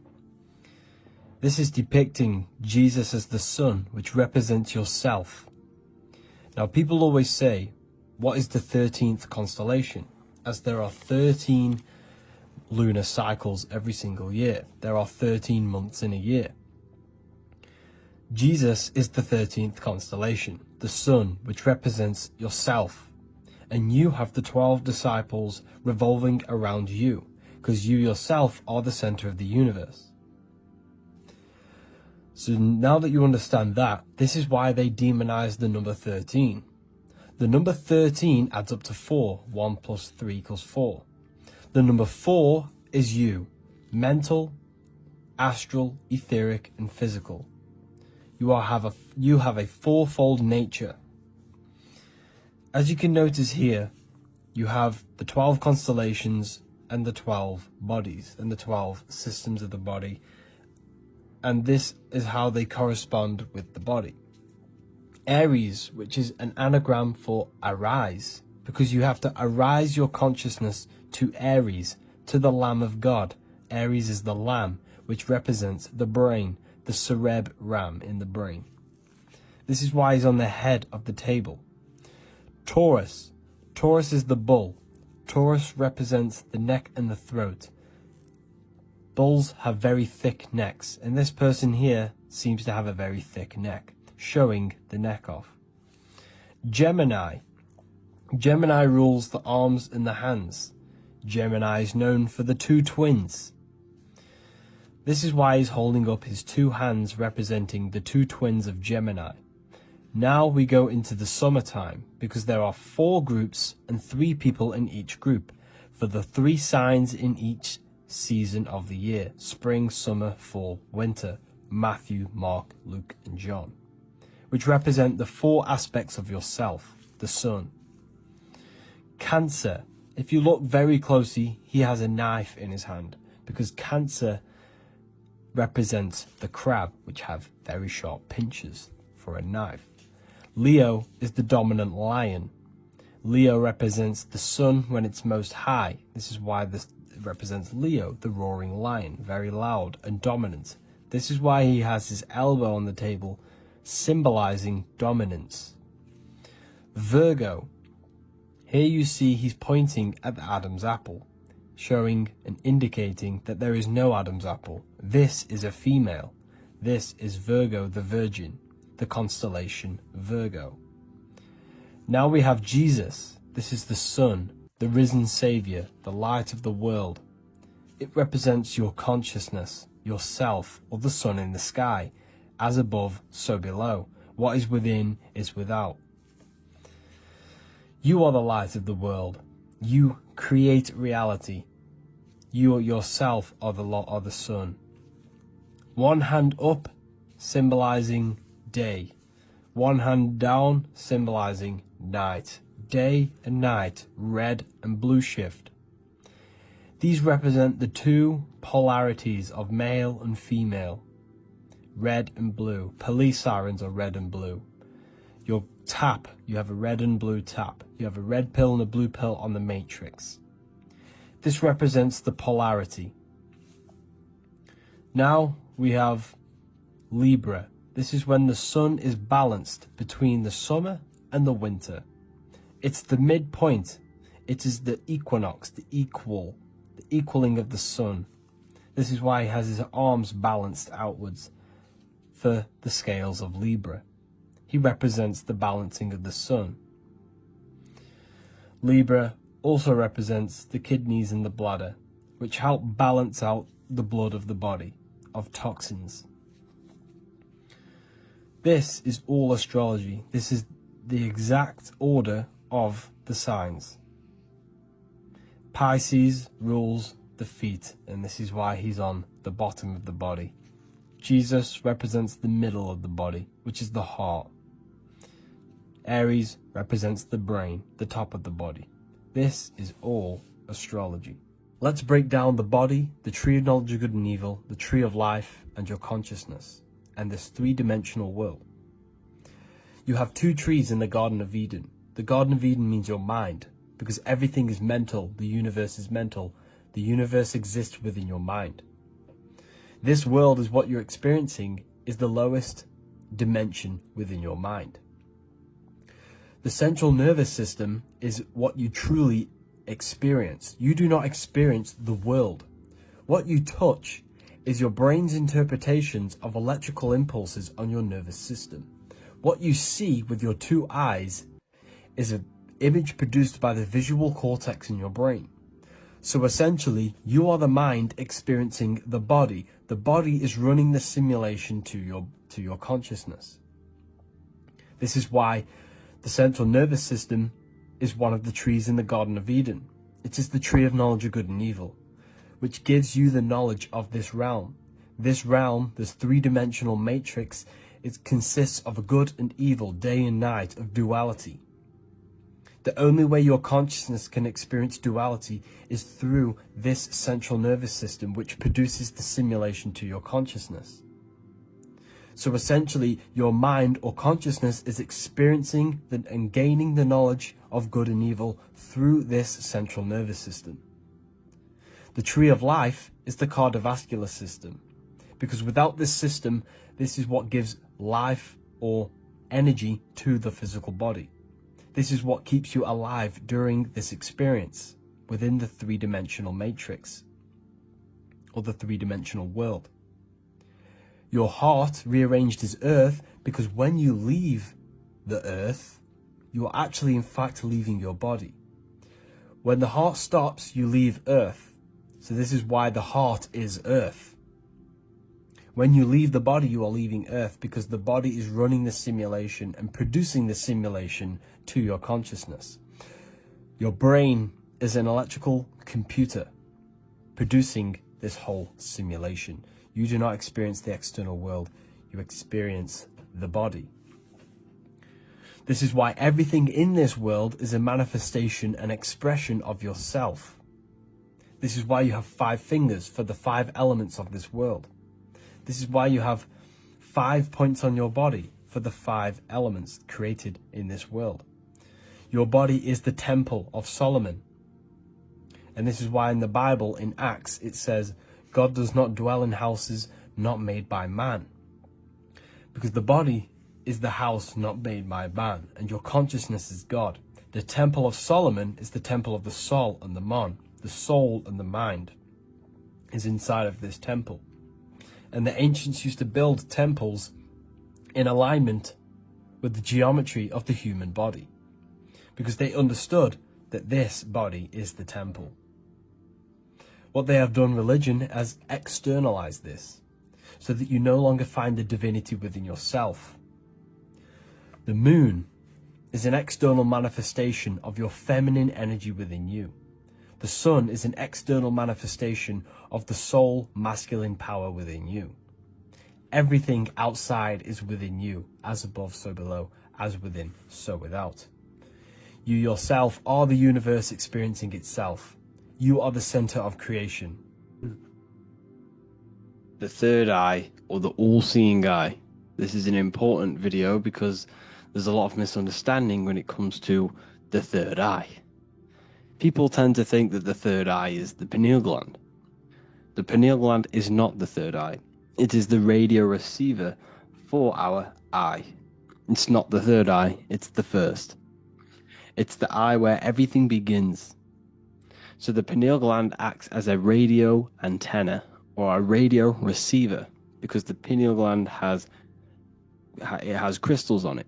This is depicting Jesus as the sun, which represents yourself. Now, people always say, what is the 13th constellation? As there are 13 lunar cycles every single year. There are 13 months in a year. Jesus is the 13th constellation, the sun, which represents yourself. And you have the 12 disciples revolving around you, because you yourself are the center of the universe. So now that you understand that, this is why they demonize the number 13. The number 13 adds up to 4. 1 plus 3 equals 4. The number 4 is you, mental, astral, etheric, and physical. You have a fourfold nature. As you can notice here, you have the 12 constellations and the 12 bodies and the 12 systems of the body. And this is how they correspond with the body. Aries, which is an anagram for arise, because you have to arise your consciousness to Aries, to the Lamb of God. Aries is the lamb, which represents the brain, the cerebrum in the brain. This is why he's on the head of the table. Taurus. Taurus is the bull. Taurus represents the neck and the throat. Bulls have very thick necks, and this person here seems to have a very thick neck, showing the neck off. Gemini. Gemini rules the arms and the hands. Gemini is known for the two twins. This is why he's holding up his two hands representing the two twins of Gemini. Now we go into the summertime, because there are 4 groups and 3 people in each group, for the 3 signs in each season of the year: spring, summer, fall, winter. Matthew, Mark, Luke, and John, which represent the 4 aspects of yourself, the sun. Cancer. If you look very closely, he has a knife in his hand, because Cancer represents the crab, which have very sharp pinches for a knife. Leo is the dominant lion. Leo represents the sun when it's most high. This is why this represents Leo, the roaring lion, very loud and dominant. This is why he has his elbow on the table, symbolizing dominance. Virgo. Here you see he's pointing at the Adam's apple, showing and indicating that there is no Adam's apple. This is a female. This is Virgo the Virgin, the constellation Virgo. Now we have Jesus. This is the sun, the risen Savior, the light of the world. It represents your consciousness, yourself, or the sun in the sky. As above, so below. What is within is without. You are the light of the world. You create reality. You yourself are the sun. One hand up, symbolizing day. One hand down, symbolizing night. Day and night, red and blue shift. These represent the 2 polarities of male and female. Red and blue. Police sirens are red and blue. Your tap, you have a red and blue tap. You have a red pill and a blue pill on the matrix. This represents the polarity. Now we have Libra. This is when the sun is balanced between the summer and the winter. It's the midpoint. It is the equinox, the equaling of the sun. This is why he has his arms balanced outwards for the scales of Libra. He represents the balancing of the sun. Libra also represents the kidneys and the bladder, which help balance out the blood of the body, of toxins. This is all astrology. This is the exact order of the signs. Pisces rules the feet, and this is why he's on the bottom of the body. Jesus represents the middle of the body, which is the heart. Aries represents the brain, the top of the body. This is all astrology. Let's break down the body, the tree of knowledge of good and evil, the tree of life, and your consciousness, and this three-dimensional world. You have two trees in the Garden of Eden. The Garden of Eden means your mind, because everything is mental, the universe is mental. The universe exists within your mind. This world is what you're experiencing, is the lowest dimension within your mind. The central nervous system is what you truly experience. You do not experience the world. What you touch is your brain's interpretations of electrical impulses on your nervous system. What you see with your two eyes is an image produced by the visual cortex in your brain. So essentially, you are the mind experiencing the body. The body is running the simulation to your consciousness. This is why the central nervous system is one of the trees in the Garden of Eden. It is the tree of knowledge of good and evil, which gives you the knowledge of this realm. This realm, this three-dimensional matrix, it consists of a good and evil, day and night, of duality. The only way your consciousness can experience duality is through this central nervous system, which produces the simulation to your consciousness. So essentially, your mind or consciousness is experiencing and gaining the knowledge of good and evil through this central nervous system. The tree of life is the cardiovascular system, because without this system, this is what gives life or energy to the physical body. This is what keeps you alive during this experience within the three-dimensional matrix or the three-dimensional world. Your heart rearranged is earth because when you leave the earth, you are actually in fact leaving your body. When the heart stops, you leave earth. So this is why the heart is earth. When you leave the body, you are leaving earth because the body is running the simulation and producing the simulation to your consciousness. Your brain is an electrical computer producing this whole simulation. You do not experience the external world, you experience the body. This is why everything in this world is a manifestation and expression of yourself. This is why you have 5 fingers for the 5 elements of this world. This is why you have 5 points on your body for the 5 elements created in this world. Your body is the temple of Solomon. And this is why in the Bible, in Acts, it says, God does not dwell in houses not made by man. Because the body is the house not made by man, and your consciousness is God. The temple of Solomon is the temple of the soul and the mon. The soul and the mind is inside of this temple. And the ancients used to build temples in alignment with the geometry of the human body, because they understood that this body is the temple. What they have done, religion, has externalized this, so that you no longer find the divinity within yourself. The moon is an external manifestation of your feminine energy within you. The sun is an external manifestation of the soul masculine power within you. Everything outside is within you, as above, so below, as within, so without. You yourself are the universe experiencing itself. You are the center of creation. The third eye, or the all-seeing eye. This is an important video because there's a lot of misunderstanding when it comes to the third eye. People tend to think that the third eye is the pineal gland. The pineal gland is not the third eye. It is the radio receiver for our eye. It's not the third eye, it's the first. It's the eye where everything begins. So the pineal gland acts as a radio antenna or a radio receiver because the pineal gland has crystals on it.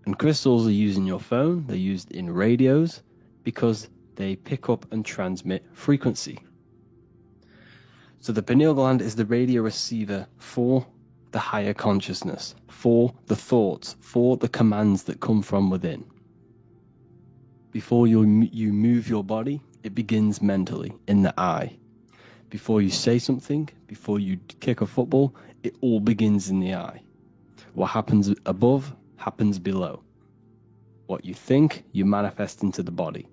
And crystals are used in your phone, they're used in radios because they pick up and transmit frequency. So the pineal gland is the radio receiver for the higher consciousness, for the thoughts, for the commands that come from within. Before you move your body, it begins mentally in the eye. Before you say something, before you kick a football, it all begins in the eye. What happens above happens below. What you think, you manifest into the body.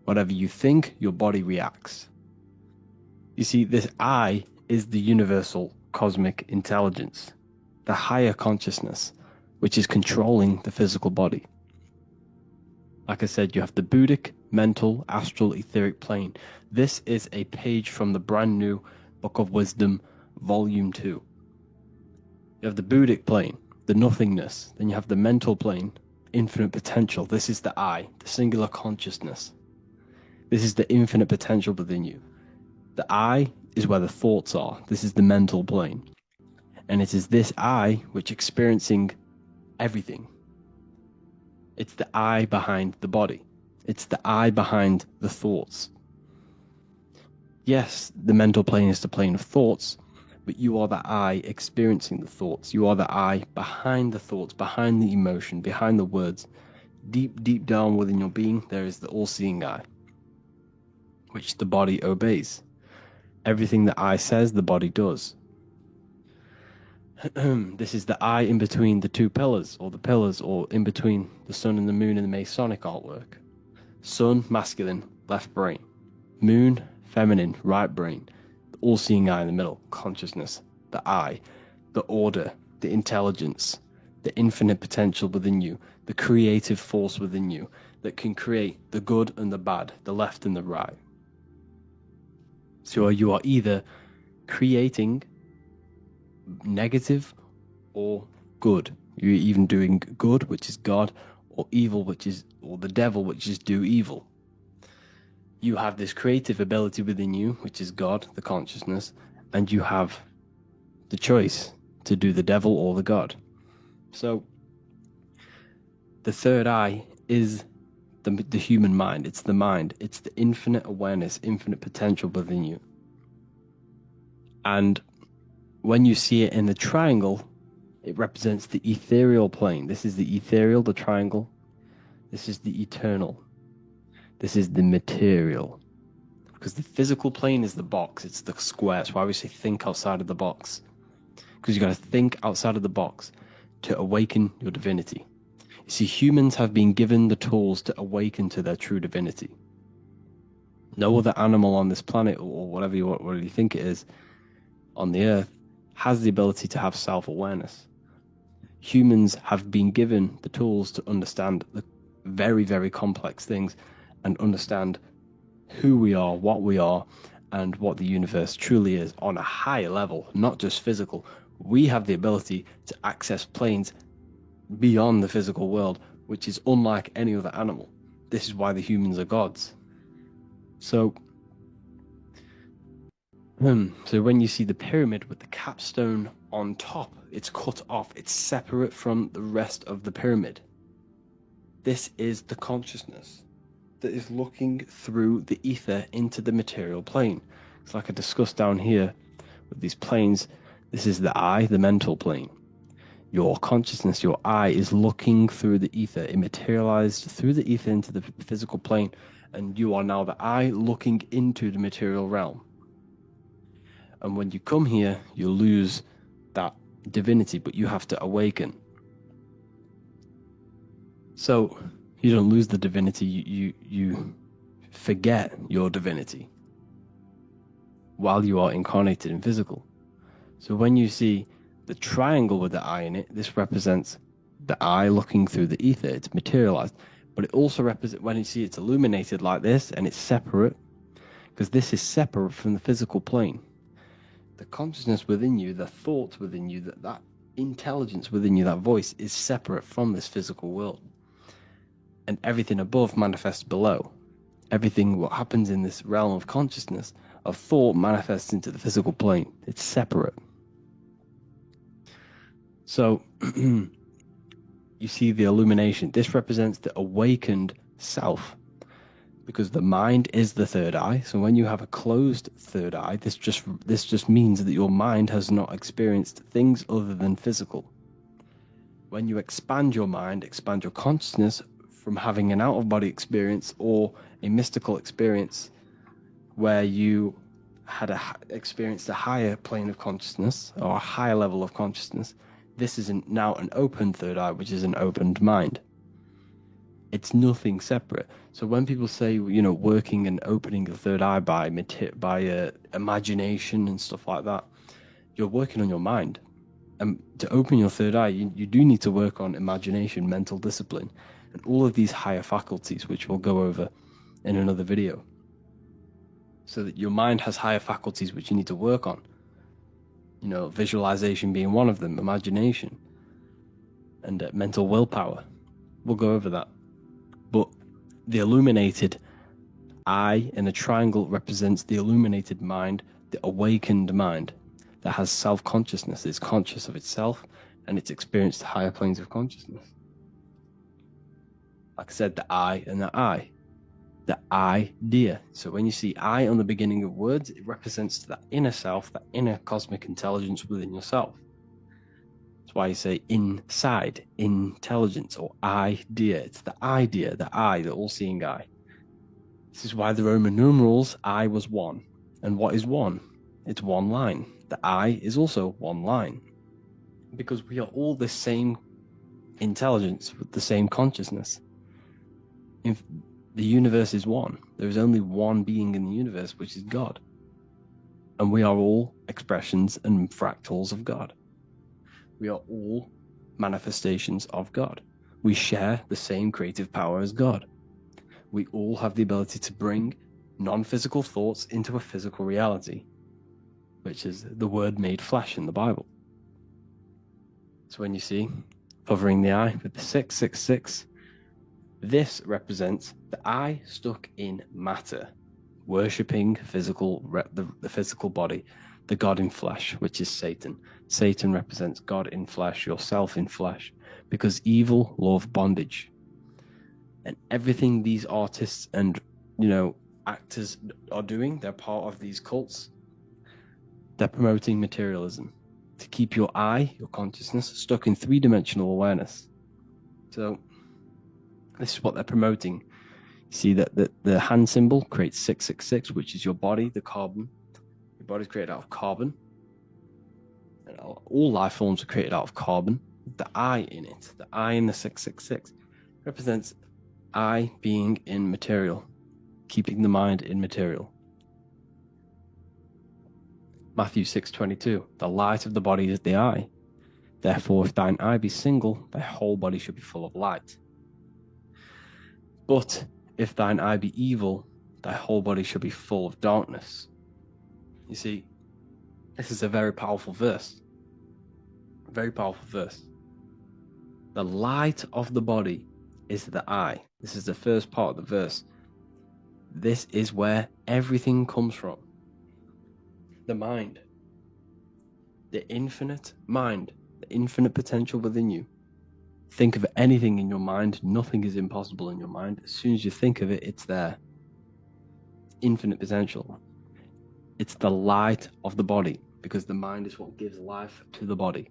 Whatever you think, your body reacts. You see, this eye is the universal cosmic intelligence, the higher consciousness, which is controlling the physical body. Like I said, you have the Buddhic, mental, astral, etheric plane. This is a page from the brand new Book of Wisdom, Volume 2. You have the Buddhic plane, the nothingness. Then you have the mental plane, infinite potential. This is the I, the singular consciousness. This is the infinite potential within you. The I is where the thoughts are. This is the mental plane. And it is this I which is experiencing everything. It's the I behind the body. It's the I behind the thoughts. Yes, the mental plane is the plane of thoughts, but you are the I experiencing the thoughts. You are the I behind the thoughts, behind the emotion, behind the words. Deep, deep down within your being, there is the all-seeing I, which the body obeys. Everything the I says, the body does. This is the I in between the two pillars, or in between the sun and the moon in the Masonic artwork. Sun, masculine, left brain. Moon, feminine, right brain. The all-seeing eye in the middle, consciousness, the I, the order, the intelligence, the infinite potential within you, the creative force within you that can create the good and the bad, the left and the right. So you are either creating negative or good. You're even doing good, which is God, or evil, or the devil, which is do evil. You have this creative ability within you, which is God, the consciousness, and you have the choice to do the devil or the God. So the third eye is the human mind. It's the mind. It's the infinite awareness, infinite potential within you. And when you see it in the triangle, it represents the ethereal plane. This is the ethereal, the triangle. This is the eternal. This is the material. Because the physical plane is the box. It's the square. That's why we say think outside of the box. Because you've got to think outside of the box to awaken your divinity. You see, humans have been given the tools to awaken to their true divinity. No other animal on this planet, or whatever you think it is, on the earth, has the ability to have self-awareness. Humans have been given the tools to understand the very, very complex things and understand who we are, what we are, and what the universe truly is on a higher level, not just physical. We have the ability to access planes beyond the physical world, which is unlike any other animal. This is why the humans are gods. So when you see the pyramid with the capstone on top, it's cut off, it's separate from the rest of the pyramid. This is the consciousness that is looking through the ether into the material plane. It's like I discussed down here with these planes. This is the I, the mental plane. Your consciousness, your I, is looking through the ether. It materialized through the ether into the physical plane, and you are now the I looking into the material realm. And when you come here, you lose that divinity, but you have to awaken. So you don't lose the divinity, you forget your divinity while you are incarnated in physical. So when you see the triangle with the eye in it, this represents the eye looking through the ether. It's materialized, but it also represents, when you see it's illuminated like this and it's separate, because this is separate from the physical plane. The consciousness within you, the thoughts within you, that intelligence within you, that voice, is separate from this physical world. And everything above manifests below. Everything what happens in this realm of consciousness, of thought, manifests into the physical plane. It's separate. So you see the illumination. This represents the awakened self, because the mind is the third eye. So when you have a closed third eye, this just means that your mind has not experienced things other than physical. When you expand your mind, expand your consciousness from having an out-of-body experience or a mystical experience where you had experienced a higher plane of consciousness or a higher level of consciousness, this is now an open third eye, which is an opened mind. It's nothing separate. So when people say, working and opening the third eye by imagination and stuff like that, you're working on your mind. And to open your third eye, you do need to work on imagination, mental discipline, and all of these higher faculties, which we'll go over in another video. So that your mind has higher faculties which you need to work on. Visualization being one of them, imagination, and mental willpower. We'll go over that. But the illuminated eye in a triangle represents the illuminated mind, the awakened mind that has self-consciousness, is conscious of itself, and it's experienced higher planes of consciousness. Like I said, the I and the I. The idea. So when you see I on the beginning of words, it represents that inner self, that inner cosmic intelligence within yourself. That's why you say inside, intelligence, or idea. It's the idea, the I, the all-seeing eye. This is why the Roman numerals, I was one. And what is one? It's one line. The I is also one line. Because we are all the same intelligence with the same consciousness. If the universe is one, there is only one being in the universe, which is God. And we are all expressions and fractals of God. We are all manifestations of God. We share the same creative power as God. We all have the ability to bring non-physical thoughts into a physical reality, which is the word made flesh in the Bible. So when you see covering the eye with the 666, this represents the eye stuck in matter, worshipping the physical body, the God in flesh, which is Satan. Satan represents God in flesh, yourself in flesh, because evil love bondage. And everything these artists and actors are doing, they're part of these cults. They're promoting materialism to keep your eye, your consciousness, stuck in three-dimensional awareness. So this is what they're promoting. You see that the hand symbol creates 666, which is your body, the carbon. Your body's created out of carbon. And all life forms are created out of carbon. The I in it, the I in the 666, represents I being in material, keeping the mind in material. Matthew 6:22, the light of the body is the eye. Therefore, if thine eye be single, thy whole body should be full of light. But if thine eye be evil, thy whole body should be full of darkness. You see, this is a very powerful verse. A very powerful verse. The light of the body is the eye. This is the first part of the verse. This is where everything comes from. The mind. The infinite mind. The infinite potential within you. Think of anything in your mind. Nothing is impossible in your mind. As soon as you think of it, it's there. Infinite potential. It's the light of the body, because the mind is what gives life to the body.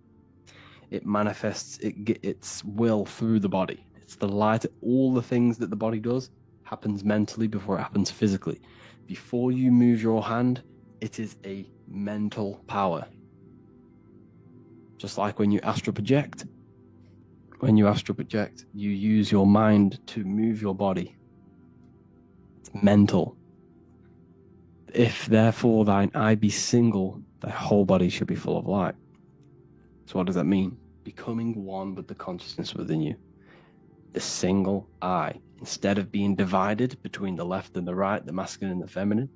It manifests its will through the body. It's the light. All the things that the body does happens mentally before it happens physically. Before you move your hand, it is a mental power. Just like when you astral project. When you astral project, you use your mind to move your body. It's mental. If therefore thine eye be single, thy whole body should be full of light. So what does that mean? Becoming one with the consciousness within you. The single eye. Instead of being divided between the left and the right, the masculine and the feminine,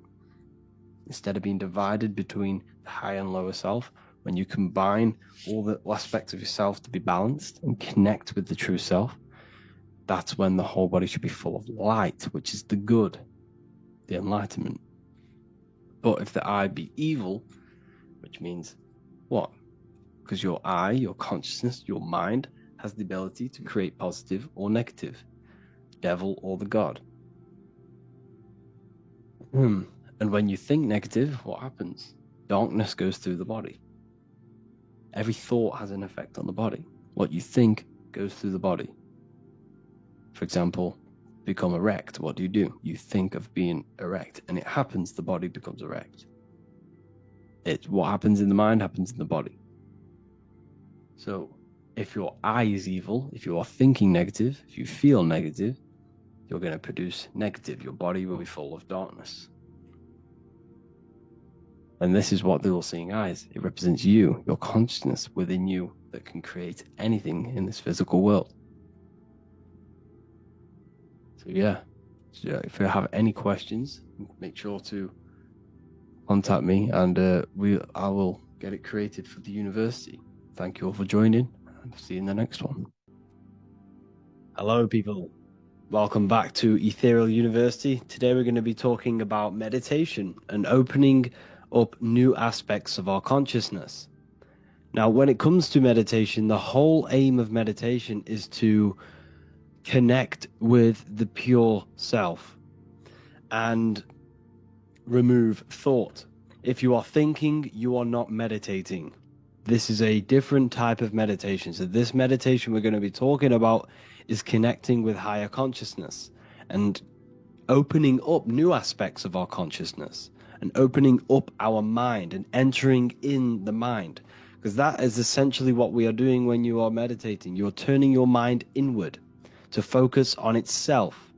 instead of being divided between the higher and lower self, when you combine all the aspects of yourself to be balanced and connect with the true self, that's when the whole body should be full of light, which is the good, the enlightenment. But if the I be evil, which means what? Because your I, your consciousness, your mind has the ability to create positive or negative, devil or the god. And when you think negative, what happens? Darkness goes through the body. Every thought has an effect on the body. What you think goes through the body. For example, become erect. What do? You think of being erect, and it happens, the body becomes erect. What happens in the mind happens in the body. So if your I is evil, if you are thinking negative, if you feel negative, you're going to produce negative. Your body will be full of darkness. And this is what the all-seeing eye is. It represents you, your consciousness within you that can create anything in this physical world. So yeah, if you have any questions, make sure to contact me, and I will get it created for the university. Thank you all for joining, and see you in the next one. Hello, people. Welcome back to Ethereal University. Today we're going to be talking about meditation and opening up new aspects of our consciousness. Now, when it comes to meditation, the whole aim of meditation is to connect with the pure self and remove thought. If you are thinking, you are not meditating. This is a different type of meditation. So this meditation we're going to be talking about is connecting with higher consciousness and opening up new aspects of our consciousness and opening up our mind and entering in the mind, because that is essentially what we are doing when you are meditating. You're turning your mind inward to focus on itself,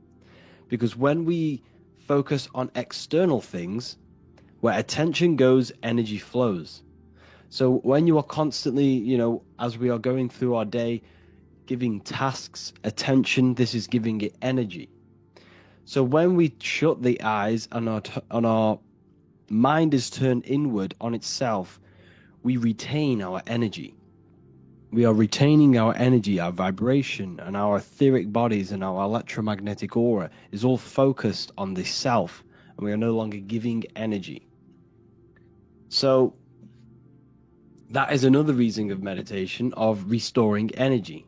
because when we focus on external things, where attention goes, energy flows. So when you are constantly, as we are going through our day, giving tasks attention, this is giving it energy. So when we shut the eyes and our mind is turned inward on itself, we retain our energy. We are retaining our energy, our vibration, and our etheric bodies and our electromagnetic aura is all focused on the self, and we are no longer giving energy. So that is another reason of meditation, of restoring energy.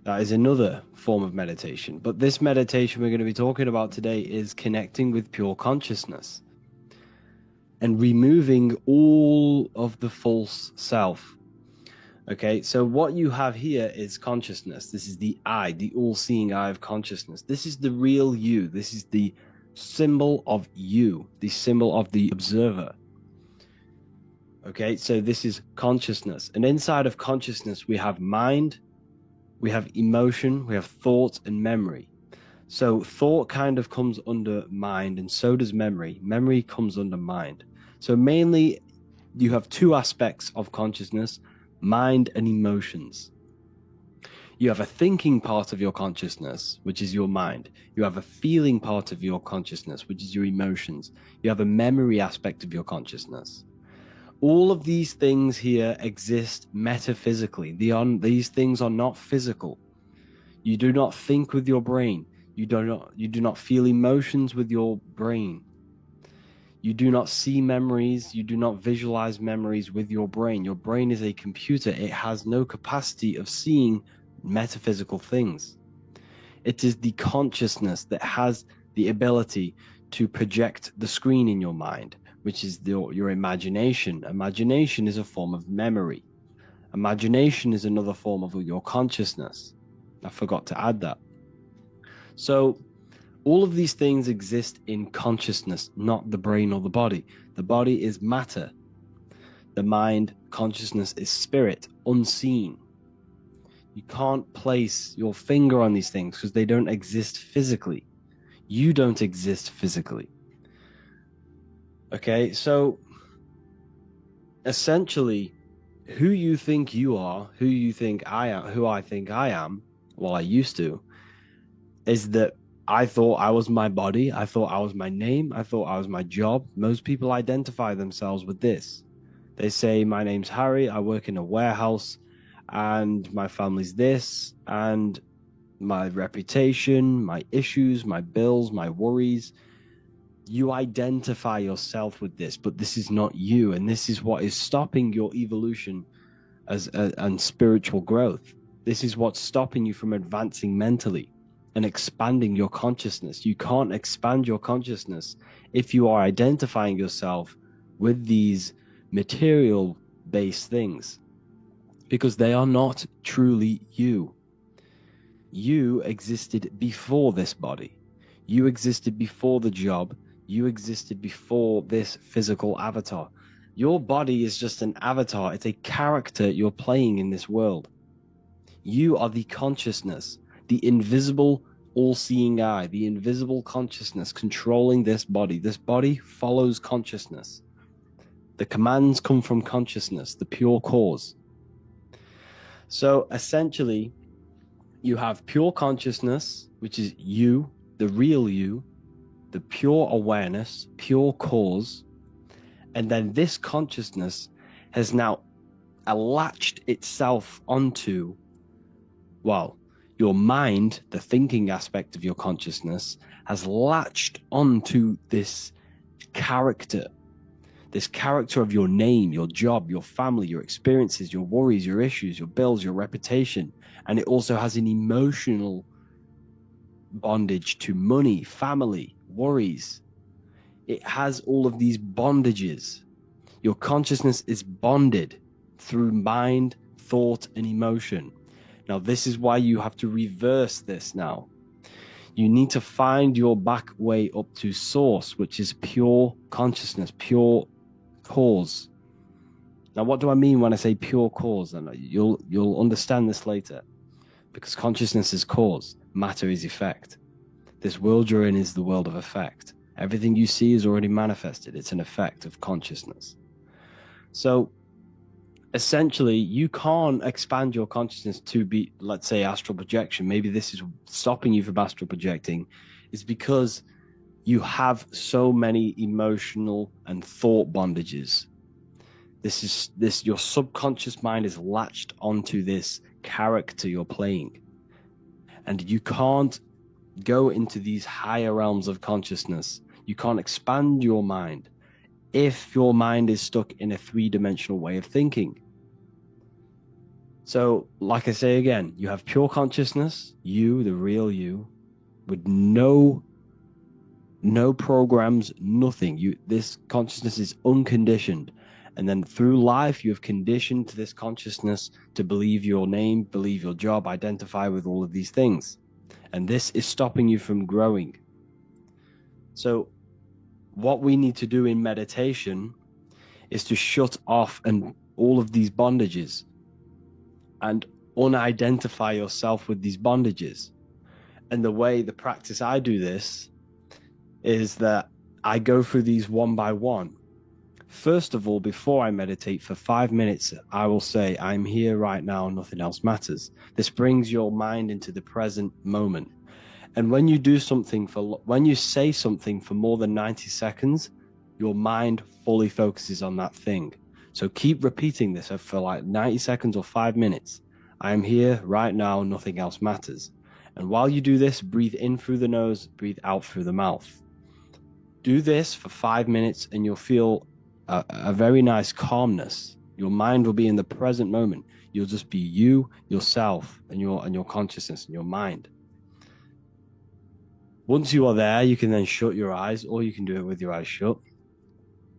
That is another form of meditation. But this meditation we're going to be talking about today is connecting with pure consciousness and removing all of the false self. Okay, so what you have here is consciousness. This is the I, the all-seeing eye of consciousness. This is the real you. This is the symbol of you, the symbol of the observer. Okay, so this is consciousness. And inside of consciousness, we have mind, we have emotion, we have thought and memory. So thought kind of comes under mind, and so does memory. Memory comes under mind. So mainly you have two aspects of consciousness, mind and emotions. You have a thinking part of your consciousness, which is your mind. You have a feeling part of your consciousness, which is your emotions. You have a memory aspect of your consciousness. All of these things here exist metaphysically. These things are not physical. You do not think with your brain. You do not feel emotions with your brain. You do not see memories. You do not visualize memories with your brain. Your brain is a computer. It has no capacity of seeing metaphysical things. It is the consciousness that has the ability to project the screen in your mind, which is your imagination. Imagination is a form of memory. Imagination is another form of your consciousness. I forgot to add that. So all of these things exist in consciousness, not the brain or the body. The body is matter. The mind, consciousness is spirit, unseen. You can't place your finger on these things because they don't exist physically. You don't exist physically. Okay, so essentially, who you think you are, who you think I am, who I think I am, well, I used to, is that I thought I was my body. I thought I was my name. I thought I was my job. Most people identify themselves with this. They say, my name's Harry, I work in a warehouse, and my family's this, and my reputation, my issues, my bills, my worries. You identify yourself with this, but this is not you, and this is what is stopping your evolution and spiritual growth. This is what's stopping you from advancing mentally and expanding your consciousness. You can't expand your consciousness if you are identifying yourself with these material-based things, because they are not truly you. You existed before this body. You existed before the job. You existed before this physical avatar. Your body is just an avatar. It's a character you're playing in this world. You are the consciousness, the invisible, all-seeing eye, the invisible consciousness controlling this body. This body follows consciousness. The commands come from consciousness, the pure cause. So essentially, you have pure consciousness, which is you, the real you, the pure awareness, pure cause. And then this consciousness has now latched itself onto, well, your mind, the thinking aspect of your consciousness, has latched onto this character of your name, your job, your family, your experiences, your worries, your issues, your bills, your reputation. And it also has an emotional bondage to money, family, worries. It has all of these bondages. Your consciousness is bonded through mind, thought, and emotion. Now, this is why you have to reverse this now. You need to find your back way up to source, which is pure consciousness, pure cause. Now, what do I mean when I say pure cause? And you'll understand this later, because consciousness is cause, matter is effect. This world you're in is the world of effect. Everything you see is already manifested. It's an effect of consciousness. So essentially, you can't expand your consciousness to be, let's say, astral projection. Maybe this is stopping you from astral projecting, is because you have so many emotional and thought bondages. Your subconscious mind is latched onto this character you're playing. And you can't go into these higher realms of consciousness. You can't expand your mind if your mind is stuck in a three-dimensional way of thinking. So, like I say again, you have pure consciousness, you, the real you, with no programs, nothing. This consciousness is unconditioned. And then through life, you have conditioned this consciousness to believe your name, believe your job, identify with all of these things. And this is stopping you from growing. So what we need to do in meditation is to shut off all of these bondages and unidentify yourself with these bondages. And the practice I do this is that I go through these one by one. First of all, before I meditate for 5 minutes, I will say, I'm here right now, nothing else matters. This brings your mind into the present moment. And when you when you say something for more than 90 seconds, your mind fully focuses on that thing. So keep repeating this for like 90 seconds or 5 minutes. I am here right now, nothing else matters. And while you do this, breathe in through the nose, breathe out through the mouth. Do this for 5 minutes and you'll feel a very nice calmness. Your mind will be in the present moment. You'll just be you, yourself, and your consciousness and your mind. Once you are there, you can then shut your eyes, or you can do it with your eyes shut.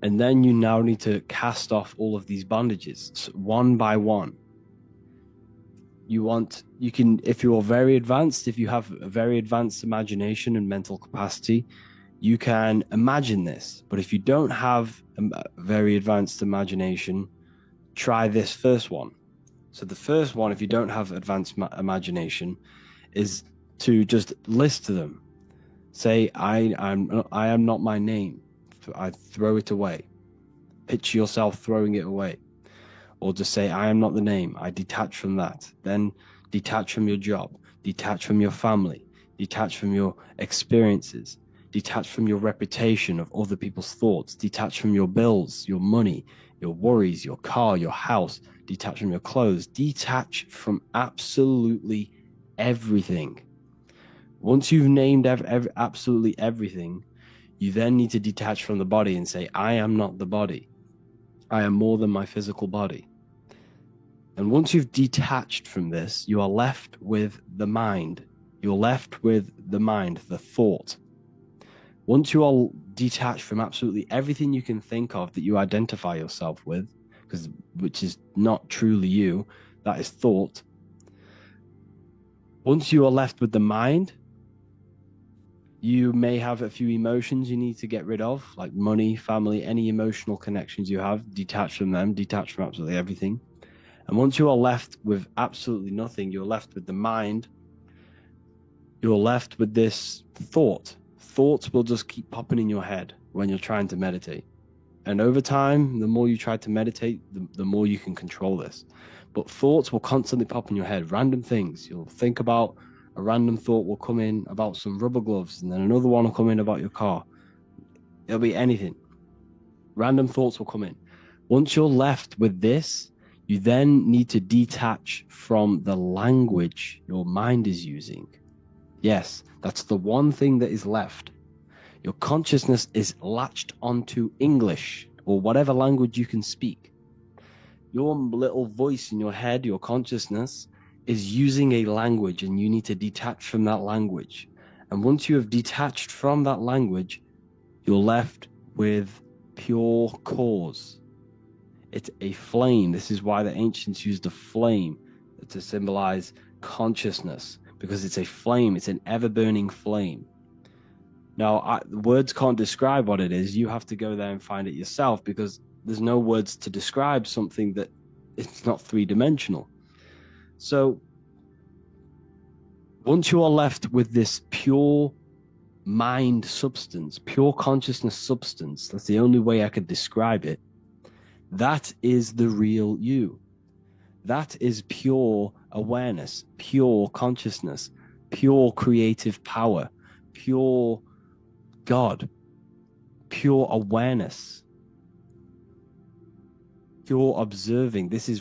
And then you now need to cast off all of these bondages one by one. If you're very advanced, if you have a very advanced imagination and mental capacity, you can imagine this. But if you don't have a very advanced imagination, try this first one. So the first one, if you don't have advanced imagination, is to just list them. Say, I am not my name. I throw it away. Picture yourself throwing it away. Or just say, I am not the name. I detach from that. Then detach from your job. Detach from your family. Detach from your experiences. Detach from your reputation of other people's thoughts. Detach from your bills, your money, your worries, your car, your house, detach from your clothes, detach from absolutely everything. Once you've named absolutely everything, you then need to detach from the body and say, I am not the body. I am more than my physical body. And once you've detached from this, you are left with the mind. You're left with the mind, the thought. Once you are detached from absolutely everything you can think of that you identify yourself with, which is not truly you, that is thought. Once you are left with the mind, you may have a few emotions you need to get rid of, like money, family, any emotional connections you have, detach from them, detach from absolutely everything. And once you are left with absolutely nothing, you're left with the mind, you're left with this thought. Thoughts will just keep popping in your head when you're trying to meditate. And over time, the more you try to meditate, the more you can control this. But thoughts will constantly pop in your head, random things. You'll think about a random thought will come in about some rubber gloves, and then another one will come in about your car. It'll be anything. Random thoughts will come in. Once you're left with this, you then need to detach from the language your mind is using. Yes, that's the one thing that is left. Your consciousness is latched onto English or whatever language you can speak. Your little voice in your head, your consciousness, is using a language, and you need to detach from that language. And once you have detached from that language, you're left with pure cause. It's a flame. This is why the ancients used a flame to symbolize consciousness, because it's a flame. It's an ever-burning flame. Now, words can't describe what it is. You have to go there and find it yourself, because there's no words to describe something that it's not three-dimensional. So once you are left with this pure mind substance, pure consciousness substance, that's the only way I could describe it. That is the real you. That is pure awareness, pure consciousness, pure creative power, pure God, pure awareness, pure observing. This is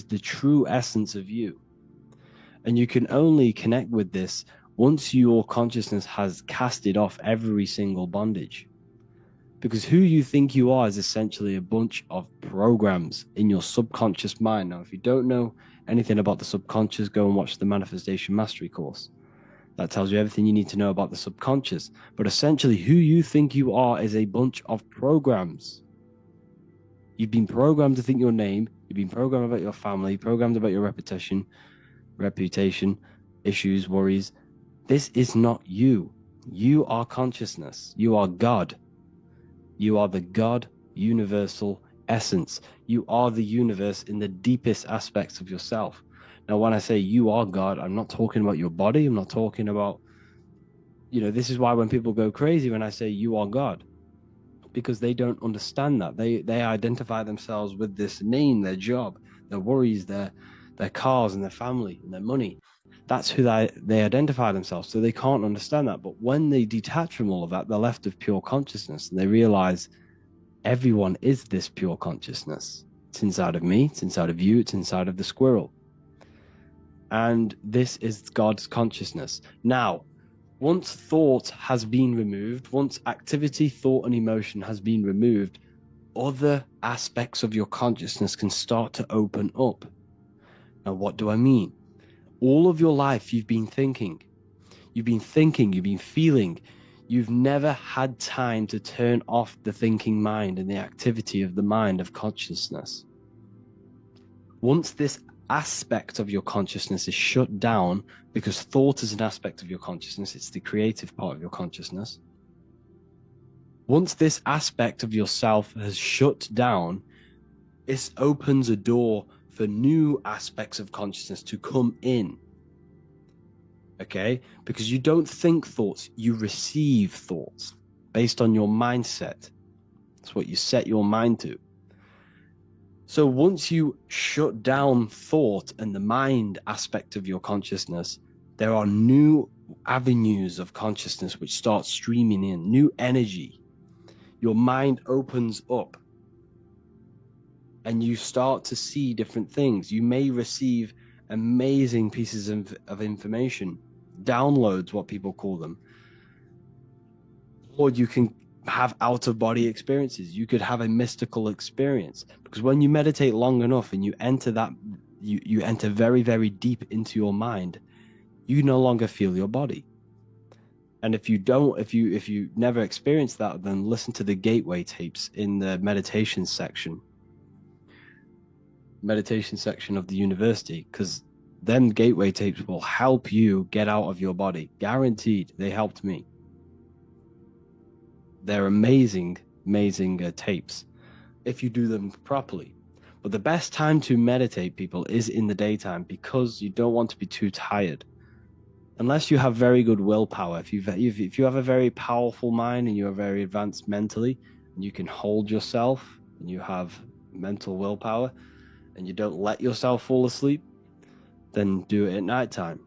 the true essence of you. And you can only connect with this once your consciousness has casted off every single bondage. Because who you think you are is essentially a bunch of programs in your subconscious mind. Now, if you don't know anything about the subconscious, go and watch the Manifestation Mastery course. That tells you everything you need to know about the subconscious. But essentially, who you think you are is a bunch of programs. You've been programmed to think your name. You've been programmed about your family, programmed about your reputation, issues, worries. This is not you. You are consciousness. You are God. You are the God universal essence. You are the universe in the deepest aspects of yourself. Now, when I say you are God, I'm not talking about your body. I'm not talking about, this is why when people go crazy when I say you are God, because they don't understand that. They identify themselves with this name, their job, their worries, their cars and their family and their money. That's who they identify themselves. So they can't understand that. But when they detach from all of that, they're left with pure consciousness, and they realize everyone is this pure consciousness. It's inside of me, it's inside of you, it's inside of the squirrel. And this is God's consciousness. Now, once thought has been removed, once activity, thought, and emotion has been removed, other aspects of your consciousness can start to open up. Now, what do I mean? All of your life, you've been thinking, you've been feeling. You've never had time to turn off the thinking mind and the activity of the mind of consciousness. Once this aspect of your consciousness is shut down, because thought is an aspect of your consciousness, it's the creative part of your consciousness. Once this aspect of yourself has shut down, it opens a door for new aspects of consciousness to come in. Okay? Because you don't think thoughts, you receive thoughts based on your mindset. That's what you set your mind to. So once you shut down thought and the mind aspect of your consciousness, there are new avenues of consciousness which start streaming in, new energy. Your mind opens up. and you start to see different things. You may receive amazing pieces of information, downloads, what people call them, or you can have out-of-body experiences. You could have a mystical experience, because when you meditate long enough and you enter that, you enter very, very deep into your mind, you no longer feel your body. And if you never experience that, then listen to the gateway tapes in the meditation section of the university, because them gateway tapes will help you get out of your body. Guaranteed. They helped me. They're amazing tapes if you do them properly. But the best time to meditate, people, is in the daytime, because you don't want to be too tired. Unless you have very good willpower. If you have a very powerful mind and you are very advanced mentally, and you can hold yourself, and you have mental willpower, and you don't let yourself fall asleep, then do it at nighttime.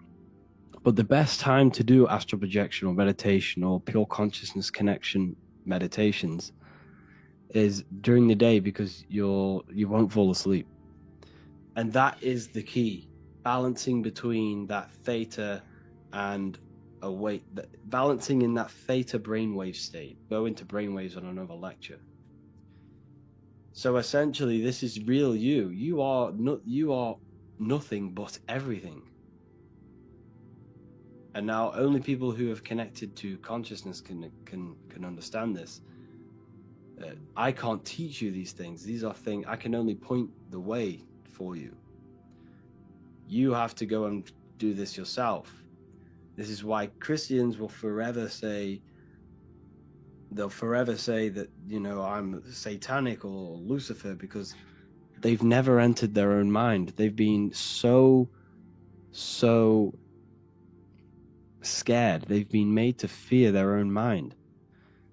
But the best time to do astral projection or meditation or pure consciousness connection meditations is during the day, because you won't fall asleep. And that is the key, balancing between that theta and balancing in that theta brainwave state. Go into brainwaves on another lecture. So essentially, this is real you. You are nothing but everything. And now only people who have connected to consciousness can understand this. I can't teach you these things. These are things I can only point the way for you. You have to go and do this yourself. This is why Christians will forever say that, I'm satanic or Lucifer, because they've never entered their own mind. They've been so scared. They've been made to fear their own mind.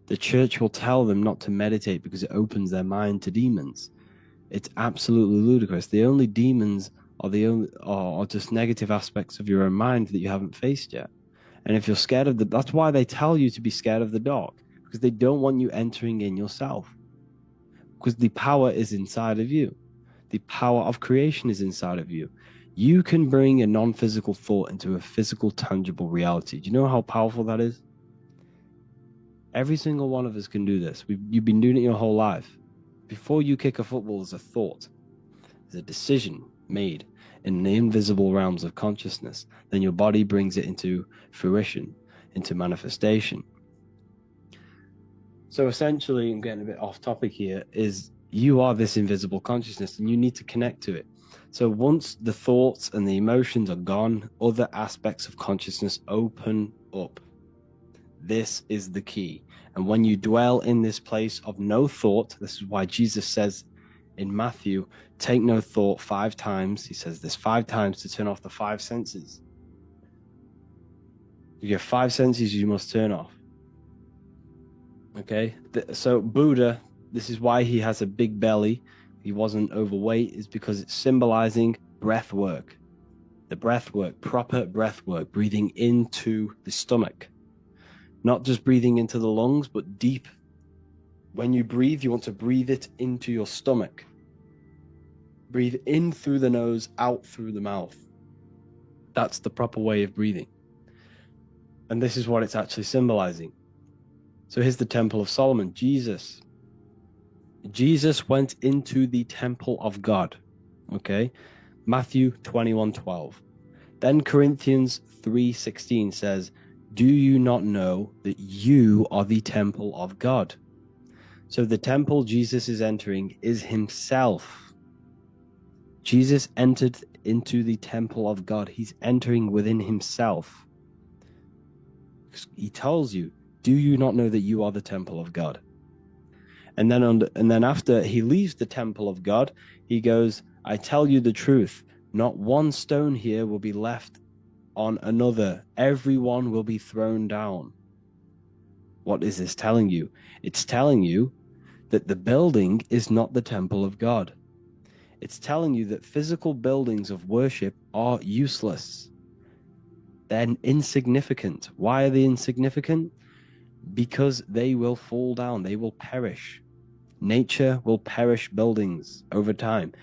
The church will tell them not to meditate because it opens their mind to demons. It's absolutely ludicrous. The only demons are just negative aspects of your own mind that you haven't faced yet. And if you're scared of that's why they tell you to be scared of the dark, because they don't want you entering in yourself. Because the power is inside of you. The power of creation is inside of you. You can bring a non-physical thought into a physical, tangible reality. Do you know how powerful that is? Every single one of us can do this. You've been doing it your whole life. Before you kick a football, there's a thought. There's a decision made in the invisible realms of consciousness. Then your body brings it into fruition, into manifestation. So essentially, I'm getting a bit off topic here, is you are this invisible consciousness and you need to connect to it. So once the thoughts and the emotions are gone, other aspects of consciousness open up. This is the key. And when you dwell in this place of no thought, this is why Jesus says in Matthew, take no thought 5 times. He says this 5 times to turn off the 5 senses. You have 5 senses you must turn off. Okay? So Buddha, this is why he has a big belly. He wasn't overweight, is because it's symbolizing breath work. The breath work, proper breath work, breathing into the stomach. Not just breathing into the lungs, but deep. When you breathe, you want to breathe it into your stomach. Breathe in through the nose, out through the mouth. That's the proper way of breathing. And this is what it's actually symbolizing. So here's the Temple of Solomon. Jesus went into the temple of God. Okay? Matthew 21:12. Then Corinthians 3:16 says, do you not know that you are the temple of God? So the temple Jesus is entering is himself. Jesus entered into the temple of God. He's entering within himself. He tells you, do you not know that you are the temple of God? And then after he leaves the temple of God, he goes, I tell you the truth, not one stone here will be left on another. Everyone will be thrown down. What is this telling you? It's telling you that the building is not the temple of God. It's telling you that physical buildings of worship are useless. They're insignificant. Why are they insignificant? Because they will fall down. They will perish. Nature will perish buildings over time.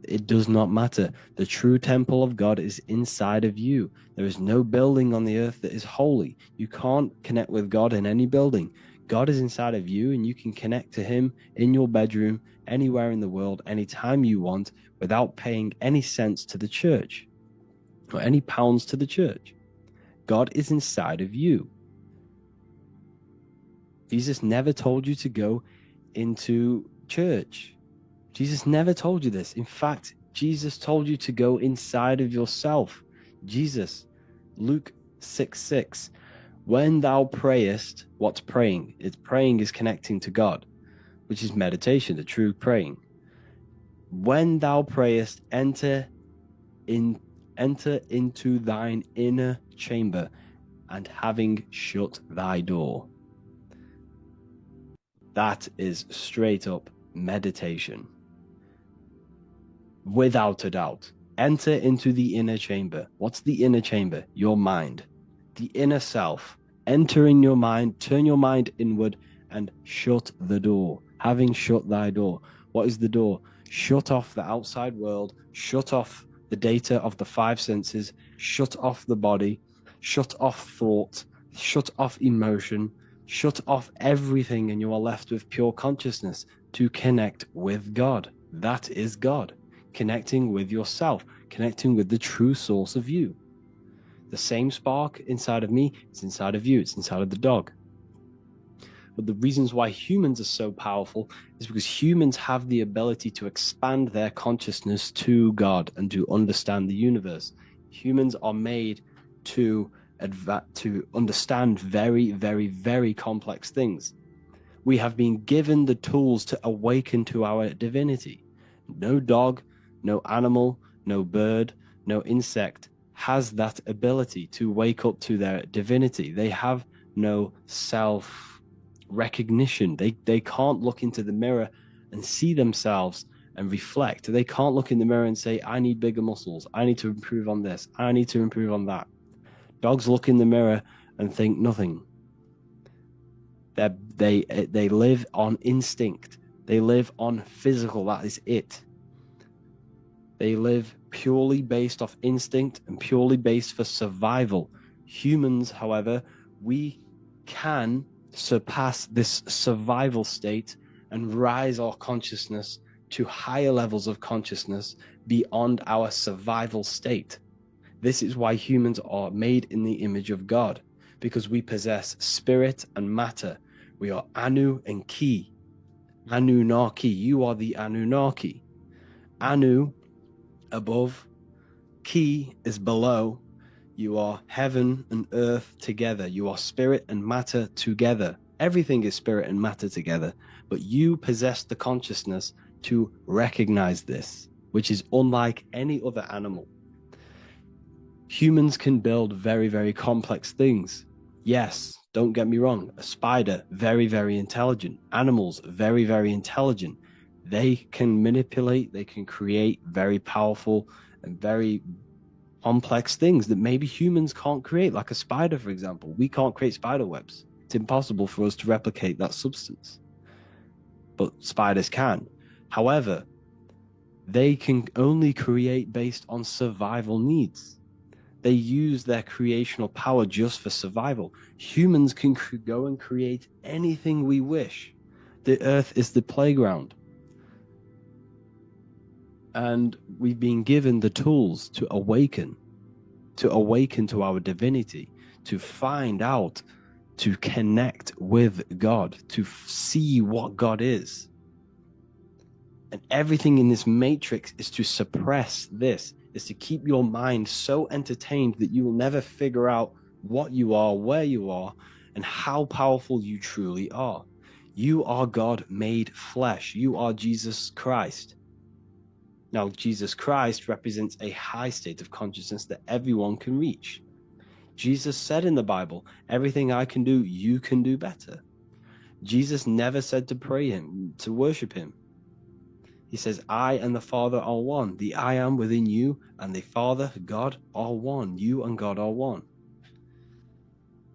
It does not matter. The true temple of God is inside of you. There is no building on the earth that is holy. You can't connect with God in any building. God is inside of you, and you can connect to him in your bedroom, anywhere in the world, anytime you want, without paying any cents to the church or any pounds to the church. God is inside of you. Jesus never told you to go into church. Jesus never told you this. In fact, Jesus told you to go inside of yourself. Jesus, Luke 6:6. When thou prayest, what's praying? Praying is connecting to God, which is meditation, the true praying. When thou prayest, enter into thine inner chamber, and having shut thy door. That is straight up meditation. Without a doubt. Enter into the inner chamber. What's the inner chamber? Your mind. The inner self. Enter in your mind, turn your mind inward, and shut the door. Having shut thy door. What is the door? Shut off the outside world, shut off the data of the five senses, shut off the body, shut off thought, shut off emotion, shut off everything, and you are left with pure consciousness to connect with God. That is God. Connecting with yourself, connecting with the true source of you. The same spark inside of me, it's inside of you, it's inside of the dog. But the reasons why humans are so powerful is because humans have the ability to expand their consciousness to God and to understand the universe. Humans are made to understand very, very, very complex things. We have been given the tools to awaken to our divinity. No dog, no animal, no bird, no insect has that ability to wake up to their divinity. They have no self-recognition. They can't look into the mirror and see themselves and reflect. They can't look in the mirror and say, I need bigger muscles. I need to improve on this. I need to improve on that. Dogs look in the mirror and think nothing. They live on instinct. They live on physical. That is it. They live purely based off instinct and purely based for survival. Humans, however, we can surpass this survival state and rise our consciousness to higher levels of consciousness beyond our survival state. This is why humans are made in the image of God, because we possess spirit and matter. We are Anu and Ki. Anunnaki. You are the Anunnaki. Anu above, Ki is below. You are heaven and earth together. You are spirit and matter together. Everything is spirit and matter together. But you possess the consciousness to recognize this, which is unlike any other animal. Humans can build very, very complex things. Yes, don't get me wrong. A spider, very, very intelligent. Animals, very, very intelligent. They can manipulate, they can create very powerful and very complex things that maybe humans can't create, like a spider, for example. We can't create spider webs. It's impossible for us to replicate that substance. But spiders can. However, they can only create based on survival needs. They use their creational power just for survival. Humans can go and create anything we wish. The earth is the playground. And we've been given the tools to awaken to our divinity, to find out, to connect with God, to see what God is. And everything in this matrix is to suppress this, is to keep your mind so entertained that you will never figure out what you are, where you are, and how powerful you truly are. You are God made flesh. You are Jesus Christ. Now, Jesus Christ represents a high state of consciousness that everyone can reach. Jesus said in the Bible, everything I can do, you can do better. Jesus never said to pray him, to worship him. He says, I and the Father are one. The I am within you and the Father, God, are one. You and God are one.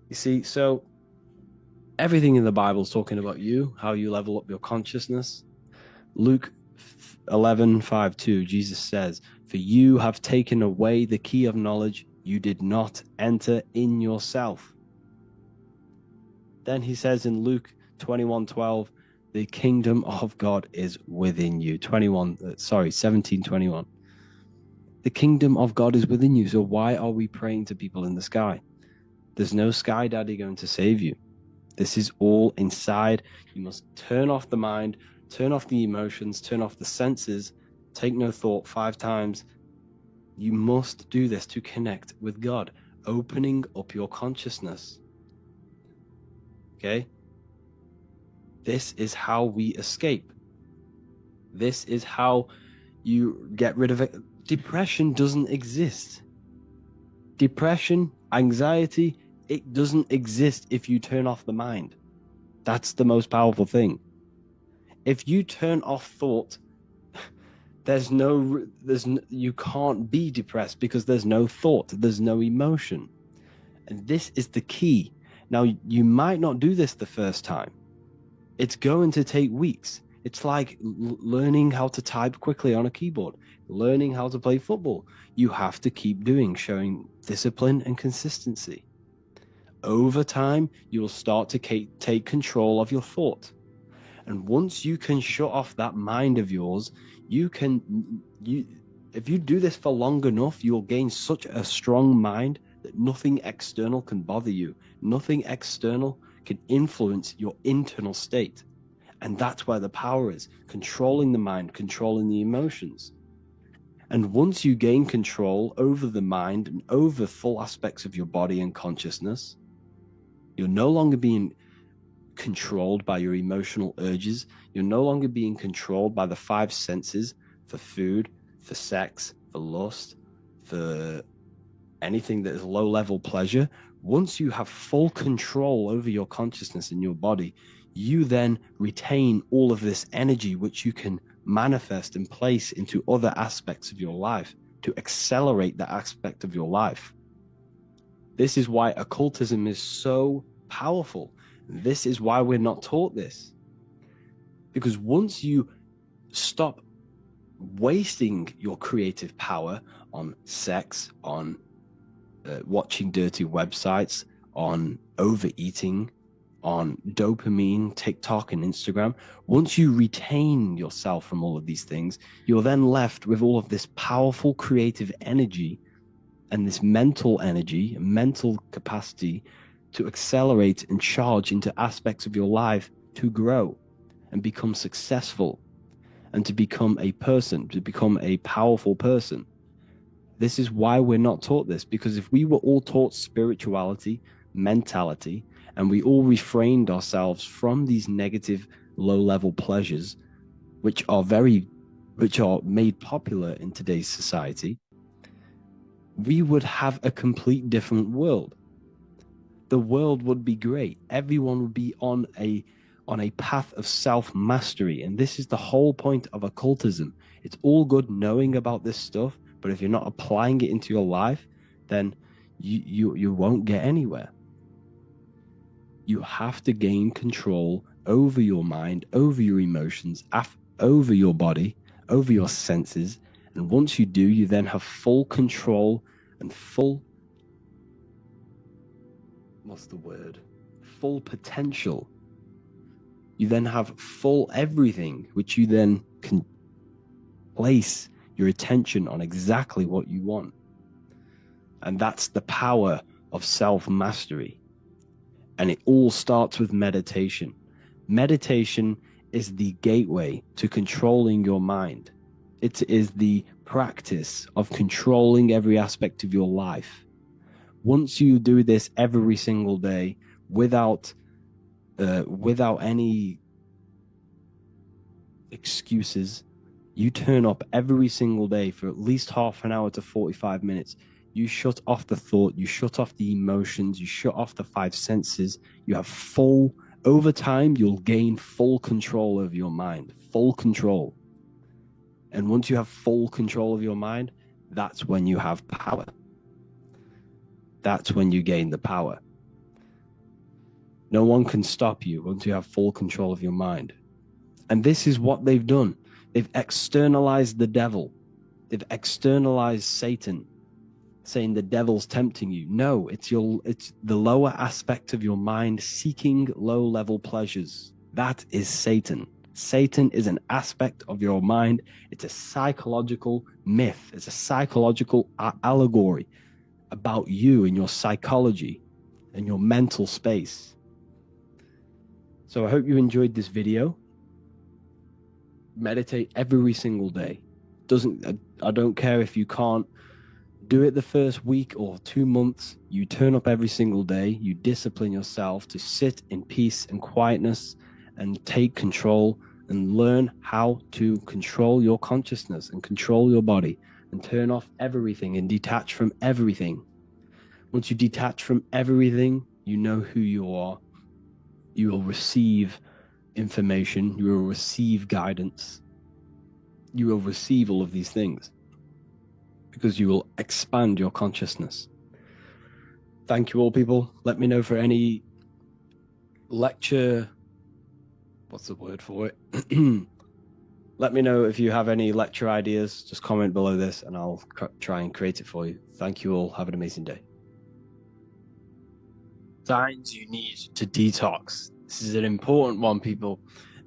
You see, so everything in the Bible is talking about you, how you level up your consciousness. Luke 11:5-2, Jesus says, "For you have taken away the key of knowledge. You did not enter in yourself." Then he says in Luke 21:12, "The kingdom of God is within you." 17:21. The kingdom of God is within you. So why are we praying to people in the sky? There's no sky daddy going to save you. This is all inside. You must turn off the mind, turn off the emotions, turn off the senses, take no thought 5 times. You must do this to connect with God, opening up your consciousness. Okay? This is how we escape. This is how you get rid of it. Depression doesn't exist. Depression, anxiety, it doesn't exist if you turn off the mind. That's the most powerful thing. If you turn off thought, you can't be depressed because there's no thought, there's no emotion. And this is the key. Now, you might not do this the first time. It's going to take weeks. It's like learning how to type quickly on a keyboard, learning how to play football. You have to keep doing, showing discipline and consistency. Over time, you'll start to take control of your thought. And once you can shut off that mind of yours, if you do this for long enough, you'll gain such a strong mind that nothing external can bother you. Nothing external can influence your internal state. And that's where the power is, controlling the mind, controlling the emotions. And once you gain control over the mind and over full aspects of your body and consciousness, you're no longer being controlled by your emotional urges. You're no longer being controlled by the 5 senses for food, for sex, for lust, for anything that is low-level pleasure. Once you have full control over your consciousness and your body, you then retain all of this energy which you can manifest and place into other aspects of your life to accelerate that aspect of your life. This is why occultism is so powerful. This is why we're not taught this. Because once you stop wasting your creative power on sex, on watching dirty websites, on overeating, on dopamine, TikTok and Instagram, once you retain yourself from all of these things, you're then left with all of this powerful creative energy and this mental energy, mental capacity to accelerate and charge into aspects of your life to grow and become successful and to become a person, to become a powerful person. This is why we're not taught this, because if we were all taught spirituality, mentality, and we all refrained ourselves from these negative low-level pleasures, which are made popular in today's society, we would have a complete different world. The world would be great. Everyone would be on a path of self-mastery. And this is the whole point of occultism. It's all good knowing about this stuff, but if you're not applying it into your life, then you won't get anywhere. You have to gain control over your mind, over your emotions, over your body, over your senses. And once you do, you then have full control and full potential. You then have full everything, which you then can place your attention on exactly what you want. And that's the power of self-mastery. And it all starts with meditation. Meditation is the gateway to controlling your mind. It is the practice of controlling every aspect of your life. Once you do this every single day without any excuses, you turn up every single day for at least half an hour to 45 minutes. You shut off the thought, you shut off the emotions, you shut off the 5 senses. You have over time, you'll gain full control over your mind, full control. And once you have full control of your mind, that's when you have power. That's when you gain the power. No one can stop you once you have full control of your mind. And this is what they've done. They've externalized the devil. They've externalized Satan, saying the devil's tempting you. No, it's the lower aspect of your mind seeking low-level pleasures. That is Satan. Satan is an aspect of your mind. It's a psychological myth. It's a psychological allegory about you and your psychology and your mental space. So I hope you enjoyed this video. Meditate every single day. I don't care if you can't do it the first week or 2 months. You turn up every single day. You discipline yourself to sit in peace and quietness and take control and learn how to control your consciousness and control your body and turn off everything and detach from everything. Once you detach from everything, you know who you are. You will receive information. You will receive guidance. You will receive all of these things because you will expand your consciousness. Thank you all, people. Let me know for any lecture. What's the word for it? Let me know if you have any lecture ideas. Just comment below this and I'll try and create it for you. Thank you all. Have an amazing day. Signs you need to detox. This is an important one, people.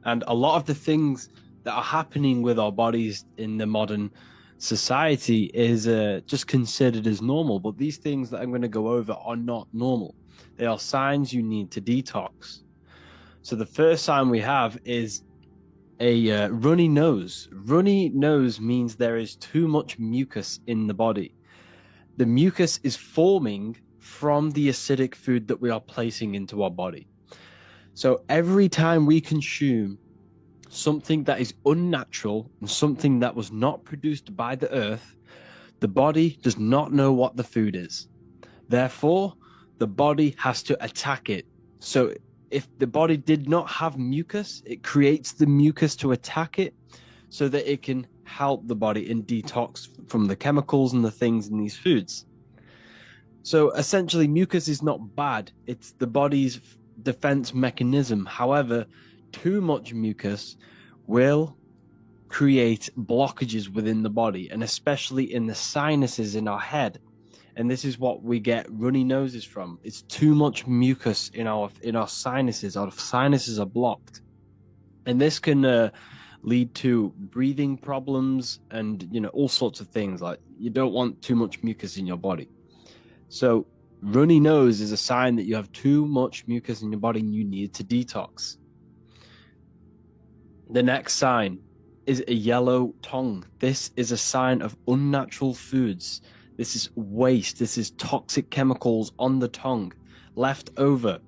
And a lot of the things that are happening with our bodies in the modern society is just considered as normal. But these things that I'm going to go over are not normal. They are signs you need to detox. So the first sign we have is a runny nose. Runny nose means there is too much mucus in the body. The mucus is forming from the acidic food that we are placing into our body. So every time we consume something that is unnatural and something that was not produced by the earth, the body does not know what the food is. Therefore, the body has to attack it. So if the body did not have mucus, it creates the mucus to attack it so that it can help the body and detox from the chemicals and the things in these foods. So essentially, mucus is not bad. It's the body's defense mechanism. However, too much mucus will create blockages within the body, and especially in the sinuses in our head. And this is what we get runny noses from. It's too much mucus in our sinuses. Our sinuses are blocked, and this can lead to breathing problems and all sorts of things. Like, you don't want too much mucus in your body. So runny nose is a sign that you have too much mucus in your body and you need to detox. The next sign is a yellow tongue. This is a sign of unnatural foods. This is waste. This is toxic chemicals on the tongue, left over.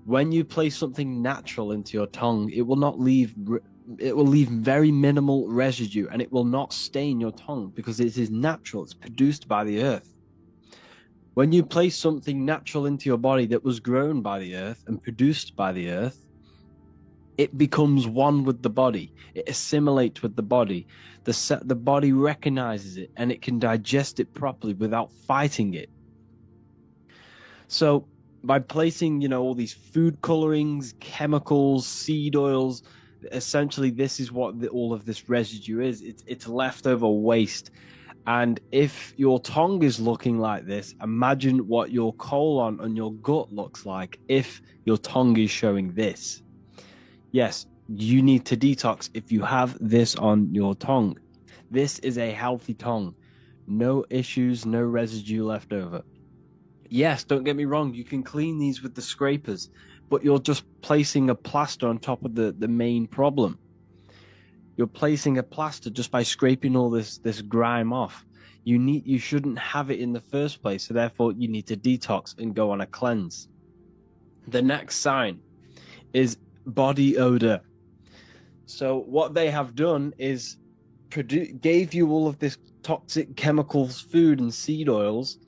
When you place something natural into your tongue, it will leave very minimal residue, and it will not stain your tongue because it is natural. It's produced by the earth. When you place something natural into your body that was grown by the earth and produced by the earth, it becomes one with the body. It assimilates with the body. The body recognizes it and it can digest it properly without fighting it. So by placing, all these food colorings, chemicals, seed oils, essentially this is what all of this residue is. It's leftover waste. And if your tongue is looking like this, imagine what your colon and your gut looks like if your tongue is showing this. Yes, you need to detox if you have this on your tongue. This is a healthy tongue. No issues, no residue left over. Yes, don't get me wrong, you can clean these with the scrapers, but you're just placing a plaster on top of the main problem. You're placing a plaster just by scraping all this grime off. You shouldn't have it in the first place, so therefore you need to detox and go on a cleanse. The next sign is body odor. So what they have done is gave you all of this toxic chemicals, food and seed oils,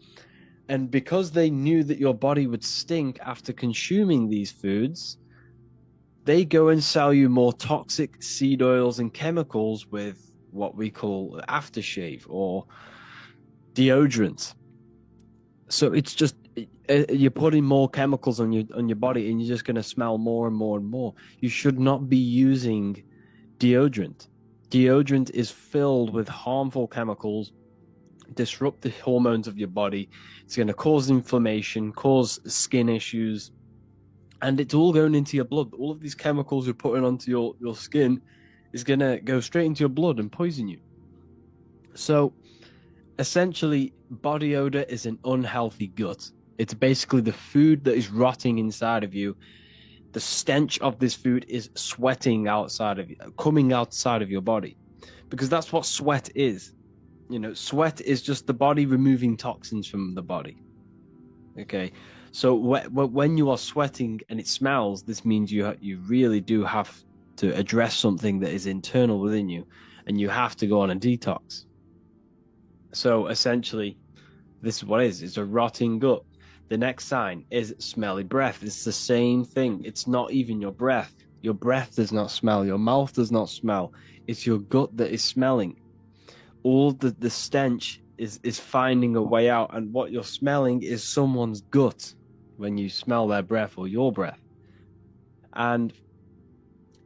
and because they knew that your body would stink after consuming these foods, they go and sell you more toxic seed oils and chemicals with what we call aftershave or deodorant. So it's just you're putting more chemicals on your body, and you're just going to smell more and more and more. You should not be using deodorant. Deodorant is filled with harmful chemicals, disrupt the hormones of your body. It's going to cause inflammation, cause skin issues, and it's all going into your blood. All of these chemicals you're putting onto your skin is going to go straight into your blood and poison you. So essentially, body odor is an unhealthy gut. It's basically the food that is rotting inside of you. The stench of this food is sweating outside of you, coming outside of your body, because that's what sweat is. You know, sweat is just the body removing toxins from the body. Okay, so when you are sweating and it smells, this means you really do have to address something that is internal within you, and you have to go on a detox. So essentially, this is what it is. It's a rotting gut. The next sign is smelly breath. It's the same thing. It's not even your breath. Your breath does not smell. Your mouth does not smell. It's your gut that is smelling. All the stench is finding a way out, and what you're smelling is someone's gut when you smell their breath or your breath. And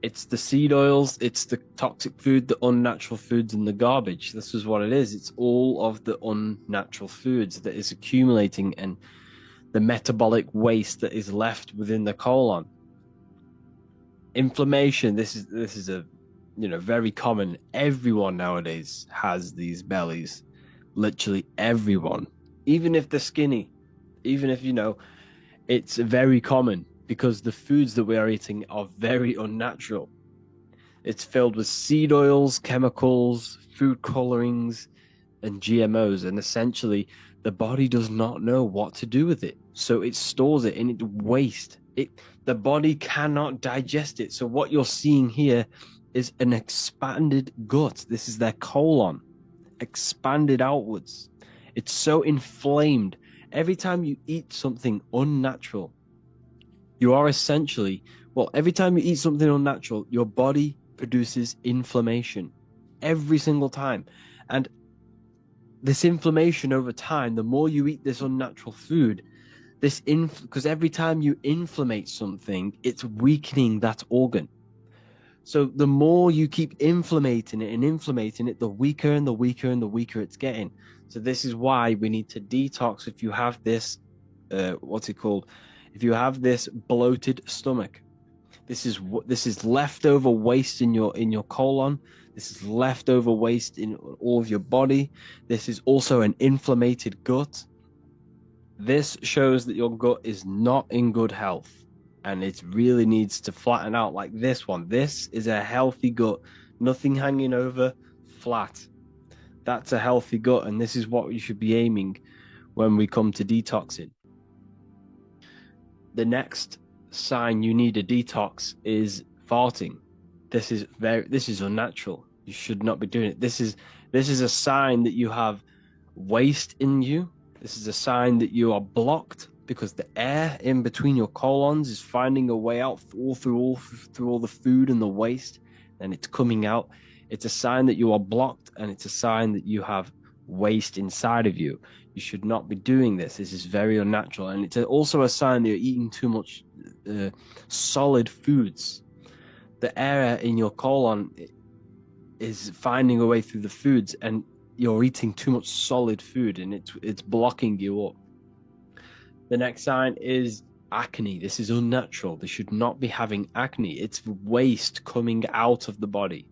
it's the seed oils, it's the toxic food, the unnatural foods, and the garbage. This is what it is. It's all of the unnatural foods that is accumulating, and the metabolic waste that is left within the colon. Inflammation. This is a very common. Everyone nowadays has these bellies. Literally everyone, even if they're skinny, even if it's very common, because the foods that we are eating are very unnatural. It's filled with seed oils, chemicals, food colorings, and GMOs, and essentially the body does not know what to do with it, so it stores it in its waste. The body cannot digest it. So what you're seeing here is an expanded gut. This is their colon expanded outwards. It's so inflamed. Every time you eat something unnatural, you are essentially, every time you eat something unnatural, your body produces inflammation every single time. And this inflammation over time, the more you eat this unnatural food, because every time you inflammate something, it's weakening that organ. So the more you keep inflamming it, the weaker and the weaker and the weaker it's getting. So this is why we need to detox. If you have this, if you have this bloated stomach, this is leftover waste in your colon. This is leftover waste in all of your body. This is also an inflamed gut. This shows that your gut is not in good health, and it really needs to flatten out like this one. This is a healthy gut, nothing hanging over, flat. That's a healthy gut, and this is what you should be aiming when we come to detoxing. The next sign you need a detox is farting. This is unnatural. You should not be doing it. This is a sign that you have waste in you. This is a sign that you are blocked, because the air in between your colons is finding a way out through all the food and the waste, and it's coming out. It's a sign that you are blocked, and it's a sign that you have waste inside of you. You should not be doing this. This is very unnatural, and it's also a sign that you're eating too much solid foods. The air in your colon is finding a way through the foods, and you're eating too much solid food, and it's blocking you up. The next sign is acne. This is unnatural. They should not be having acne. It's waste coming out of the body.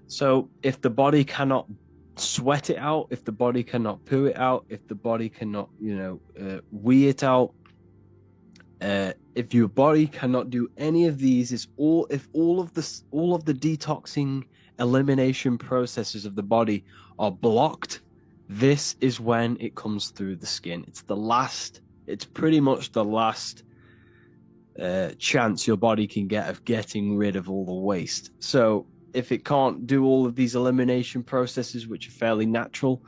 So if the body cannot sweat it out, if the body cannot poo it out, if the body cannot, wee it out, if your body cannot do any of these, if all of the detoxing elimination processes of the body are blocked, this is when it comes through the skin. It's pretty much the last chance your body can get of getting rid of all the waste. So if it can't do all of these elimination processes, which are fairly natural,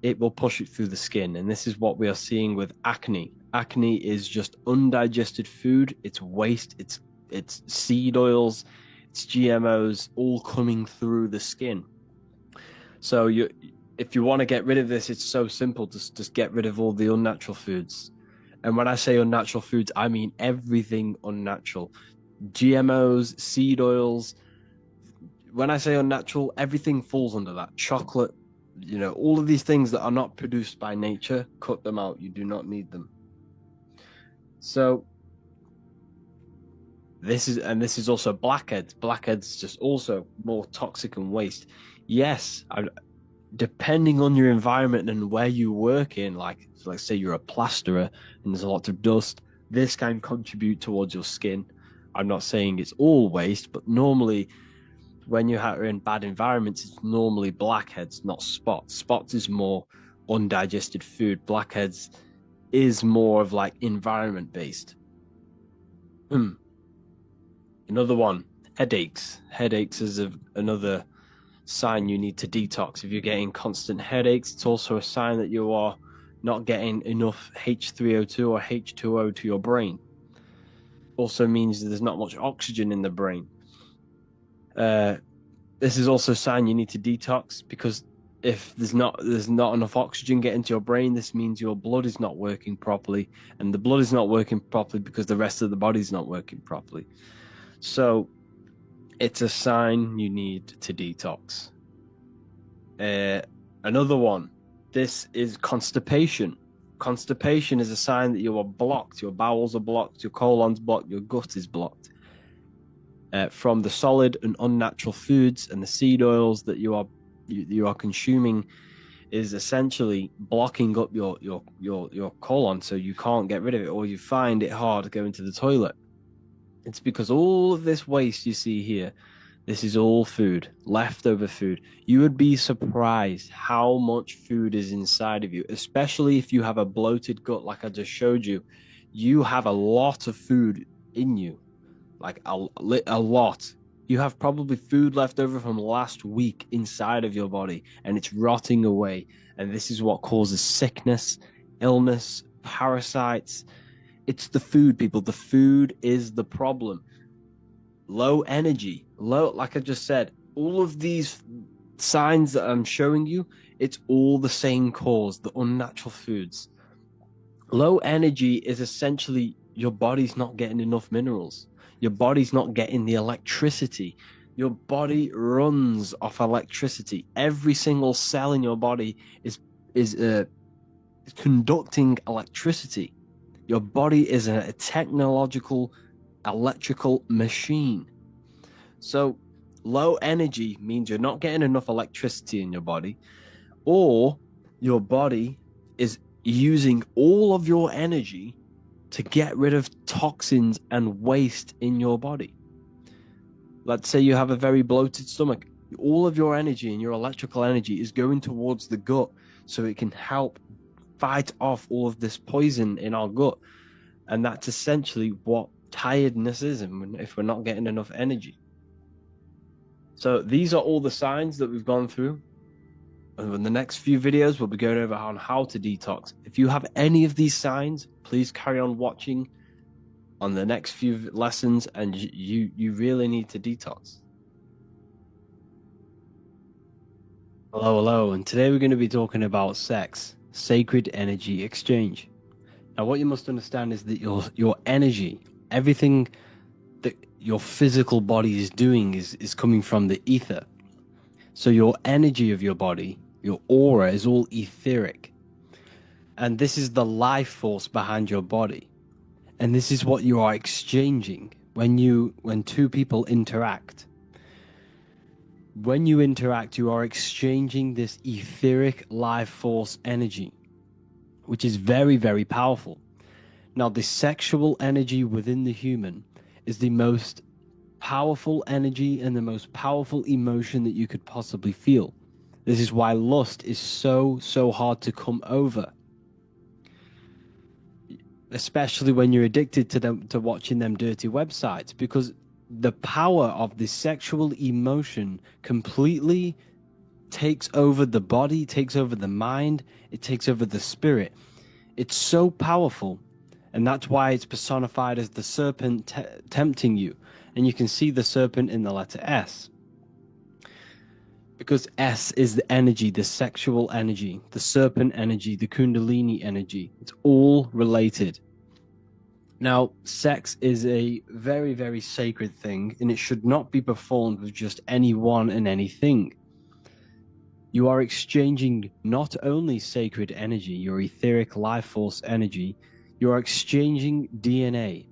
it will push it through the skin. And this is what we are seeing with acne. Acne is just undigested food. It's waste. It's seed oils. It's GMOs all coming through the skin. So if you want to get rid of this, it's so simple. Just get rid of all the unnatural foods. And when I say unnatural foods, I mean everything unnatural. GMOs, seed oils, when I say unnatural, everything falls under that. Chocolate, all of these things that are not produced by nature, cut them out. You do not need them. So this is also blackheads. Blackheads just also more toxic and waste. Yes, depending on your environment and where you work in, like say you're a plasterer and there's a lot of dust, this can contribute towards your skin. I'm not saying it's all waste, but normally when you are in bad environments, it's normally blackheads, not spots. Spots is more undigested food. Blackheads is more of like environment based. Another one, headaches. Headaches is another sign you need to detox. If you're getting constant headaches, it's also a sign that you are not getting enough H3O2 or H2O to your brain. Also means that there's not much oxygen in the brain. This is also a sign you need to detox, because if there's not enough oxygen getting to your brain, this means your blood is not working properly, and the blood is not working properly because the rest of the body is not working properly. So it's a sign you need to detox. Another one, this is constipation. Constipation is a sign that you are blocked. Your bowels are blocked, your colon's blocked, your gut is blocked. From the solid and unnatural foods and the seed oils that you are consuming is essentially blocking up your colon, so you can't get rid of it, or you find it hard going to the toilet. It's because all of this waste you see here, this is all food, leftover food. You would be surprised how much food is inside of you, especially if you have a bloated gut like I just showed you. You have a lot of food in you, like a lot. You have probably food left over from last week inside of your body, and it's rotting away. And this is what causes sickness, illness, parasites. It's the food, people. The food is the problem. Low energy, like I just said, all of these signs that I'm showing you, it's all the same cause, the unnatural foods. Low energy is essentially your body's not getting enough minerals. Your body's not getting the electricity. Your body runs off electricity. Every single cell in your body is conducting electricity. Your body is a technological electrical machine. So low energy means you're not getting enough electricity in your body, or your body is using all of your energy to get rid of toxins and waste in your body. Let's say you have a very bloated stomach. All of your energy and your electrical energy is going towards the gut so it can help fight off all of this poison in our gut. And that's essentially what tiredness is, if we're not getting enough energy. So these are all the signs that we've gone through. And in the next few videos, we'll be going over on how to detox. If you have any of these signs, please carry on watching on the next few lessons, and you really need to detox. Hello, and today we're going to be talking about sex, sacred energy exchange. Now, what you must understand is that your energy, everything that your physical body is doing is coming from the ether. So your energy of your body, your aura, is all etheric. And this is the life force behind your body. And this is what you are exchanging when two people interact. When you interact, you are exchanging this etheric life force energy, which is very, very powerful. Now, the sexual energy within the human is the most powerful energy and the most powerful emotion that you could possibly feel. This is why lust is so hard to come over, especially when you're addicted to watching them dirty websites, because the power of the sexual emotion completely takes over the body, takes over the mind, it takes over the spirit. It's so powerful, and that's why it's personified as the serpent tempting you. And you can see the serpent in the letter S, because S is the energy, the sexual energy, the serpent energy, the kundalini energy. It's all related. Now, sex is a very, very sacred thing, and it should not be performed with just anyone and anything. You are exchanging not only sacred energy, your etheric life force energy, you are exchanging DNA.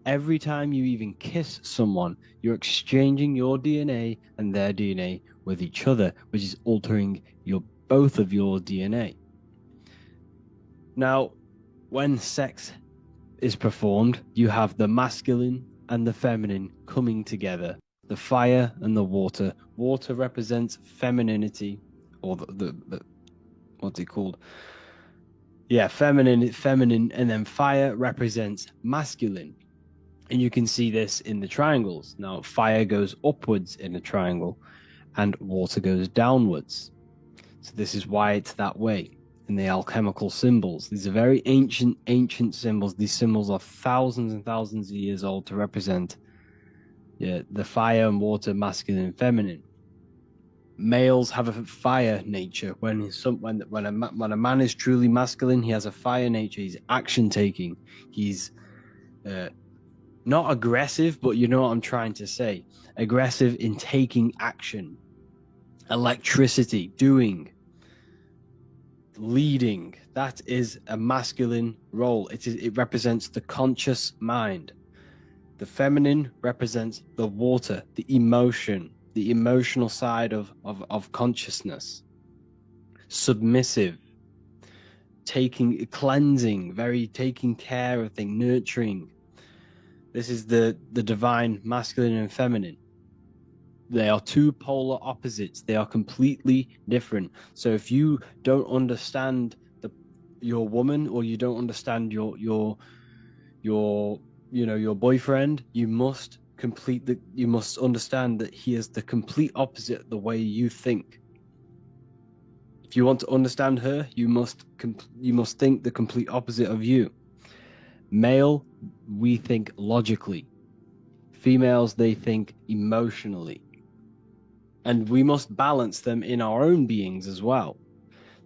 Every time you even kiss someone, you're exchanging your DNA and their DNA with each other, which is altering both of your DNA. Now, when sex is performed, you have the masculine and the feminine coming together, the fire and the water. Water represents femininity, or the what's it called? Yeah, feminine, and then fire represents masculine. And you can see this in the triangles. Now, fire goes upwards in a triangle and water goes downwards. So this is why it's that way in the alchemical symbols. These are very ancient symbols. These symbols are thousands and thousands of years old to represent the fire and water, masculine and feminine. Males have a fire nature. When a man is truly masculine, he has a fire nature. He's action taking. He's not aggressive, but you know what I'm trying to say. Aggressive in taking action. Electricity, doing, leading. That is a masculine role. It represents the conscious mind. The feminine represents the water, the emotion, the emotional side of consciousness. Submissive, cleansing, taking care of things, nurturing. This is the divine masculine and feminine. They are two polar opposites. They are completely different. So if you don't understand your woman, or you don't understand your boyfriend, you must understand that he is the complete opposite of the way you think. If you want to understand her, you must think the complete opposite of you. Male, we think logically. Females, they think emotionally. And we must balance them in our own beings as well.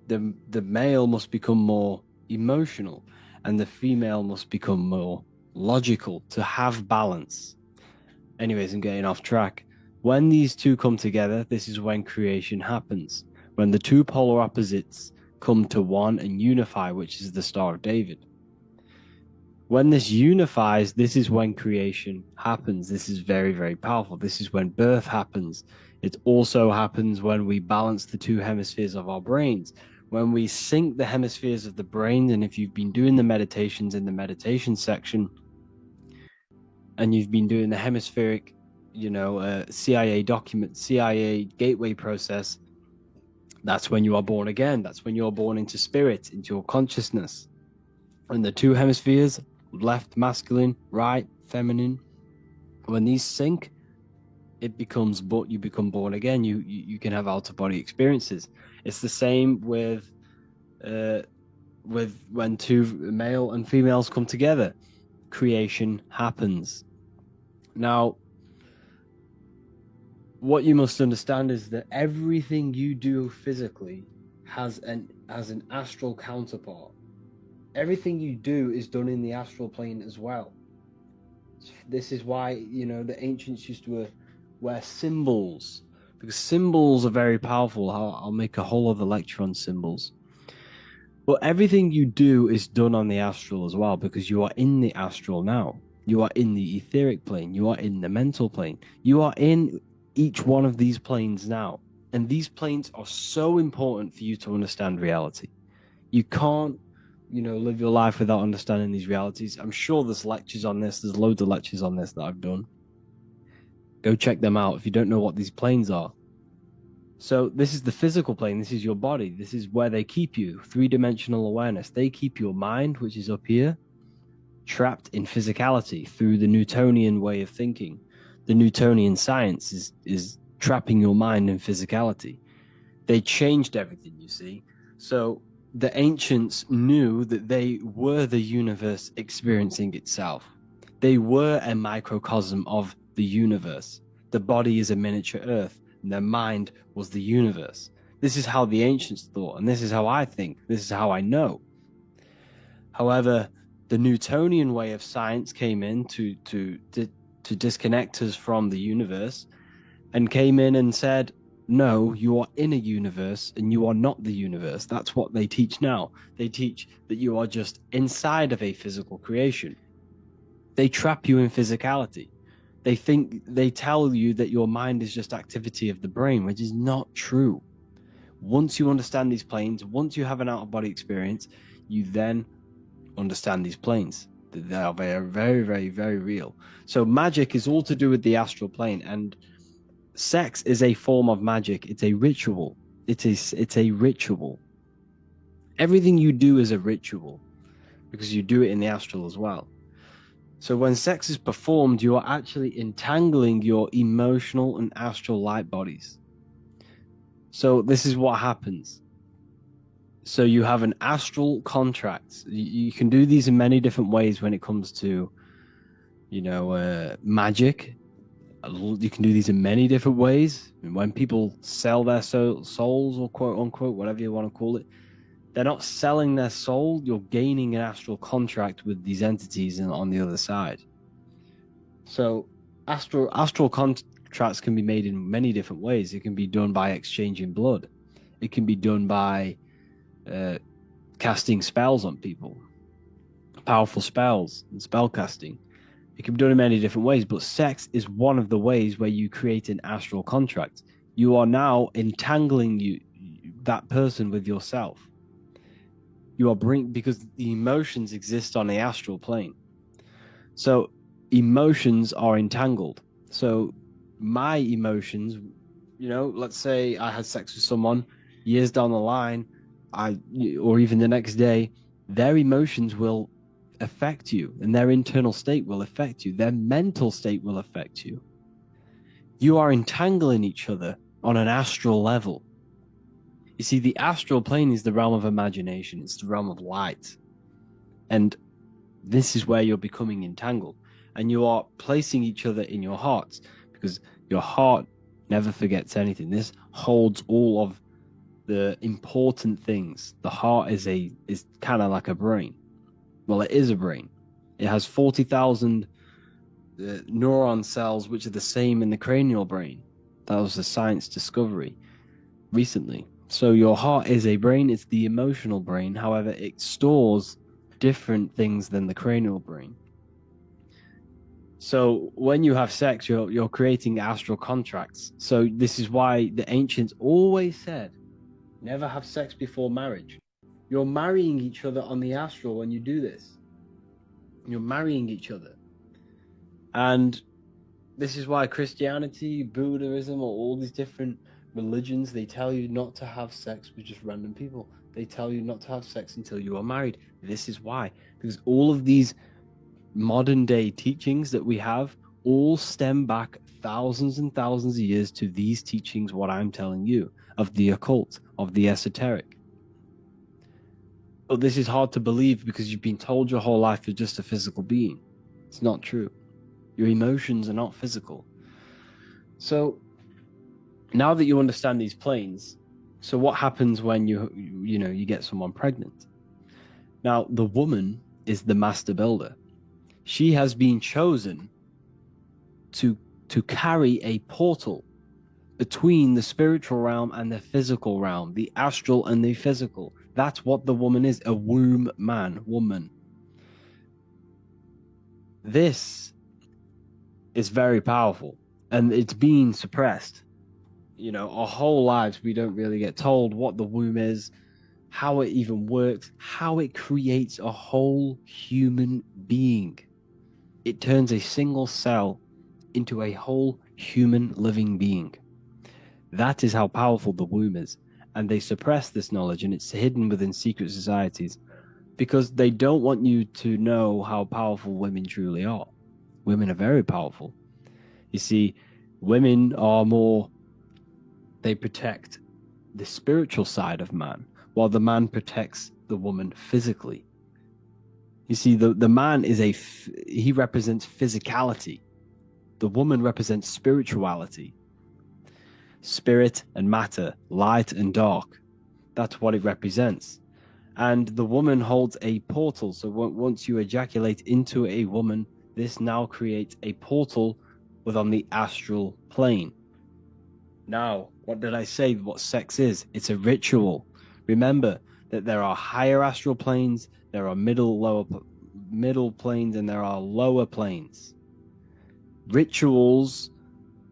The male must become more emotional, and the female must become more logical to have balance. Anyways, I'm getting off track. When these two come together, this is when creation happens. When the two polar opposites come to one and unify, which is the Star of David. When this unifies, this is when creation happens. This is very, very powerful. This is when birth happens. It also happens when we balance the two hemispheres of our brains. When we sync the hemispheres of the brain, and if you've been doing the meditations in the meditation section, and you've been doing the hemispheric, CIA gateway process, that's when you are born again. That's when you're born into spirit, into your consciousness. And the two hemispheres, left masculine, right feminine, when these sync, you become born again. You can have outer body experiences. It's the same with when two male and females come together, creation happens. Now, what you must understand is that everything you do physically has an astral counterpart. Everything you do is done in the astral plane as well. This is why, the ancients used to wear symbols, because symbols are very powerful. I'll make a whole other lecture on symbols. But everything you do is done on the astral as well, because you are in the astral now. You are in the etheric plane. You are in the mental plane. You are in each one of these planes now. And these planes are so important for you to understand reality. You can't, live your life without understanding these realities. I'm sure there's lectures on this. There's loads of lectures on this that I've done. Go check them out if you don't know what these planes are. So this is the physical plane. This is your body. This is where they keep you. Three-dimensional awareness. They keep your mind, which is up here, trapped in physicality through the Newtonian way of thinking. The Newtonian science is trapping your mind in physicality. They changed everything, you see. So the ancients knew that they were the universe experiencing itself. They were a microcosm of the universe. The body is a miniature earth, and their mind was the universe. This is how the ancients thought, and this is how I think. This is how I know. However, the Newtonian way of science came in to disconnect us from the universe, and came in and said, no, you are in a universe and you are not the universe. That's what they teach now. They teach that you are just inside of a physical creation. They trap you in physicality. They tell you that your mind is just activity of the brain, which is not true. Once you understand these planes, once you have an out-of-body experience, you then understand these planes. They are very, very, very, very real. So magic is all to do with the astral plane, and sex is a form of magic. It's a ritual. It's a ritual. Everything you do is a ritual because you do it in the astral as well. So when sex is performed, you are actually entangling your emotional and astral light bodies. So this is what happens. So you have an astral contract. You can do these in many different ways when it comes to, magic. You can do these in many different ways. When people sell their souls, or quote unquote, whatever you want to call it, they're not selling their soul. You're gaining an astral contract with these entities on the other side. So astral contracts can be made in many different ways. It can be done by exchanging blood. It can be done by casting spells on people, powerful spells and spell casting. It can be done in many different ways, but sex is one of the ways where you create an astral contract. You are now entangling that person with yourself. You are because the emotions exist on the astral plane. So emotions are entangled. So my emotions, let's say I had sex with someone years down the line, or even the next day, their emotions will affect you, and their internal state will affect you. Their mental state will affect you. You are entangling each other on an astral level. You see, the astral plane is the realm of imagination. It's the realm of light. And this is where you're becoming entangled. And you are placing each other in your hearts, because your heart never forgets anything. This holds all of the important things. The heart is kind of like a brain. Well, it is a brain. It has 40,000 neuron cells, which are the same in the cranial brain. That was a science discovery recently. So your heart is a brain. It's the emotional brain. However, it stores different things than the cranial brain. So when you have sex, you're creating astral contracts. So this is why the ancients always said, never have sex before marriage. You're marrying each other on the astral when you do this. You're marrying each other. And this is why Christianity, Buddhism, or all these different religions, they tell you not to have sex with just random people. They tell you not to have sex until you are married. This is why. Because all of these modern day teachings that we have all stem back thousands and thousands of years to these teachings, what I'm telling you, of the occult, of the esoteric. But this is hard to believe because you've been told your whole life you're just a physical being. It's not true. Your emotions are not physical. So now that you understand these planes, so what happens when you get someone pregnant? Now, the woman is the master builder. She has been chosen to carry a portal between the spiritual realm and the physical realm, the astral and the physical. That's what the woman is, a womb woman. This is very powerful, and it's being suppressed. Our whole lives, we don't really get told what the womb is, how it even works, how it creates a whole human being. It turns a single cell into a whole human living being. That is how powerful the womb is. And they suppress this knowledge, and it's hidden within secret societies because they don't want you to know how powerful women truly are. Women are very powerful. You see, women are they protect the spiritual side of man, while the man protects the woman physically. You see, the man he represents physicality. The woman represents spirituality. Spirit and matter, light and dark. That's what it represents. And the woman holds a portal. So once you ejaculate into a woman, this now creates a portal within the astral plane. Now, what did I say what sex is? It's a ritual. Remember that there are higher astral planes, there are middle planes, and there are lower planes. Rituals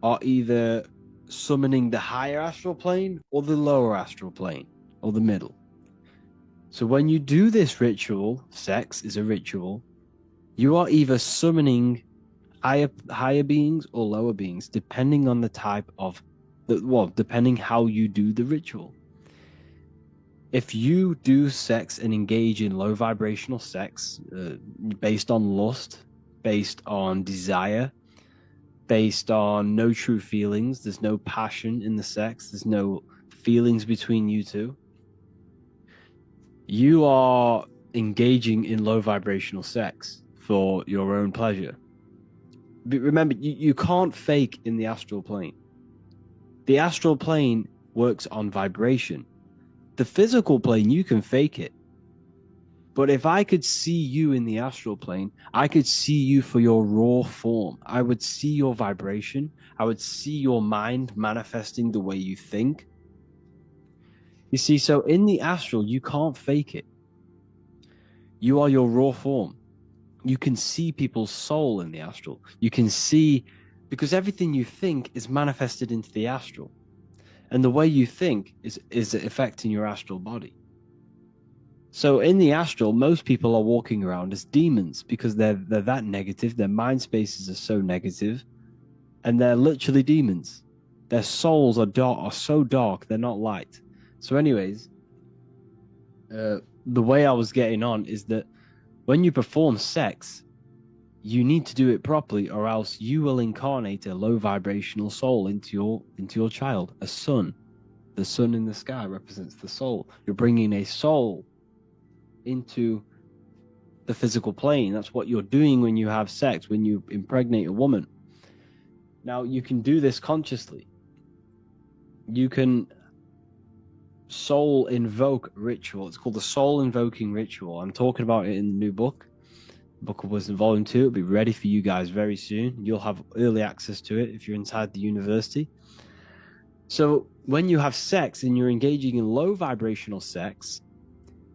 are either summoning the higher astral plane or the lower astral plane or the middle. So when you do this ritual, sex is a ritual, you are either summoning higher beings or lower beings, depending on the type of depending how you do the ritual. If you do sex and engage in low vibrational sex, based on lust, based on desire, based on no true feelings, there's no passion in the sex, there's no feelings between you two, you are engaging in low vibrational sex for your own pleasure. But remember, you can't fake in the astral plane. The astral plane works on vibration. The physical plane, you can fake it. But if I could see you in the astral plane, I could see you for your raw form. I would see your vibration. I would see your mind manifesting the way you think. You see, so in the astral, you can't fake it. You are your raw form. You can see people's soul in the astral. You can see, because everything you think is manifested into the astral. And the way you think is affecting your astral body. So in the astral, most people are walking around as demons because they're that negative. Their mind spaces are so negative, and they're literally demons. Their souls are so dark, they're not light. So anyways, the way I was getting on is that when you perform sex, you need to do it properly, or else you will incarnate a low vibrational soul into your child, a sun. The sun in the sky represents the soul. You're bringing a soul into the physical plane. That's what you're doing when you have sex, when you impregnate a woman. Now, you can do this consciously. You can soul invoke ritual. It's called the soul invoking ritual. I'm talking about it in the new book, Book of Wisdom Volume 2. It'll be ready for you guys very soon. You'll have early access to it if you're inside the university. So when you have sex and you're engaging in low vibrational sex,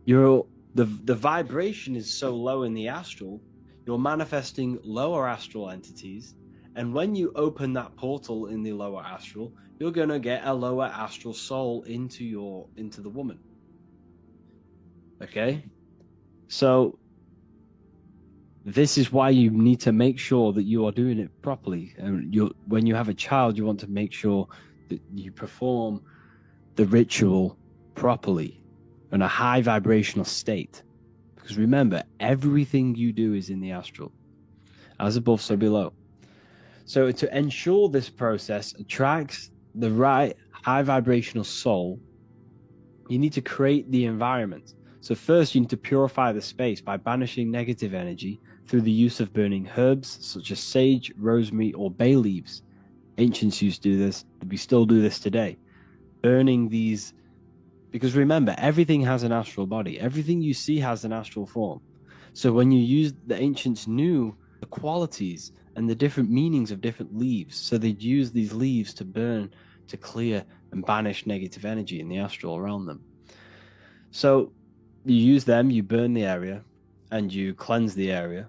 the vibration is so low in the astral, you're manifesting lower astral entities. And when you open that portal in the lower astral, you're going to get a lower astral soul into the woman. Okay? So this is why you need to make sure that you are doing it properly. And when you have a child, you want to make sure that you perform the ritual properly in a high vibrational state. Because remember, everything you do is in the astral. As above, so below. So to ensure this process attracts the right high vibrational soul, you need to create the environment. So first, you need to purify the space by banishing negative energy through the use of burning herbs such as sage, rosemary, or bay leaves. Ancients used to do this. We still do this today. Burning these, because remember, everything has an astral body. Everything you see has an astral form. So when you use, the ancients knew the qualities and the different meanings of different leaves. So they'd use these leaves to burn, to clear and banish negative energy in the astral around them. So you use them, you burn the area, and you cleanse the area.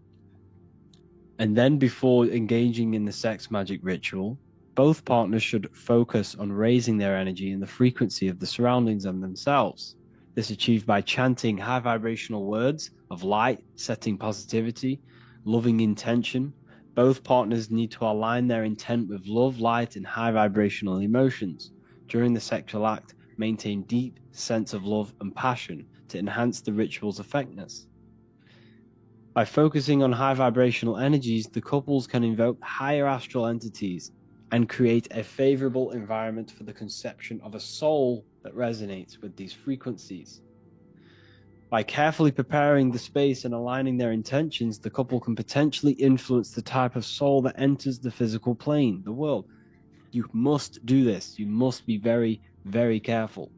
And then before engaging in the sex magic ritual, both partners should focus on raising their energy and the frequency of the surroundings and themselves. This is achieved by chanting high vibrational words of light, setting positivity, loving intention. Both partners need to align their intent with love, light, and high vibrational emotions. During the sexual act, maintain deep sense of love and passion to enhance the ritual's effectiveness. By focusing on high vibrational energies, the couples can invoke higher astral entities and create a favorable environment for the conception of a soul that resonates with these frequencies. By carefully preparing the space and aligning their intentions, the couple can potentially influence the type of soul that enters the physical plane, the world. You must do this. You must be very, very careful.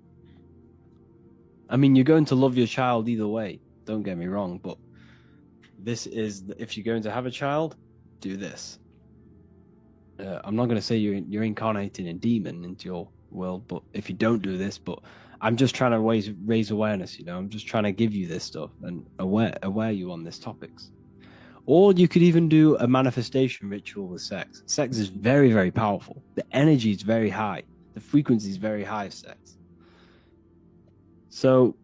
I mean, you're going to love your child either way. Don't get me wrong, but this is if you're going to have a child, do this. I'm not going to say you're incarnating a demon into your world, but if you don't do this, but I'm just trying to raise awareness. I'm just trying to give you this stuff and aware you on these topics. Or you could even do a manifestation ritual with sex. Sex is very, very powerful. The energy is very high. The frequency is very high of sex. So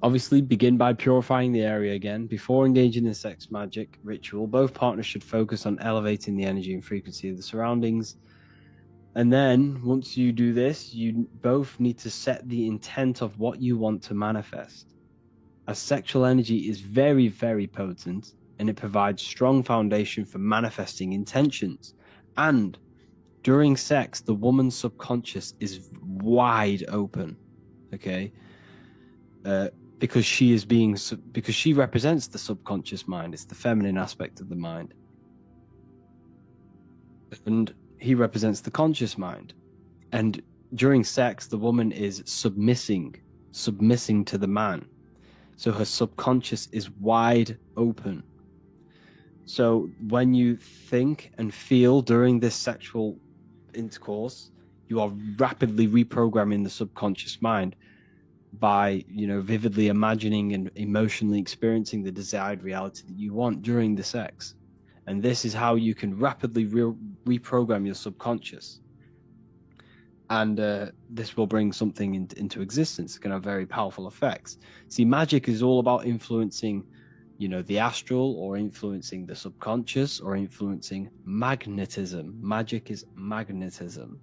obviously, begin by purifying the area again. Before engaging in sex magic ritual, both partners should focus on elevating the energy and frequency of the surroundings. And then, once you do this, you both need to set the intent of what you want to manifest. As sexual energy is very, very potent, and it provides strong foundation for manifesting intentions. And during sex, the woman's subconscious is wide open, okay? Because she represents the subconscious mind. It's the feminine aspect of the mind. And he represents the conscious mind. And during sex, the woman is submissing to the man. So her subconscious is wide open. So when you think and feel during this sexual intercourse, you are rapidly reprogramming the subconscious mind by vividly imagining and emotionally experiencing the desired reality that you want during the sex. And this is how you can rapidly reprogram your subconscious, and this will bring something into existence. It's going to have very powerful effects. See, magic is all about influencing the astral, or influencing the subconscious, or influencing magnetism. Magic is magnetism.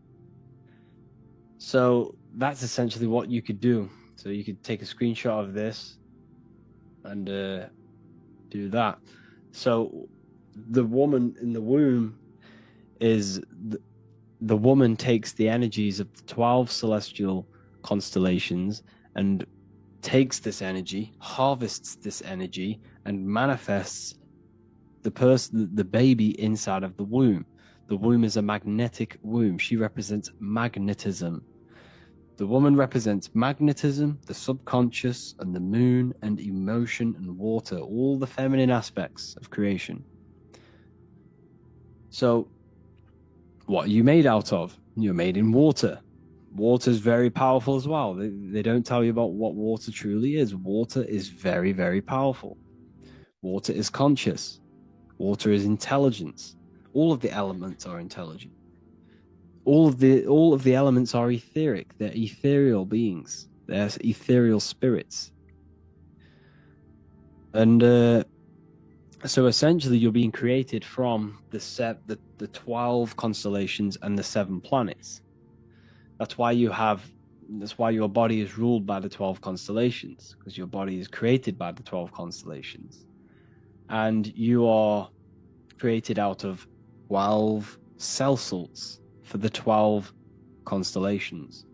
So that's essentially what you could do. So you could take a screenshot of this and do that. So the woman in the womb is the woman takes the energies of the 12 celestial constellations and takes this energy, harvests this energy, and manifests the baby inside of the womb. The womb is a magnetic womb. She represents magnetism. The woman represents magnetism, the subconscious, and the moon, and emotion, and water, all the feminine aspects of creation. So, what are you made out of? You're made in water. Water is very powerful as well. They don't tell you about what water truly is. Water is very, very powerful. Water is conscious. Water is intelligence. All of the elements are intelligent. All of the elements are etheric. They're ethereal beings. They're ethereal spirits. And so essentially, you're being created from the 12 constellations and the 7 planets. That's why your body is ruled by the 12 constellations, because your body is created by the 12 constellations. And you are created out of 12 cell salts for the 12 constellations.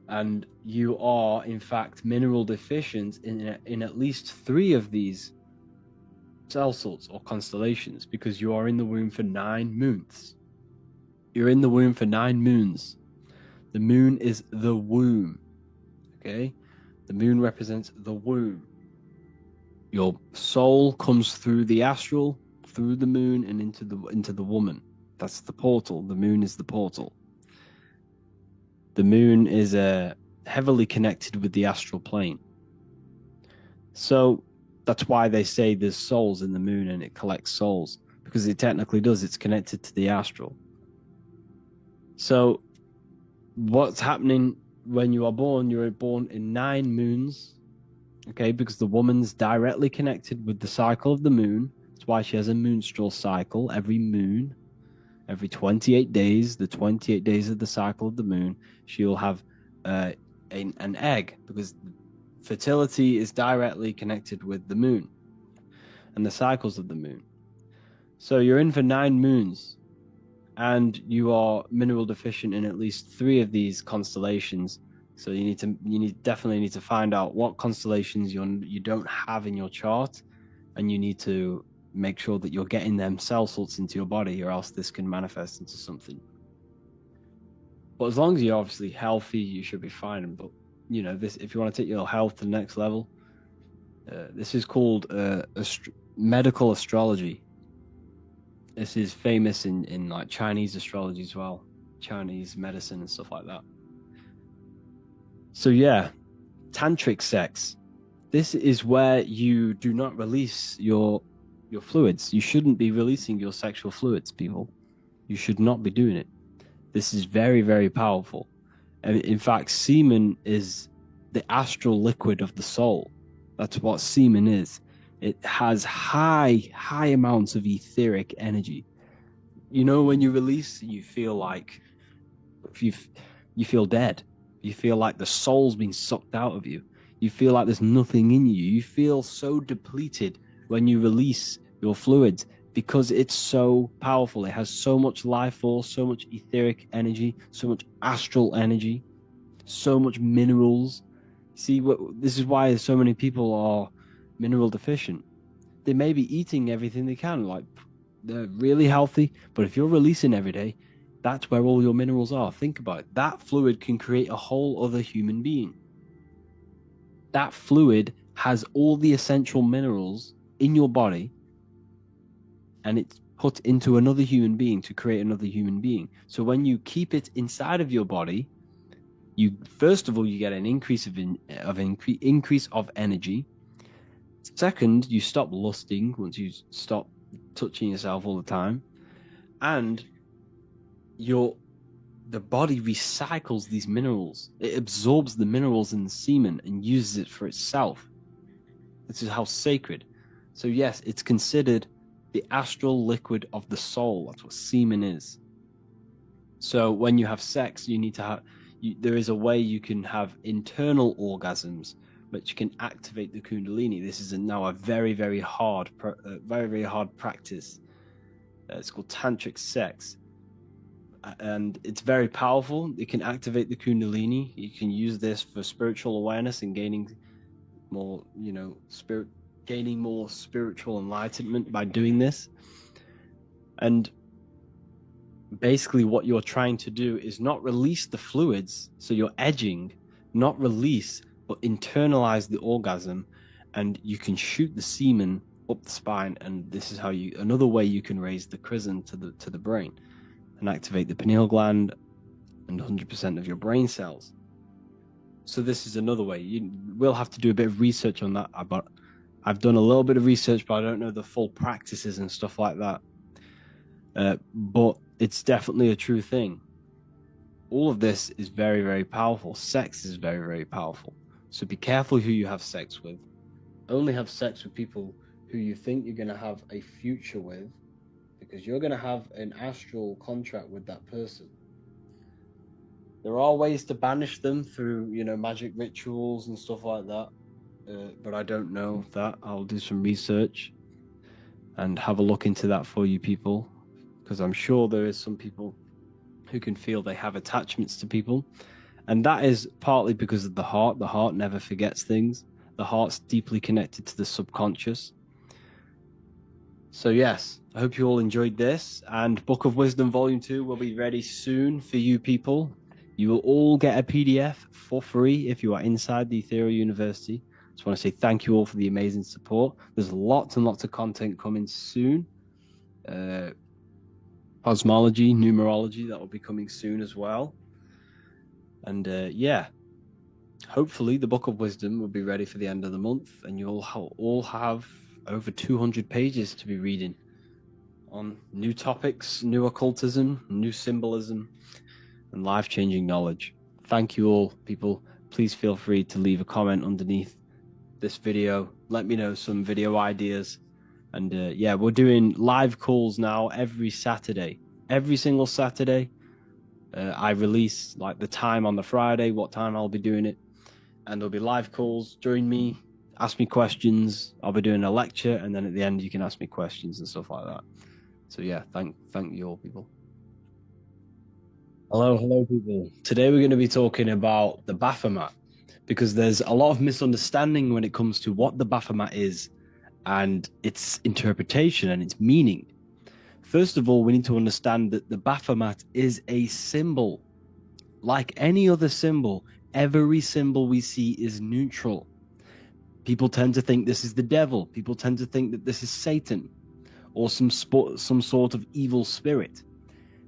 And you are, in fact, mineral deficient in at least 3 of these cell salts or constellations, because you are in the womb for 9 moons. You're in the womb for 9 moons. The moon is the womb. Okay? The moon represents the womb. Your soul comes through the astral, through the moon, and into the woman. That's the portal. The moon is the portal. The moon is heavily connected with the astral plane. So that's why they say there's souls in the moon and it collects souls, because it technically does. It's connected to the astral. So what's happening when you are born? You're born in 9 moons, okay, because the woman's directly connected with the cycle of the moon. That's why she has a menstrual cycle every moon. Every 28 days, the 28 days of the cycle of the moon, she'll have an egg, because fertility is directly connected with the moon and the cycles of the moon. So you're in for 9 moons, and you are mineral deficient in at least 3 of these constellations. So you definitely need to find out what constellations you don't have in your chart, and you need to make sure that you're getting them cell salts into your body, or else this can manifest into something. But as long as you're obviously healthy, you should be fine. But you know, this, if you want to take your health to the next level, this is called medical astrology. This is famous in like Chinese astrology as well, Chinese medicine and stuff like that. So yeah, tantric sex. This is where you do not release your fluids. You shouldn't be releasing your sexual fluids, people. You should not be doing it. This is very, very powerful. And in fact, semen is the astral liquid of the soul. That's what semen is. It has high amounts of etheric energy. You know, when you release, you feel like you feel dead. You feel like the soul's been sucked out of you. You feel like there's nothing in you. You feel so depleted when you release your fluids because it's so powerful. It has so much life force, so much etheric energy, so much astral energy, so much minerals. See, this is why so many people are mineral deficient. They may be eating everything they can, like they're really healthy, but if you're releasing every day, that's where all your minerals are. Think about it. That fluid can create a whole other human being. That fluid has all the essential minerals in your body, and it's put into another human being to create another human being. So when you keep it inside of your body, you first of all you get an increase of energy. Second, you stop lusting once you stop touching yourself all the time, and the body recycles these minerals. It absorbs the minerals in the semen and uses it for itself. This is how sacred. So yes, it's considered the astral liquid of the soul. That's what semen is. So when you have sex, you need to have. There is a way you can have internal orgasms, which can activate the Kundalini. This is now a very, very hard practice. It's called tantric sex, and it's very powerful. It can activate the Kundalini. You can use this for spiritual awareness and gaining more, gaining more spiritual enlightenment by doing this. And basically what you're trying to do is not release the fluids, so you're edging, not release, but internalize the orgasm, and you can shoot the semen up the spine, and this is how another way you can raise the chrism to the brain and activate the pineal gland and 100% of your brain cells. So this is another way. You will have to do a bit of research on that, but I've done a little bit of research, but I don't know the full practices and stuff like that. But it's definitely a true thing. All of this is very, very powerful. Sex is very, very powerful. So be careful who you have sex with. Only have sex with people who you think you're going to have a future with, because you're going to have an astral contract with that person. There are ways to banish them through, magic rituals and stuff like that. But I don't know that. I'll do some research and have a look into that for you people, because I'm sure there is some people who can feel they have attachments to people. And that is partly because of the heart. The heart never forgets things. The heart's deeply connected to the subconscious. So yes, I hope you all enjoyed this. And Book of Wisdom Volume 2 will be ready soon for you people. You will all get a PDF for free if you are inside the Ethereal University. Just want to say thank you all for the amazing support. There's lots and lots of content coming soon. Cosmology, numerology, that will be coming soon as well. And hopefully the Book of Wisdom will be ready for the end of the month, and you'll all have over 200 pages to be reading on new topics, new occultism, new symbolism, and life-changing knowledge. Thank you all, people. Please feel free to leave a comment underneath this video. Let me know some video ideas. And we're doing live calls now every Saturday. Every single Saturday. I release like the time on the Friday, what time I'll be doing it. And there'll be live calls. Join me, ask me questions. I'll be doing a lecture, and then at the end you can ask me questions and stuff like that. So yeah, thank you all, people. Hello people. Today we're going to be talking about the Baphomet, because there's a lot of misunderstanding when it comes to what the Baphomet is and its interpretation and its meaning. First of all, we need to understand that the Baphomet is a symbol. Like any other symbol, every symbol we see is neutral. People tend to think this is the devil. People tend to think that this is Satan or some sort of evil spirit.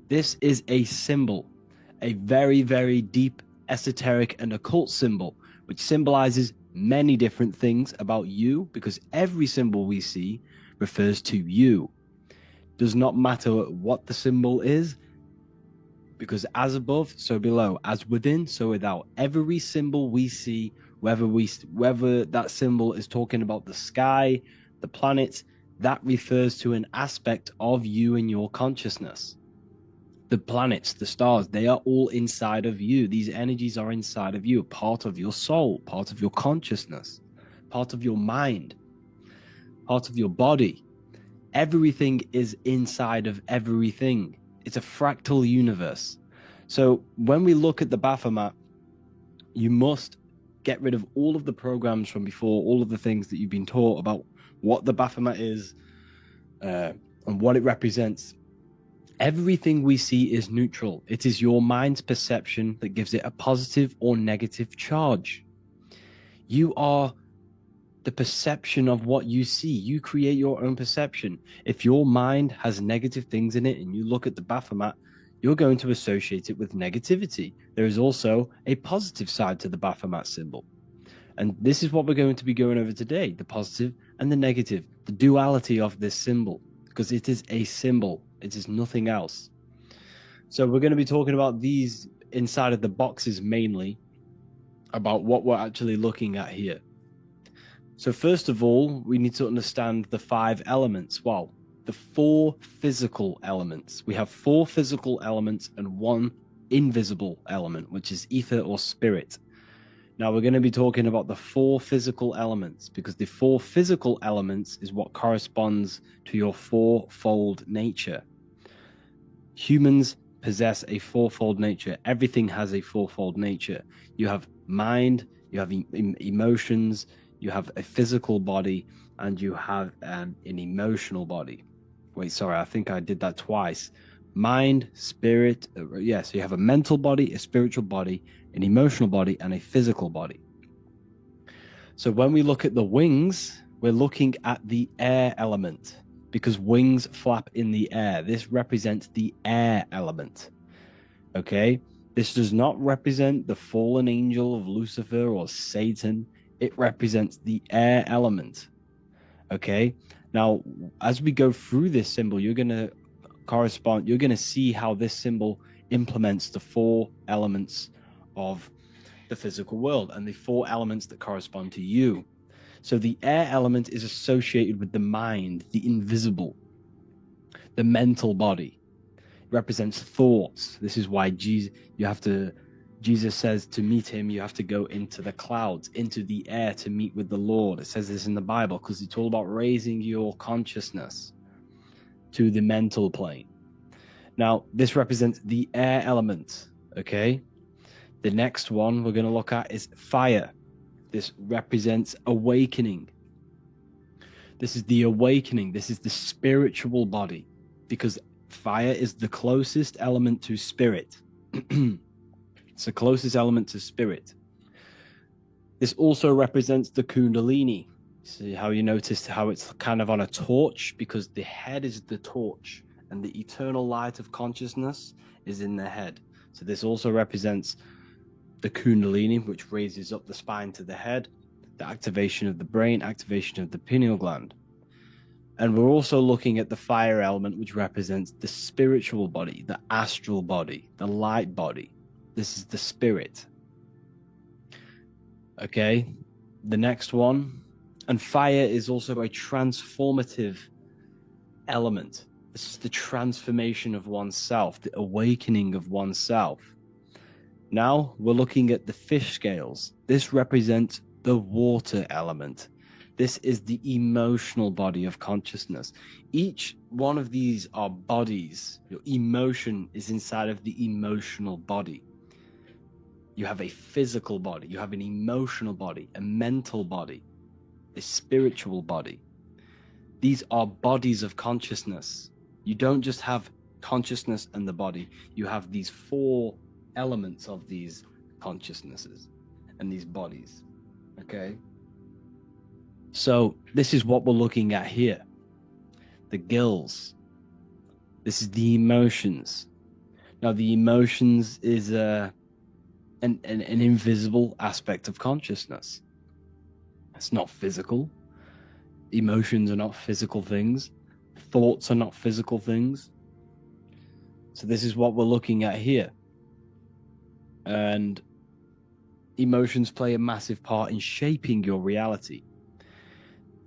This is a symbol, a very, very deep, esoteric and occult symbol, which symbolizes many different things about you, because every symbol we see refers to you. Does not matter what the symbol is, because as above, so below, as within, so without. Every symbol we see, whether that symbol is talking about the sky, the planets, that refers to an aspect of you and your consciousness. The planets, the stars, they are all inside of you. These energies are inside of you, part of your soul, part of your consciousness, part of your mind, part of your body. Everything is inside of everything. It's a fractal universe. So when we look at the Baphomet, you must get rid of all of the programs from before, all of the things that you've been taught about what the Baphomet is and what it represents. Everything we see is neutral. It is your mind's perception that gives it a positive or negative charge. You are the perception of what you see. You create your own perception. If your mind has negative things in it and you look at the Baphomet, you're going to associate it with negativity. There is also a positive side to the Baphomet symbol. And this is what we're going to be going over today, the positive and the negative, the duality of this symbol, because it is a symbol. It is nothing else. So we're going to be talking about these inside of the boxes mainly, about what we're actually looking at here. So first of all, we need to understand the 5 elements. Well, the 4 physical elements. We have 4 physical elements and 1 invisible element, which is ether or spirit. Now we're going to be talking about the 4 physical elements, because the 4 physical elements is what corresponds to your 4-fold nature. Humans possess a 4-fold nature. Everything has a 4-fold nature. You have mind, you have emotions, you have a physical body, and you have an emotional body. Wait, sorry, I think I did that twice. Mind, spirit, so you have a mental body, a spiritual body, an emotional body, and a physical body. So when we look at the wings, we're looking at the air element, because wings flap in the air. This represents the air element. Okay? This does not represent the fallen angel of Lucifer or Satan. It represents the air element. Okay? Now, as we go through this symbol, you're going to see how this symbol implements the 4 elements of the physical world and the 4 elements that correspond to you. So the air element is associated with the mind, the invisible, the mental body. It represents thoughts. This is why Jesus says to meet him, you have to go into the clouds, into the air to meet with the Lord. It says this in the Bible because it's all about raising your consciousness to the mental plane. Now, this represents the air element, okay? The next one we're going to look at is fire. This represents awakening. This is the awakening. This is the spiritual body, because fire is the closest element to spirit. It's the closest element to spirit. This also represents the Kundalini. See how you noticed how it's kind of on a torch, because the head is the torch and the eternal light of consciousness is in the head. So this also represents the Kundalini, which raises up the spine to the head, the activation of the brain, activation of the pineal gland. And we're also looking at the fire element, which represents the spiritual body, the astral body, the light body. This is the spirit. Okay, the next one. And fire is also a transformative element. This is the transformation of oneself, the awakening of oneself. Now we're looking at the fish scales. This represents the water element. This is the emotional body of consciousness. Each one of these are bodies. Your emotion is inside of the emotional body. You have a physical body. You have an emotional body, a mental body, a spiritual body. These are bodies of consciousness. You don't just have consciousness and the body. You have these 4 elements of these consciousnesses and these bodies. Okay? So this is what we're looking at here. The gills. This is the emotions. Now, the emotions is an invisible aspect of consciousness. It's not physical. Emotions are not physical things. Thoughts are not physical things. So this is what we're looking at here. And emotions play a massive part in shaping your reality.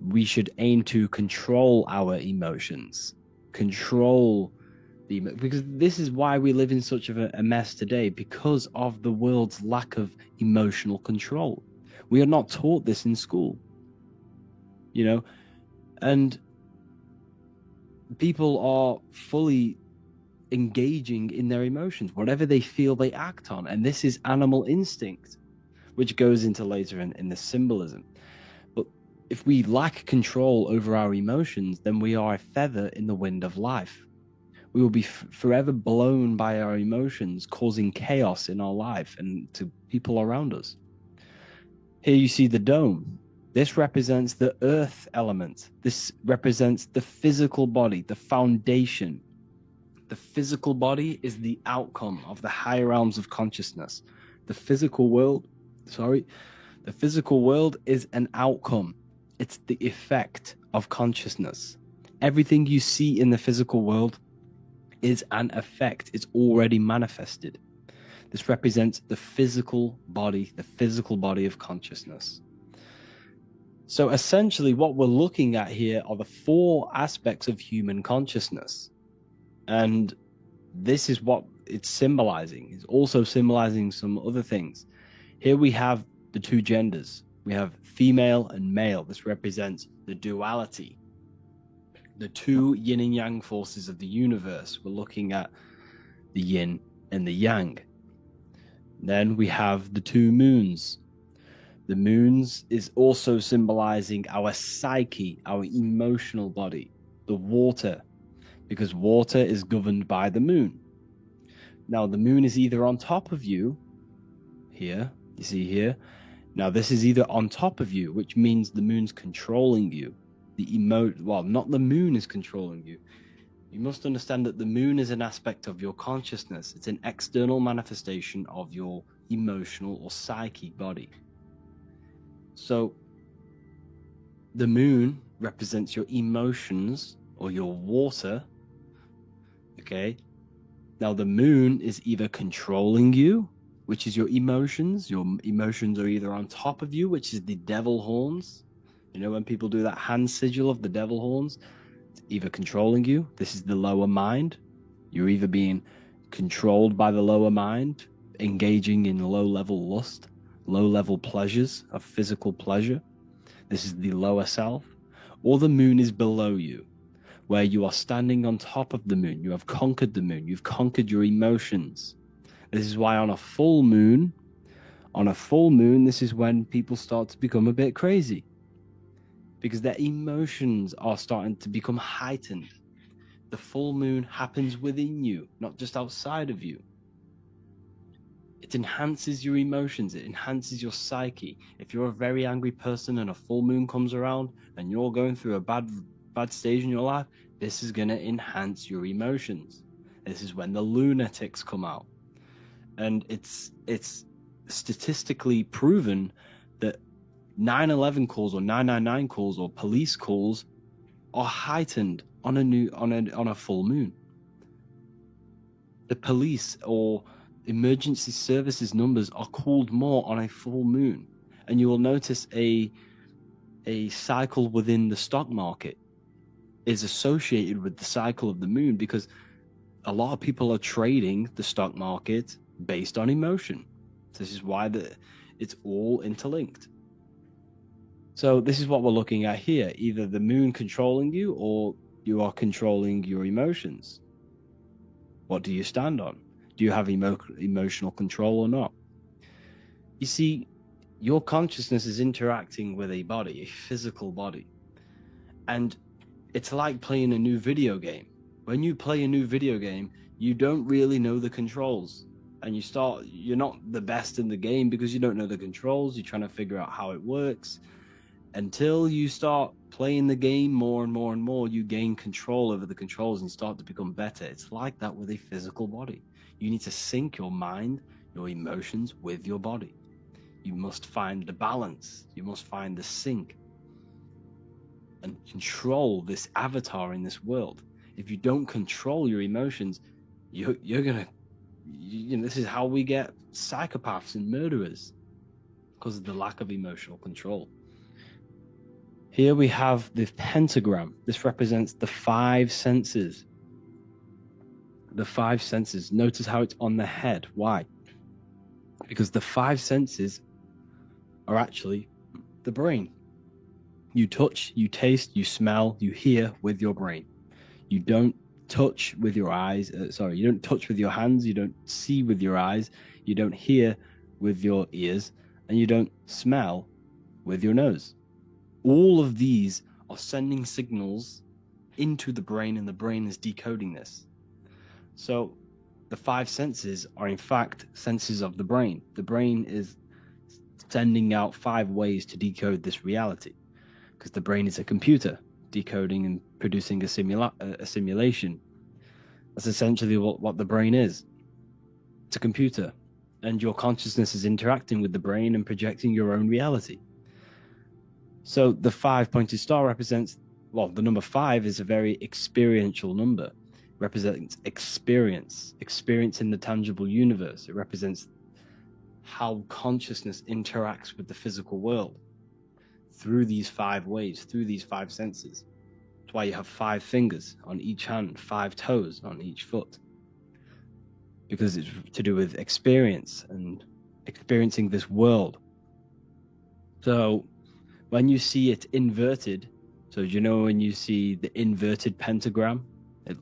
We should aim to control our emotions, because this is why we live in such of a mess today, because of the world's lack of emotional control. We are not taught this in school, and people are fully engaging in their emotions. Whatever they feel, they act on. And this is animal instinct, which goes into later in the symbolism. But if we lack control over our emotions, then we are a feather in the wind of life. We will be forever blown by our emotions, causing chaos in our life and to people around us. Here you see the dome. This represents the earth element. This represents the physical body, the foundation. The physical body is the outcome of the higher realms of consciousness. The physical world is an outcome. It's the effect of consciousness. Everything you see in the physical world is an effect. It's already manifested. This represents the physical body of consciousness. So essentially what we're looking at here are the four aspects of human consciousness. And this is what it's symbolizing. It's also symbolizing some other things. Here we have the two genders. We have female and male. This represents the duality, the two yin and yang forces of the universe. We're looking at the yin and the yang. Then we have the two moons. The moons is also symbolizing our psyche, our emotional body, the water, because water is governed by the moon. Now, the moon is either on top of you, here, you see here. Now, this is either on top of you, which means the moon's controlling you. Not the moon is controlling you. You must understand that the moon is an aspect of your consciousness. It's an external manifestation of your emotional or psyche body. So, the moon represents your emotions or your water. Okay. Now, the moon is either controlling you, which is your emotions. Your emotions are either on top of you, which is the devil horns. You know, when people do that hand sigil of the devil horns, it's either controlling you. This is the lower mind. You're either being controlled by the lower mind, engaging in low-level lust, low-level pleasures of physical pleasure. This is the lower self. Or the moon is below you, where you are standing on top of the moon. You have conquered the moon. You've conquered your emotions. This is why on a full moon, this is when people start to become a bit crazy, because their emotions are starting to become heightened. The full moon happens within you, not just outside of you. It enhances your emotions. It enhances your psyche. If you're a very angry person and a full moon comes around and you're going through a bad stage in your life, this is going to enhance your emotions. This is when the lunatics come out. And it's statistically proven that 911 calls or 999 calls or police calls are heightened on a full moon. The police or emergency services numbers are called more on a full moon. And you will notice a cycle within the stock market is associated with the cycle of the moon, because a lot of people are trading the stock market based on emotion. This is why it's all interlinked. So this is what we're looking at here. Either the moon controlling you or you are controlling your emotions. What do you stand on? Do you have emotional control or not? You see, your consciousness is interacting with a body, a physical body. And it's like playing a new video game. When you play a new video game, you don't really know the controls. and you're not the best in the game because you don't know the controls. You're trying to figure out how it works. Until you start playing the game more and more and more, you gain control over the controls and start to become better. It's like that with a physical body. You need to sync your mind, your emotions with your body. You must find the balance. You must find the sync and control this avatar in this world. If you don't control your emotions, you're gonna, this is how we get psychopaths and murderers, because of the lack of emotional control. Here we have the pentagram. This represents the 5 senses. The 5 senses. Notice how it's on the head. Why? Because the 5 senses are actually the brain. You touch, you taste, you smell, you hear with your brain. You don't touch with your eyes. You don't touch with your hands. You don't see with your eyes. You don't hear with your ears. And you don't smell with your nose. All of these are sending signals into the brain, and the brain is decoding this. So the 5 senses are in fact senses of the brain. The brain is sending out 5 ways to decode this reality, because the brain is a computer decoding and producing a simulation. That's essentially what the brain is. It's a computer, and your consciousness is interacting with the brain and projecting your own reality. So the 5-pointed star represents, the number 5 is a very experiential number. It represents experience in the tangible universe. It represents how consciousness interacts with the physical world through these 5 ways, through these 5 senses. That's why you have 5 fingers on each hand, 5 toes on each foot, because it's to do with experience and experiencing this world. So when you see it inverted, so when you see the inverted pentagram,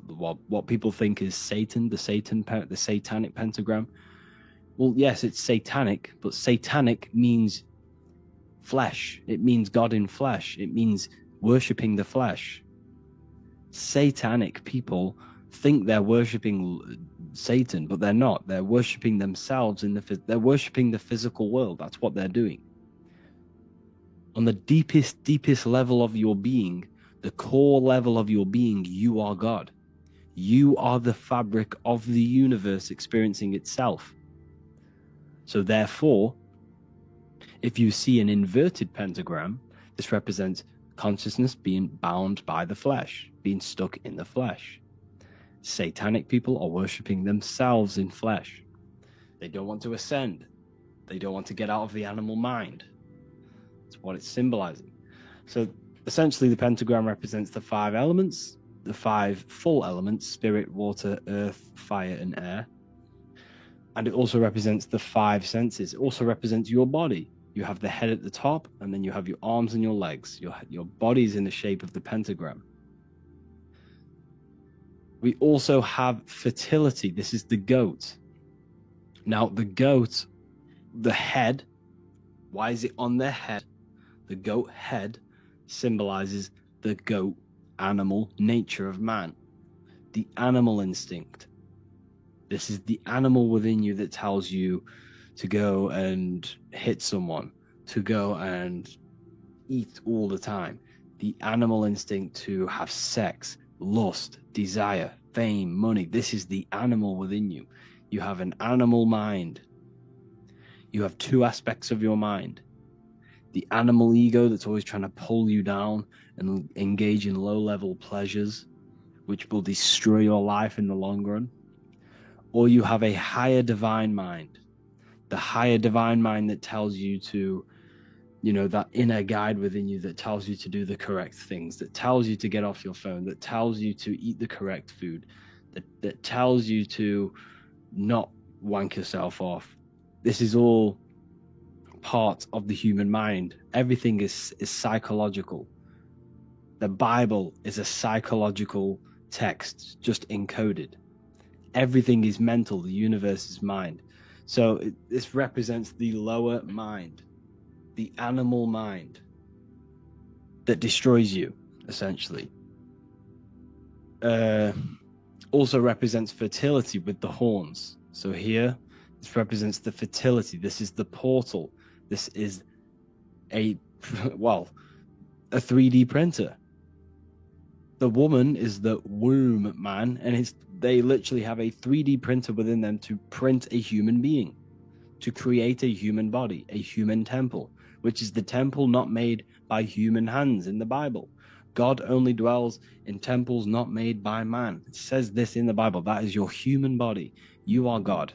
what people think is Satan, the satanic pentagram. Well, yes, it's satanic, but satanic means flesh. It means God in flesh. It means worshipping the flesh. Satanic people think they're worshipping Satan, but they're not. They're worshipping themselves they're worshipping the physical world. That's what they're doing. On the deepest level of your being, the core level of your being, you are God. You are the fabric of the universe experiencing itself. So therefore, if you see an inverted pentagram, this represents consciousness being bound by the flesh, being stuck in the flesh. Satanic people are worshipping themselves in flesh. They don't want to ascend. They don't want to get out of the animal mind. That's what it's symbolizing. So essentially the pentagram represents the 5 elements, the 5 full elements: spirit, water, earth, fire, and air. And it also represents the 5 senses. It also represents your body. You have the head at the top, and then you have your arms and your legs. Your body's in the shape of the pentagram. We also have fertility. This is the goat. Now, the goat, the head, why is it on their head? The goat head symbolizes the goat animal nature of man, the animal instinct. This is the animal within you that tells you to go and hit someone, to go and eat all the time. The animal instinct to have sex, lust, desire, fame, money. This is the animal within you. You have an animal mind. You have 2 aspects of your mind. The animal ego that's always trying to pull you down and engage in low-level pleasures, which will destroy your life in the long run. Or you have a higher divine mind. The higher divine mind that tells you to, that inner guide within you that tells you to do the correct things, that tells you to get off your phone, that tells you to eat the correct food, that tells you to not wank yourself off. This is all part of the human mind. Everything is psychological. The Bible is a psychological text, just encoded. Everything is mental. The universe is mind. So this represents the lower mind, the animal mind that destroys you, essentially. Also represents fertility with the horns. So here, This represents the fertility. This is the portal. This is a 3D printer. The woman is the womb man, and they literally have a 3D printer within them to print a human being, to create a human body, a human temple, which is the temple not made by human hands in the Bible. God only dwells in temples not made by man. It says this in the Bible. That is your human body. You are God.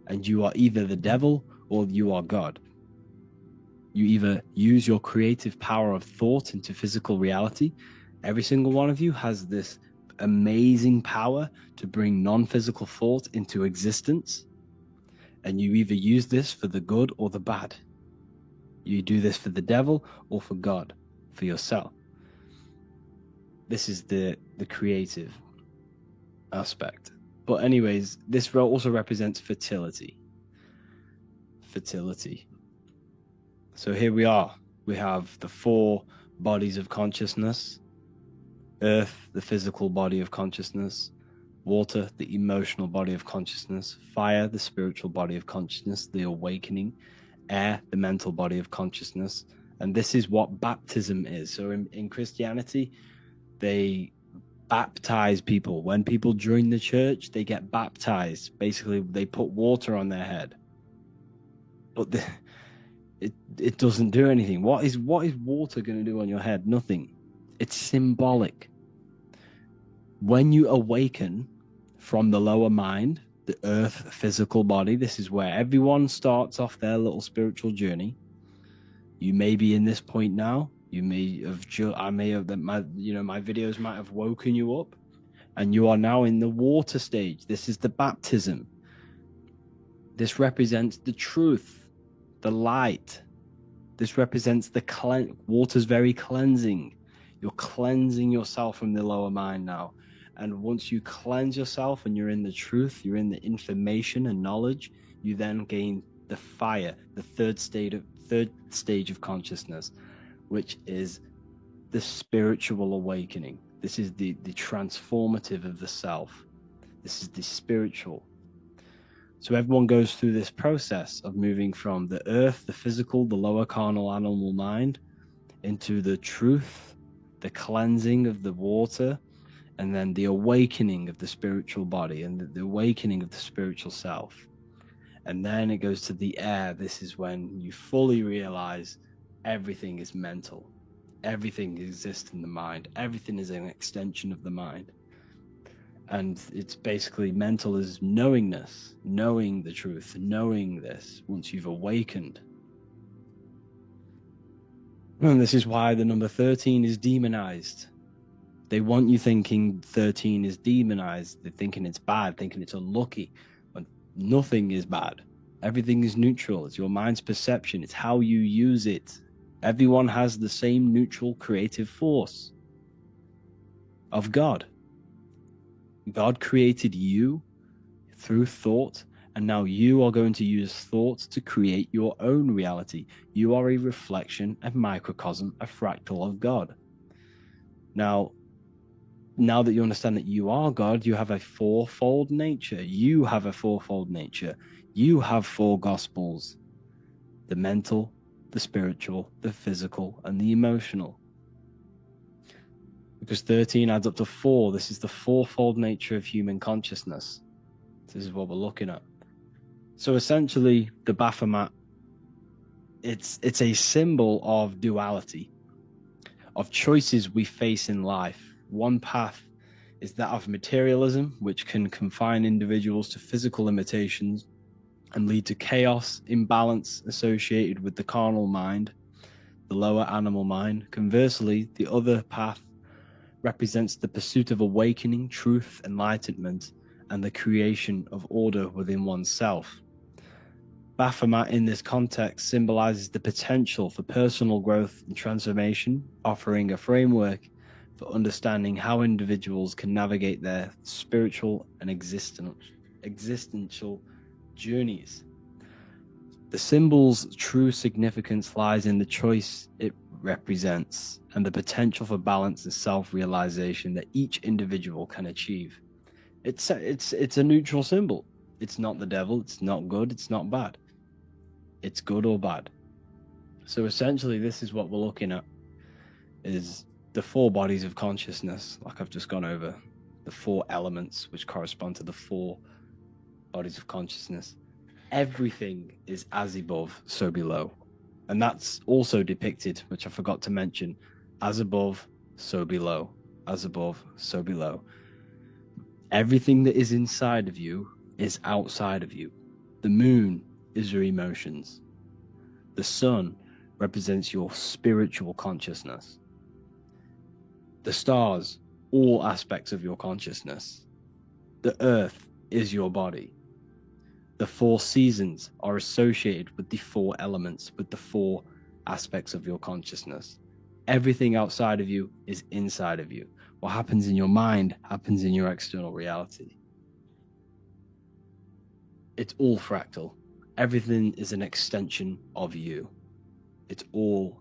And you are either the devil or you are God. You either use your creative power of thought into physical reality. Every single one of you has this amazing power to bring non-physical thought into existence. And you either use this for the good or the bad. You do this for the devil or for God, for yourself. This is the creative aspect. But anyways, this also represents fertility. Fertility. So here we are. We have the 4 bodies of consciousness. Earth, the physical body of consciousness. Water, the emotional body of consciousness. Fire, the spiritual body of consciousness, the awakening. Air, the mental body of consciousness. And this is what baptism is. So in Christianity, they baptize people. When people join the church, they get baptized. Basically, they put water on their head. But it doesn't do anything. What is water going to do on your head? Nothing. It's symbolic. When you awaken from the lower mind, the earth physical body, this is where everyone starts off their little spiritual journey. You may be in this point now. You may have, my videos might have woken you up, and you are now in the water stage. This is the baptism. This represents the truth, the light. This represents the water's very cleansing. You're cleansing yourself from the lower mind now. And once you cleanse yourself and you're in the truth, you're in the information and knowledge, you then gain the fire, the third stage of consciousness, which is the spiritual awakening. This is the transformative of the self. This is the spiritual. So everyone goes through this process of moving from the earth, the physical, the lower carnal animal mind, into the truth, the cleansing of the water, and then the awakening of the spiritual body and the awakening of the spiritual self. And then it goes to the air. This is when you fully realize everything is mental. Everything exists in the mind. Everything is an extension of the mind. And it's basically mental is knowingness, knowing the truth, knowing this once you've awakened. And this is why the number 13 is demonized. They want you thinking 13 is demonized. They're thinking it's bad, thinking it's unlucky. But nothing is bad. Everything is neutral. It's your mind's perception. It's how you use it. Everyone has the same neutral creative force of God. God created you through thought, and now you are going to use thought to create your own reality. You are a reflection, a microcosm, a fractal of God. Now that you understand that you are God, you have a fourfold nature. You have a fourfold nature. You have 4 gospels: the mental, the spiritual, the physical, and the emotional. Because 13 adds up to 4. This is the fourfold nature of human consciousness. This is what we're looking at. So essentially, the Baphomet, it's a symbol of duality, of choices we face in life. One path is that of materialism, which can confine individuals to physical limitations and lead to chaos, imbalance associated with the carnal mind, the lower animal mind. Conversely, the other path represents the pursuit of awakening, truth, enlightenment, and the creation of order within oneself. Baphomet in this context symbolizes the potential for personal growth and transformation, offering a framework for understanding how individuals can navigate their spiritual and existential journeys. The symbol's true significance lies in the choice it represents and the potential for balance and self-realization that each individual can achieve. It's a neutral symbol. It's not the devil. It's not good. It's not bad. It's good or bad. So essentially, this is what we're looking at, is the four bodies of consciousness, like I've just gone over, the four elements which correspond to the four bodies of consciousness. Everything is as above, so below. And that's also depicted, which I forgot to mention, as above, so below. As above, so below. Everything that is inside of you is outside of you. The moon is your emotions. The sun represents your spiritual consciousness. The stars, all aspects of your consciousness. The earth is your body. The four seasons are associated with the four elements, with the four aspects of your consciousness. Everything outside of you is inside of you. What happens in your mind happens in your external reality. It's all fractal. Everything is an extension of you. It's all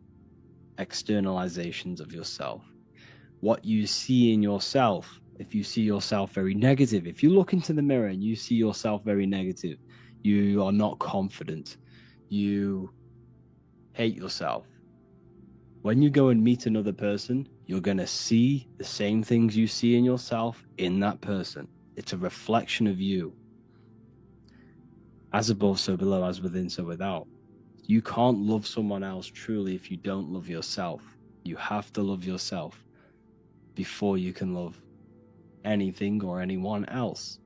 externalizations of yourself. What you see in yourself, if you see yourself very negative, if you look into the mirror and you see yourself very negative, you are not confident, you hate yourself. When you go and meet another person, you're going to see the same things you see in yourself in that person. It's a reflection of you. As above, so below, as within, so without. You can't love someone else truly if you don't love yourself. You have to love yourself before you can love anything or anyone else.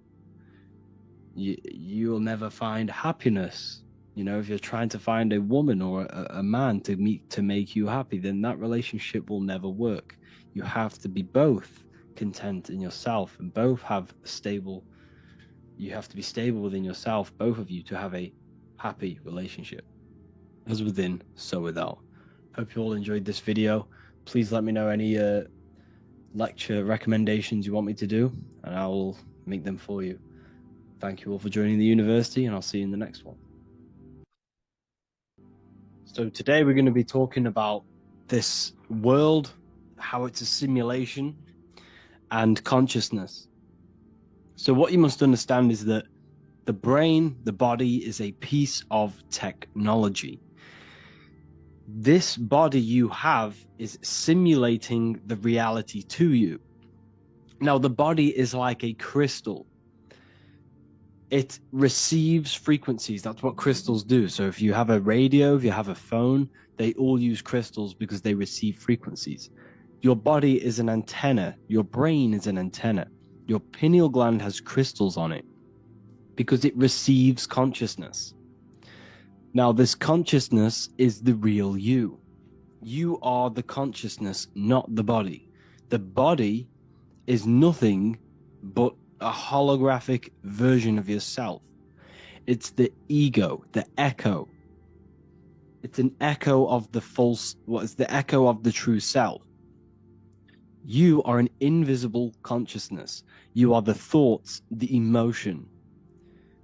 You'll never find happiness. You know, if you're trying to find a woman or a man to make you happy, then that relationship will never work. You have to be both content in yourself and both have stable. You have to be stable within yourself, both of you, to have a happy relationship. As within, so without. Hope you all enjoyed this video. Please let me know any lecture recommendations you want me to do, and I will make them for you. Thank you all for joining the university, and I'll see you in the next one. So today we're going to be talking about this world, how it's a simulation, and consciousness. So what you must understand is that the brain, the body, is a piece of technology. This body you have is simulating the reality to you. Now, the body is like a crystal. It receives frequencies. That's what crystals do. So if you have a radio, if you have a phone, they all use crystals because they receive frequencies. Your body is an antenna. Your brain is an antenna. Your pineal gland has crystals on it because it receives consciousness. Now, this consciousness is the real you. You are the consciousness, not the body. The body is nothing but a holographic version of yourself. It's the ego, the echo. It's an echo of the false, it's the echo of the true self. You are an invisible consciousness. You are the thoughts, the emotion.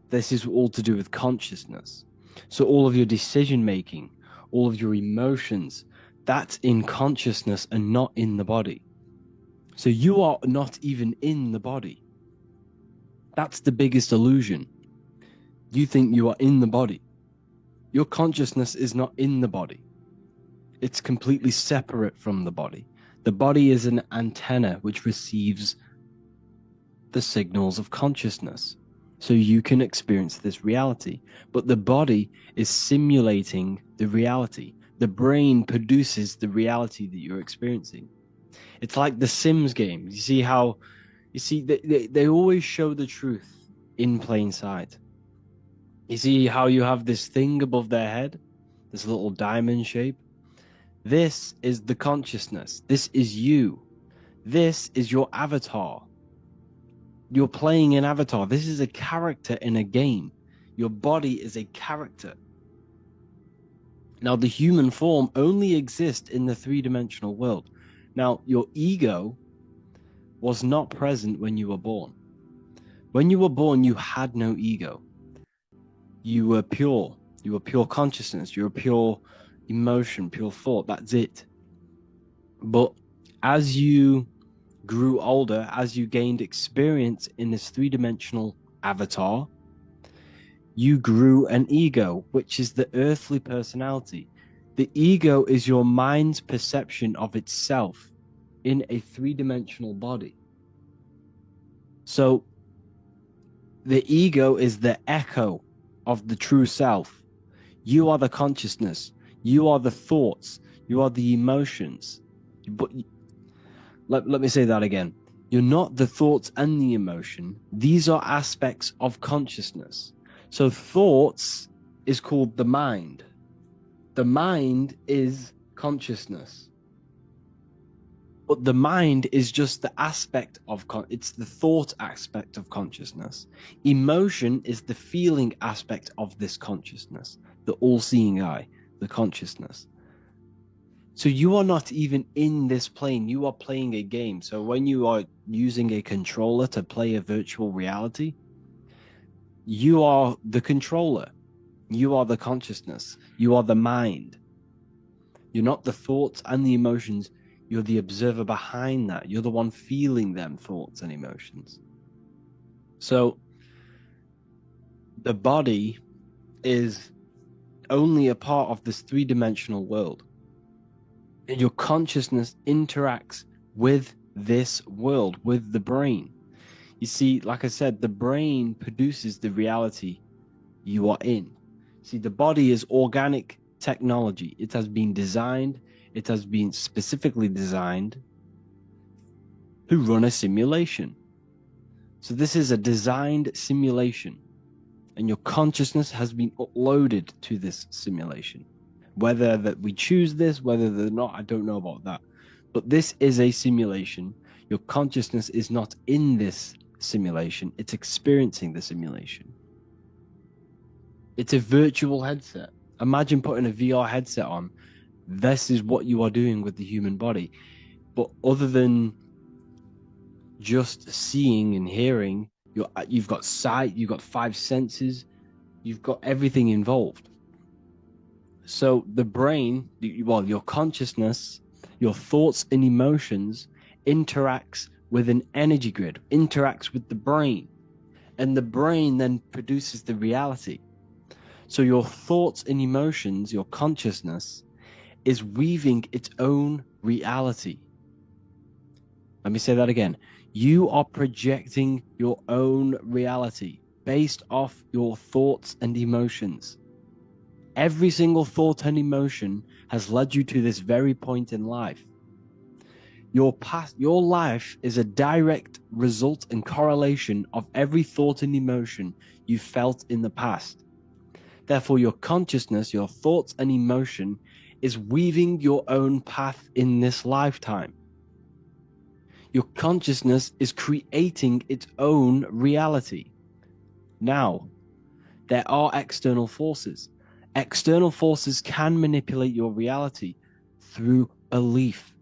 This is all to do with consciousness. So all of your decision making, all of your emotions, that's in consciousness and not in the body. So you are not even in the body. That's the biggest illusion. You think you are in the body. Your consciousness is not in the body. It's completely separate from the body. The body is an antenna which receives the signals of consciousness, so you can experience this reality. But the body is simulating the reality. The brain produces the reality that you're experiencing. It's like the Sims games. You see how, they always show the truth in plain sight. You see how you have this thing above their head, this little diamond shape? This is the consciousness. This is you. This is your avatar. You're playing an avatar. This is a character in a game. Your body is a character. Now, the human form only exists in the three-dimensional world. Now, your ego was not present when you were born. When you were born, you had no ego. You were pure. You were pure consciousness. You were pure emotion, pure thought. That's it. But as you grew older, as you gained experience in this three-dimensional avatar, you grew an ego, which is the earthly personality. The ego is your mind's perception of itself in a three-dimensional body. So the ego is the echo of the true self. You are the consciousness. You are the thoughts. You are the emotions. But let me say that again. You're not the thoughts and the emotion. These are aspects of consciousness. So thoughts is called the mind. The mind is consciousness. But the mind is just the aspect of it's the thought aspect of consciousness. Emotion is the feeling aspect of this consciousness, the all-seeing eye, the consciousness. So you are not even in this plane. You are playing a game. So when you are using a controller to play a virtual reality, you are the controller. You are the consciousness. You are the mind. You're not the thoughts and the emotions. You're the observer behind that. You're the one feeling them thoughts and emotions. So the body is only a part of this three-dimensional world. And your consciousness interacts with this world, with the brain. You see, like I said, the brain produces the reality you are in. See, the body is organic technology. It has been designed, it has been specifically designed to run a simulation. So this is a designed simulation, and your consciousness has been uploaded to this simulation. Whether that we choose this, whether they're not, I don't know about that. But this is a simulation. Your consciousness is not in this simulation. It's experiencing the simulation. It's a virtual headset. Imagine putting a VR headset on. This is what you are doing with the human body. But other than just seeing and hearing, you've got sight, you've got five senses, you've got everything involved. So the brain, well, your consciousness, your thoughts and emotions interacts with an energy grid, interacts with the brain, and the brain then produces the reality. So your thoughts and emotions, your consciousness, is weaving its own reality. Let me say that again. You are projecting your own reality based off your thoughts and emotions. Every single thought and emotion has led you to this very point in life. Your life is a direct result and correlation of every thought and emotion you felt in the past. Therefore, your consciousness, your thoughts and emotion is weaving your own path in this lifetime. Your consciousness is creating its own reality. Now, there are external forces. External forces can manipulate your reality through belief.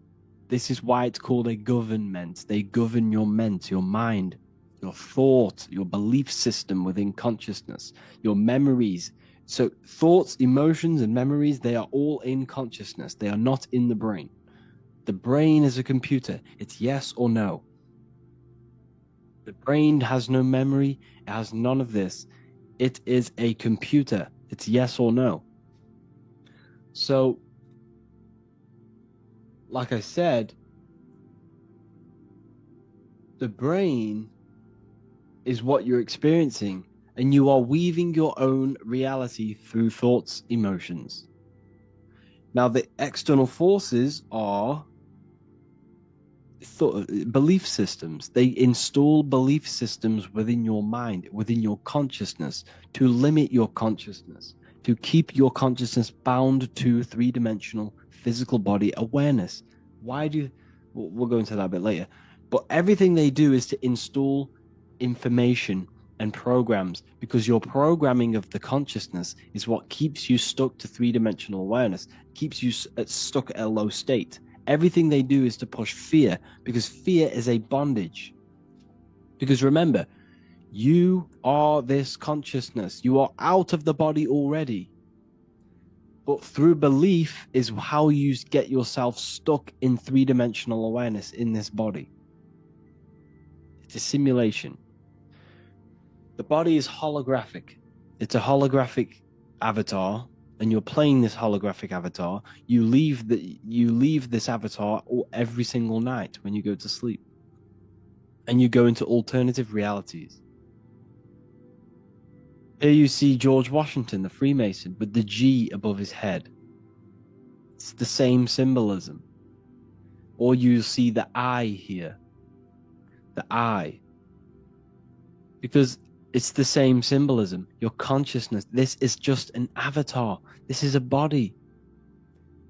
This is why it's called a government. They govern your ment, your mind, your thought, your belief system within consciousness, your memories. So thoughts, emotions, and memories, they are all in consciousness. They are not in the brain. The brain is a computer. It's yes or no. The brain has no memory. It has none of this. It is a computer. It's yes or no. So, like I said, the brain is what you're experiencing, and you are weaving your own reality through thoughts, emotions. Now, the external forces are belief systems. They install belief systems within your mind, within your consciousness, to limit your consciousness, to keep your consciousness bound to three-dimensional physical body awareness. We'll go into that a bit later. But everything they do is to install information and programs, because your programming of the consciousness is what keeps you stuck to three-dimensional awareness, keeps you stuck at a low state. Everything they do is to push fear, because fear is a bondage. Because remember, you are this consciousness. You are out of the body already. But through belief is how you get yourself stuck in three-dimensional awareness in this body. It's a simulation. The body is holographic. It's a holographic avatar, and you're playing this holographic avatar. You leave this avatar every single night when you go to sleep, and you go into alternative realities. Here you see George Washington, the Freemason, with the G above his head. It's the same symbolism. Or you see the I here, the I, because it's the same symbolism. Your consciousness. This is just an avatar. This is a body.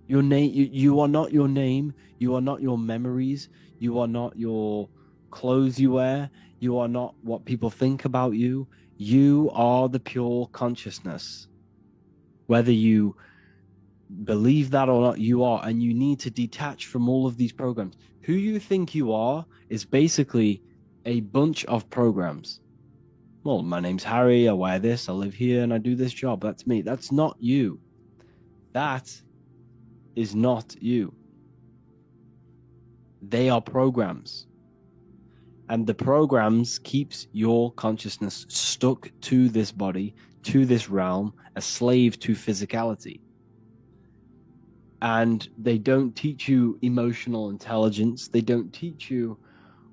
Your name. You are not your name. You are not your memories. You are not your clothes you wear. You are not what people think about you. You are the pure consciousness. Whether you believe that or not, you are, and you need to detach from all of these programs. Who you think you are is basically a bunch of programs. Well, my name's Harry, I wear this, I live here, and I do this job. That's me. That's not you. That is not you. They are programs. And the programs keeps your consciousness stuck to this body, to this realm, a slave to physicality. And they don't teach you emotional intelligence. They don't teach you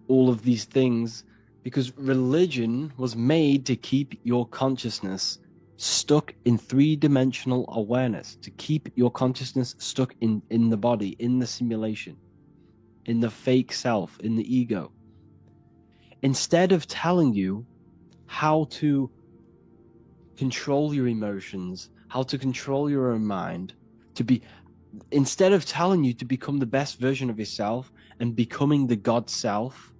all of these things, because religion was made to keep your consciousness stuck in three-dimensional awareness, to keep your consciousness stuck in the body, in the simulation, in the fake self, in the ego. Instead of telling you how to control your emotions, how to control your own mind, instead of telling you to become the best version of yourself and becoming the God self,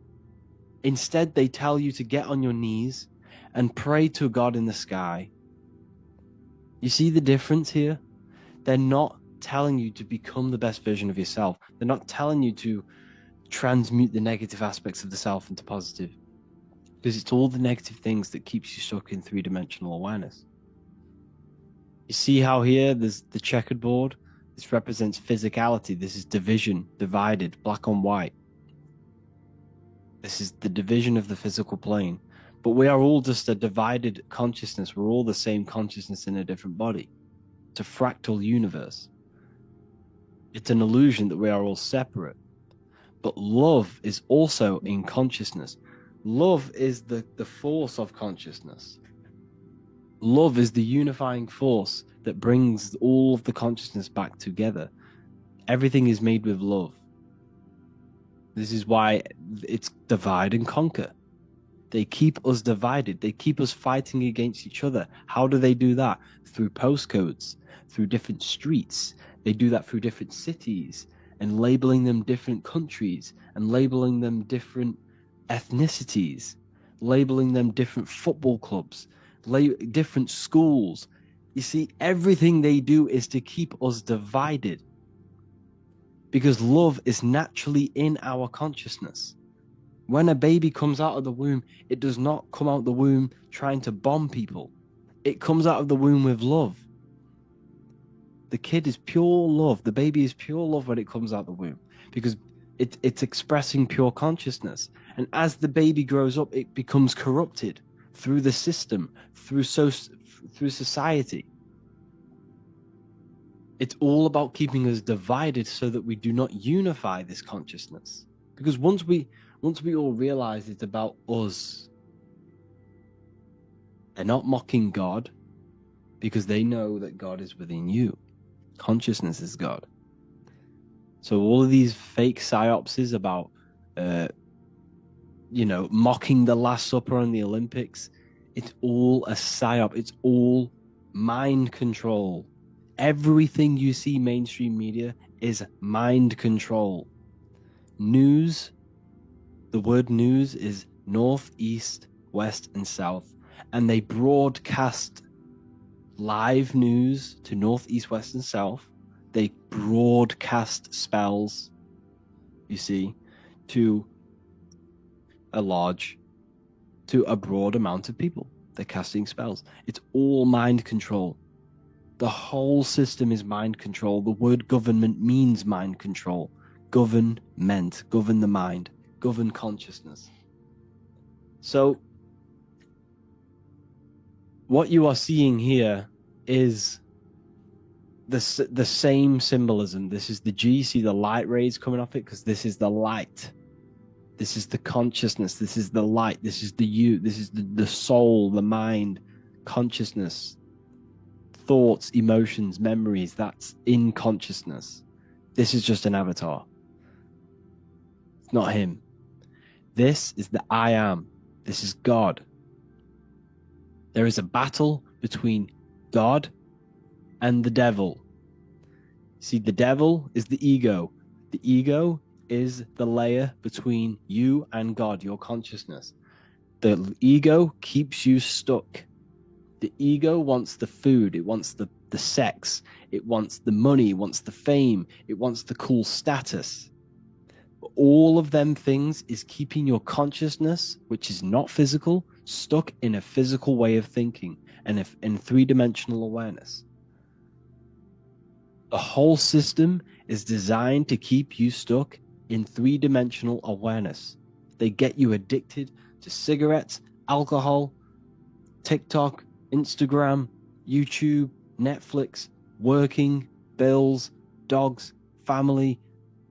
instead they tell you to get on your knees and pray to God in the sky. You see the difference here? They're not telling you to become the best version of yourself. They're not telling you to transmute the negative aspects of the self into positive, because it's all the negative things that keeps you stuck in three-dimensional awareness. You see how here there's the checkered board? This represents physicality. This is division, divided, black on white. This is the division of the physical plane. But we are all just a divided consciousness. We're all the same consciousness in a different body. It's a fractal universe. It's an illusion that we are all separate. But love is also in consciousness. Love is the force of consciousness. Love is the unifying force that brings all of the consciousness back together. Everything is made with love. This is why it's divide and conquer. They keep us divided. They keep us fighting against each other. How do they do that? Through postcodes, through different streets. They do that through different cities and labeling them different countries and labeling them different ethnicities, labeling them different football clubs, different schools. You see, everything they do is to keep us divided. Because love is naturally in our consciousness. When a baby comes out of the womb, it does not come out the womb trying to bomb people. It comes out of the womb with love. The kid is pure love. The baby is pure love when it comes out the womb, because it's expressing pure consciousness. And as the baby grows up, it becomes corrupted through the system, through society. It's all about keeping us divided so that we do not unify this consciousness. Because once we all realize it's about us, they're not mocking God, because they know that God is within you. Consciousness is God. So all of these fake psyopses about, mocking the Last Supper and the Olympics, it's all a psyop. It's all mind control. Everything you see mainstream media is mind control. News, the word news is north, east, west, and south. And they broadcast live news to north, east, west, and south. They broadcast spells, you see, to a broad amount of people. They're casting spells. It's all mind control. The whole system is mind control. The word government means mind control. Govern the mind, govern consciousness. So what you are seeing here is the same symbolism. This is the G. See the light rays coming off it, because this is the light. This is the consciousness. This is the light. This is the you. This is the soul, the mind, consciousness, thoughts, emotions, memories. That's in consciousness. This is just an avatar. It's not him. This is the I am. This is God. There is a battle between God and the devil. See, the devil is the ego. The ego is the layer between you and God, your consciousness. The ego keeps you stuck. The ego wants the food, it wants the sex, it wants the money, it wants the fame, it wants the cool status. All of them things is keeping your consciousness, which is not physical, stuck in a physical way of thinking and in three-dimensional awareness. The whole system is designed to keep you stuck in three-dimensional awareness. They get you addicted to cigarettes, alcohol, TikTok, Instagram, YouTube, Netflix, working, bills, dogs, family.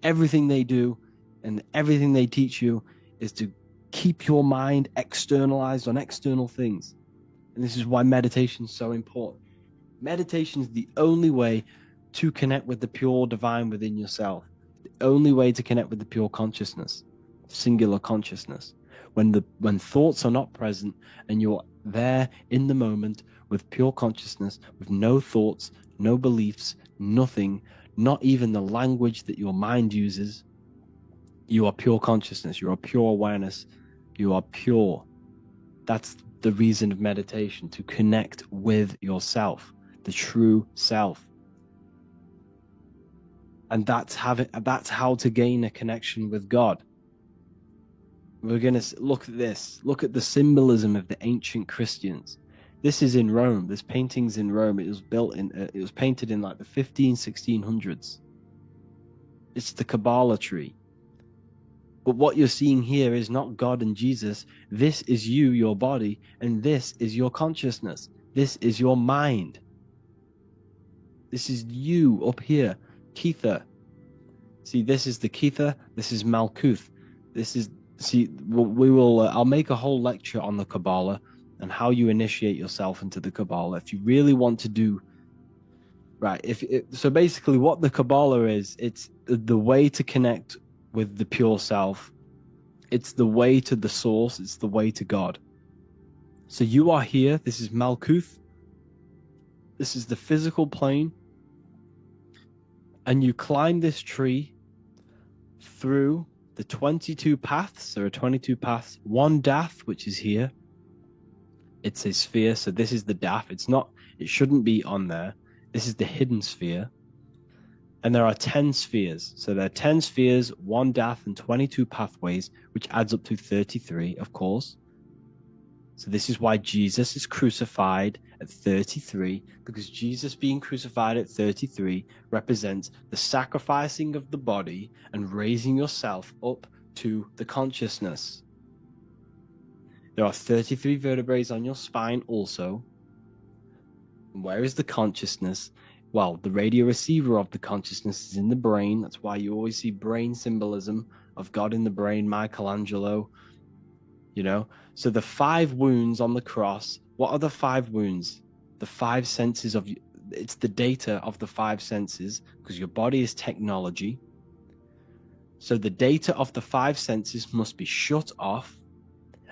Everything they do and everything they teach you is to keep your mind externalized on external things. And this is why meditation is so important. Meditation is the only way to connect with the pure divine within yourself. The only way to connect with the pure consciousness, singular consciousness. When thoughts are not present and you're there in the moment with pure consciousness, with no thoughts, no beliefs, nothing, not even the language that your mind uses, you are pure consciousness, you are pure awareness, you are pure. That's the reason of meditation, to connect with yourself, the true self. And that's how to gain a connection with God. We're going to look at this. Look at the symbolism of the ancient Christians. This is in Rome. This painting's in Rome. It was painted in like the 1600s. It's the Kabbalah tree. But what you're seeing here is not God and Jesus. This is you, your body, and this is your consciousness. This is your mind. This is you up here. Kether. See, this is the Kether. This is Malkuth. I'll make a whole lecture on the Kabbalah and how you initiate yourself into the Kabbalah if you really want to do right. So basically what the Kabbalah is, it's the way to connect with the pure self. It's the way to the source. It's the way to God. So you are here. This is Malkuth. This is the physical plane. And you climb this tree through the 22 paths. There are 22 paths. One dath, which is here. It's a sphere. So this is the dath. It shouldn't be on there. This is the hidden sphere. And there are 10 spheres. So there are 10 spheres, one dath, and 22 pathways, which adds up to 33, of course. So this is why Jesus is crucified at 33, because Jesus being crucified at 33 represents the sacrificing of the body and raising yourself up to the consciousness. There are 33 vertebrae on your spine also. And where is the consciousness? Well, the radio receiver of the consciousness is in the brain. That's why you always see brain symbolism of God in the brain, Michelangelo, So the 5 wounds on the cross, what are the 5 wounds? The 5 senses it's the data of the 5 senses, because your body is technology. So the data of the 5 senses must be shut off,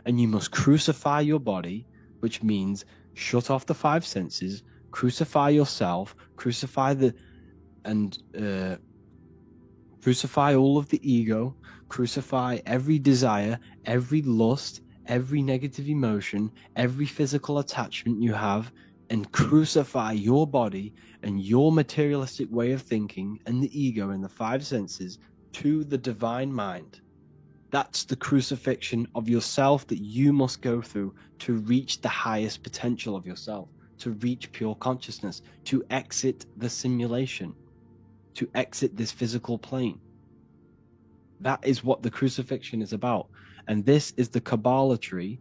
and you must crucify your body, which means shut off the 5 senses, crucify yourself, crucify all of the ego, crucify every desire, every lust, every negative emotion, every physical attachment you have, and crucify your body and your materialistic way of thinking and the ego and the 5 senses to the divine mind. That's the crucifixion of yourself that you must go through to reach the highest potential of yourself, to reach pure consciousness, to exit the simulation, to exit this physical plane. That is what the crucifixion is about. And this is the Kabbalah tree,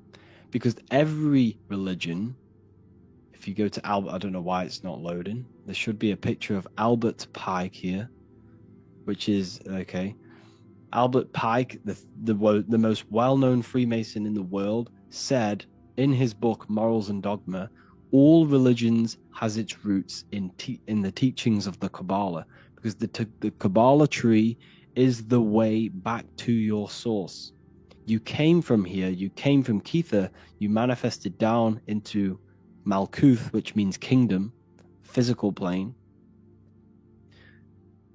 because every religion if you go to Albert, I don't know why it's not loading. There should be a picture of Albert Pike here, which is, okay. Albert Pike, the most well-known Freemason in the world, said in his book Morals and Dogma, all religions has its roots in the teachings of the Kabbalah, because the Kabbalah tree is the way back to your source. You came from here, you came from Kether, you manifested down into Malkuth, which means kingdom, physical plane,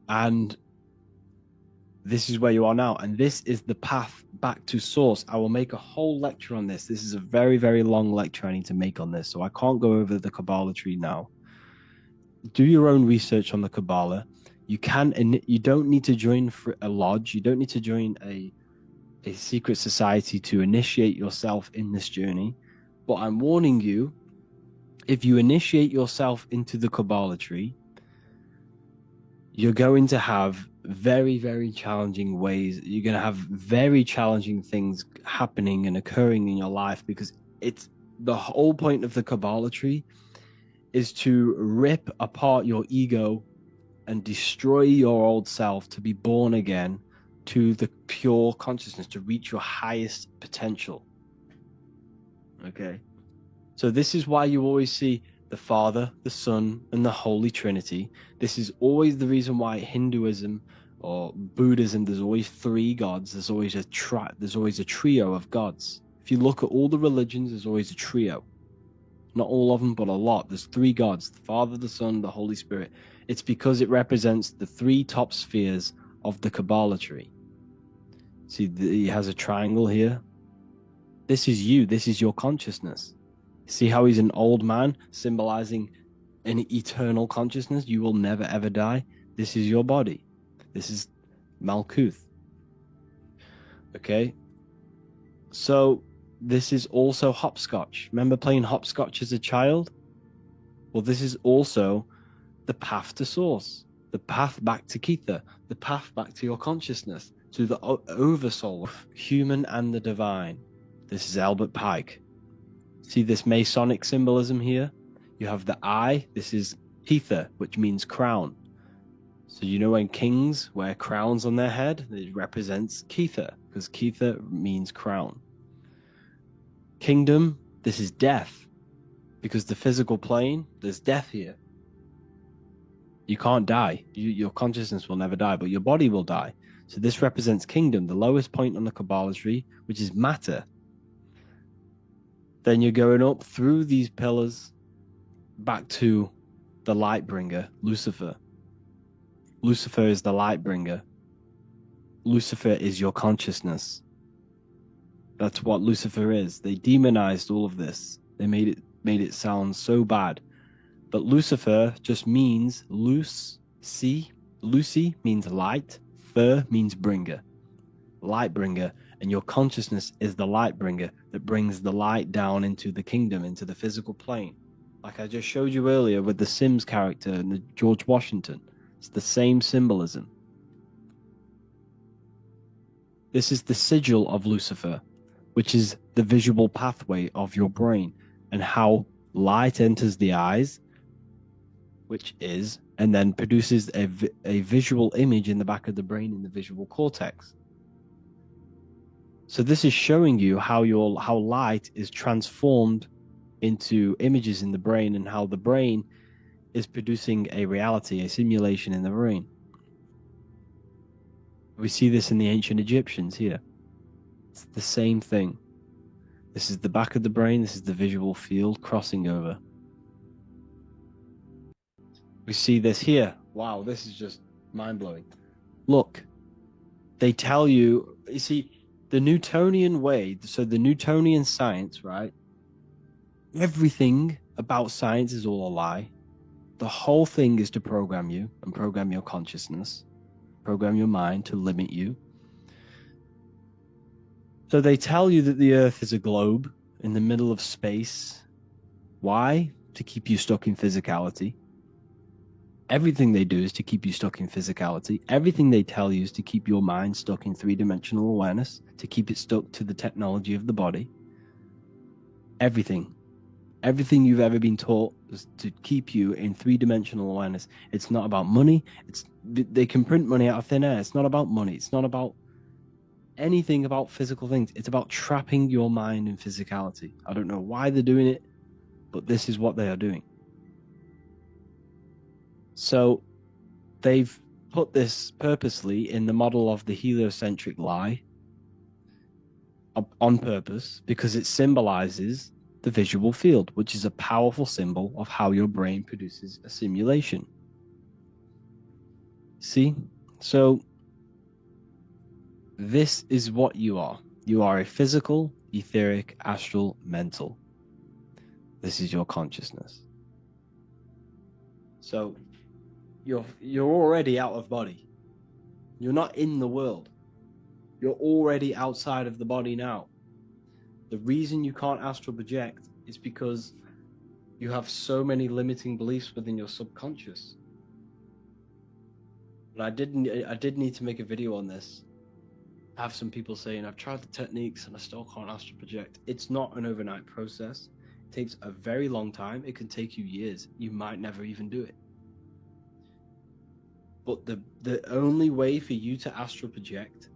and this is where you are now, and this is the path back to source. I will make a whole lecture on this. This is a very, very long lecture I need to make on this, so I can't go over the Kabbalah tree now. Do your own research on the Kabbalah. You don't need to join a lodge. You don't need to join a secret society to initiate yourself in this journey. But I'm warning you, if you initiate yourself into the Kabbalah tree, you're going to have very, very challenging ways. You're going to have very challenging things happening and occurring in your life, because it's the whole point of the Kabbalah tree is to rip apart your ego and destroy your old self to be born again to the pure consciousness, to reach your highest potential. Okay? So this is why you always see the Father, the Son, and the Holy Trinity. This is always the reason why Hinduism or Buddhism, there's always three gods. There's always a trio of gods. If you look at all the religions, there's always a trio. Not all of them, but a lot. There's three gods: the Father, the Son, the Holy Spirit. It's because it represents the three top spheres of the Kabbalah tree. See, he has a triangle here. This is you. This is your consciousness. See how he's an old man, symbolizing an eternal consciousness? You will never, ever die. This is your body. This is Malkuth. Okay? So, this is also hopscotch. Remember playing hopscotch as a child? Well, this is also the path to source, the path back to Kether, the path back to your consciousness, to the oversoul, human and the divine. This is Albert Pike. See this Masonic symbolism here? You have the eye. This is Kether, which means crown. So you know when kings wear crowns on their head, it represents Kether, because Kether means crown. Kingdom, this is death, because the physical plane, there's death here. You can't die. Your consciousness will never die, but your body will die. So this represents kingdom, the lowest point on the Kabbalah tree, which is matter. Then you're going up through these pillars back to the light bringer, Lucifer. Lucifer is the light bringer. Lucifer is your consciousness. That's what Lucifer is. They demonized all of this. They made it sound so bad. But Lucifer just means loose. See, Lucy means light. Fer means bringer. Light bringer. And your consciousness is the light bringer that brings the light down into the kingdom, into the physical plane. Like I just showed you earlier with the Sims character and the George Washington. It's the same symbolism. This is the sigil of Lucifer, which is the visual pathway of your brain, and how light enters the eyes, which is, and then produces a visual image in the back of the brain in the visual cortex. So this is showing you how light is transformed into images in the brain, and how the brain is producing a reality, a simulation in the brain. We see this in the ancient Egyptians here. It's the same thing. This is the back of the brain, this is the visual field crossing over. We see this here. Wow, this is just mind-blowing. Look, they tell you, you see, the Newtonian way, so the Newtonian science, right? Everything about science is all a lie. The whole thing is to program you and program your consciousness, program your mind to limit you. So they tell you that the Earth is a globe in the middle of space. Why? To keep you stuck in physicality. Everything they do is to keep you stuck in physicality. Everything they tell you is to keep your mind stuck in three-dimensional awareness, to keep it stuck to the technology of the body. Everything. Everything you've ever been taught is to keep you in three-dimensional awareness. It's not about money. They can print money out of thin air. It's not about money. It's not about anything about physical things. It's about trapping your mind in physicality. I don't know why they're doing it, but this is what they are doing. So they've put this purposely in the model of the heliocentric lie on purpose, because it symbolizes the visual field, which is a powerful symbol of how your brain produces a simulation. See? So this is what you are. You are a physical, etheric, astral, mental. This is your consciousness. So you're already out of body. You're not in the world. You're already outside of the body now. The reason you can't astral project is because you have so many limiting beliefs within your subconscious. And I did need to make a video on this. I have some people saying, I've tried the techniques and I still can't astral project. It's not an overnight process. It takes a very long time. It can take you years. You might never even do it. But the only way for you to astral project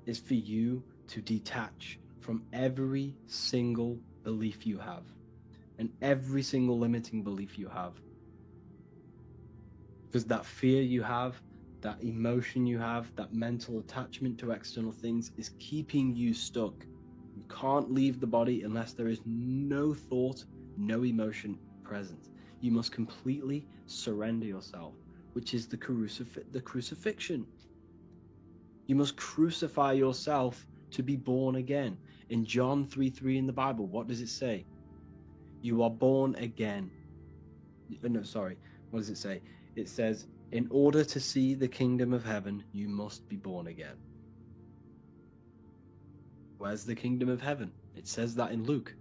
is for you to detach from every single belief you have and every single limiting belief you have. Because that fear you have, that emotion you have, that mental attachment to external things is keeping you stuck. You can't leave the body unless there is no thought, no emotion present. You must completely surrender yourself, which is the crucifixion. You must crucify yourself to be born again. In John 3:3 in the Bible, what does it say? You are born again. No, sorry. What does it say? It says, in order to see the kingdom of heaven, you must be born again. Where's the kingdom of heaven? It says that in Luke.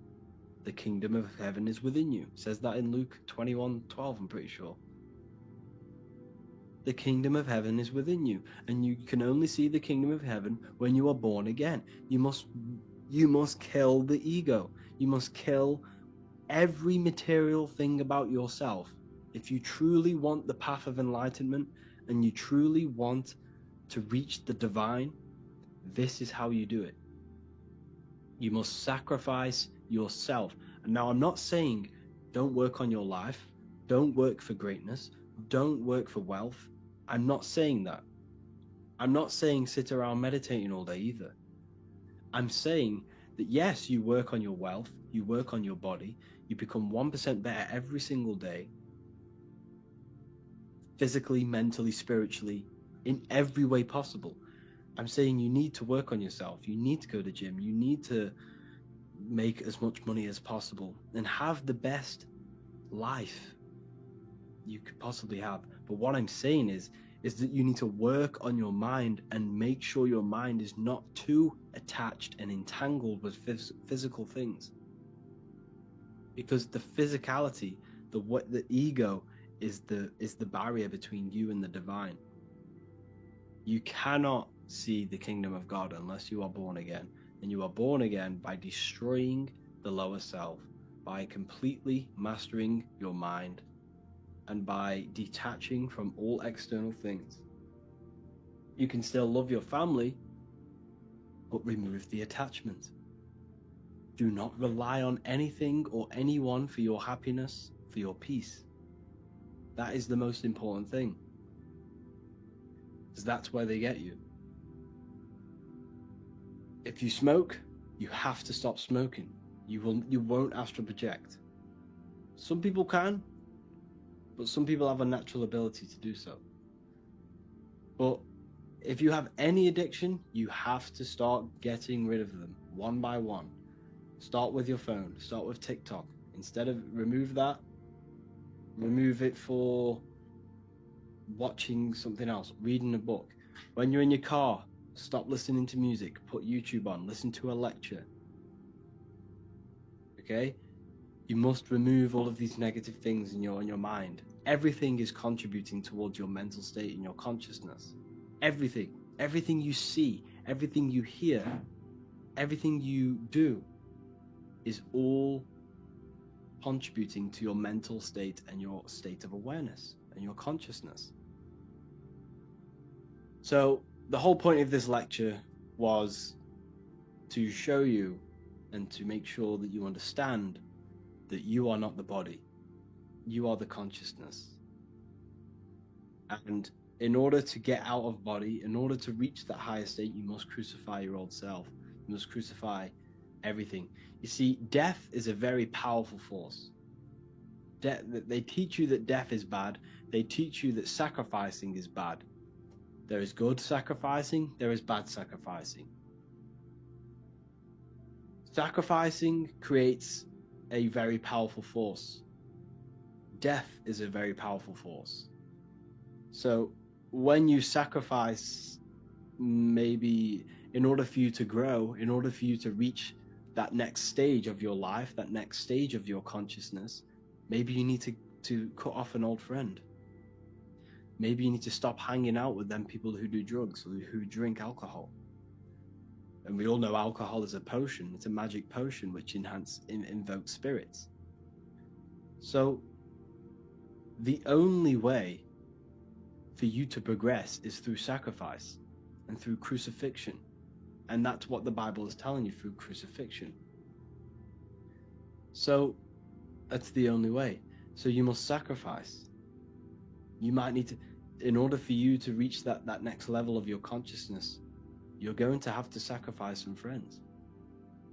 The kingdom of heaven is within you. It says that in Luke 21:12, I'm pretty sure. The kingdom of heaven is within you, and you can only see the kingdom of heaven when you are born again. You must kill the ego. You must kill every material thing about yourself. If you truly want the path of enlightenment and you truly want to reach the divine, this is how you do it. You must sacrifice yourself. And now I'm not saying don't work on your life, don't work for greatness, don't work for wealth. I'm not saying that. I'm not saying sit around meditating all day either. I'm saying that yes, you work on your wealth, you work on your body, you become 1% better every single day, physically, mentally, spiritually, in every way possible. I'm saying you need to work on yourself. You need to go to the gym. You need to make as much money as possible and have the best life you could possibly have. But what I'm saying is that you need to work on your mind and make sure your mind is not too attached and entangled with physical things. Because the physicality, the ego is the barrier between you and the divine. You cannot see the kingdom of God unless you are born again. And you are born again by destroying the lower self, by completely mastering your mind, and by detaching from all external things. You can still love your family, but remove the attachment. Do not rely on anything or anyone for your happiness, for your peace. That is the most important thing, because that's where they get you. If you smoke, you have to stop smoking. You won't astral project. Some people can, but some people have a natural ability to do so. But if you have any addiction, you have to start getting rid of them one by one. Start with your phone. Start with TikTok. Instead of remove that, remove it for watching something else, reading a book. When you're in your car, stop listening to music. Put YouTube on. Listen to a lecture. Okay? You must remove all of these negative things in your mind. Everything is contributing towards your mental state and your consciousness. Everything you see, everything you hear, everything you do is all contributing to your mental state and your state of awareness and your consciousness. So the whole point of this lecture was to show you and to make sure that you understand that you are not the body. You are the consciousness. And in order to get out of body, in order to reach that higher state, you must crucify your old self. You must crucify everything. You see, death is a very powerful force. They teach you that death is bad. They teach you that sacrificing is bad. There is good sacrificing, there is bad sacrificing. Sacrificing creates a very powerful force. Death is a very powerful force. So when you sacrifice, maybe in order for you to grow, in order for you to reach that next stage of your life, that next stage of your consciousness, maybe you need to cut off an old friend. Maybe you need to stop hanging out with them people who do drugs or who drink alcohol. And we all know alcohol is a potion. It's a magic potion which invokes spirits. So the only way for you to progress is through sacrifice and through crucifixion. And that's what the Bible is telling you, through crucifixion. So that's the only way. So you must sacrifice. You might need to, in order for you to reach that next level of your consciousness, you're going to have to sacrifice some friends.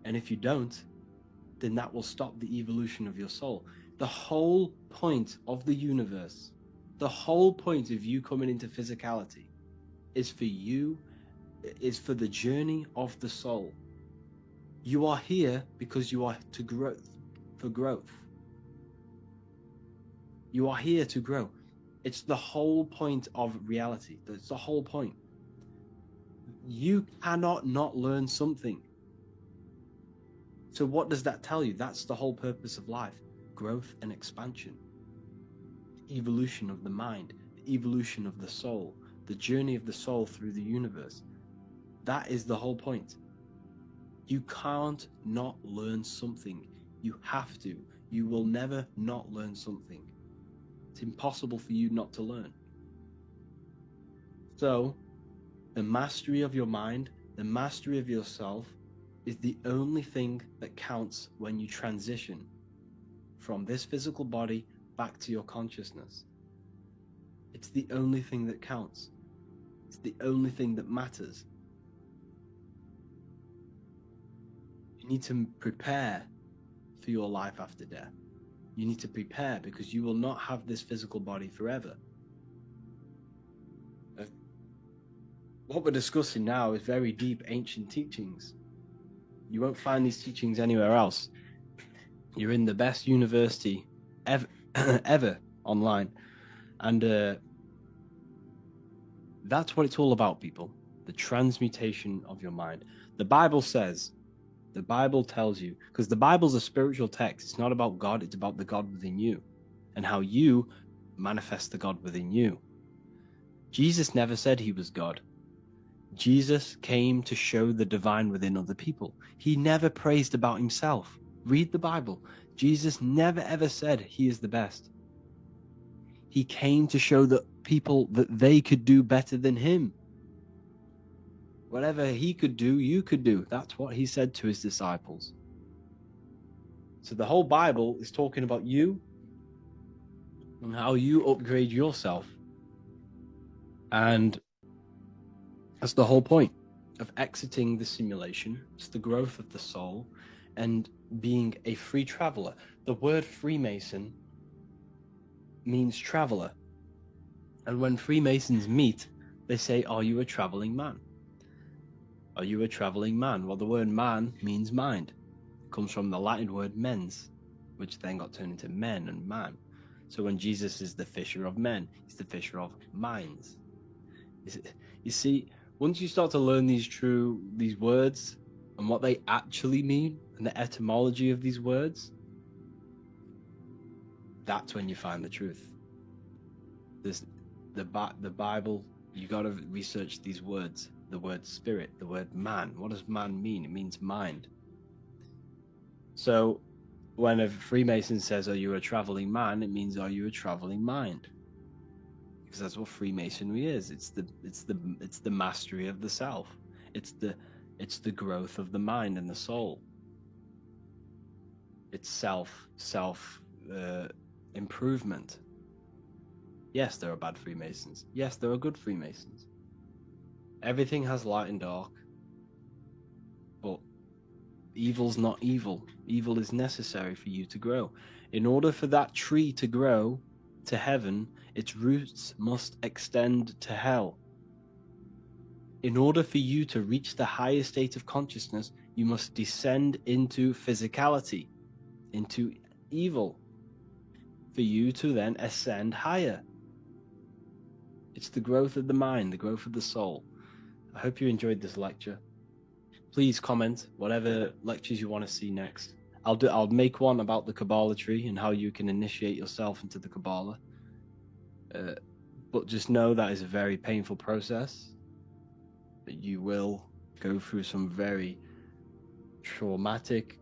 And if you don't, then that will stop the evolution of your soul. The whole point of the universe, the whole point of you coming into physicality is for the journey of the soul. You are here because you are for growth. You are here to grow. It's the whole point of reality. That's the whole point. You cannot not learn something. So what does that tell you? That's the whole purpose of life. Growth and expansion. The evolution of the mind, the evolution of the soul, the journey of the soul through the universe. That is the whole point. You can't not learn something. You have to. You will never not learn something. It's impossible for you not to learn. So, the mastery of your mind, the mastery of yourself, is the only thing that counts when you transition from this physical body back to your consciousness. It's the only thing that counts. It's the only thing that matters. You need to prepare for your life after death. You need to prepare because you will not have this physical body forever. What we're discussing now is very deep ancient teachings. You won't find these teachings anywhere else. You're in the best university ever online. And that's what it's all about, people. The transmutation of your mind. The Bible says, the Bible tells you, because the Bible's a spiritual text. It's not about God, it's about the God within you and how you manifest the God within you. Jesus never said he was God. Jesus came to show the divine within other people. He never praised about himself. Read the Bible. Jesus never ever said he is the best. He came to show that people that they could do better than him. Whatever he could do, you could do. That's what he said to his disciples. So the whole Bible is talking about you and how you upgrade yourself. And that's the whole point of exiting the simulation. It's the growth of the soul and being a free traveler. The word Freemason means traveler. And when Freemasons meet, they say, "Are you a traveling man? Are you a traveling man?" Well, the word man means mind. It comes from the Latin word mens, which then got turned into men and man. So when Jesus is the fisher of men, he's the fisher of minds. You see, once you start to learn these words and what they actually mean and the etymology of these words, that's when you find the truth. The Bible, you got to research these words. The word spirit, the word man. What does man mean? It means mind. So when a Freemason says, "Are you a traveling man?" it means, "Are you a traveling mind?" Because that's what Freemasonry is. It's the mastery of the self. It's the growth of the mind and the soul. It's self improvement. Yes, there are bad Freemasons. Yes, there are good Freemasons. Everything has light and dark, but evil's not evil. Evil is necessary for you to grow. In order for that tree to grow to heaven, its roots must extend to hell. In order for you to reach the higher state of consciousness, you must descend into physicality, into evil, for you to then ascend higher. It's the growth of the mind, the growth of the soul. I hope you enjoyed this lecture. Please comment whatever lectures you want to see next. I'll make one about the Kabbalah tree and how you can initiate yourself into the Kabbalah. But just know that is a very painful process. You will go through some very traumatic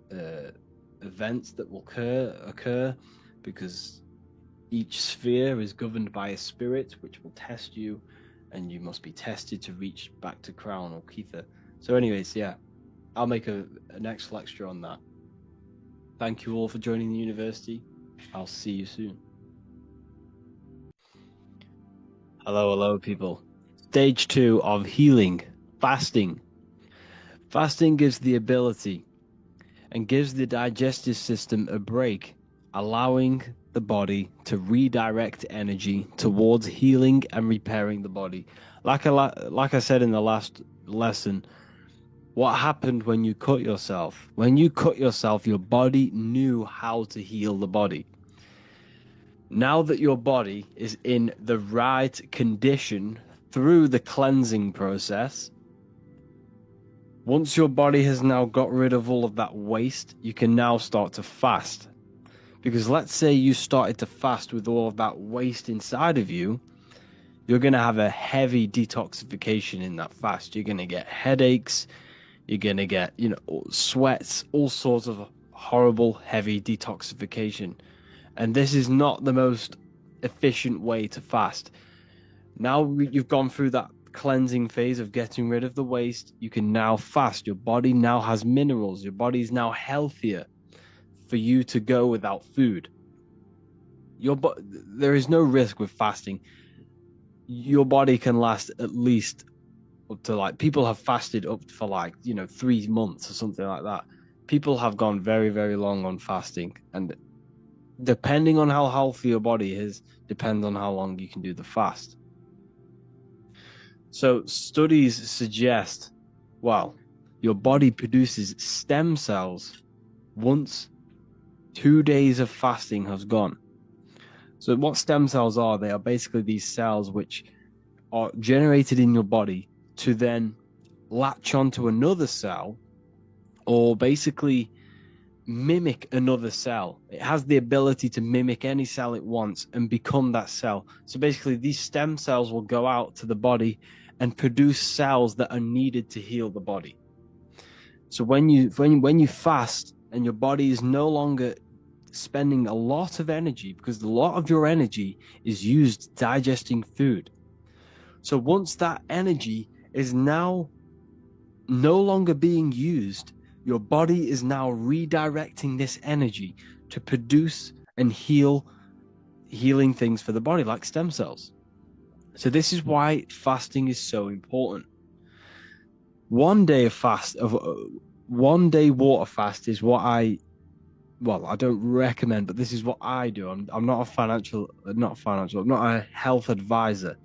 events that will occur because each sphere is governed by a spirit which will test you, and you must be tested to reach back to Crown or Kether. So anyways, yeah, I'll make a next lecture on that. Thank you all for joining the university. I'll see you soon. Hello, people. Stage 2 of healing, fasting. Fasting gives the ability and gives the digestive system a break, allowing the body to redirect energy towards healing and repairing the body. Like I said in the last lesson, what happened when you cut yourself? When you cut yourself, your body knew how to heal the body. Now that your body is in the right condition through the cleansing process, once your body has now got rid of all of that waste, you can now start to fast. Because let's say you started to fast with all of that waste inside of you, you're going to have a heavy detoxification in that fast. You're going to get headaches, you're going to get, sweats, all sorts of horrible, heavy detoxification. And this is not the most efficient way to fast. Now you've gone through that cleansing phase of getting rid of the waste, you can now fast. Your body now has minerals. Your body is now healthier for you to go without food. There is no risk with fasting. Your body can last at least up to people have fasted up for 3 months or something like that. People have gone very, very long on fasting, and depending on how healthy your body is, depends on how long you can do the fast. So studies suggest, your body produces stem cells once 2 days of fasting has gone. So what stem cells are, they are basically these cells which are generated in your body to then latch onto another cell or basically mimic another cell. It has the ability to mimic any cell it wants and become that cell. So basically these stem cells will go out to the body and produce cells that are needed to heal the body. So when you fast and your body is no longer spending a lot of energy, because a lot of your energy is used digesting food. So once that energy is now no longer being used, your body is now redirecting this energy to produce and healing things for the body, like stem cells. So this is why fasting is so important. 1 day water fast is what I don't recommend, but this is what I do. I'm not a health advisor,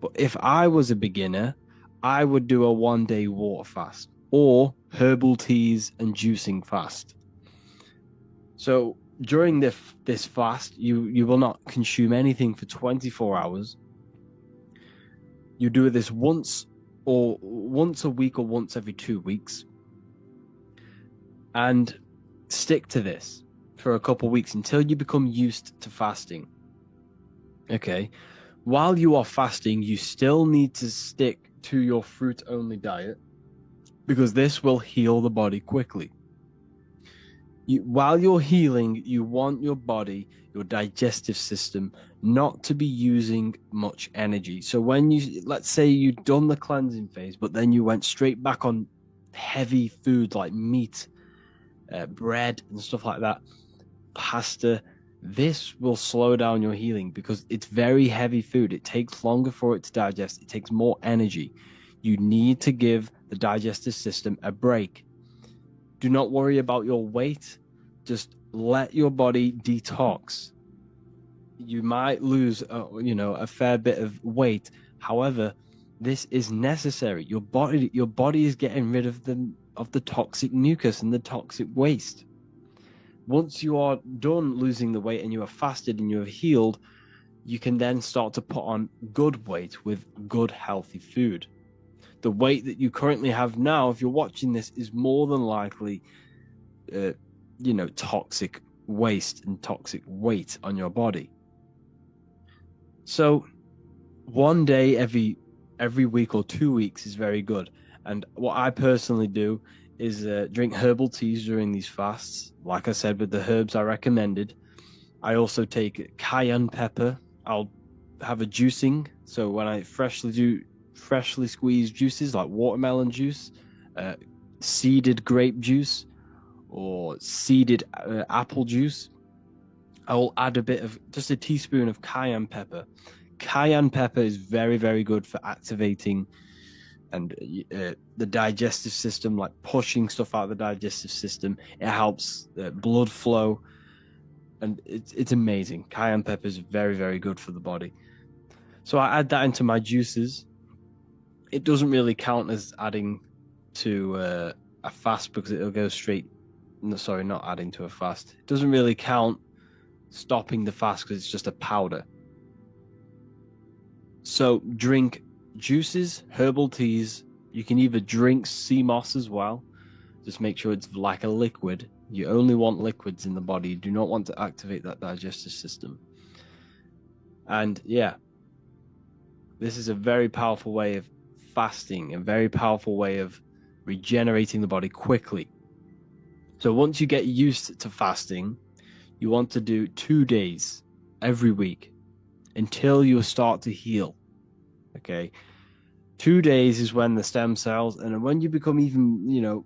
but if I was a beginner, I would do a 1 day water fast or herbal teas and juicing fast. So during this fast, you will not consume anything for 24 hours. You do this once a week or once every 2 weeks, and stick to this for a couple of weeks until you become used to fasting. Okay. While you are fasting, you still need to stick to your fruit-only diet because this will heal the body quickly. While you're healing, you want your body, your digestive system, not to be using much energy. So when you, let's say you've done the cleansing phase, but then you went straight back on heavy food like meat, bread, and stuff like that, pasta, this will slow down your healing because it's very heavy food. It takes longer for it to digest. It takes more energy. You need to give the digestive system a break. Do not worry about your weight. Just let your body detox. You might lose, a fair bit of weight. However, this is necessary. Your body is getting rid of the toxic mucus and the toxic waste. Once you are done losing the weight and you are fasted and you have healed, you can then start to put on good weight with good healthy food. The weight that you currently have now, if you're watching this, is more than likely, toxic waste and toxic weight on your body. So one day every week or 2 weeks is very good. And what I personally do is drink herbal teas during these fasts. Like I said, with the herbs I recommended. I also take cayenne pepper. I'll have a juicing. So when I freshly squeezed juices like watermelon juice, seeded grape juice, or seeded apple juice, I will add just a teaspoon of cayenne pepper. Cayenne pepper is very, very good for activating and the digestive system, like pushing stuff out of the digestive system. It helps blood flow, and it's amazing. Cayenne pepper is very, very good for the body. So I add that into my juices. It doesn't really count as adding to a fast because it'll go straight. No, sorry, not adding to a fast. It doesn't really count stopping the fast because it's just a powder. So drink juices, herbal teas. You can either drink sea moss as well. Just make sure it's like a liquid. You only want liquids in the body. You do not want to activate that digestive system. And yeah, this is a very powerful way of fasting, a very powerful way of regenerating the body quickly. So once you get used to fasting, you want to do 2 days every week until you start to heal. Okay, 2 days is when the stem cells, and when you become even,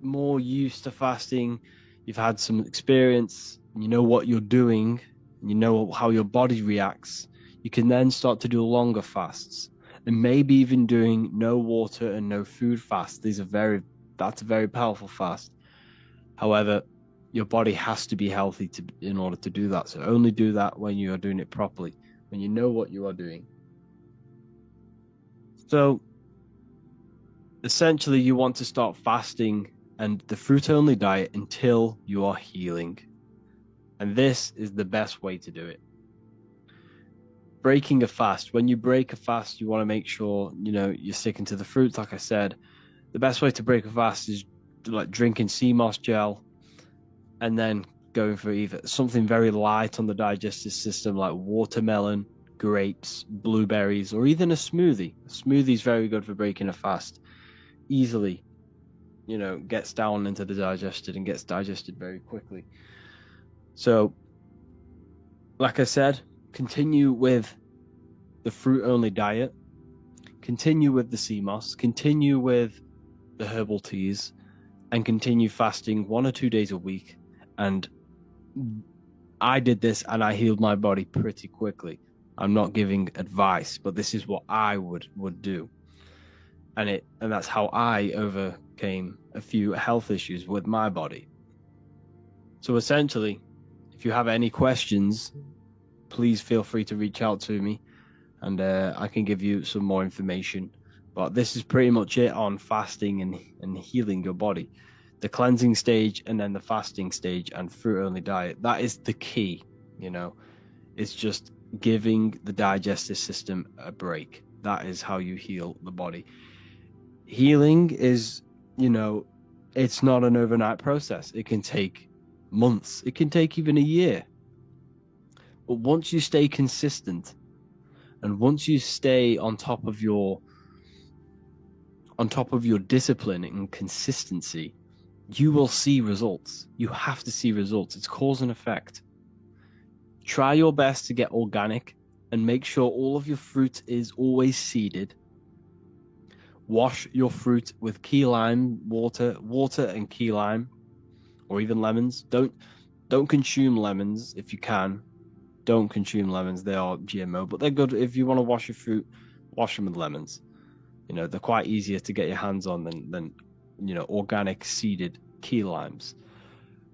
more used to fasting, you've had some experience, you know what you're doing, you know how your body reacts, you can then start to do longer fasts, and maybe even doing no water and no food fast. That's a very powerful fast. However, your body has to be healthy in order to do that. So only do that when you are doing it properly, when you know what you are doing. So essentially, you want to start fasting and the fruit-only diet until you are healing. And this is the best way to do it. Breaking a fast. When you break a fast, you want to make sure, you're sticking to the fruits. Like I said, the best way to break a fast is like drinking sea moss gel and then going for either something very light on the digestive system like watermelon, grapes, blueberries, or even a smoothie. A smoothie is very good for breaking a fast. Easily, gets down into the digestion and gets digested very quickly. So, like I said, continue with the fruit-only diet. Continue with the sea moss. Continue with the herbal teas. And continue fasting 1 or 2 days a week. And I did this and I healed my body pretty quickly. I'm not giving advice, but this is what I would do. And that's how I overcame a few health issues with my body. So essentially, if you have any questions, please feel free to reach out to me and I can give you some more information. But this is pretty much it on fasting and healing your body. The cleansing stage and then the fasting stage and fruit-only diet. That is the key, It's just giving the digestive system a break. That is how you heal the body. Healing is, it's not an overnight process. It can take months. It can take even a year. But once you stay consistent and once you stay on top of your discipline and consistency, you will see results. You have to see results. It's cause and effect. Try your best to get organic and make sure all of your fruit is always seeded. Wash your fruit with key lime water and key lime, or even lemons. Don't consume lemons if you can. Don't consume lemons. They are GMO, but they're good if you want to wash your fruit. Wash them with lemons. You know, they're quite easier to get your hands on than organic seeded key limes.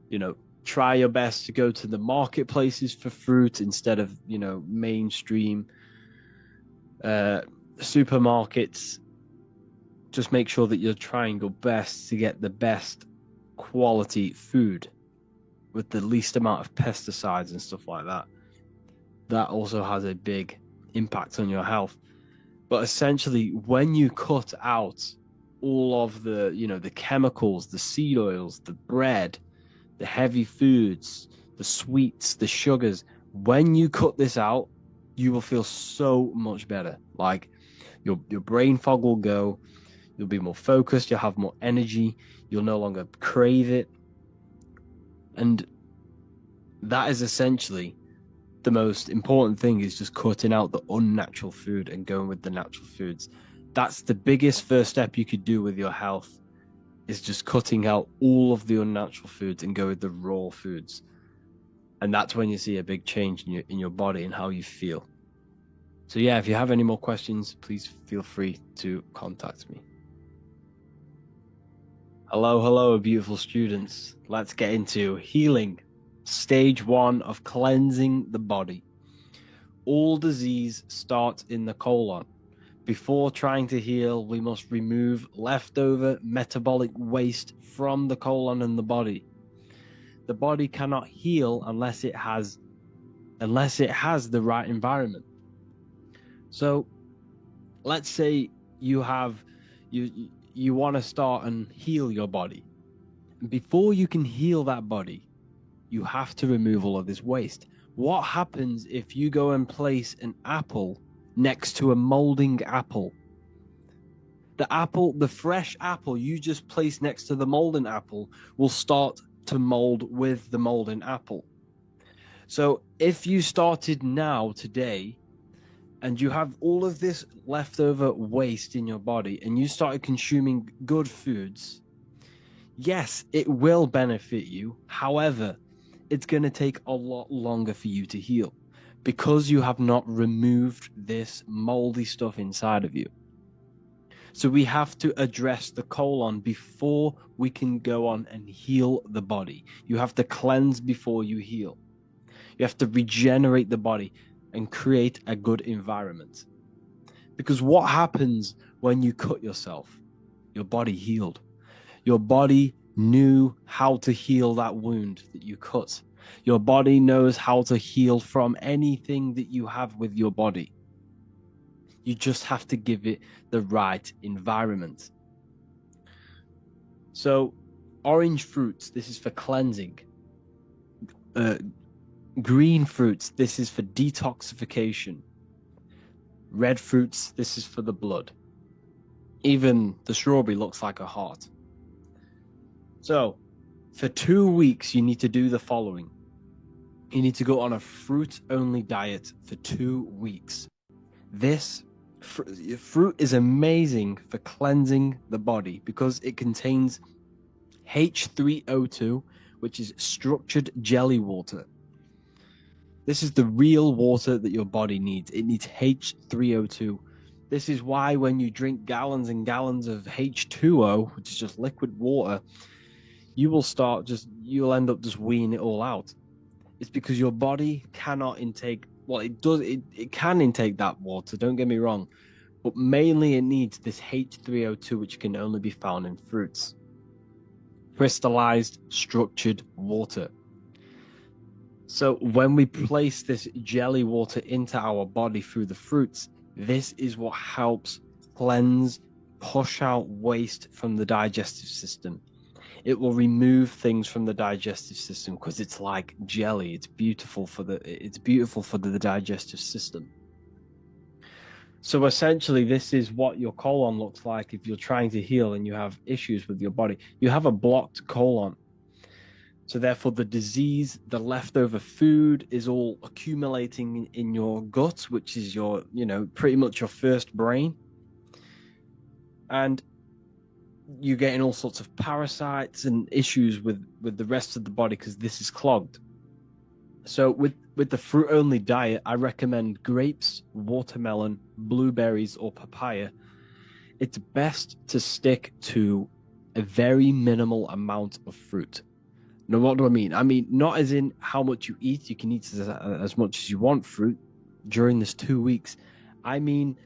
You know, try your best to go to the marketplaces for fruit instead of mainstream supermarkets. Just make sure that you're trying your best to get the best quality food with the least amount of pesticides and stuff like that. That also has a big impact on your health. But essentially, when you cut out all of the chemicals, the seed oils, the bread, the heavy foods, the sweets, the sugars, when you cut this out, you will feel so much better. Like your brain fog will go, you'll be more focused, you'll have more energy, you'll no longer crave it. And that is essentially the most important thing, is just cutting out the unnatural food and going with the natural foods. That's the biggest first step you could do with your health, is just cutting out all of the unnatural foods and go with the raw foods. And that's when you see a big change in your body and how you feel. So yeah, if you have any more questions, please feel free to contact me. Hello, beautiful students. Let's get into healing. Stage 1 of cleansing the body. All disease starts in the colon. Before trying to heal, we must remove leftover metabolic waste from the colon and the body. The body cannot heal unless it has the right environment. So let's say you want to start and heal your body. Before you can heal that body, you have to remove all of this waste. What happens if you go and place an apple next to a molding apple? The fresh apple you just placed next to the molding apple will start to mold with the molding apple. So if you started now, today, and you have all of this leftover waste in your body and you started consuming good foods, yes, it will benefit you. However, it's going to take a lot longer for you to heal because you have not removed this moldy stuff inside of you. So we have to address the colon before we can go on and heal the body. You have to cleanse before you heal. You have to regenerate the body and create a good environment. Because what happens when you cut yourself? Your body healed. Your body knew how to heal that wound that you cut. Your body knows how to heal from anything that you have with your body. You just have to give it the right environment. So, orange fruits, this is for cleansing. Green fruits, this is for detoxification. Red fruits, this is for the blood. Even the strawberry looks like a heart. So, for 2 weeks, you need to do the following. You need to go on a fruit-only diet for 2 weeks. This fruit is amazing for cleansing the body because it contains H3O2, which is structured jelly water. This is the real water that your body needs. It needs H3O2. This is why when you drink gallons and gallons of H2O, which is just liquid water, you'll end up just weeing it all out. It's because your body cannot intake, it can intake that water, don't get me wrong, but mainly it needs this H3O2, which can only be found in fruits. Crystallized, structured water. So when we place this jelly water into our body through the fruits, this is what helps cleanse, push out waste from the digestive system. It will remove things from the digestive system because it's like jelly. It's beautiful for the digestive system. So essentially, this is what your colon looks like if you're trying to heal and you have issues with your body. You have a blocked colon. So therefore, the disease, the leftover food is all accumulating in your gut, which is your, pretty much your first brain. And you're getting all sorts of parasites and issues with the rest of the body because this is clogged. So with the fruit only diet, I recommend grapes, watermelon, blueberries, or papaya. It's best to stick to a very minimal amount of fruit. Now, what do I mean? I mean, not as in how much you eat. You can eat as much as you want fruit during this 2 weeks. I mean,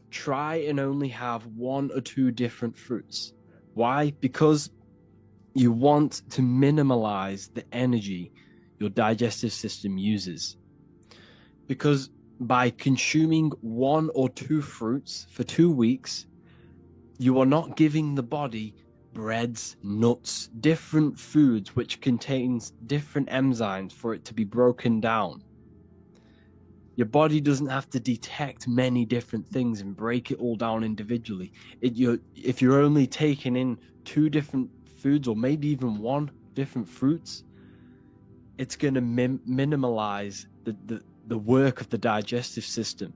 try and only have 1 or 2 different fruits. Why? Because you want to minimize the energy your digestive system uses. Because by consuming 1 or 2 fruits for 2 weeks, you are not giving the body breads, nuts, different foods which contains different enzymes for it to be broken down. Your body doesn't have to detect many different things and break it all down individually. If you're only taking in 2 different foods or maybe even 1 different fruits, it's going to minimalize the work of the digestive system.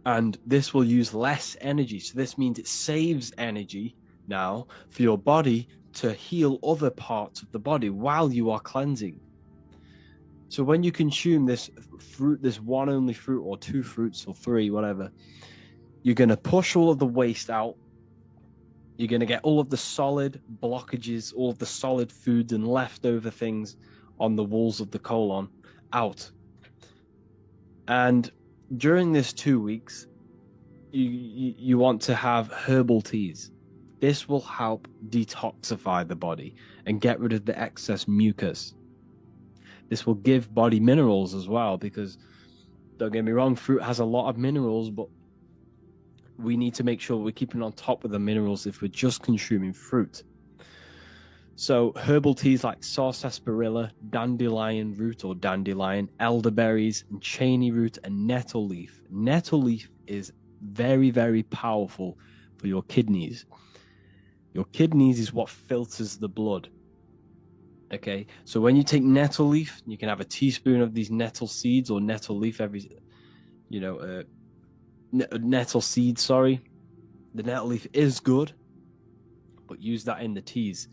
And this will use less energy. So this means it saves energy now for your body to heal other parts of the body while you are cleansing. So when you consume this fruit, this 1 only fruit or 2 fruits or 3, whatever, you're going to push all of the waste out. You're going to get all of the solid blockages, all of the solid foods and leftover things on the walls of the colon out. And during this 2 weeks, you want to have herbal teas. This will help detoxify the body and get rid of the excess mucus. This will give body minerals as well, because don't get me wrong, fruit has a lot of minerals, but we need to make sure we're keeping on top of the minerals if we're just consuming fruit. So herbal teas like sarsaparilla, dandelion root or dandelion, elderberries, and cheney root, and nettle leaf. Nettle leaf is very, very powerful for your kidneys. Your kidneys is what filters the blood. Okay, so when you take nettle leaf, you can have a teaspoon of these nettle seeds or nettle leaf nettle seeds, sorry. The nettle leaf is good, but use that in the teas.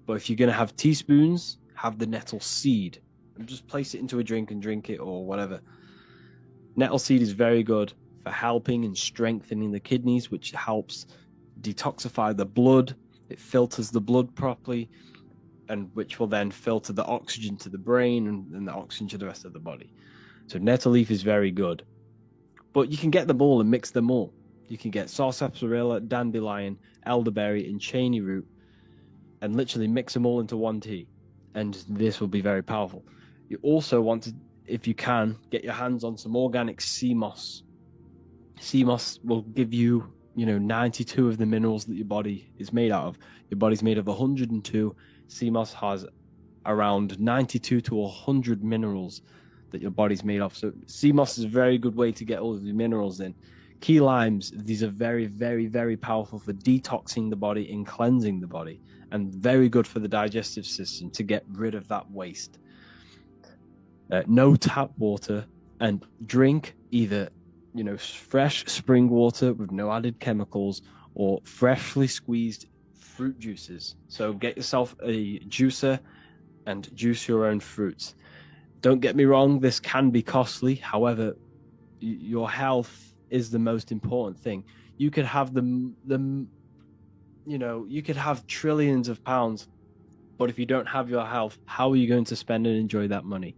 But if you're going to have teaspoons, have the nettle seed. And just place it into a drink and drink it or whatever. Nettle seed is very good for helping and strengthening the kidneys, which helps detoxify the blood. It filters the blood properly, and which will then filter the oxygen to the brain and the oxygen to the rest of the body. So nettle leaf is very good. But you can get them all and mix them all. You can get sarsaparilla, dandelion, elderberry, and cheney root, and literally mix them all into 1 tea. And this will be very powerful. You also want to, if you can, get your hands on some organic sea moss. Sea moss will give you, 92 of the minerals that your body is made out of. Your body's made of 102. Sea moss has around 92 to 100 minerals that your body's made of. So sea moss is a very good way to get all of the minerals in. Key limes, these are very, very, very powerful for detoxing the body and cleansing the body, and very good for the digestive system to get rid of that waste. No tap water, and drink either fresh spring water with no added chemicals or freshly squeezed fruit juices. So get yourself a juicer and juice your own fruits. Don't get me wrong, this can be costly. However, your health is the most important thing. You could have you could have trillions of pounds, but if you don't have your health, how are you going to spend and enjoy that money?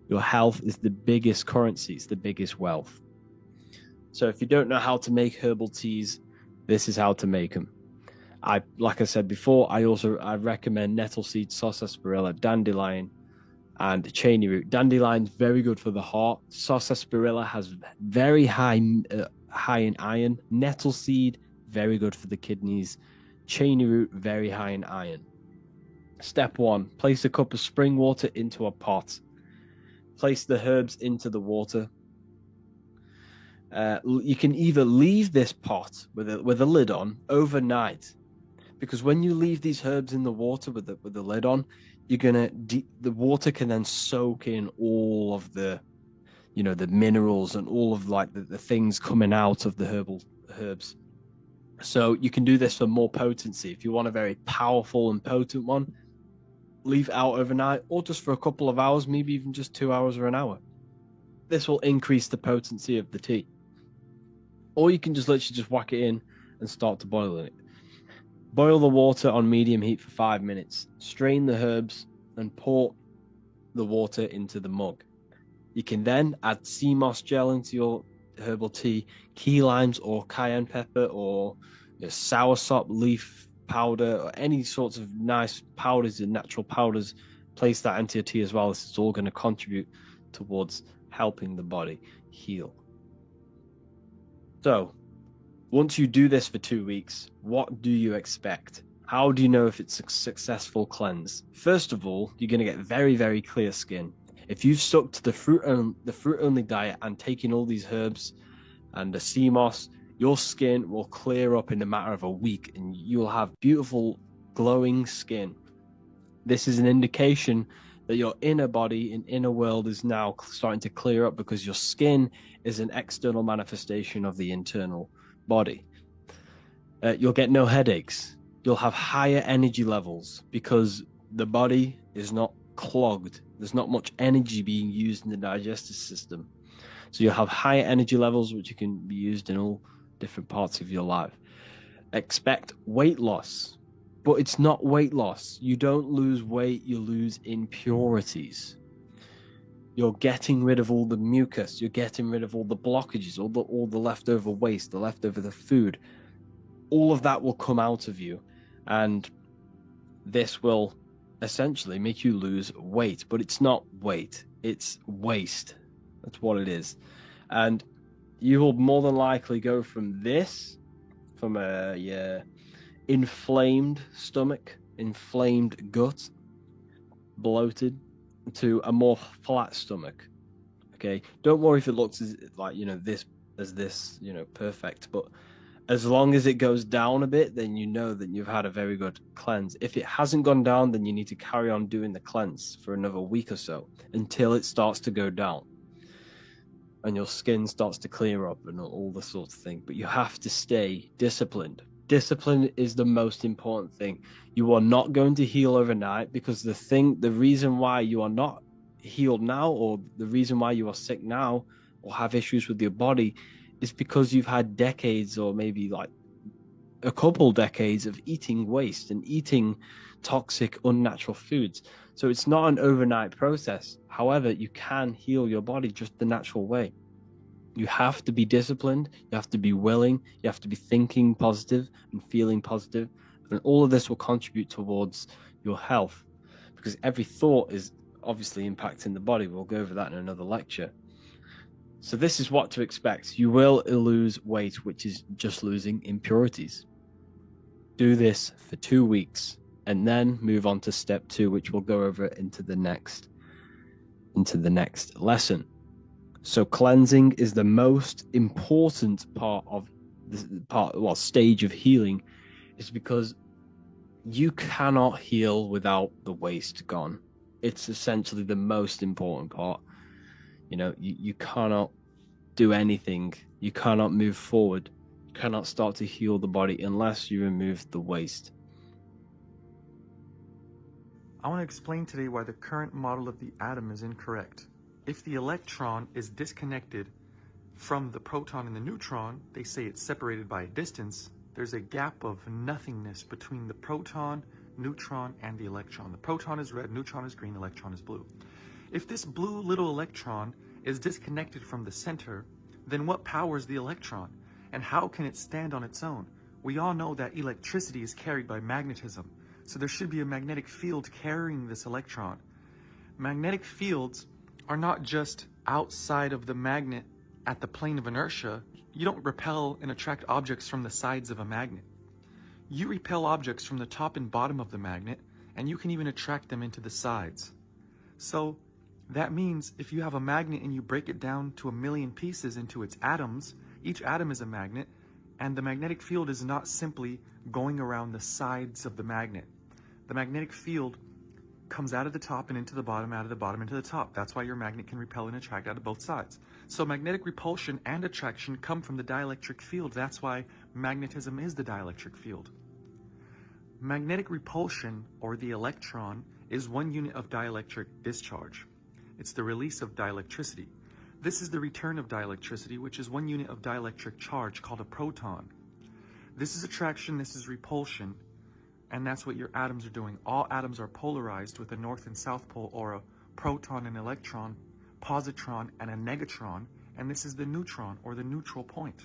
Your health is the biggest currency, it's the biggest wealth. So if you don't know how to make herbal teas, this is how to make them. Like I said before, I recommend nettle seed, sarsaparilla, dandelion, and cheney root. Dandelion's very good for the heart. Sarsaparilla has very high in iron. Nettle seed, very good for the kidneys. Cheney root, very high in iron. Step 1, place a cup of spring water into a pot. Place the herbs into the water. You can either leave this pot with a lid on overnight, because when you leave these herbs in the water with the lid on, the water can then soak in all of the, the minerals and all of like the things coming out of the herbs. So you can do this for more potency. If you want a very powerful and potent one, leave it out overnight, or just for a couple of hours, maybe even just 2 hours or an hour. This will increase the potency of the tea. Or you can just literally just whack it in and start to boil it. Boil the water on medium heat for 5 minutes. Strain the herbs and pour the water into the mug. You can then add sea moss gel into your herbal tea, key limes or cayenne pepper or soursop leaf powder or any sorts of nice powders and natural powders. Place that into your tea as well. This is all going to contribute towards helping the body heal. So, once you do this for 2 weeks, what do you expect? How do you know if it's a successful cleanse? First of all, you're going to get very, very clear skin. If you've stuck to the fruit-only diet and taken all these herbs and the sea moss, your skin will clear up in a matter of a week and you'll have beautiful, glowing skin. This is an indication that your inner body and inner world is now starting to clear up, because your skin is an external manifestation of the internal body. You'll get no headaches. You'll have higher energy levels because the body is not clogged. There's not much energy being used in the digestive system. So you'll have higher energy levels, which you can be used in all different parts of your life. Expect weight loss, but it's not weight loss. You don't lose weight, you lose impurities. You're getting rid of all the mucus. You're getting rid of all the blockages, all the leftover waste, the leftover food. All of that will come out of you, and this will essentially make you lose weight. But it's not weight, it's waste. That's what it is. And you will more than likely go from a inflamed stomach, inflamed gut, bloated, to a more flat stomach. Okay, don't worry if it looks this perfect, but as long as it goes down a bit, then you know that you've had a very good cleanse. If it hasn't gone down, then you need to carry on doing the cleanse for another week or so until it starts to go down and your skin starts to clear up and all the sorts of thing. But you have to stay disciplined. Discipline is the most important thing. You are not going to heal overnight, because the reason why you are not healed now, or the reason why you are sick now or have issues with your body, is because you've had decades, or maybe like a couple decades, of eating waste and eating toxic, unnatural foods. So it's not an overnight process. However, you can heal your body just the natural way. You have to be disciplined, you have to be willing, you have to be thinking positive and feeling positive, and all of this will contribute towards your health, because every thought is obviously impacting the body. We'll go over that in another lecture. So this is what to expect. You will lose weight, which is just losing impurities. Do this for 2 weeks and then move on to step 2, which we'll go over into the next lesson. So cleansing is the most important part of stage of healing, is because you cannot heal without the waste gone. It's essentially the most important part. You cannot do anything. You cannot move forward. You cannot start to heal the body unless you remove the waste. I want to explain today why the current model of the atom is incorrect. If the electron is disconnected from the proton and the neutron, they say it's separated by a distance. There's a gap of nothingness between the proton, neutron, and the electron. The proton is red, neutron is green, electron is blue. If this blue little electron is disconnected from the center, then what powers the electron? And how can it stand on its own? We all know that electricity is carried by magnetism, so there should be a magnetic field carrying this electron. Magnetic fields are not just outside of the magnet at the plane of inertia. You don't repel and attract objects from the sides of a magnet. You repel objects from the top and bottom of the magnet, and you can even attract them into the sides. So That means if you have a magnet and you break it down to 1,000,000 pieces into its atoms, each atom is a magnet, and the magnetic field is not simply going around the sides of the magnet. The magnetic field comes out of the top and into the bottom, out of the bottom into the top. That's why your magnet can repel and attract out of both sides. So magnetic repulsion and attraction come from the dielectric field. That's why magnetism is the dielectric field. Magnetic repulsion, or the electron, is 1 unit of dielectric discharge. It's the release of dielectricity. This is the return of dielectricity, which is 1 unit of dielectric charge called a proton. This is attraction, this is repulsion, and that's what your atoms are doing. All atoms are polarized with a north and south pole, or a proton and electron, positron and a negatron, and this is the neutron, or the neutral point.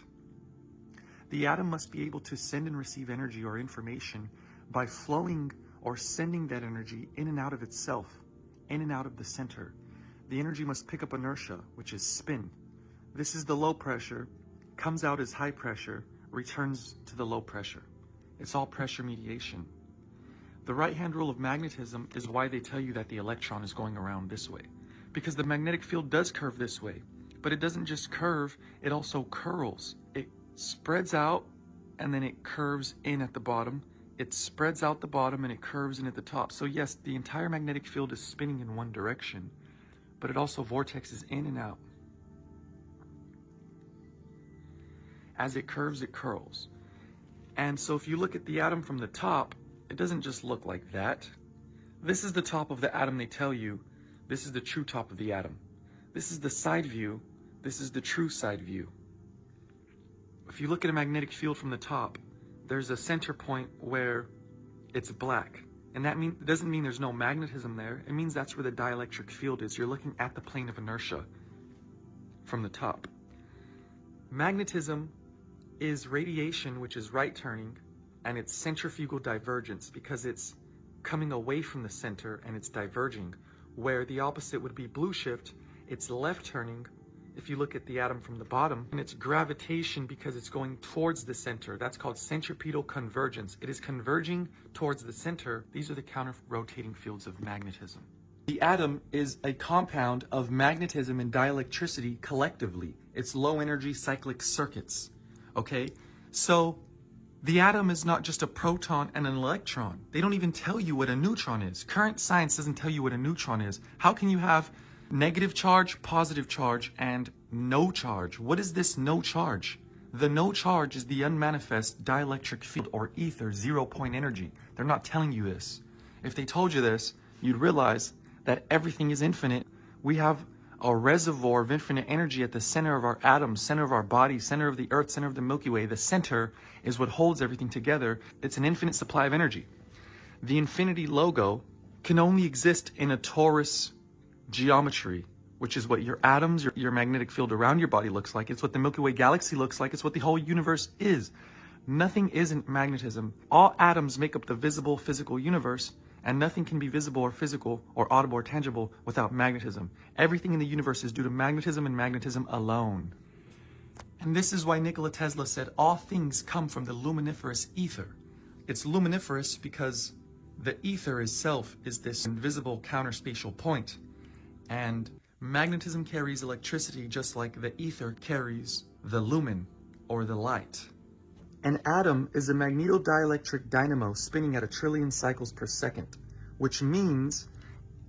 The atom must be able to send and receive energy or information by flowing or sending that energy in and out of itself, in and out of the center. The energy must pick up inertia, which is spin. This is the low pressure, comes out as high pressure, returns to the low pressure. It's all pressure mediation. The right-hand rule of magnetism is why they tell you that the electron is going around this way. Because the magnetic field does curve this way, but it doesn't just curve, it also curls. It spreads out and then it curves in at the bottom. It spreads out the bottom and it curves in at the top. So yes, the entire magnetic field is spinning in one direction, but it also vortexes in and out. As it curves, it curls. And so if you look at the atom from the top, it doesn't just look like that. This is the top of the atom, they tell you. This is the true top of the atom. This is the side view. This is the true side view. If you look at a magnetic field from the top, there's a center point where it's black. And that doesn't mean there's no magnetism there. It means that's where the dielectric field is. You're looking at the plane of inertia from the top. Magnetism is radiation, which is right turning, and it's centrifugal divergence because it's coming away from the center and it's diverging, where the opposite would be blue shift. It's left turning if you look at the atom from the bottom, and it's gravitation because it's going towards the center. That's called centripetal convergence. It is converging towards the center. These are the counter-rotating fields of magnetism. The atom is a compound of magnetism and dielectricity collectively. It's low energy cyclic circuits. Okay, so the atom is not just a proton and an electron. They don't even tell you what a neutron is. Current science doesn't tell you what a neutron is. How can you have negative charge, positive charge, and no charge? What is this no charge? The no charge is the unmanifest dielectric field, or ether, 0-point energy. They're not telling you this. If they told you this, you'd realize that everything is infinite. We have a reservoir of infinite energy at the center of our atoms, center of our body, center of the earth, center of the Milky Way. The center is what holds everything together. It's an infinite supply of energy. The infinity logo can only exist in a torus geometry, which is what your atoms, your magnetic field around your body looks like. It's what the Milky Way galaxy looks like. It's what the whole universe is. Nothing isn't magnetism. All atoms make up the visible physical universe, and nothing can be visible or physical or audible or tangible without magnetism. Everything in the universe is due to magnetism and magnetism alone. And this is why Nikola Tesla said all things come from the luminiferous ether. It's luminiferous because the ether itself is this invisible counterspatial point. And magnetism carries electricity just like the ether carries the lumen, or the light. An atom is a magnetodielectric dynamo spinning at 1 trillion cycles per second, which means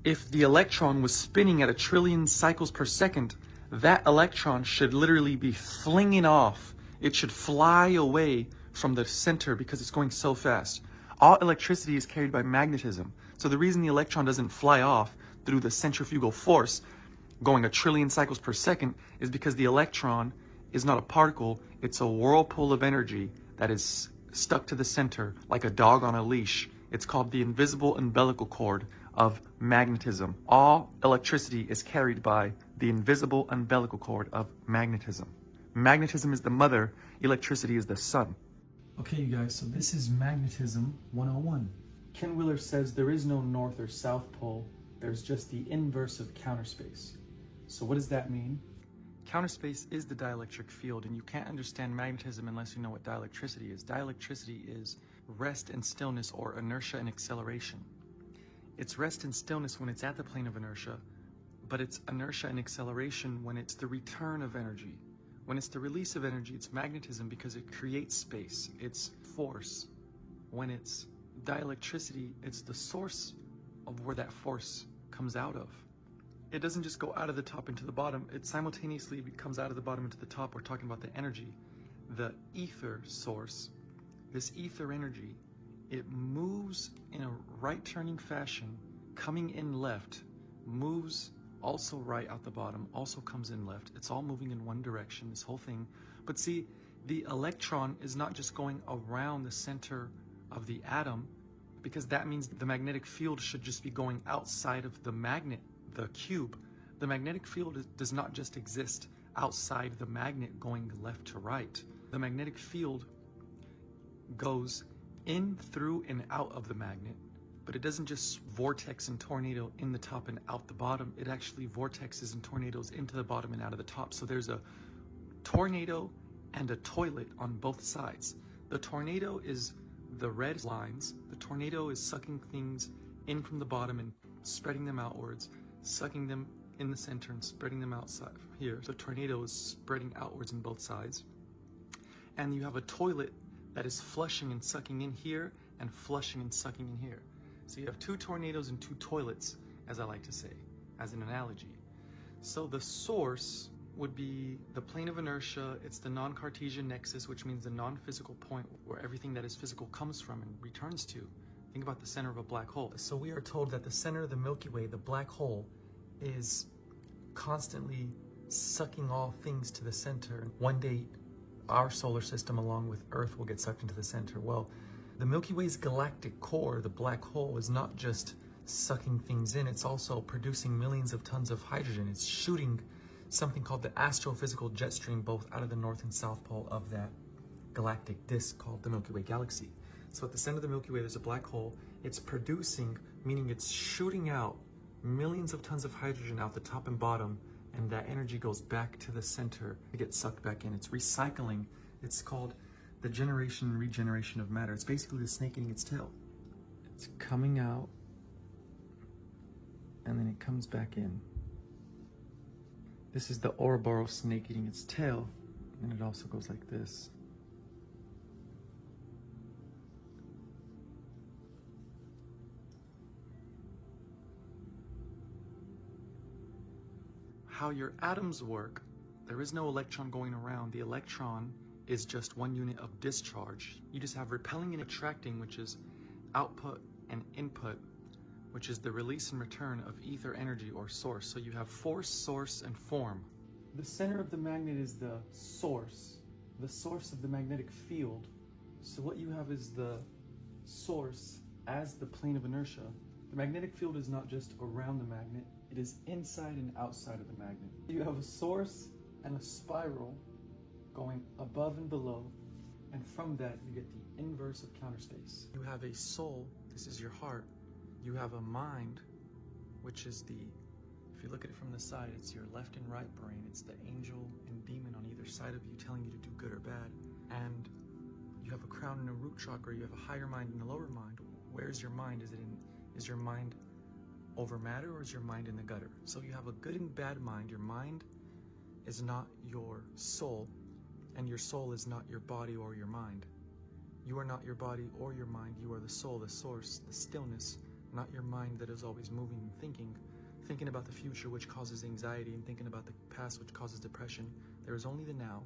if the electron was spinning at 1 trillion cycles per second, that electron should literally be flinging off. It should fly away from the center because it's going so fast. All electricity is carried by magnetism. So the reason the electron doesn't fly off through the centrifugal force going 1 trillion cycles per second is because the electron is not a particle, it's a whirlpool of energy that is stuck to the center like a dog on a leash. It's called the invisible umbilical cord of magnetism. All electricity is carried by the invisible umbilical cord of magnetism. Magnetism is the mother, electricity is the son. Okay, you guys, so this is Magnetism 101. Ken Wheeler says there is no north or south pole, there's just the inverse of counterspace. So what does that mean? Counterspace is the dielectric field, and you can't understand magnetism unless you know what dielectricity is. Dielectricity is rest and stillness, or inertia and acceleration. It's rest and stillness when it's at the plane of inertia, but it's inertia and acceleration when it's the return of energy. When it's the release of energy, it's magnetism because it creates space. It's force. When it's dielectricity, it's the source of where that force comes out of. It doesn't just go out of the top into the bottom, it simultaneously comes out of the bottom into the top. We're talking about the energy, the ether source. This ether energy, it moves in a right turning fashion, coming in left, moves also right out the bottom, also comes in left. It's all moving in one direction, this whole thing. But see, the electron is not just going around the center of the atom, because that means the magnetic field should just be going outside of the magnet, the cube. The magnetic field does not just exist outside the magnet going left to right. The magnetic field goes in, through, and out of the magnet, but it doesn't just vortex and tornado in the top and out the bottom. It actually vortexes and tornadoes into the bottom and out of the top. So there's a tornado and a toilet on both sides. The tornado is the red lines. The tornado is sucking things in from the bottom and spreading them outwards, sucking them in the center and spreading them outside here. So tornado is spreading outwards in both sides. And you have a toilet that is flushing and sucking in here and flushing and sucking in here. So you have two tornadoes and two toilets, as I like to say, as an analogy. So the source would be the plane of inertia. It's the non-Cartesian nexus, which means the non-physical point where everything that is physical comes from and returns to. Think about the center of a black hole. So we are told that the center of the Milky Way, the black hole, is constantly sucking all things to the center. One day, our solar system, along with Earth, will get sucked into the center. Well, the Milky Way's galactic core, the black hole, is not just sucking things in, it's also producing millions of tons of hydrogen. It's shooting something called the astrophysical jet stream both out of the north and south pole of that galactic disk called the Milky Way galaxy. So at the center of the Milky Way, there's a black hole. It's producing, meaning it's shooting out millions of tons of hydrogen out the top and bottom, and that energy goes back to the center to get sucked back in. It's recycling. It's called the generation and regeneration of matter. It's basically the snake eating its tail. It's coming out, and then it comes back in. This is the Ouroboros snake eating its tail, and it also goes like this. How your atoms work, there is no electron going around. The electron is just one unit of discharge. You just have repelling and attracting, which is output and input, which is the release and return of ether energy or source. So you have force, source, and form. The center of the magnet is the source of the magnetic field. So what you have is the source as the plane of inertia. The magnetic field is not just around the magnet, it is inside and outside of the magnet. You have a source and a spiral going above and below, and from that you get the inverse of counter space. You have a soul, this is your heart. You have a mind, which is if you look at it from the side, it's your left and right brain. It's the angel and demon on either side of you telling you to do good or bad. And you have a crown and a root chakra. You have a higher mind and a lower mind. Where's your mind? Is your mind over matter, or is your mind in the gutter? So you have a good and bad mind. Your mind is not your soul, and your soul is not your body or your mind. You are not your body or your mind. You are the soul, the source, the stillness, not your mind that is always moving and thinking about the future, which causes anxiety, and thinking about the past, which causes depression. There is only the now.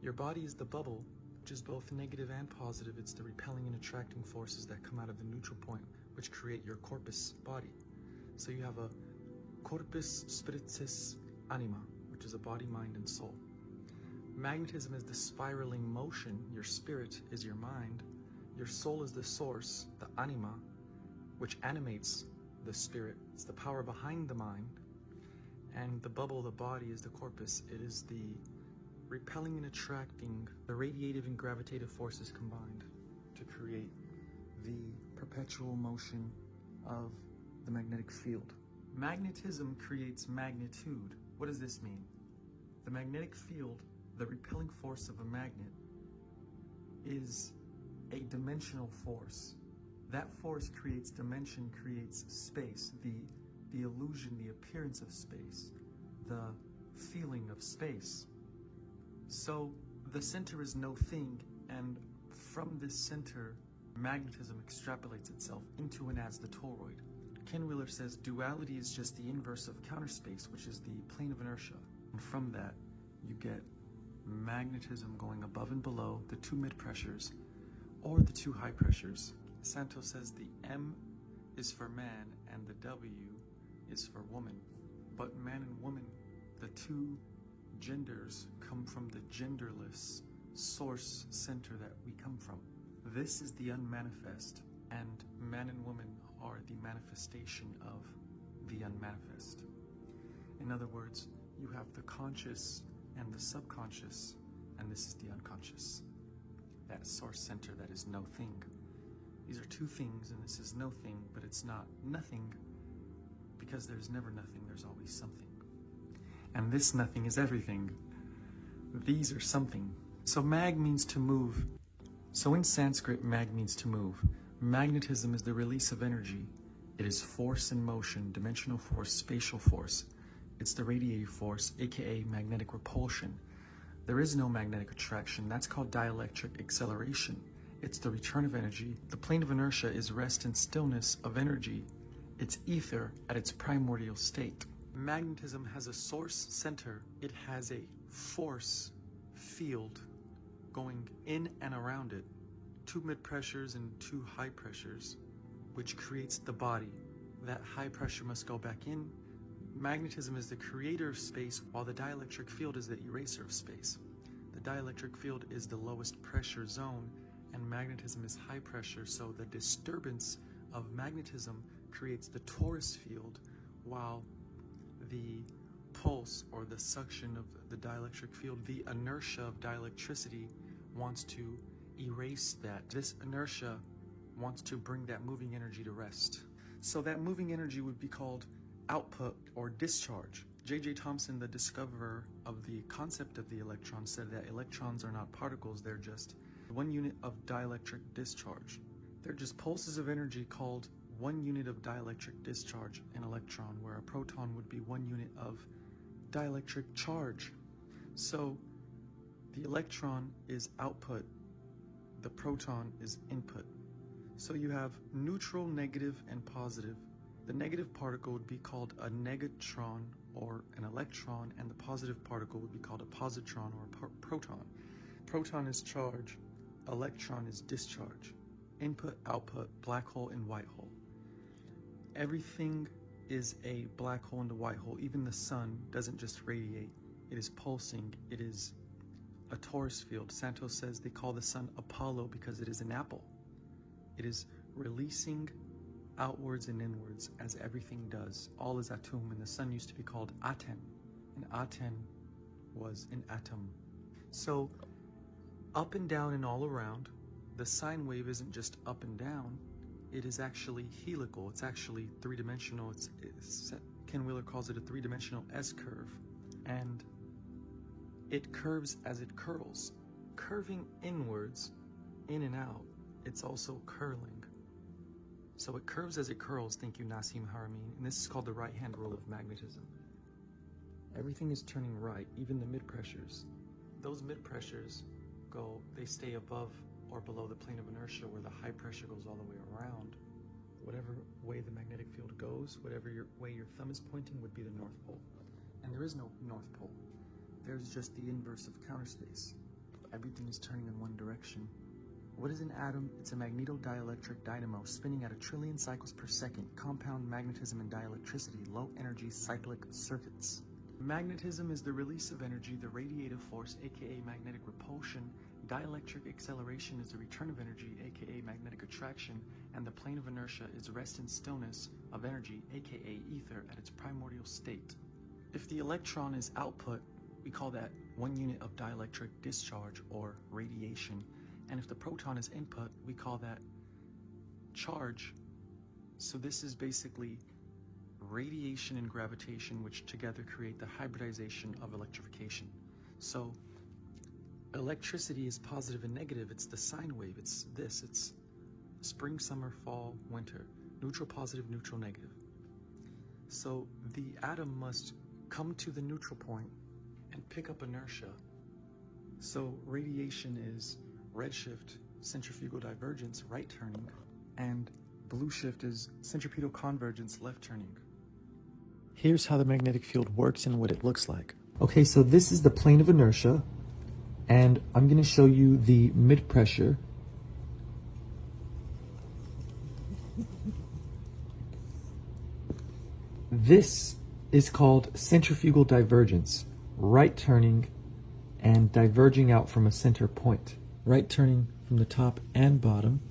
Your body is the bubble, which is both negative and positive. It's the repelling and attracting forces that come out of the neutral point, which create your corpus body. So you have a corpus spiritus anima, which is a body, mind, and soul. Magnetism is the spiraling motion. Your spirit is your mind. Your soul is the source, the anima, which animates the spirit. It's the power behind the mind. And the bubble, the body, is the corpus. It is the repelling and attracting, the radiative and gravitative forces combined to create the perpetual motion of the magnetic field. Magnetism creates magnitude. What does this mean? The magnetic field, the repelling force of a magnet, is a dimensional force. That force creates dimension, creates space. The the illusion, the appearance of space, the feeling of space. So the center is no thing, and from this center, magnetism extrapolates itself into and as the toroid. Ken Wheeler says duality is just the inverse of counter space, which is the plane of inertia. And from that, you get magnetism going above and below the two mid pressures or the two high pressures. Santos says the M is for man and the W is for woman. But man and woman, the two genders, come from the genderless source center that we come from. This is the unmanifest, and man and woman are the manifestation of the unmanifest. In other words, you have the conscious and the subconscious, and this is the unconscious. That source center that is no thing. These are two things, and this is no thing, but it's not nothing, because there's never nothing, there's always something. And this nothing is everything. These are something. So mag means to move. So in Sanskrit, mag means to move. Magnetism is the release of energy. It is force in motion, dimensional force, spatial force. It's the radiative force, aka magnetic repulsion. There is no magnetic attraction. That's called dielectric acceleration. It's the return of energy. The plane of inertia is rest and stillness of energy. It's ether at its primordial state. Magnetism has a source center. It has a force field going in and around it. Two mid pressures and two high pressures, which creates the body. That high pressure must go back in. Magnetism is the creator of space, while the dielectric field is the eraser of space. The dielectric field is the lowest pressure zone, and magnetism is high pressure, so the disturbance of magnetism creates the torus field, while the pulse or the suction of the dielectric field, the inertia of dielectricity, wants to erase that. This inertia wants to bring that moving energy to rest. So that moving energy would be called output or discharge. J.J. Thomson, the discoverer of the concept of the electron, said that electrons are not particles, they're just one unit of dielectric discharge. They're just pulses of energy called 1 unit of dielectric discharge, an electron, where a proton would be 1 unit of dielectric charge. So the electron is output, the proton is input. So you have neutral, negative, and positive. The negative particle would be called a negatron or an electron, and the positive particle would be called a positron or a proton. Proton is charge, electron is discharge. Input, output, black hole, and white hole. Everything is a black hole and a white hole. Even the sun doesn't just radiate, it is pulsing, it is a torus field. Santos says they call the sun Apollo because it is an apple. It is releasing outwards and inwards as everything does. All is atum, and the sun used to be called Aten, and Aten was an atom. So up and down and all around, the sine wave isn't just up and down, it is actually helical. It's actually three-dimensional. Ken Wheeler calls it a three-dimensional S-curve, and it curves as it curls. Curving inwards, in and out, it's also curling. So it curves as it curls, thank you Nassim Haramein, and this is called the right-hand rule of magnetism. Everything is turning right, even the mid-pressures. Those mid-pressures they stay above or below the plane of inertia, where the high pressure goes all the way around. Whatever way the magnetic field goes, whatever way your thumb is pointing would be the North Pole. And there is no North Pole. There's just the inverse of counter space. Everything is turning in one direction. What is an atom? It's a magnetodielectric dynamo spinning at 1 trillion cycles per second. Compound magnetism and dielectricity, low energy cyclic circuits. Magnetism is the release of energy, the radiative force, aka magnetic repulsion. Dielectric acceleration is the return of energy, aka magnetic attraction, and the plane of inertia is rest and stillness of energy, aka ether at its primordial state. If the electron is output, we call that 1 unit of dielectric discharge or radiation. And if the proton is input, we call that charge. So this is basically radiation and gravitation, which together create the hybridization of electrification. So electricity is positive and negative. It's the sine wave. It's spring, summer, fall, winter. Neutral, positive, neutral, negative. So the atom must come to the neutral point and pick up inertia. So radiation is redshift, centrifugal divergence, right turning, and blue shift is centripetal convergence, left turning. Here's how the magnetic field works and what it looks like. Okay, so this is the plane of inertia, and I'm going to show you the mid-pressure. This is called centrifugal divergence, right turning and diverging out from a center point. Right turning from the top and bottom.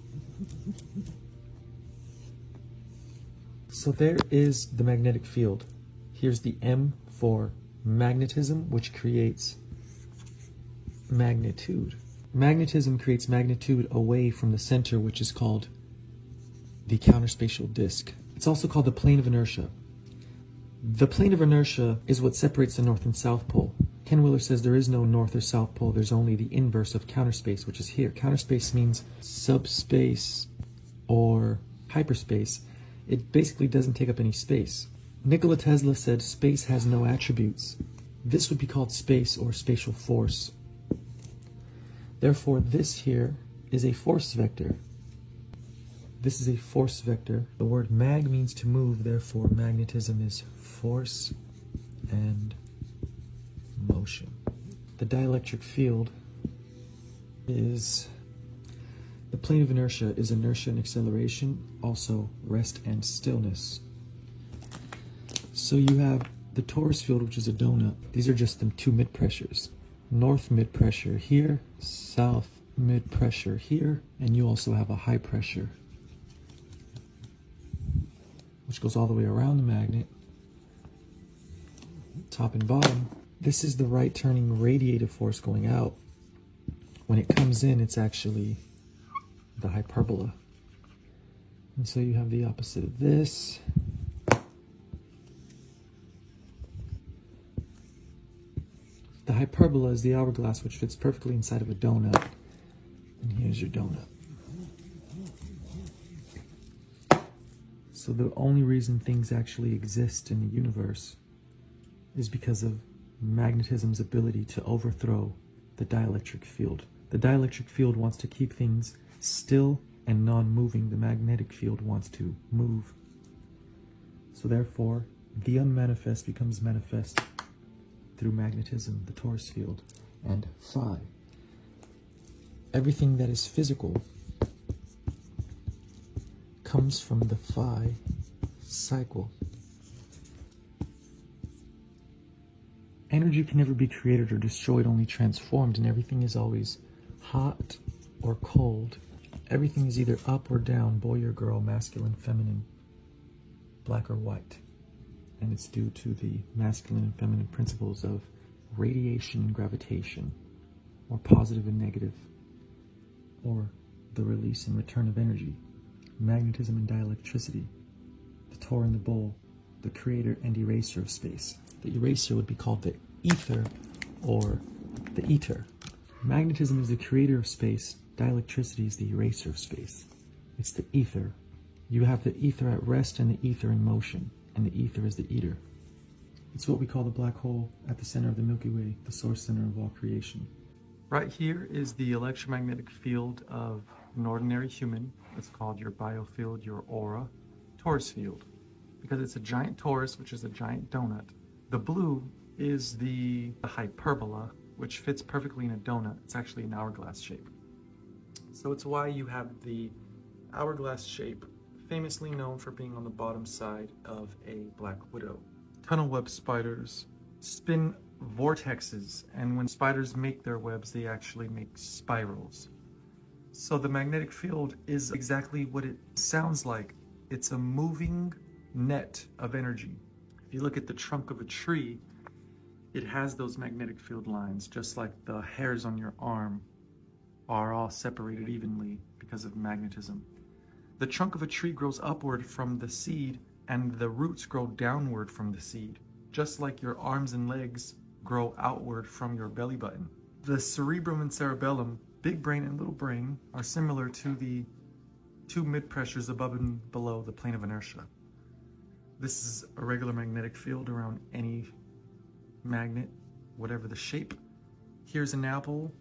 So there is the magnetic field. Here's the M for magnetism, which creates magnitude. Magnetism creates magnitude away from the center, which is called the counterspatial disk. It's also called the plane of inertia. The plane of inertia is what separates the North and South Pole. Ken Wheeler says there is no North or South Pole, there's only the inverse of counterspace, which is here. Counterspace means subspace or hyperspace. It basically doesn't take up any space. Nikola Tesla said space has no attributes. This would be called space or spatial force. Therefore, this here is a force vector. This is a force vector. The word mag means to move, therefore magnetism is force and motion. The dielectric field is, the plane of inertia is inertia and acceleration, also rest and stillness. So you have the torus field, which is a donut. These are just the two mid-pressures. North mid-pressure here, south mid-pressure here, and you also have a high pressure, which goes all the way around the magnet, top and bottom. This is the right turning radiative force going out. When it comes in, it's actually the hyperbola. And so you have the opposite of this. The hyperbola is the hourglass, which fits perfectly inside of a donut. And here's your donut. So the only reason things actually exist in the universe is because of magnetism's ability to overthrow the dielectric field. The dielectric field wants to keep things still and non-moving. The magnetic field wants to move. So therefore, the unmanifest becomes manifest through magnetism, the torus field, and phi. Everything that is physical comes from the phi cycle. Energy can never be created or destroyed, only transformed, and everything is always hot or cold. Everything is either up or down, boy or girl, masculine, feminine, black or white. And it's due to the masculine and feminine principles of radiation and gravitation, or positive and negative, or the release and return of energy, magnetism and dielectricity, the Tor and the Bull, the creator and eraser of space. The eraser would be called the ether or the ether. Magnetism is the creator of space. Dielectricity is the eraser of space. It's the ether. You have the ether at rest and the ether in motion, and the ether is the eater. It's what we call the black hole at the center of the Milky Way, the source center of all creation. Right here is the electromagnetic field of an ordinary human. It's called your biofield, your aura, torus field, because it's a giant torus, which is a giant donut. The blue is the hyperbola, which fits perfectly in a donut. It's actually an hourglass shape. So it's why you have the hourglass shape, famously known for being on the bottom side of a black widow. Tunnel web spiders spin vortexes, and when spiders make their webs, they actually make spirals. So the magnetic field is exactly what it sounds like. It's a moving net of energy. If you look at the trunk of a tree, it has those magnetic field lines, just like the hairs on your arm are all separated evenly because of magnetism. The trunk of a tree grows upward from the seed, and the roots grow downward from the seed, just like your arms and legs grow outward from your belly button. The cerebrum and cerebellum, big brain and little brain, are similar to the two mid-pressures above and below the plane of inertia. This is a regular magnetic field around any magnet, whatever the shape. Here's an apple.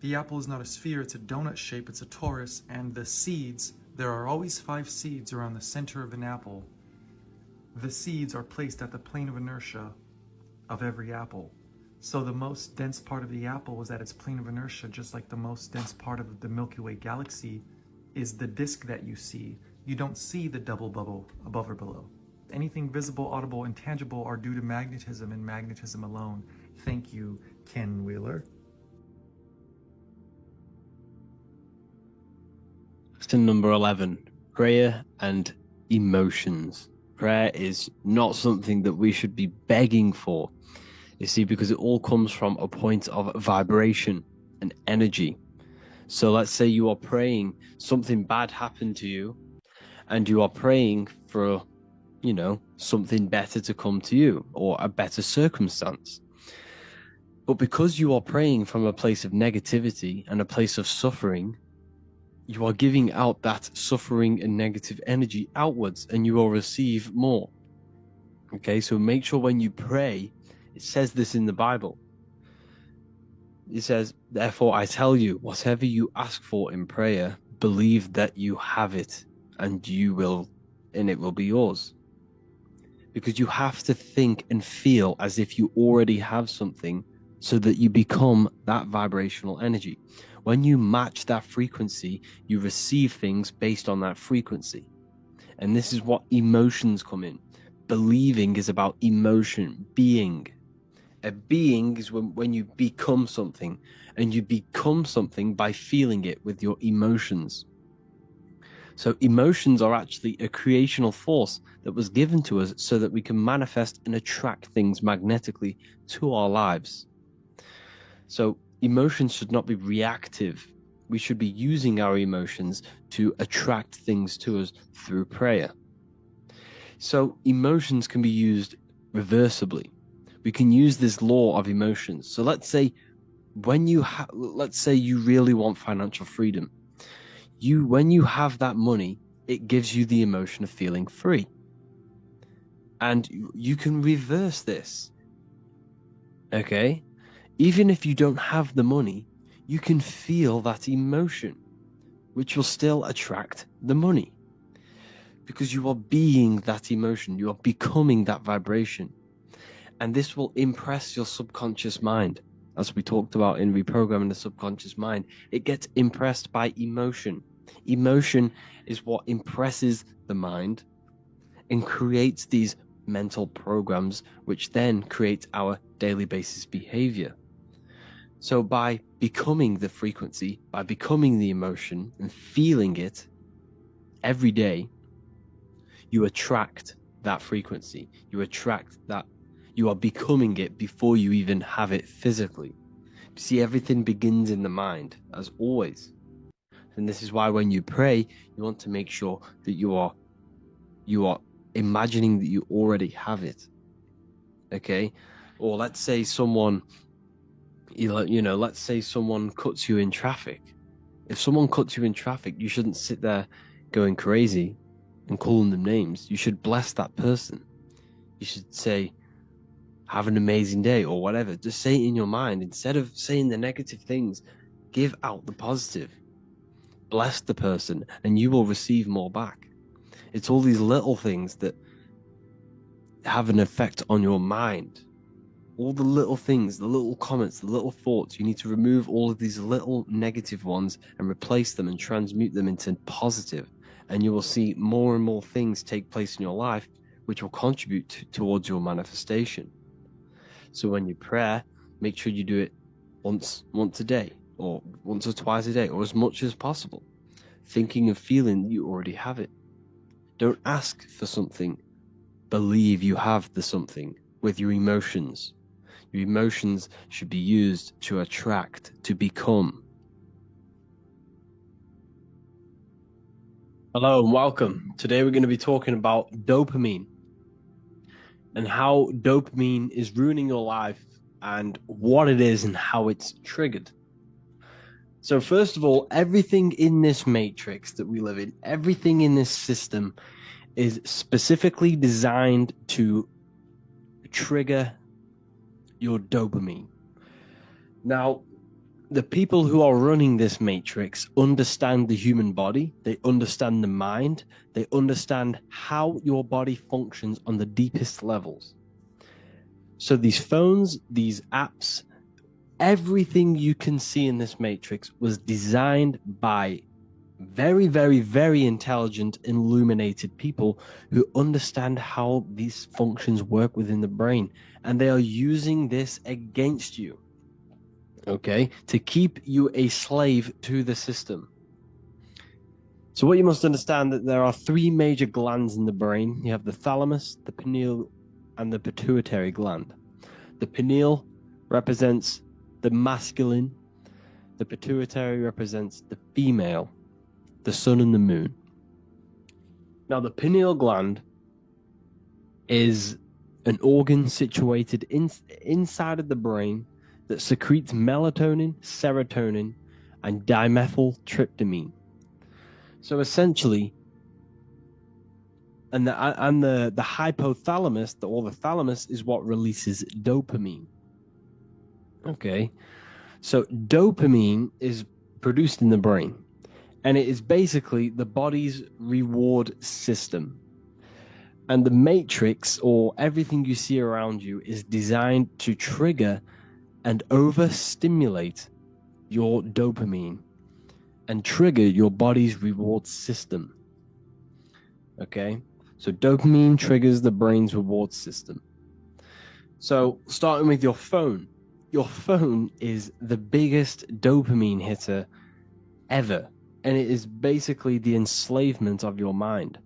The apple is not a sphere, it's a donut shape, it's a torus, and the seeds, there are always 5 seeds around the center of an apple. The seeds are placed at the plane of inertia of every apple. So the most dense part of the apple is at its plane of inertia, just like the most dense part of the Milky Way galaxy is the disk that you see. You don't see the double bubble above or below. Anything visible, audible, and tangible are due to magnetism and magnetism alone. Thank you, Ken Wheeler. Lesson number 11, prayer and emotions. Prayer is not something that we should be begging for, you see, because it all comes from a point of vibration and energy. So let's say you are praying, something bad happened to you, and you are praying for, something better to come to you or a better circumstance. But because you are praying from a place of negativity and a place of suffering, you are giving out that suffering and negative energy outwards, and you will receive more. Okay, so make sure when you pray, it says this in the Bible. It says, therefore I tell you, whatever you ask for in prayer, believe that you have it, and it will be yours. Because you have to think and feel as if you already have something, so that you become that vibrational energy. When you match that frequency, you receive things based on that frequency. And this is what emotions come in. Believing is about emotion, being. A being is when you become something, and you become something by feeling it with your emotions. So emotions are actually a creational force that was given to us so that we can manifest and attract things magnetically to our lives. So emotions should not be reactive. We should be using our emotions to attract things to us through prayer. So emotions can be used reversibly. We can use this law of emotions. So let's say you really want financial freedom. When you have that money, it gives you the emotion of feeling free. And you can reverse this. Okay? Even if you don't have the money, you can feel that emotion, which will still attract the money. Because you are being that emotion, you are becoming that vibration. And this will impress your subconscious mind. As we talked about in reprogramming the subconscious mind, it gets impressed by emotion. Emotion is what impresses the mind and creates these mental programs, which then create our daily basis behavior. So by becoming the frequency, by becoming the emotion and feeling it every day, you attract that frequency. You attract that. You are becoming it before you even have it physically. See, everything begins in the mind, as always. And this is why when you pray, you want to make sure that you are imagining that you already have it. Okay? Or let's say someone cuts you in traffic. If someone cuts you in traffic, you shouldn't sit there going crazy and calling them names. You should bless that person. You should say, have an amazing day, or whatever. Just say it in your mind. Instead of saying the negative things, give out the positive. Bless the person, and you will receive more back. It's all these little things that have an effect on your mind. All the little things, the little comments, the little thoughts, you need to remove all of these little negative ones and replace them and transmute them into positive. And you will see more and more things take place in your life, which will contribute towards your manifestation. So when you pray, make sure you do it once a day, or once or twice a day, or as much as possible, thinking and feeling that you already have it. Don't ask for something. Believe you have the something with your emotions. Your emotions should be used to attract, to become. Hello and welcome. Today we're going to be talking about dopamine and how dopamine is ruining your life and what it is and how it's triggered. So first of all, everything in this matrix that we live in, everything in this system is specifically designed to trigger your dopamine. Now, the people who are running this matrix understand the human body, they understand the mind, they understand how your body functions on the deepest levels. So these phones, these apps, everything you can see in this matrix was designed by very, very, very intelligent, illuminated people who understand how these functions work within the brain. And they are using this against you, okay, to keep you a slave to the system. So what you must understand that there are three major glands in the brain. You have the thalamus, the pineal, and the pituitary gland. The pineal represents the masculine, the pituitary represents the female, the sun and the moon. Now, the pineal gland is an organ situated inside of the brain that secretes melatonin, serotonin, and dimethyltryptamine. So essentially, and the hypothalamus, or the thalamus, is what releases dopamine. Okay, so dopamine is produced in the brain, and it is basically the body's reward system. And the matrix, or everything you see around you, is designed to trigger and overstimulate your dopamine and trigger your body's reward system. Okay, so dopamine triggers the brain's reward system. So starting with your phone is the biggest dopamine hitter ever, and it is basically the enslavement of your mind.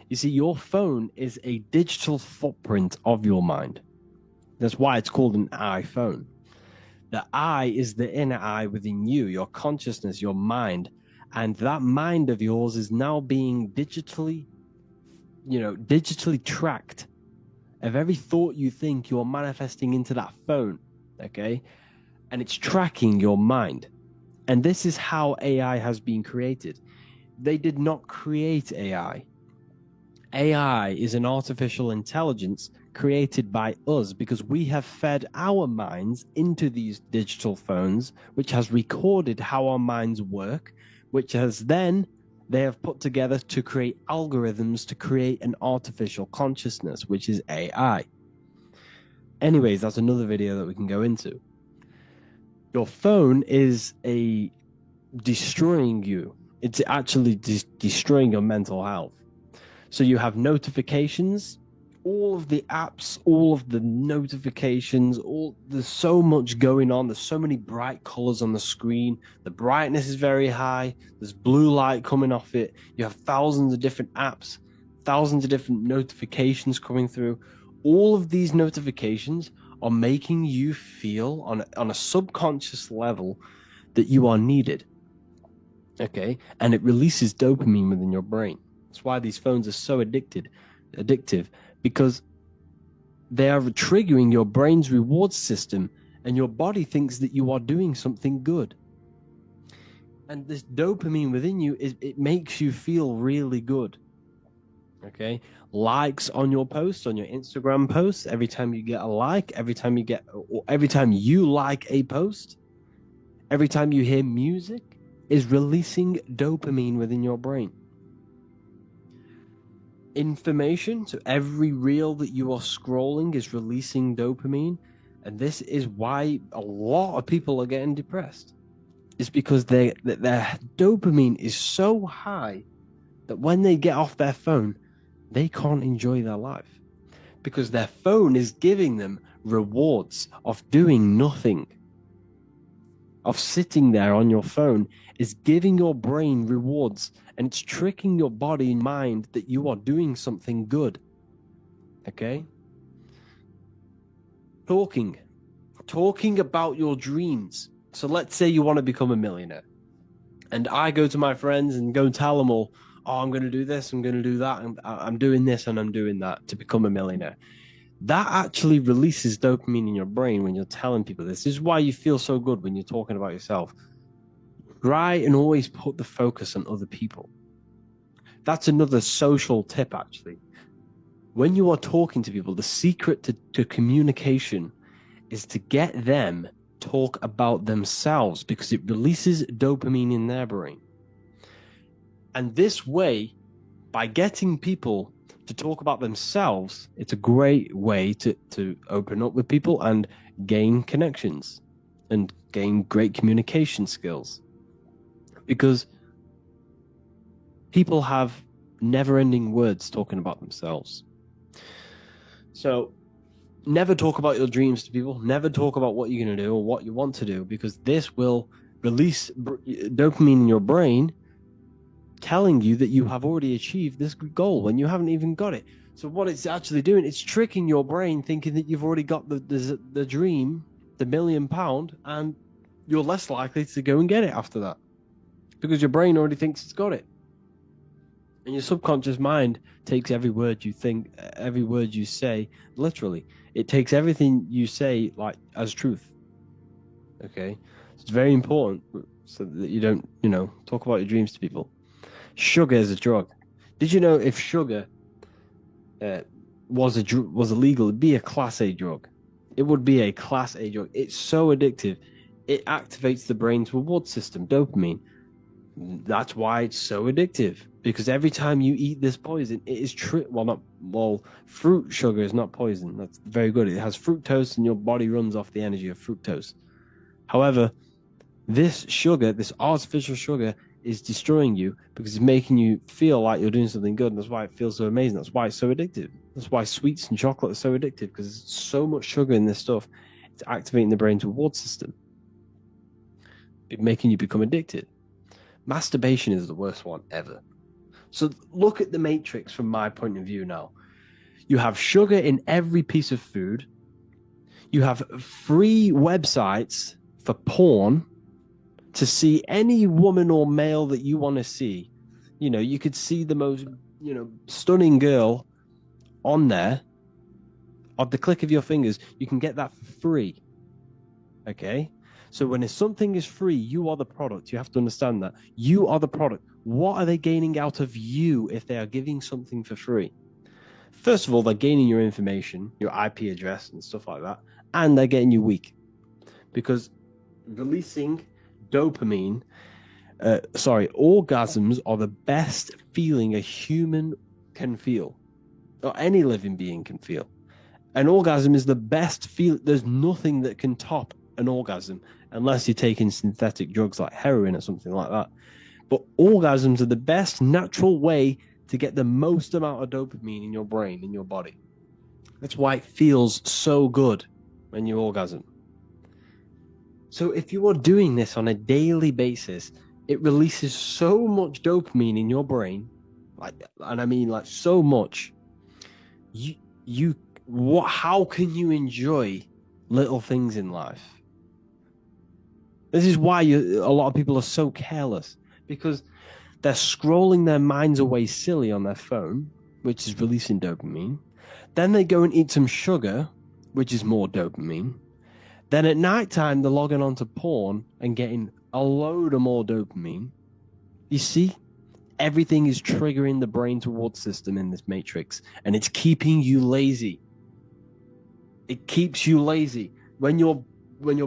You see, your phone is a digital footprint of your mind. That's why it's called an iPhone. The I is the inner I within you, your consciousness, your mind. And that mind of yours is now being digitally tracked. Of every thought you think, you're manifesting into that phone, okay? And it's tracking your mind. And this is how AI has been created. They did not create AI. AI is an artificial intelligence created by us because we have fed our minds into these digital phones, which has recorded how our minds work, which has then they have put together to create algorithms to create an artificial consciousness, which is AI. Anyways, that's another video that we can go into. Your phone is destroying you. It's actually destroying your mental health. So you have notifications, all of the apps, all of the notifications, there's so much going on. There's so many bright colors on the screen. The brightness is very high. There's blue light coming off it. You have thousands of different apps, thousands of different notifications coming through. All of these notifications are making you feel on a subconscious level that you are needed. Okay? And it releases dopamine within your brain. That's why these phones are so addictive, because they are triggering your brain's reward system, and your body thinks that you are doing something good. And this dopamine within you, it makes you feel really good. Okay? Likes on your posts, on your Instagram posts, every time you get a like, every time you like a post, every time you hear music, is releasing dopamine within your brain. Information, so every reel that you are scrolling is releasing dopamine, and this is why a lot of people are getting depressed. It's because their dopamine is so high that when they get off their phone, they can't enjoy their life, because their phone is giving them rewards of doing nothing. Of sitting there on your phone is giving your brain rewards, and it's tricking your body and mind that you are doing something good. Okay? Talking about your dreams. So let's say you want to become a millionaire, and I go to my friends and go tell them all, oh, I'm going to do this, I'm going to do that, and I'm doing this and I'm doing that to become a millionaire. That actually releases dopamine in your brain when you're telling people this. This is why you feel so good when you're talking about yourself. Try and always put the focus on other people. That's another social tip, actually. When you are talking to people, the secret to communication is to get them talk about themselves, because it releases dopamine in their brain. And this way, by getting people to talk about themselves, it's a great way to open up with people and gain connections and gain great communication skills. Because people have never-ending words talking about themselves. So never talk about your dreams to people. Never talk about what you're going to do or what you want to do, because this will release dopamine in your brain, telling you that you have already achieved this goal when you haven't even got it. So what it's actually doing, it's tricking your brain, thinking that you've already got the dream, the £1 million, and you're less likely to go and get it after that, because your brain already thinks it's got it. And your subconscious mind takes every word you think, every word you say, literally. It takes everything you say like as truth. Okay? It's very important so that you don't, talk about your dreams to people. Sugar is a drug. Did you know if sugar was illegal, it'd be a Class A drug? It would be a Class A drug. It's so addictive. It activates the brain's reward system, dopamine. That's why it's so addictive, because every time you eat this poison, it is fruit sugar is not poison. That's very good. It has fructose, and your body runs off the energy of fructose. However, this sugar, this artificial sugar, is destroying you because it's making you feel like you're doing something good, and that's why it feels so amazing. That's why it's so addictive. That's why sweets and chocolate are so addictive, because there's so much sugar in this stuff. It's activating the brain's reward system, making you become addicted. Masturbation is the worst one ever. So look at the Matrix from my point of view now. You have sugar in every piece of food. You have free websites for porn to see any woman or male that you want to see. You could see the most, stunning girl on there. At the click of your fingers, you can get that for free. Okay? So when something is free, you are the product. You have to understand that. You are the product. What are they gaining out of you if they are giving something for free? First of all, they're gaining your information, your IP address and stuff like that, and they're getting you weak. Because releasing dopamine, orgasms are the best feeling a human can feel, or any living being can feel. An orgasm is the best feel. There's nothing that can top an orgasm, unless you're taking synthetic drugs like heroin or something like that. But orgasms are the best natural way to get the most amount of dopamine in your brain, in your body. That's why it feels so good when you orgasm. So if you are doing this on a daily basis, it releases so much dopamine in your brain, so much. How can you enjoy little things in life? This is why a lot of people are so careless, because they're scrolling their minds away silly on their phone, which is releasing dopamine. Then they go and eat some sugar, which is more dopamine. Then at nighttime, they're logging onto porn and getting a load of more dopamine. You see, everything is triggering the brain's reward system in this matrix, and it's keeping you lazy. It keeps you lazy. When your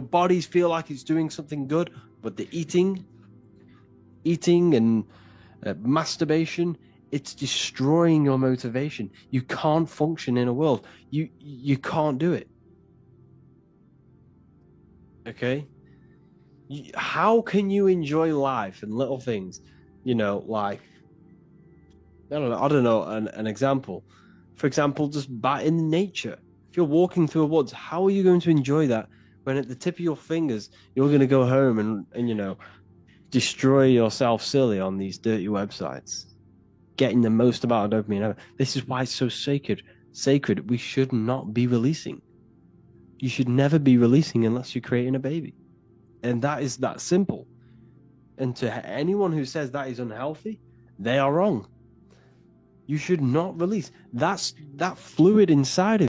bodies feel like it's doing something good, but the eating and masturbation, it's destroying your motivation. You can't function in a world. You can't do it. Okay? How can you enjoy life and little things? Like, I don't know, an example. For example, just in nature. If you're walking through a woods, how are you going to enjoy that when at the tip of your fingers, you're going to go home and destroy yourself silly on these dirty websites, getting the most amount of dopamine ever? This is why it's so sacred. We should not be releasing. You should never be releasing unless you're creating a baby. And that is that simple. And to anyone who says that is unhealthy, they are wrong. You should not release. That fluid inside of